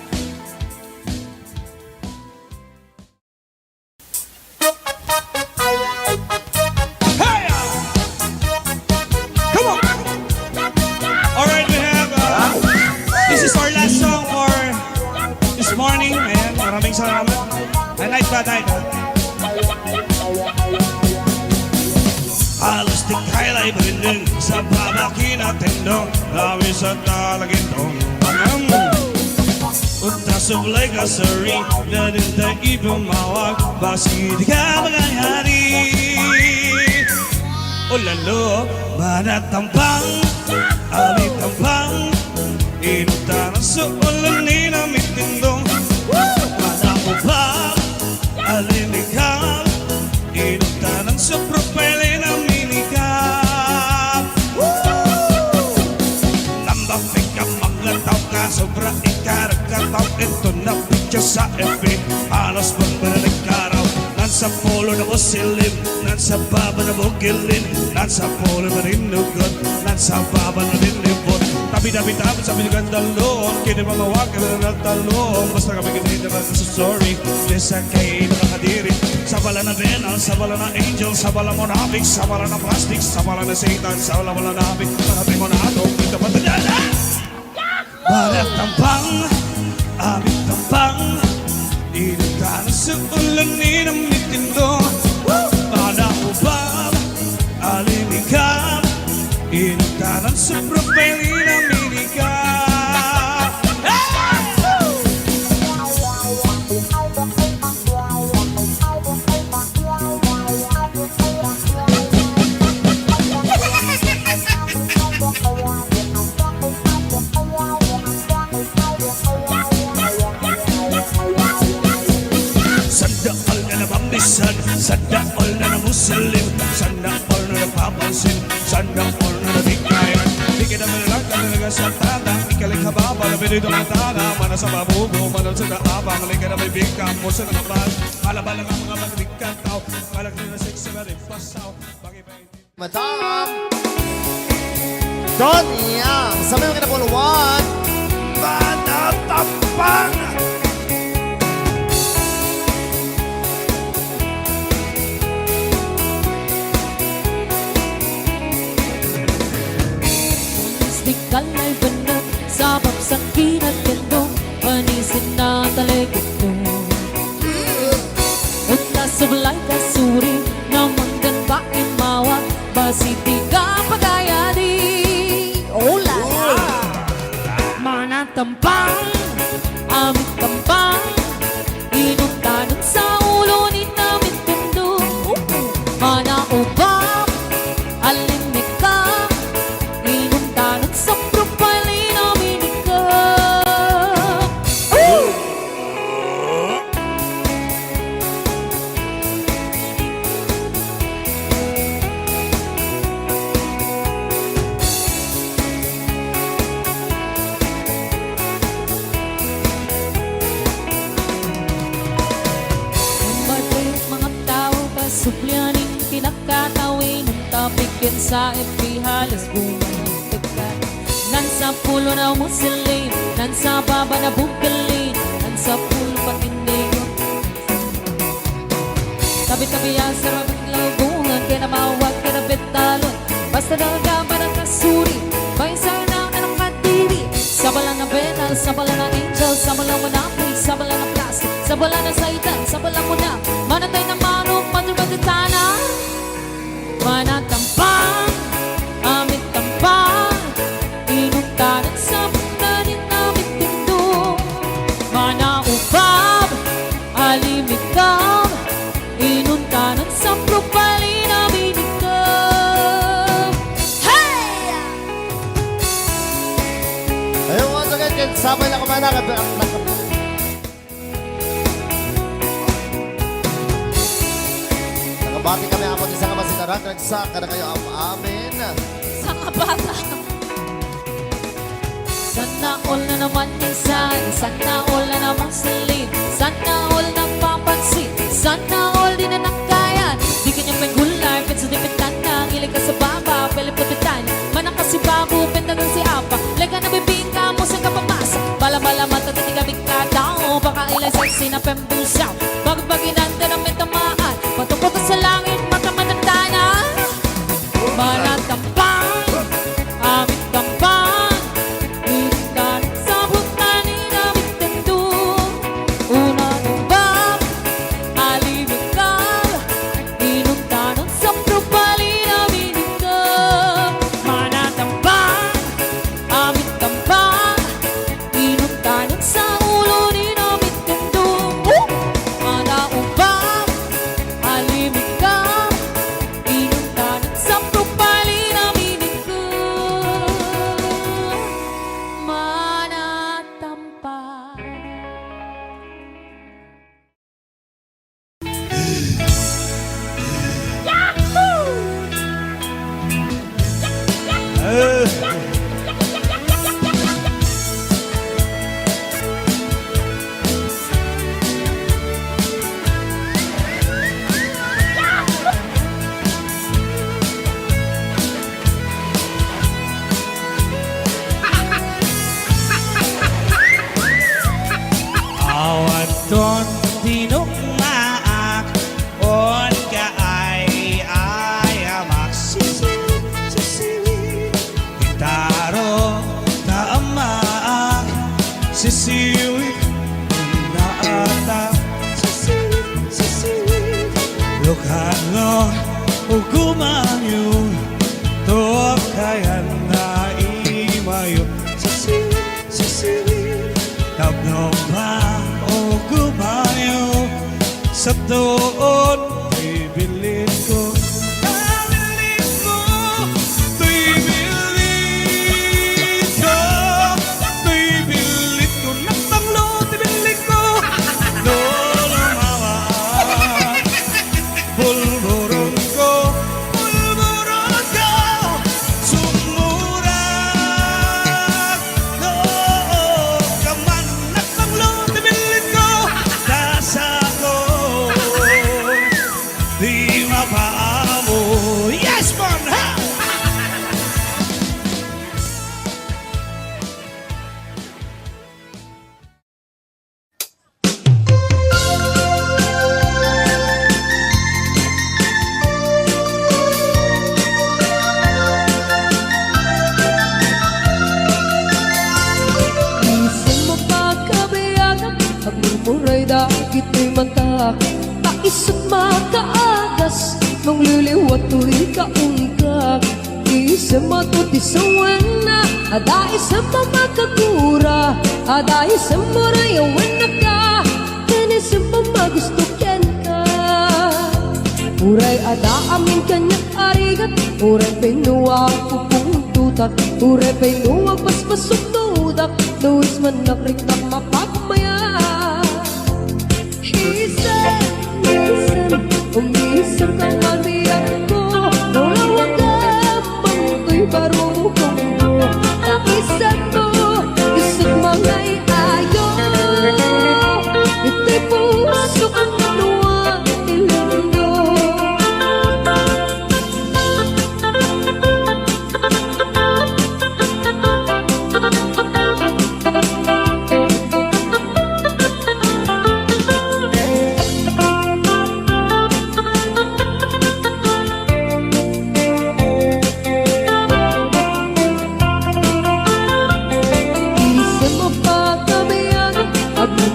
Hey! Come on! All right, we have this is our last song for this morning, man. Maraming salamat. Night ba, night, ha? Halos di kaila'y barindin sa babaki natin dong Lawi sa talagintong pangam Unta sublay ka sari na din tayo ibumawag Basi di ka magayari O lalo, manatampang, alitambang Inuta ng suulanin na mitindong Manapubang, alinikang Inuta ng supropele na minikap Nambapik ka maglataw ka Sobra ikaragkataw Ito na picture sa FB Halos magbalik araw Nansa polo na usilim Nansa baba na bugilin Nansa polo na rinugot Nansa baba na rinibot Tabi-tabi-tabi sa binigand dalon Kini mamawag ka na talong Basta kami kinita na sa story Lesa kayo nakadiri Sa bala na venal, sa bala na angel Sa bala mo nabig, sa bala na plastic Sa bala na satan, sa bala mo na nabig Parating mo na ato, ito pa tadyala Balat tampang, amit tampang Inita na sa ulanin ang mitindo Manahubab, alinikab Inita na sa propeli ng minikab Sandaal na namamisan Sandaal na namusilim Sandaal na napapansin Sandaal na nabigkayan Di ka na malalang ka talaga sa tatang Ikaling kababa na pinito ng tana Mana sa babugo, manon sa daabang Maling ka na may bigkam mo sa nakabal Malabal ang mga magdikataw Malak na sex na rin pasaw Madam Donnie Yang, sabi mo ka na puluwan Manatapang Di kalay benar Sabab sakit at gandong Panisin na talegit ko Unta sebelah kasuri Naman dan bain mawak Basi tiga pagaya di Oh la la Mana tempat tampang Aming tampang Inuntanan sa ulo ni namin tindo Mana ubam Alimikang Inuntanan sa profile ni namin ikaw Mamatay mga tao Kasupyaning pinakatawin Ang tapikin sa FB Halos bumagtagan Nansa pulo na musilim Nansa baba na bukalin Nansa pulo patindig Tabi-tabi ang sarabing lagungan Kaya na mawag ka na betalon Basta nagaba ng kasuri Baysa na nakatiri Sabala na benal, sabala na angel Sabala mo na please, sabala na plastic Sabala na saitan, sabala mo na Manatay na marong, matulmatitana Manatampang, amit tampang Inuntanan sa pagkanin namin tindong Manaubab, alimikam Inuntanan sa propali namin ikaw Hey! Ayun, once again, sabay lang kumana. Nakabati kami ang isang kamasitaran. Nagsaka na kayo ang amin. Sa kabata Sana all na naman minsan Sana all na naman silid Sana all na papansin Sana all di na nakayan Di kanya pengular, penso di petana Ngilig ka sa baba, pelip kapitan Manang kasi bago, pentagang si apa Lega na bibingka mo sa kapamasa Bala-bala mata, titigabig ka tao Baka ilay sexy na pembusaw Bago-baginanda na may tamaan Patungkota sa langit, mata managtana Manatampang Aming tampang Inundan sa butani namin tendong Unang ubab Alimikal Inundanan sa propali namin ikaw Manatampang Aming tampang Inundanan sa ulo ni namin tendong Unang ubab Alimikal Inundanan sa propali namin ikaw Manatampang Awan ton tinukmaak On ka ay magsisiwi Gitaro taamaak Sisiwi naata Sisiwi Lokano ugumanyo Tok kaya na imayo Sisiwi Tabno ba o gumayo Sa doon ay bilin ko Bilin ko Tuy bilin ko Tuy bilin ko Nakanglo tuy bilin ko Lolo mama Bulburon ko Bulburon ko Sumura No Kaman Nakanglo tuy bilin ko Dasa ko Di mapaamo Yes man ha Isang mapagkabayanan Pagmumuray dahil ito'y mantak Paisot makaagas Nung liliwat tuloy kaungkak Isa matuti sa wana, ada isa mamakakura, ada isa morayawan na ka, kaya isa mamagustokyan ka. Uray ada amin kanya arigat, uray pinuwag pupung tutak, uray pinuwag paspasok tudak, tuwis man nakritak mapagmaya. Isan, umisan kang mabiyak ko, nulawag ka, mangko'y barukong mo, nakisan mo, isang mangay ayo, ito'y puso ang nuwa ilando.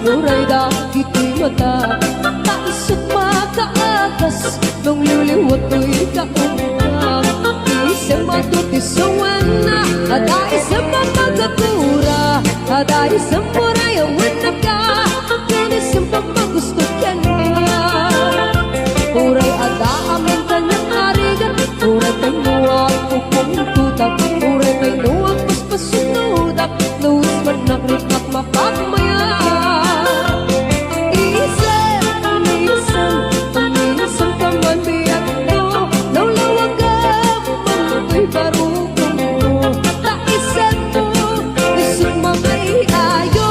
Uray dahil ito'y mata, taisot makaakas, nung liliwat ko'y kaungkap. Isang matuti sa wana, ada isang mamagakura, ada isang morayawan na ka, kaya isang pamagusto kyan niya. Uray ada amin kanyang arigat, uray pinuwag pupong tutak, uray pinuwag paspasunudak, luwis man nakritak mapagmaya. Barukong mo, taisan mo, isang mga iayo.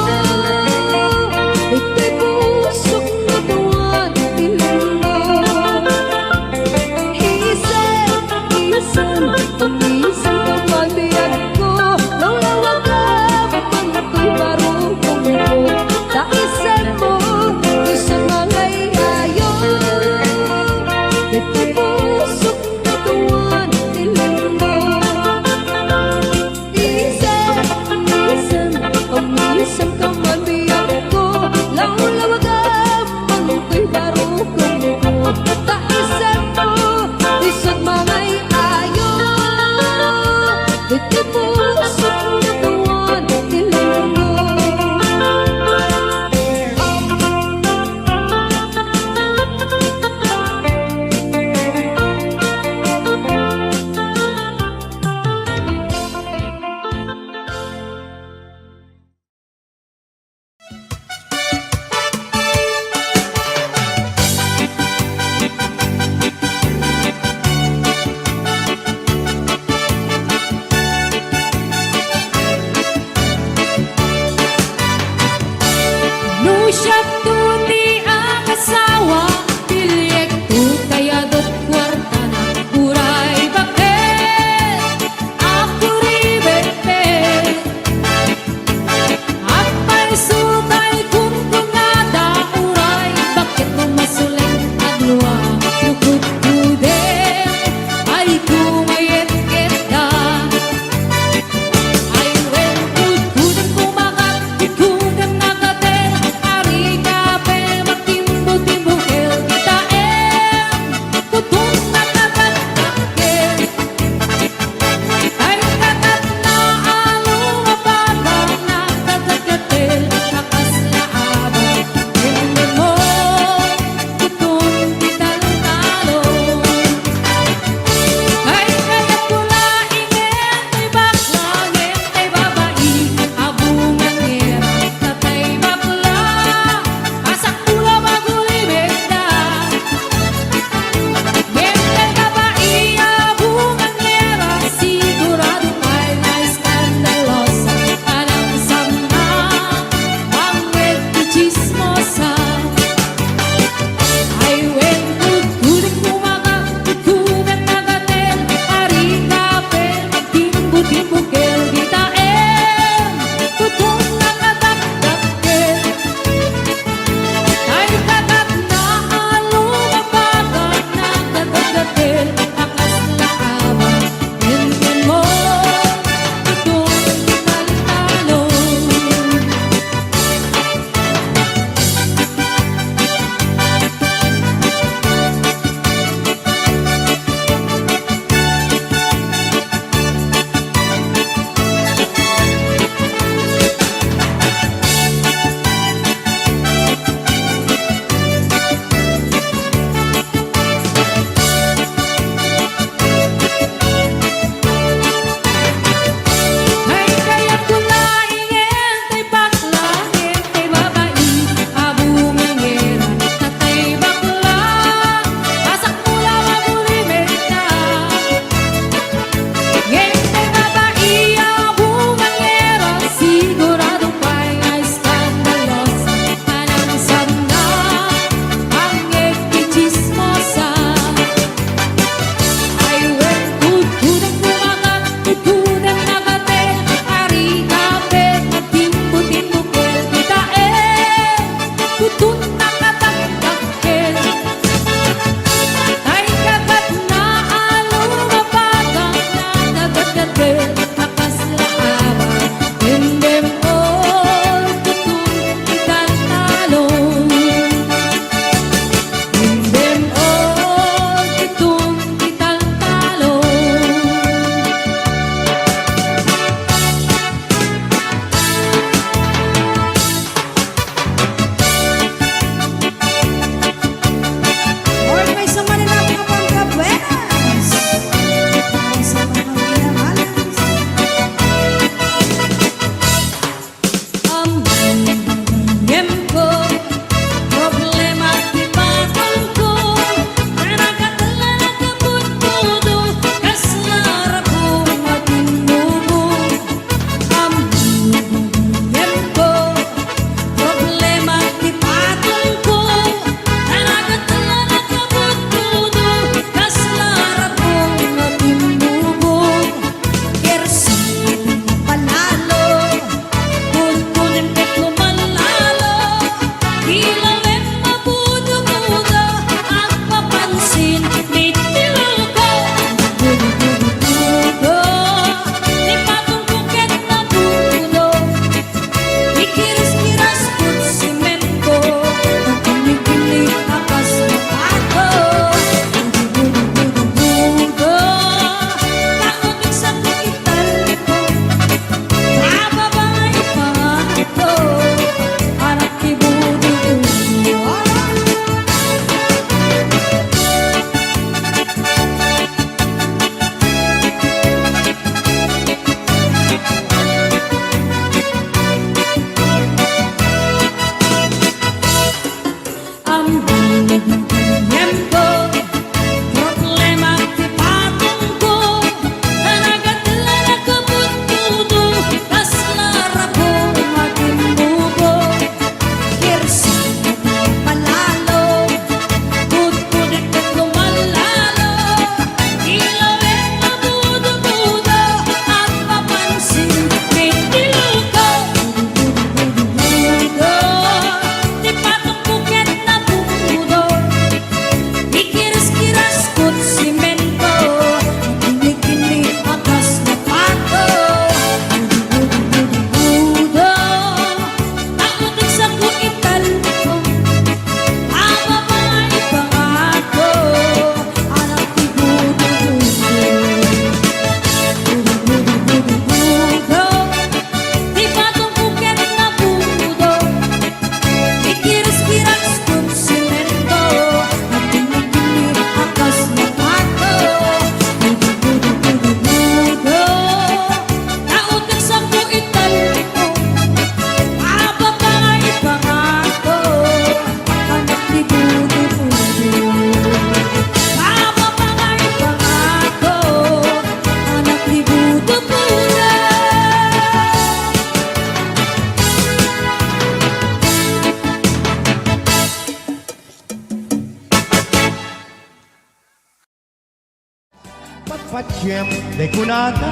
Pagpatsyem de kunata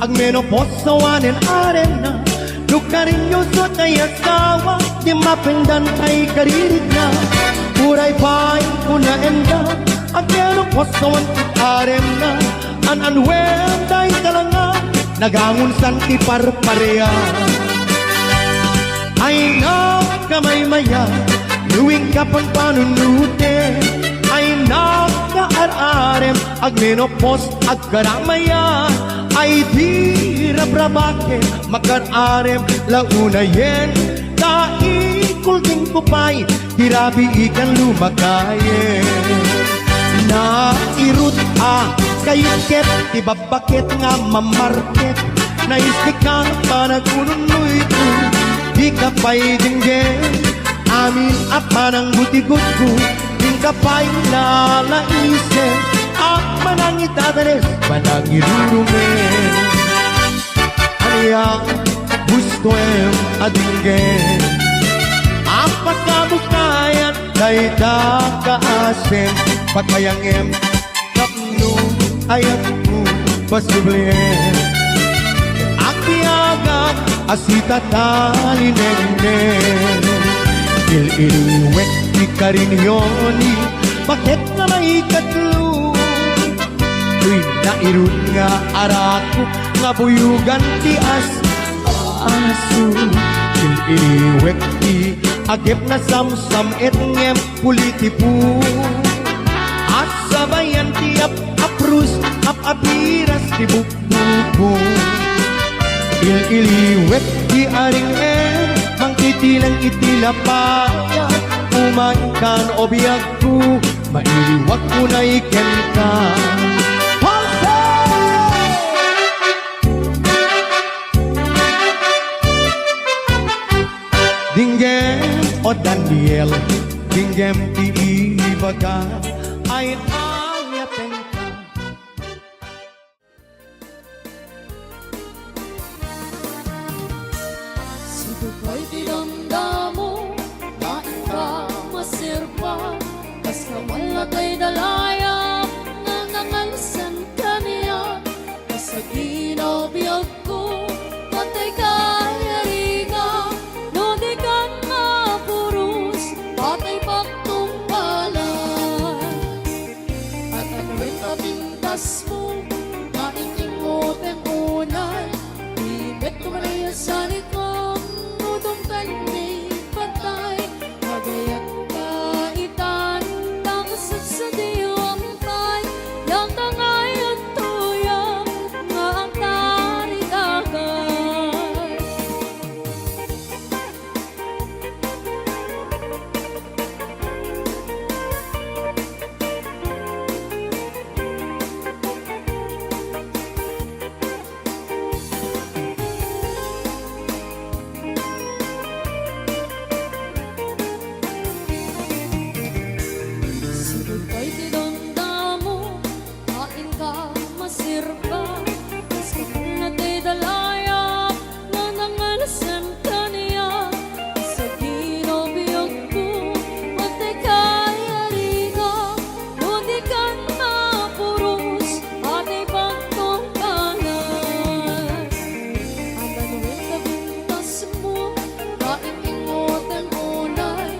Ag menoposawanin arena Lukarinyo so tay asawa Di mapendan tay karirig na Uray pa'y kuna enda Ag menoposawan arena An anwenday talanga Nagangun san ti parparea Ay na kamay maya Luwing kapang panunute Ay na kaararem Ag menopos ag karamaya Ay di rabrabake Makararem launa yen Kaikulting kupay Tirabi ikan lumakayen Na irut kayuket Tibabakit nga mamarket Naistikang panagununoy ko Di ka pa'y dinggin Amin at manang butikot ko Di ka pa'y nalaisen At manang itadanes Manang irurumin Aniya gusto em adinggin Apat kabukayan Day kakaasin Pagkayang em Kapno ayat mo Pasublien Akiagak asita talinenge Il-iliwek di karinyoni Bakit nga may katlo Tuy nairun nga arako Nga buyugan ti aso Il-iliwek di agip na samsam et ngem pulitipu Asabayan ti aprus apiras ti bukbuku Il-iliwek di aring Mangkitilang itilapaya Umangkan o biyag ko Mailiwag ko na iken ka Dinggem o Daniel Dinggem ti ibaga Ay ayaten ka Sibukay dinamdamo, lain ka masirpa Kas kamal kay dalayang, nangangalsan ka niya Kas ginabiyag ko, patay ka yariga No di ka mapurus, patay pagtumpalan At ano'y kapintas mo, naingingot ang unay Ibet ko maraya sa likod Nudong kanya'y patay Magayak kaitan Takasat sa diwang tay Yang tangay at tuyang Nga ang tarigagay Sibukay dinamdamo, kain ka masirka Kas kapal na tay dalaya, nanangalasan ka niya Sa ginabiyag ko, patay ka yariga No di ka mapurus, patay pagtungkalan Ang ganuin na bintas mo, kaingingot ang unay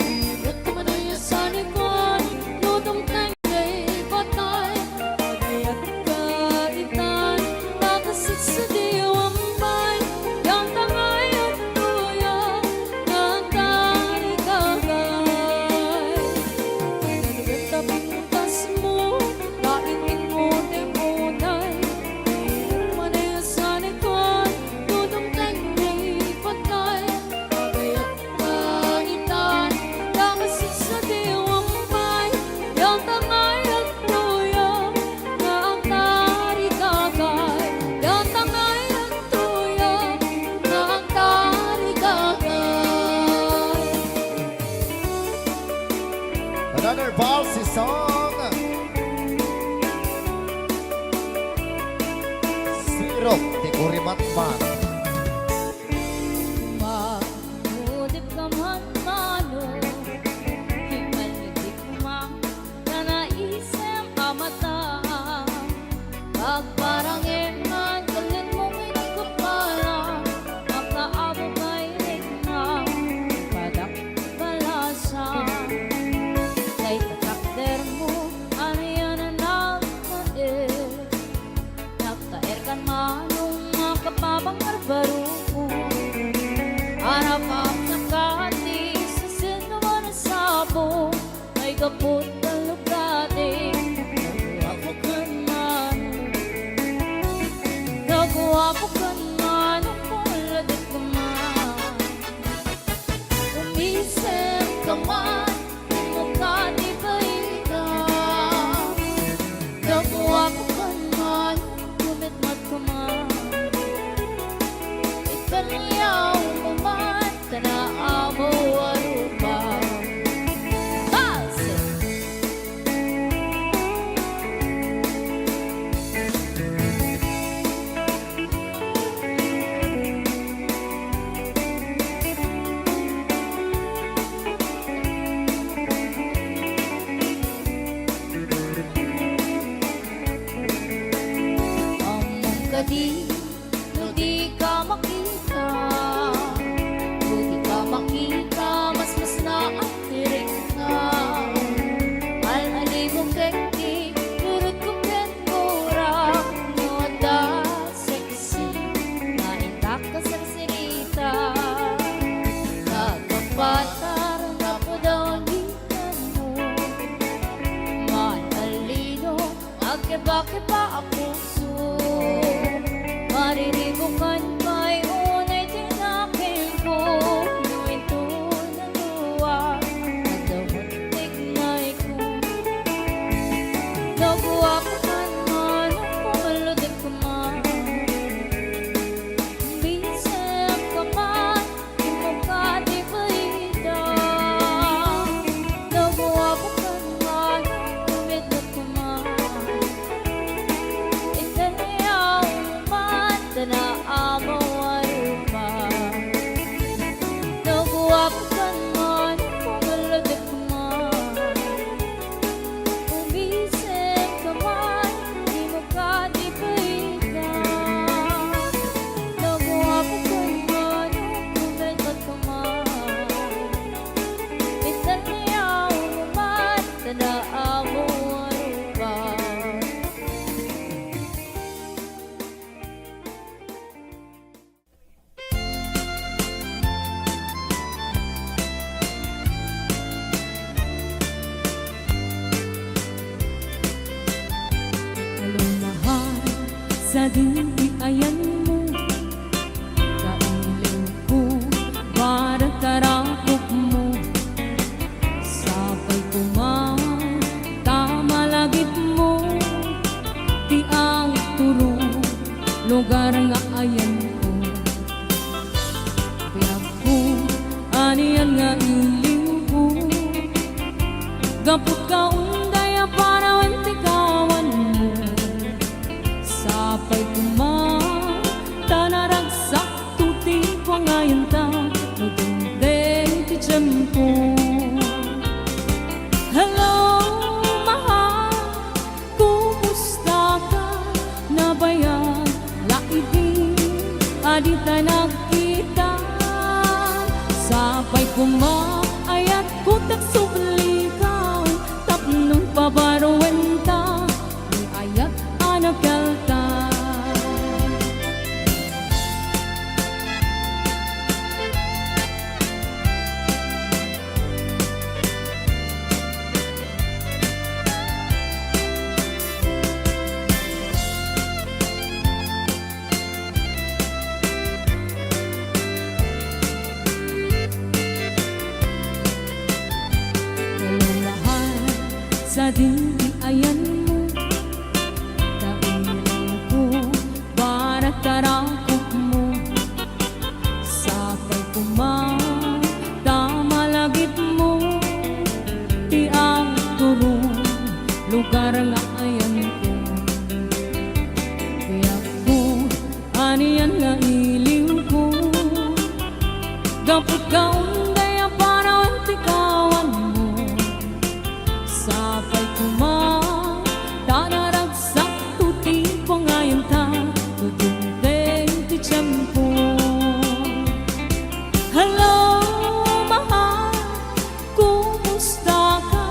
Ibet ka manaya sa likod, nudong tangay patay Pagayat kaitan, bakasit sa diwang bay Yang tangay at tuyang, ng tarigagay Ibet ka bintas mo, kaingingot ang unay Ibet ka manaya sa likod, nudong tangay patay Pagayat kaitan, bakasit sa diwang bay Yang tangay at tuyang, nga ang tarigagay Yang tangay at tuyang, nga ang tarigagay Another Valsy song Sirok di Kurimatman Mahudip ka man mano Himalitik mang Nanaisem amata sa di ayan mo Kailing ko para tarakop mo Sapay tama lagip mo Di ang turo lugar nga ayan ko Piyak ko aniyan nga iling ko Gapot ka undaya para wantikawan mo Sapay tanaragsak tuti ko ngayon ta Nagundeng ti tiyempo Hello, mahal, kumusta ka? Nabayag, laibig, adita nagkita Sapay ayat kutak sublikaw Tapnon pabarwenta, ni ayat anak kalta Sa di ayan mo Kailang ko para tarakop mo Sapay tama lagip mo Di ang turo lugar nga ayan ko Kaya ko aniyan nga iliw ko Gapot ka undaya para wantikawan mo Sapay tanaragsak tuti ko ngayon ta Tudundeng ti tiyempo Hello, mahal, kumusta ka?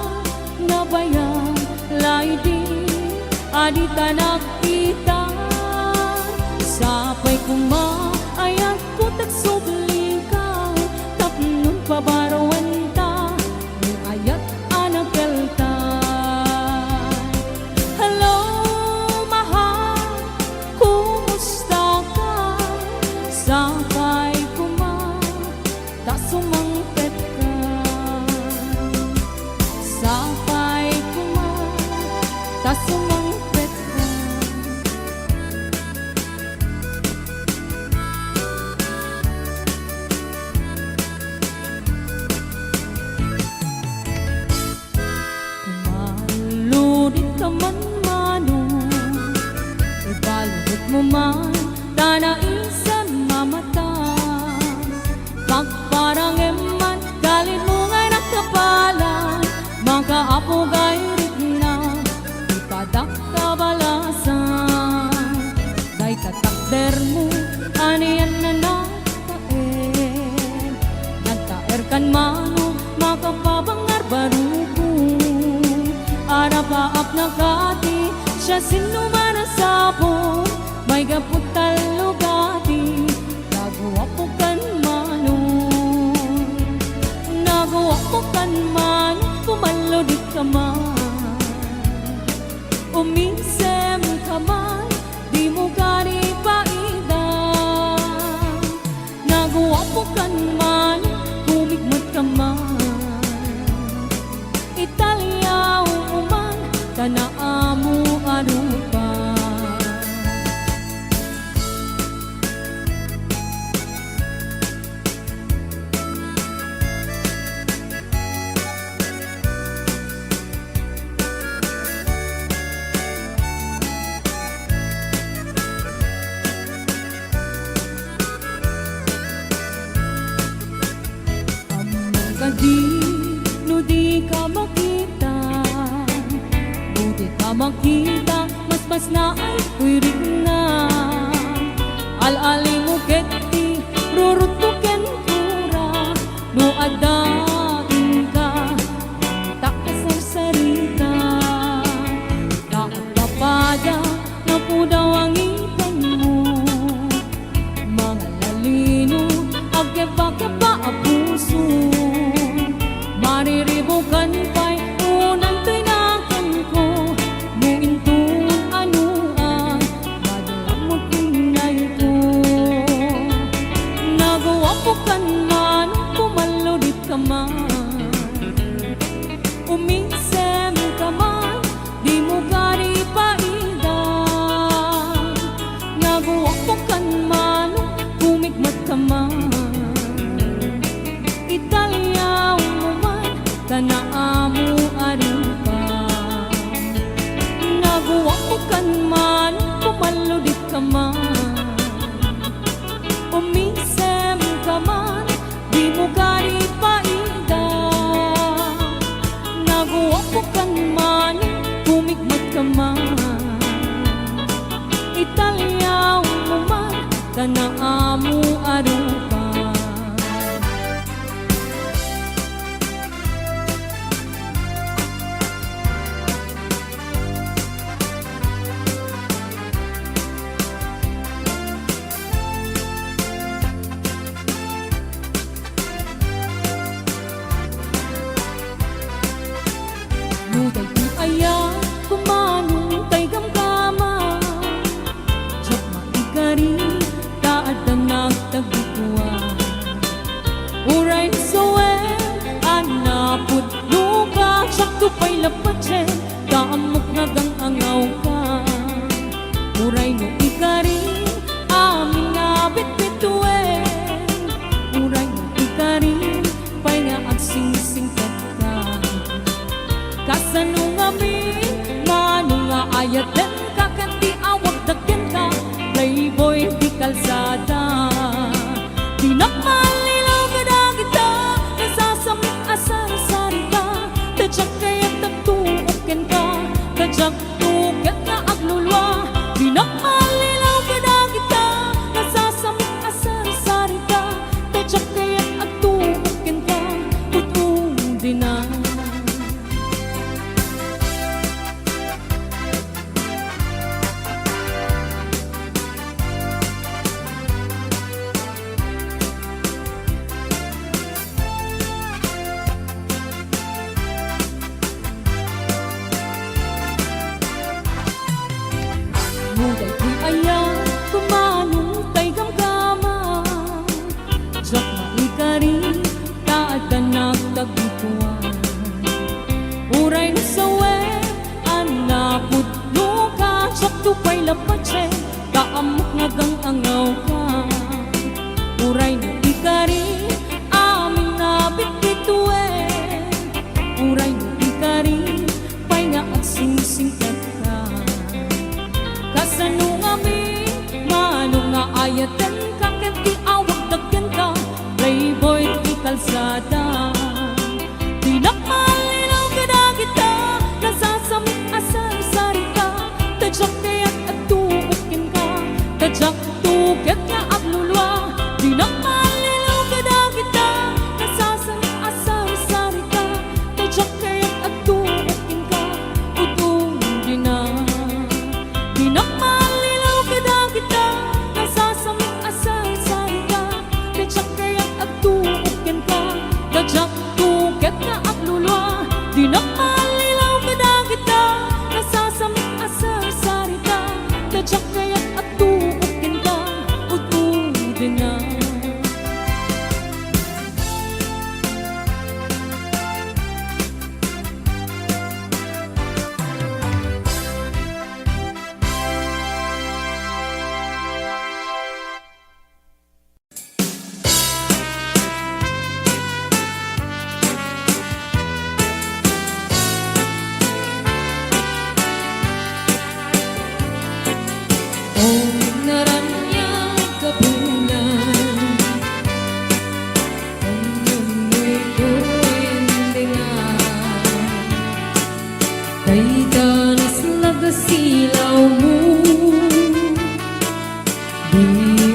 Nabayag, laibig, adita nakita Sapay ayat ko tagsublikaw Tapnon pabarwanta, ni ayat anak kelta Hello, mahal, kumusta ka? Sapay ta sumangpet ka Sapay ta sumangpet ka Kumaludit ka man mano Ibaludit mo man tanaisan mamata Pagparang eman galit mo ngay nakapalan Makaapugay rin na ipadak kabalasan Day katakder mo aniyan na nagtaer Nagtaer kan mano makapabangar barugo Arapaap na kati siya sinuman ang sapo May gaputal lugati Nagawa po kan mano Nagawa po kan man Pumalodit ka man Umisem ka man Di mo gani paidan Nagawa po kan man Kumigmot ka man Italyaw man Tanaamu arupa no di ka makita Buti ka makita Mas na ay puwirik na Al-ali mo keti Rurut mo kentura No adain ka Tak kasarsarita Nakapapada Na po daw ang ipan mo Mga lalino Agkeba-keba ang puso Mariribukan pa'y unang tinakan ko Muintong anuan Madalang tanaamu arupa. Nagawa mo kan man, pumaludit ka man, umisem ka man, di mo gari paida. Nagawa mo kan man, pumigmat ka man, italyaw mo man, tanaamu arupa. Muday di aya kumanong kay gamgama, Diyak maigari taad na nagtagikuan. Uray soe anaput luka, Diyak tupay lapatse kaamok nagang angaw ka. Uray no ikari amin nga bitbituen, Uray no ikari pay nga agsingsingkat ka. Kasano nga mi, mano nga ayaten, kakanti awag dagyan ka, playboy di kalsada. Di nakmalilaw ka na kita, nasasamit asar-sari ka, tadyak kaya't nagtuukin ka, tadyak tuket nga aglulwa. Di nakmalilaw ka na kita, nasasamit asar-sari ka, tadyak kaya't agtuukin ka, utong di na. Muday di aya kumanong kay gamgama, Diyak maikari taad na nagtagikuan. Uray na sawe anaput luka, Diyak tupay lapatse kaamok nagang angaw ka. Uray na ikari amin na bitbituen, Uray na ikari pay nga agsingsingkat ka. Kasano nga mi, mano nga ayaten, kaket di awag dagyan ka, playboy di kalsada. Di nakmalilaw ka na kita, nasasamit asar-sari ka, tadyak kaya't atuukin ka, tadyak tuket nga aglulwa. Di nakmalilaw ka na kita, nasasamit asar-sari ka, tadyak kaya't atuukin ka, utong di na. Di nakmalilaw ka na kita, nasasamit asar-sari ka, tadyak kaya't agtuukin ka, tadyak tuket nga aglulwa. Di nakmalilaw ka na kita, nasasamit asar-sari ka, tadyak kaya't agtuukin ka, utong di na.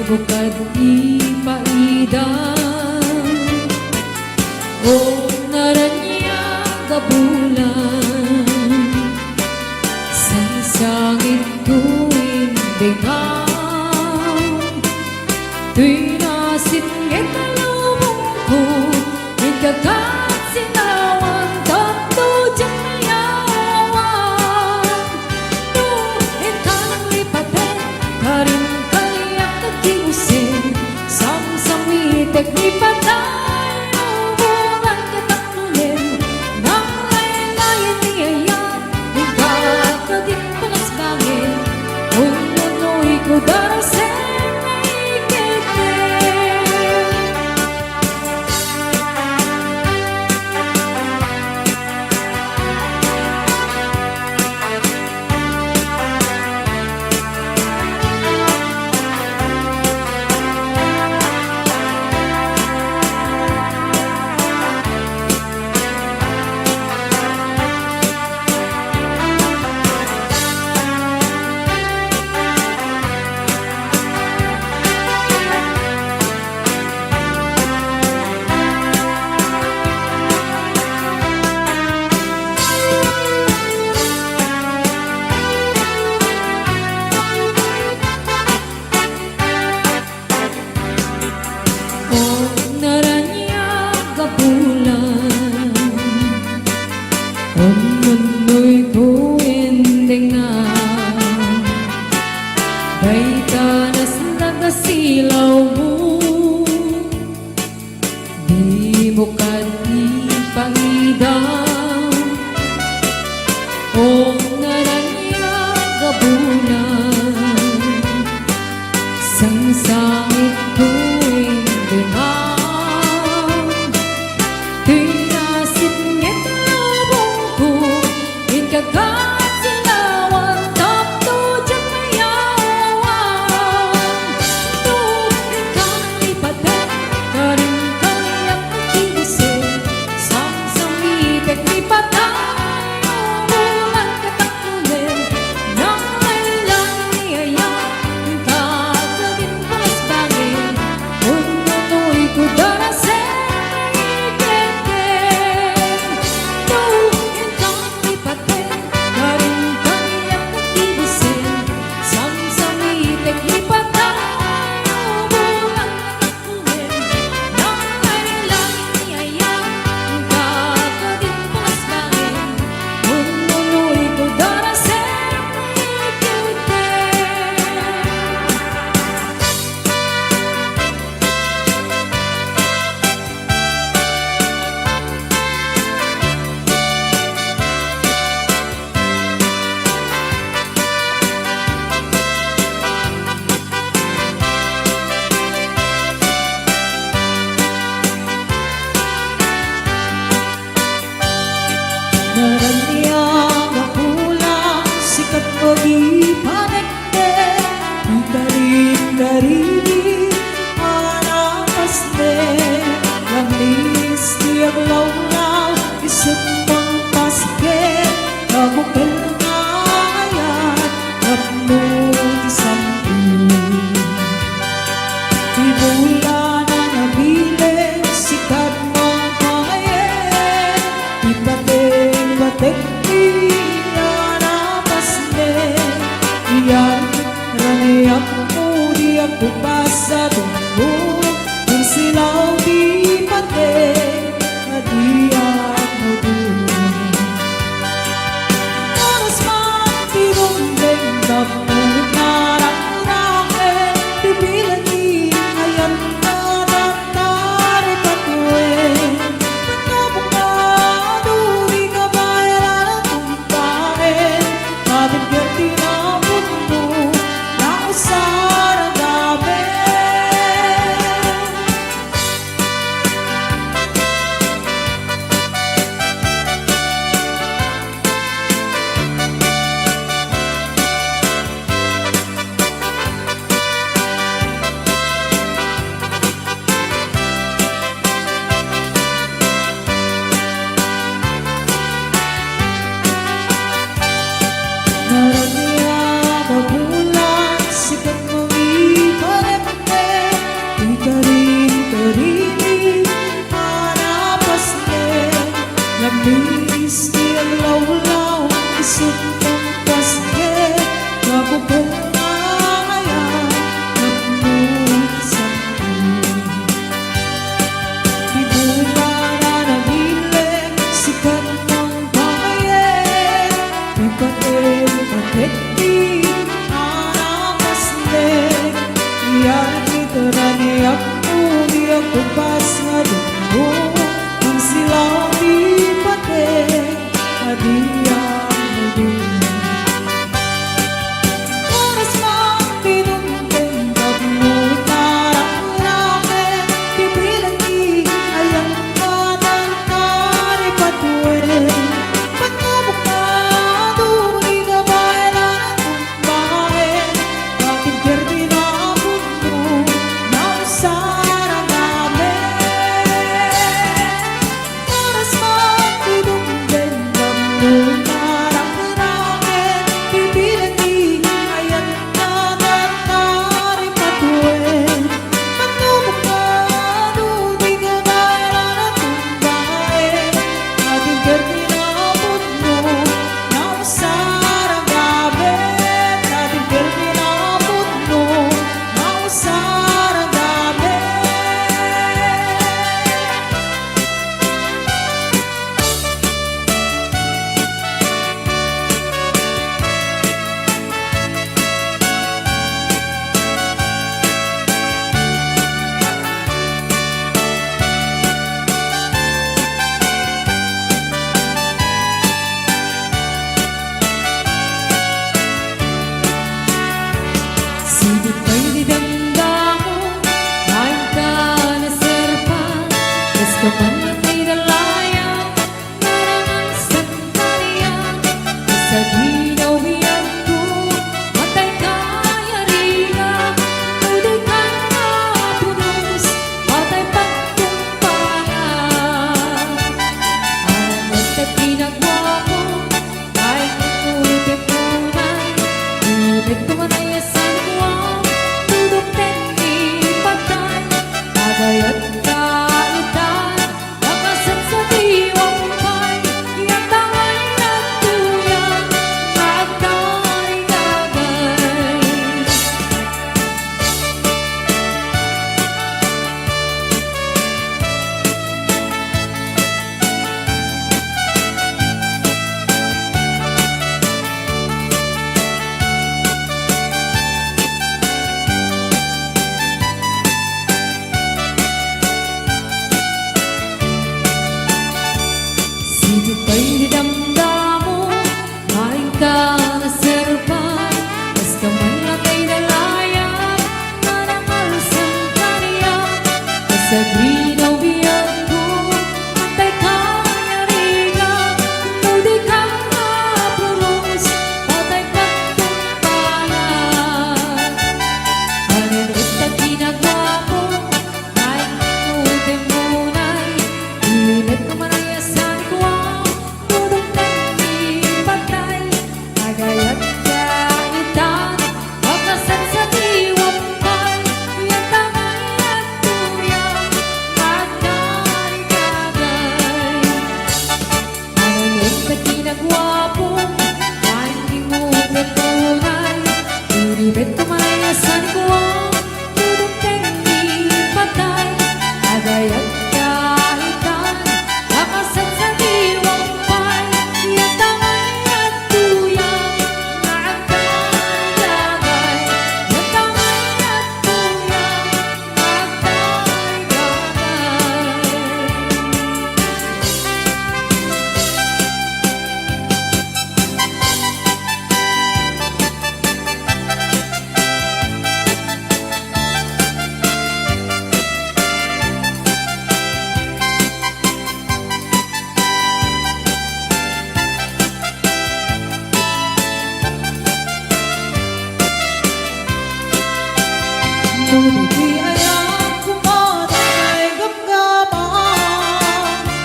bukad ipaidan o naranya gabulan sa sangit tuwing bingang tuwing nasingit ang lumong ko ikagat sinawan tanto dyan mayawan tuwin ka ng lipatin karin kaliyak nagkiusin samsamitek ni patay hubungan kitang nunin nang layan-layan niyayan nagkakadik panas bangin kung nunoy ko darasin na ikite Sida O naranya gabulan Sang sangit tuwing dimaw Tinasit ngit lubong ko Inkagat silawan Tapto dyan mayawan Tuwing kang lipatin Karing kanyang kinisip Sang samipit lipatan Umulan katakulin Nang kailan niyayang Kagagin palas bangin Ununoy ko darasin Tuwing kang lipatin Karing kanyang kinisip Sang samipit lipatan Umulan katakulin Nang kailan niyayang Kagagin palas bangin Ununoy ko darasin Naranya mapulang sikat ko di panekte Ikarin-karini anapas ne Langis tiyak law-law isip mong paske Kabukal ngayat kapno di samping Di bulan na nabiling sikat mong pangayen Di batik-batik iyanapas ne Iyan ranayak mo di ako pasa tunggu Ang silaw di patik na di ako dun Oras magtirumbeng Tapos narang-rakin Bibilan ni ayan na natari patuwin Pagkabukado di ka bayaran ang kumpain Mabigyan din ang mundo na usar ang gabi Naranya mabulan sikat mo iparepte Ikarin-karini hanapas ne Labis di ang law-law isip mong paske Kabukal ngayat kapno sa Di bulan na nabiling sikat mong pangayen Ipatin-patit di anapas ne Iyan itaraniyak mo di ako pas nga dugo Ang silaw di patin adiyang mudun Oras mang pinumpin Pagmo't narang-rakin Bibilan ni ayang kanang-nari patuwin Pagkabukado di ka bayaran ang kumpain Bakit perdi na ang mundo na usar ang gabi Oras mang pinumpin Pagmo't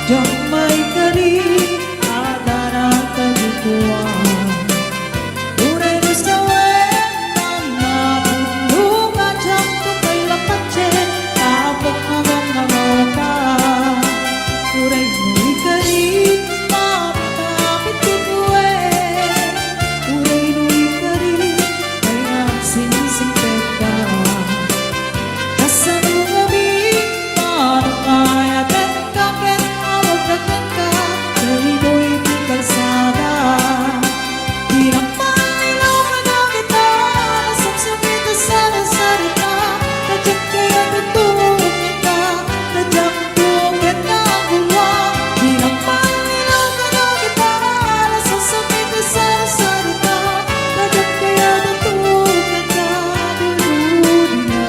Jamay kari adana kagutuan Uray na sa wetan na punuga Jam tukay lapatsin Tapok hanggang nangauka Uray mo'y kari mapapit kituwe Uray mo'y kari ay nagsinisingpet ka Asa nung gabi parang ayatin kakit awag ka Kay mo'y di kalsada Hirang palilaw ka na kita Nasaksakit na sana sarita Kadyak kaya tutulog kita Kadyak tukit na guwa Hirang palilaw ka na kita Nasaksakit na sana sarita Kadyak kaya tutulog kita Duludi na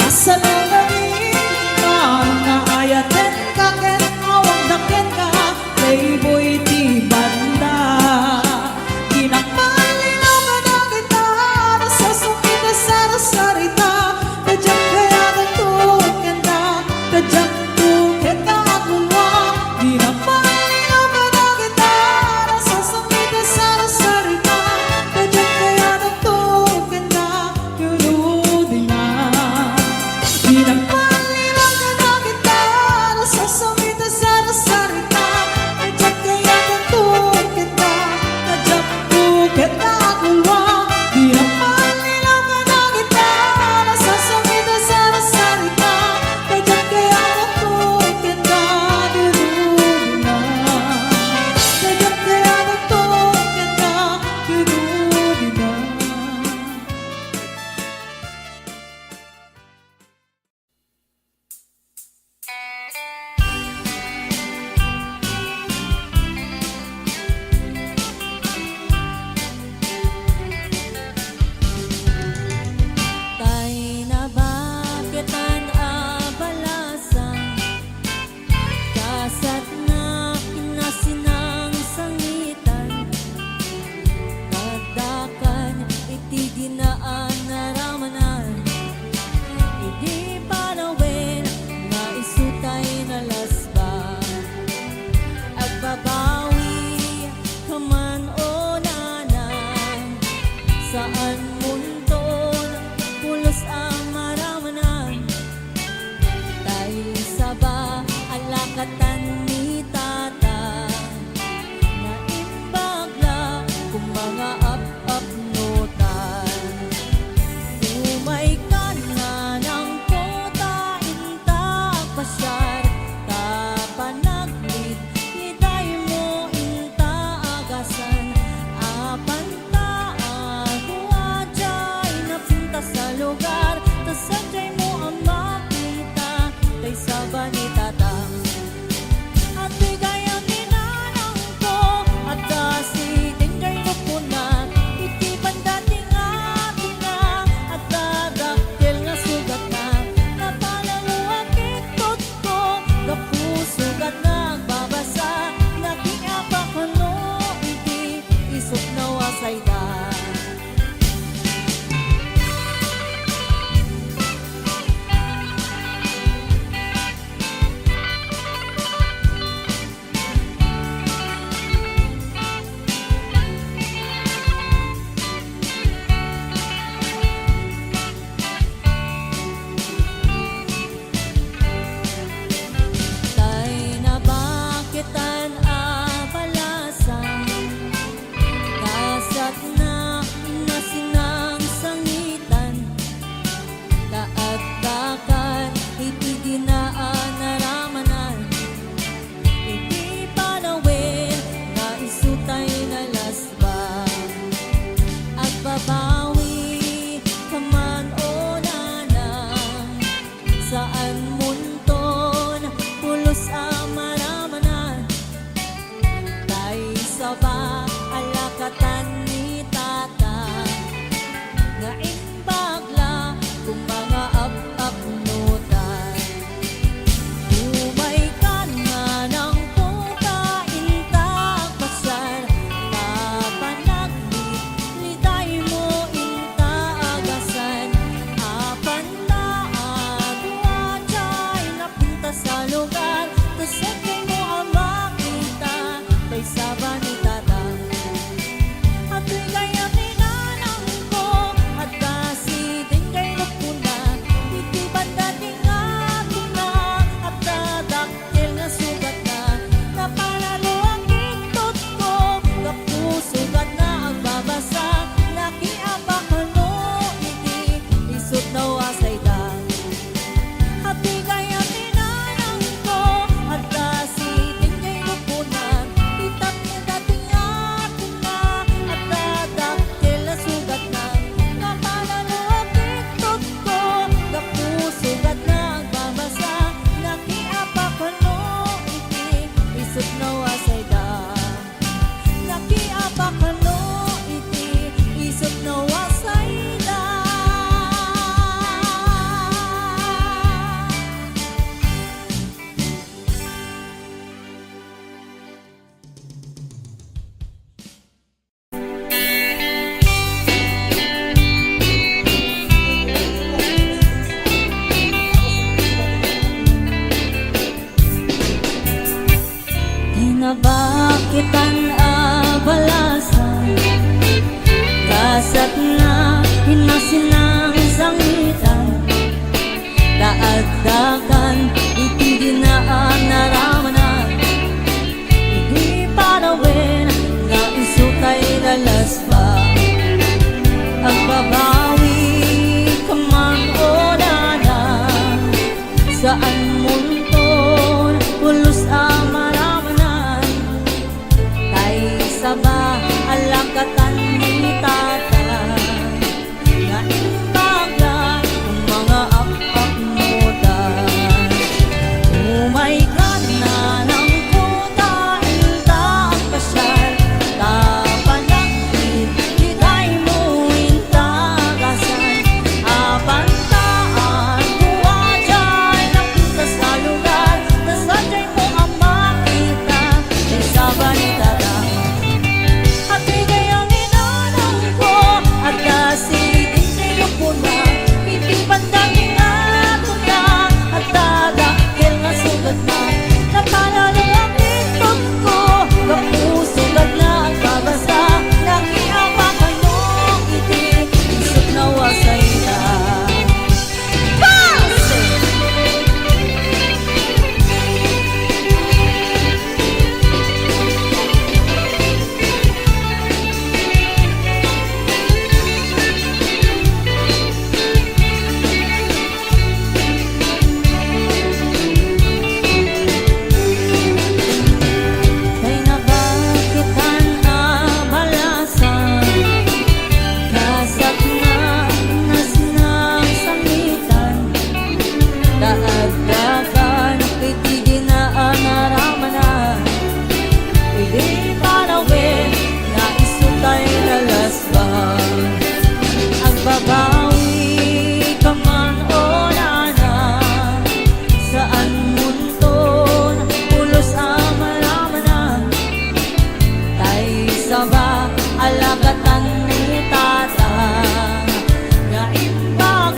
Asa nung gabi, parang naayatin kakit awang dakit ka Playboy di banda Kinapalinaw ka na kita Nasasukit na sarasarita Kadyak kaya nagtuot ka na Kadyak tukit na agulwa Kinapalinaw ka na kita Nasasukit na sarasarita Kadyak kaya nagtuot ka na Yuludi na Pinagpalilang ka na kita Nasasamit na sana sarita Kadyak kaya nagtuot kita Kadyak tukit na agulwa Pinagpalilang ka na kita Nasasamit na sana sarita Kadyak kaya nagtuot kita Duludi na Kadyak kaya nagtuot kita Duludi na Tay na bakit ang abalasan Kasat na inasinang sangitan Kadakan iti ginaan naramanan Idi palawin nga isutay na lasban Agbabawi kaman o nanan Saan munton pulos ang maramanan Tayo saba alakatan ni tata Na imbagla kung mga up-up-notan Umay ka na ng kota inta pasyar Tapanaglit iday mo inta agasan Apanta ako adya inapunta sa lugar